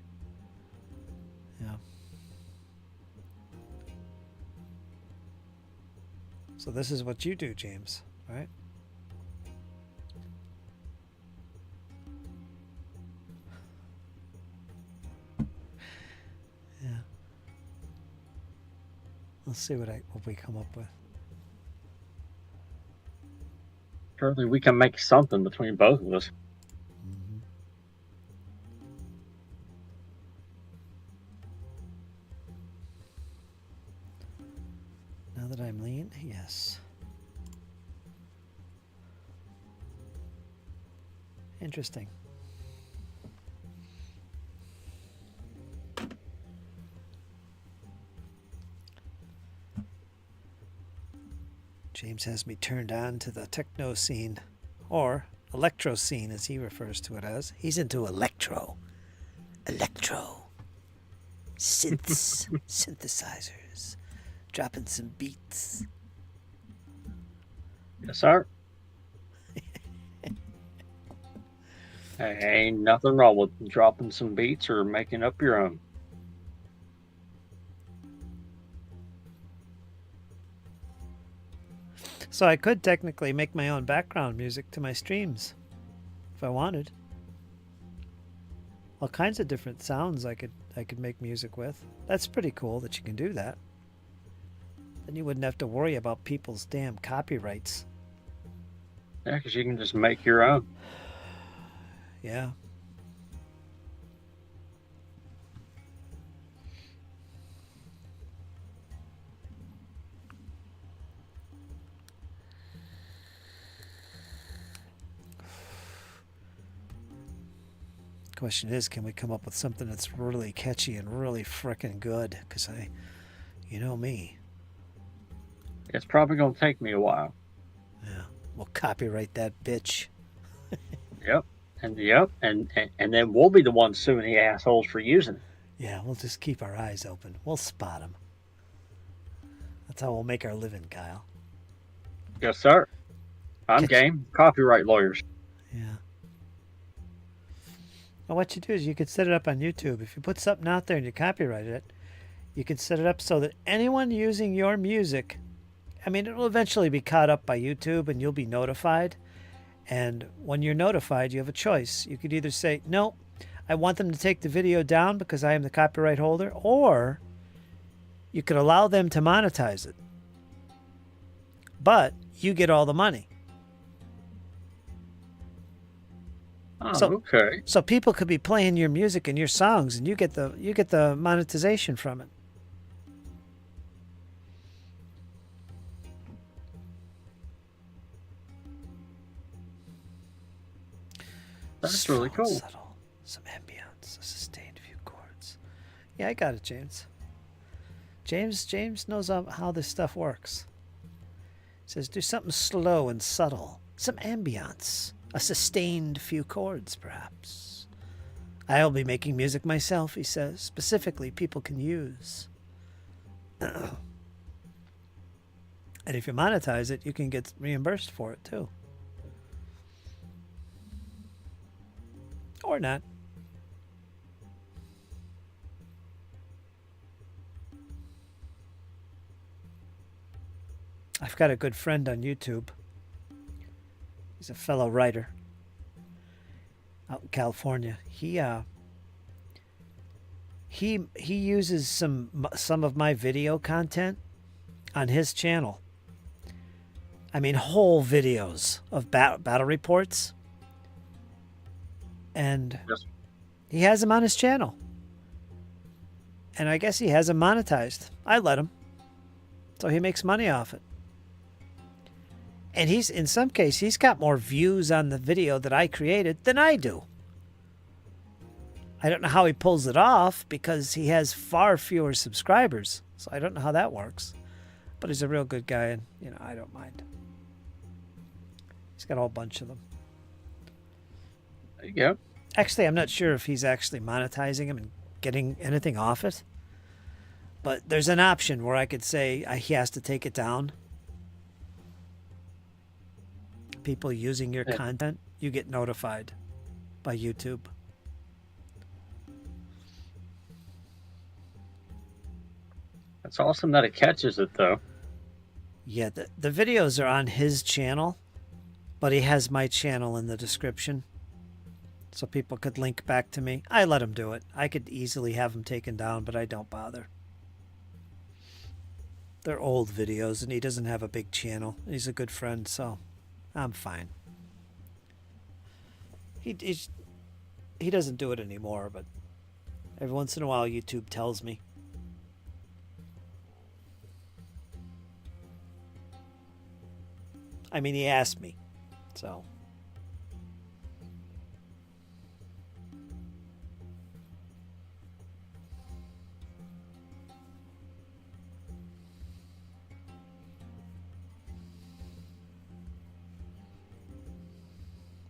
Yeah. So this is what you do, James, right? Yeah. Let's see what we come up with. Surely we can make something between both of us. Mm-hmm. Now that I'm lean, yes. Interesting. James has me turned on to the techno scene, or electro scene as he refers to it as. He's into electro. Synths, synthesizers, dropping some beats. Yes, sir. Hey, ain't nothing wrong with dropping some beats or making up your own. So I could technically make my own background music to my streams if I wanted. All kinds of different sounds I could make music with. That's pretty cool that you can do that. Then you wouldn't have to worry about people's damn copyrights. Yeah, because you can just make your own. Yeah. Question is, can we come up with something that's really catchy and really frickin' good? Because you know me. It's probably going to take me a while. Yeah, we'll copyright that bitch. Yep. And then we'll be the ones suing the assholes for using it. Yeah, we'll just keep our eyes open. We'll spot them. That's how we'll make our living, Kyle. Yes, sir. I'm Catch- game. Copyright lawyers. Yeah. Well, what you do is you could set it up on YouTube. If you put something out there and you copyright it, you can set it up so that anyone using your music, I mean, it will eventually be caught up by YouTube and you'll be notified. And when you're notified, you have a choice. You could either say, no, I want them to take the video down because I am the copyright holder, or you could allow them to monetize it. But you get all the money. Oh, So- okay. So people could be playing your music and your songs, and you get the monetization from it. That's Slow really and cool. Subtle, some ambience, a sustained few chords. Yeah, I got it, James. James knows how this stuff works. Says do something slow and subtle. Some ambience. A sustained few chords, perhaps. I'll be making music myself, he says. Specifically, people can use. And if you monetize it, you can get reimbursed for it, too. Or not. I've got a good friend on YouTube. He's a fellow writer out in California. He uses some of my video content on his channel. I mean, whole videos of battle reports, and Yes. he has them on his channel. And I guess he has them monetized. I let him, so he makes money off it. And in some case, he's got more views on the video that I created than I do. I don't know how he pulls it off because he has far fewer subscribers. So I don't know how that works. But he's a real good guy, and, I don't mind. He's got a whole bunch of them. There you go. Actually, I'm not sure if he's actually monetizing them and getting anything off it. But there's an option where I could say he has to take it down. People using your content, you get notified by YouTube. That's awesome that it catches it, though. Yeah, the videos are on his channel, but he has my channel in the description. So people could link back to me. I let him do it. I could easily have them taken down, but I don't bother. They're old videos, and he doesn't have a big channel. He's a good friend, so I'm fine. He doesn't do it anymore, but every once in a while YouTube tells me. I mean, he asked me, so.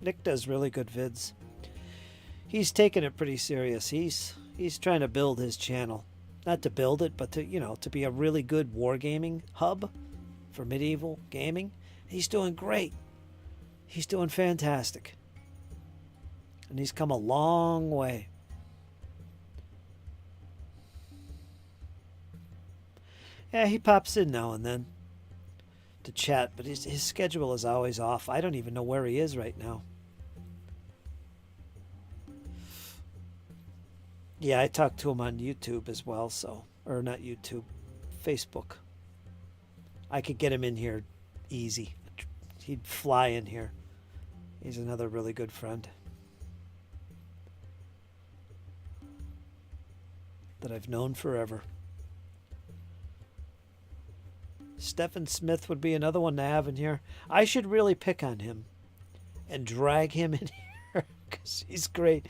Nick does really good vids. He's taking it pretty serious. He's trying to build his channel. Not to build it, but to be a really good wargaming hub for medieval gaming. He's doing great. He's doing fantastic. And he's come a long way. Yeah, he pops in now and then to chat, but his schedule is always off. I don't even know where he is right now. Yeah, I talked to him on YouTube as well, or not YouTube, Facebook. I could get him in here easy. He'd fly in here. He's another really good friend that I've known forever. Stephen Smith would be another one to have in here. I should really pick on him and drag him in here because he's great.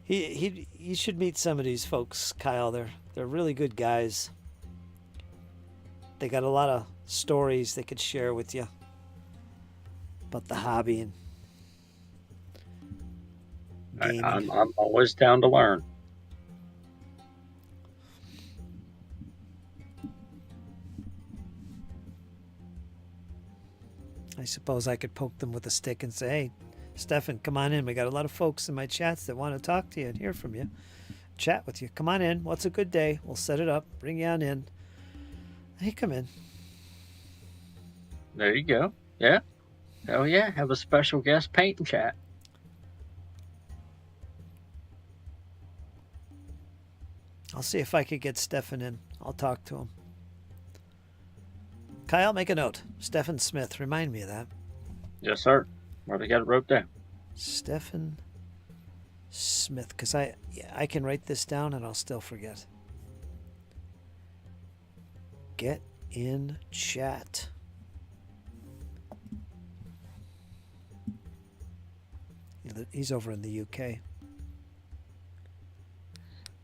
You should meet some of these folks, Kyle. They're really good guys. They got a lot of stories they could share with you about the hobby and gaming. I'm always down to learn. I suppose I could poke them with a stick and say, hey, Stefan, come on in. We got a lot of folks in my chats that want to talk to you and hear from you. Chat with you. Come on in. What's a good day? We'll set it up. Bring you on in. Hey, come in. There you go. Yeah. Oh, yeah. Have a special guest paint and chat. I'll see if I could get Stefan in. I'll talk to him. Kyle, make a note. Stefan Smith. Remind me of that. Yes, sir. Where they got it wrote down. Stefan Smith. Because I can write this down and I'll still forget. Get in chat. He's over in the UK.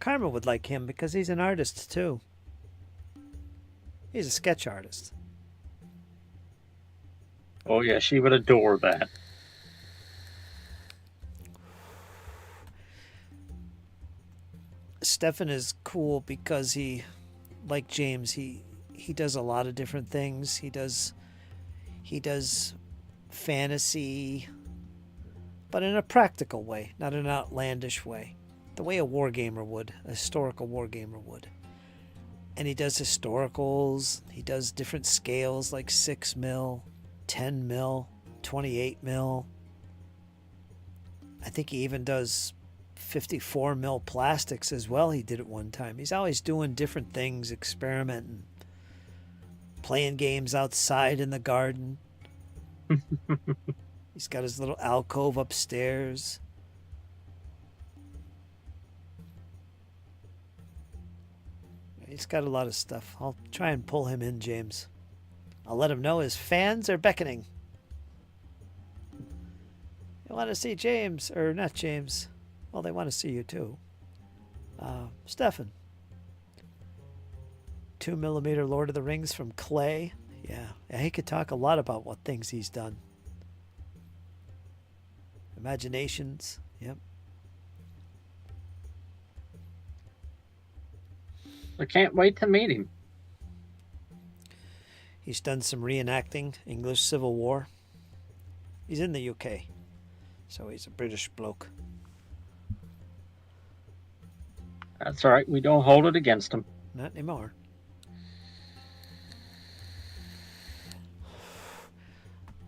Karma would like him because he's an artist too. He's a sketch artist. Oh yeah, she would adore that. Stefan is cool because he, like James, he does a lot of different things. He does fantasy, but in a practical way, not an outlandish way, the way a wargamer would, a historical wargamer would. And he does historicals. He does different scales like 6 mil, 10 mil, 28 mil. I think he even does 54 mil plastics as well. He did it one time. He's always doing different things, experimenting, playing games outside in the garden. He's got his little alcove upstairs. He's got a lot of stuff. I'll try and pull him in, James. I'll let him know his fans are beckoning. You want to see James, or not James. Well, they want to see you too. Stefan. 2mm Lord of the Rings from clay. Yeah, he could talk a lot about what things he's done. Imaginations. Yep. I can't wait to meet him. He's done some reenacting English Civil War. He's in the UK, so he's a British bloke. That's all right. We don't hold it against him. Not anymore.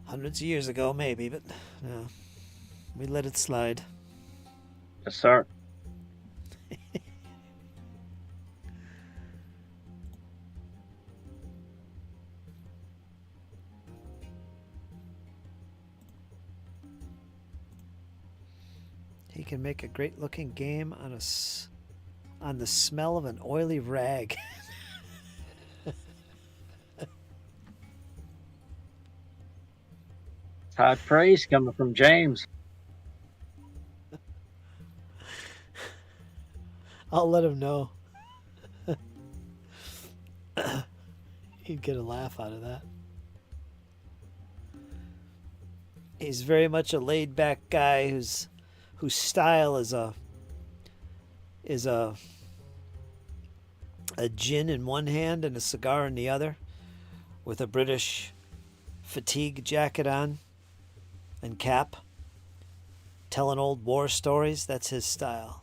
Hundreds of years ago, maybe, but no. We let it slide. Yes, sir. He can make a great looking game on the smell of an oily rag. High praise coming from James. I'll let him know. He'd get a laugh out of that. He's very much a laid back guy whose style is a gin in one hand and a cigar in the other, with a British fatigue jacket on and cap, telling old war stories. That's his style.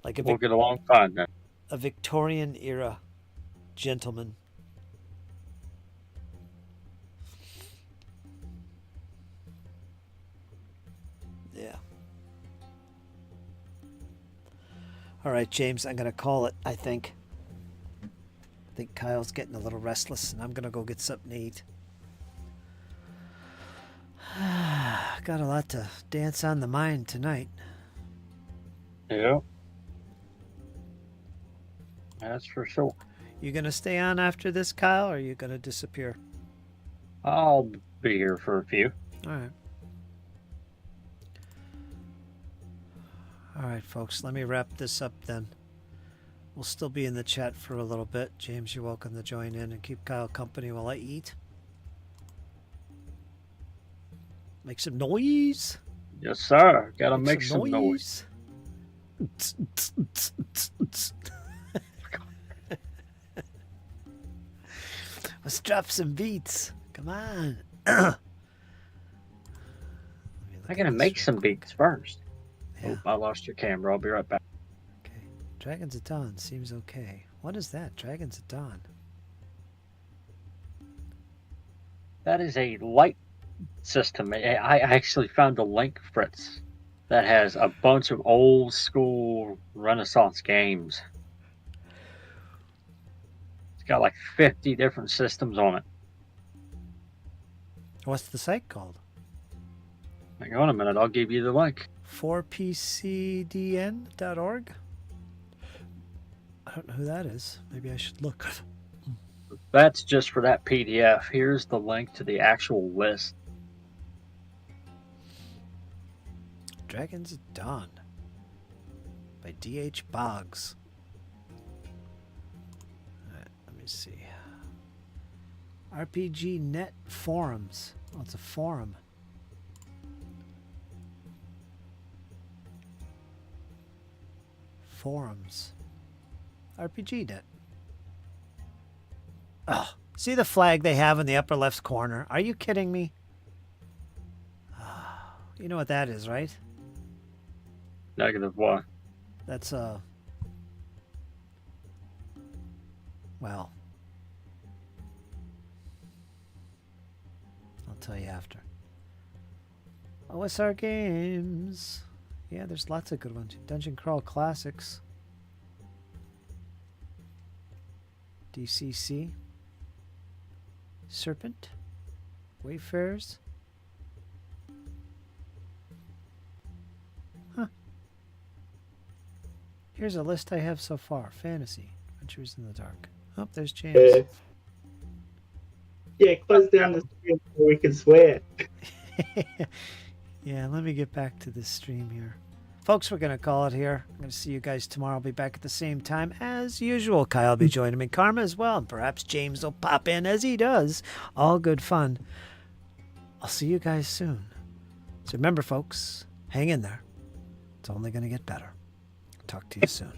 Like We'll get along fine then. a Victorian era gentleman. Yeah. All right, James, I'm going to call it, I think. I think Kyle's getting a little restless, and I'm going to go get something to eat. Got a lot to dance on the mind tonight. Yeah. That's for sure. You going to stay on after this, Kyle, or are you going to disappear? I'll be here for a few. All right. All right, folks, let me wrap this up then. We'll still be in the chat for a little bit. James, you're welcome to join in and keep Kyle company while I eat. Make some noise. Yes, sir. Gotta make some noise. Let's drop some beats. Come on. I gotta make some beats first. Yeah. Oh, I lost your camera. I'll be right back. Okay. Dragons at Dawn seems okay. What is that? Dragons at Dawn. That is a light system. I actually found a link, Fritz, that has a bunch of old school Renaissance games. It's got like 50 different systems on it. What's the site called? Hang on a minute. I'll give you the link. 4pcdn.org? I don't know who that is. Maybe I should look. That's just for that PDF. Here's the link to the actual list. Dragons at Dawn by D.H. Boggs. All right, let me see. RPG Net Forums. Oh, it's a forum. Forums. RPG Net. Oh, see the flag they have in the upper left corner? Are you kidding me? You know what that is, right? Negative why? That's well, I'll tell you after. OSR Games. Yeah, there's lots of good ones. Dungeon Crawl Classics. DCC. Serpent. Wayfarers. Huh. Here's a list I have so far. Fantasy. Adventures in the Dark. Oh, there's James. Yeah, close down the stream so we can swear. Yeah, let me get back to this stream here. Folks, we're going to call it here. I'm going to see you guys tomorrow. I'll be back at the same time as usual. Kyle will be joining me, Karma as well, and perhaps James will pop in as he does. All good fun. I'll see you guys soon. So remember, folks, hang in there. It's only going to get better. Talk to you soon.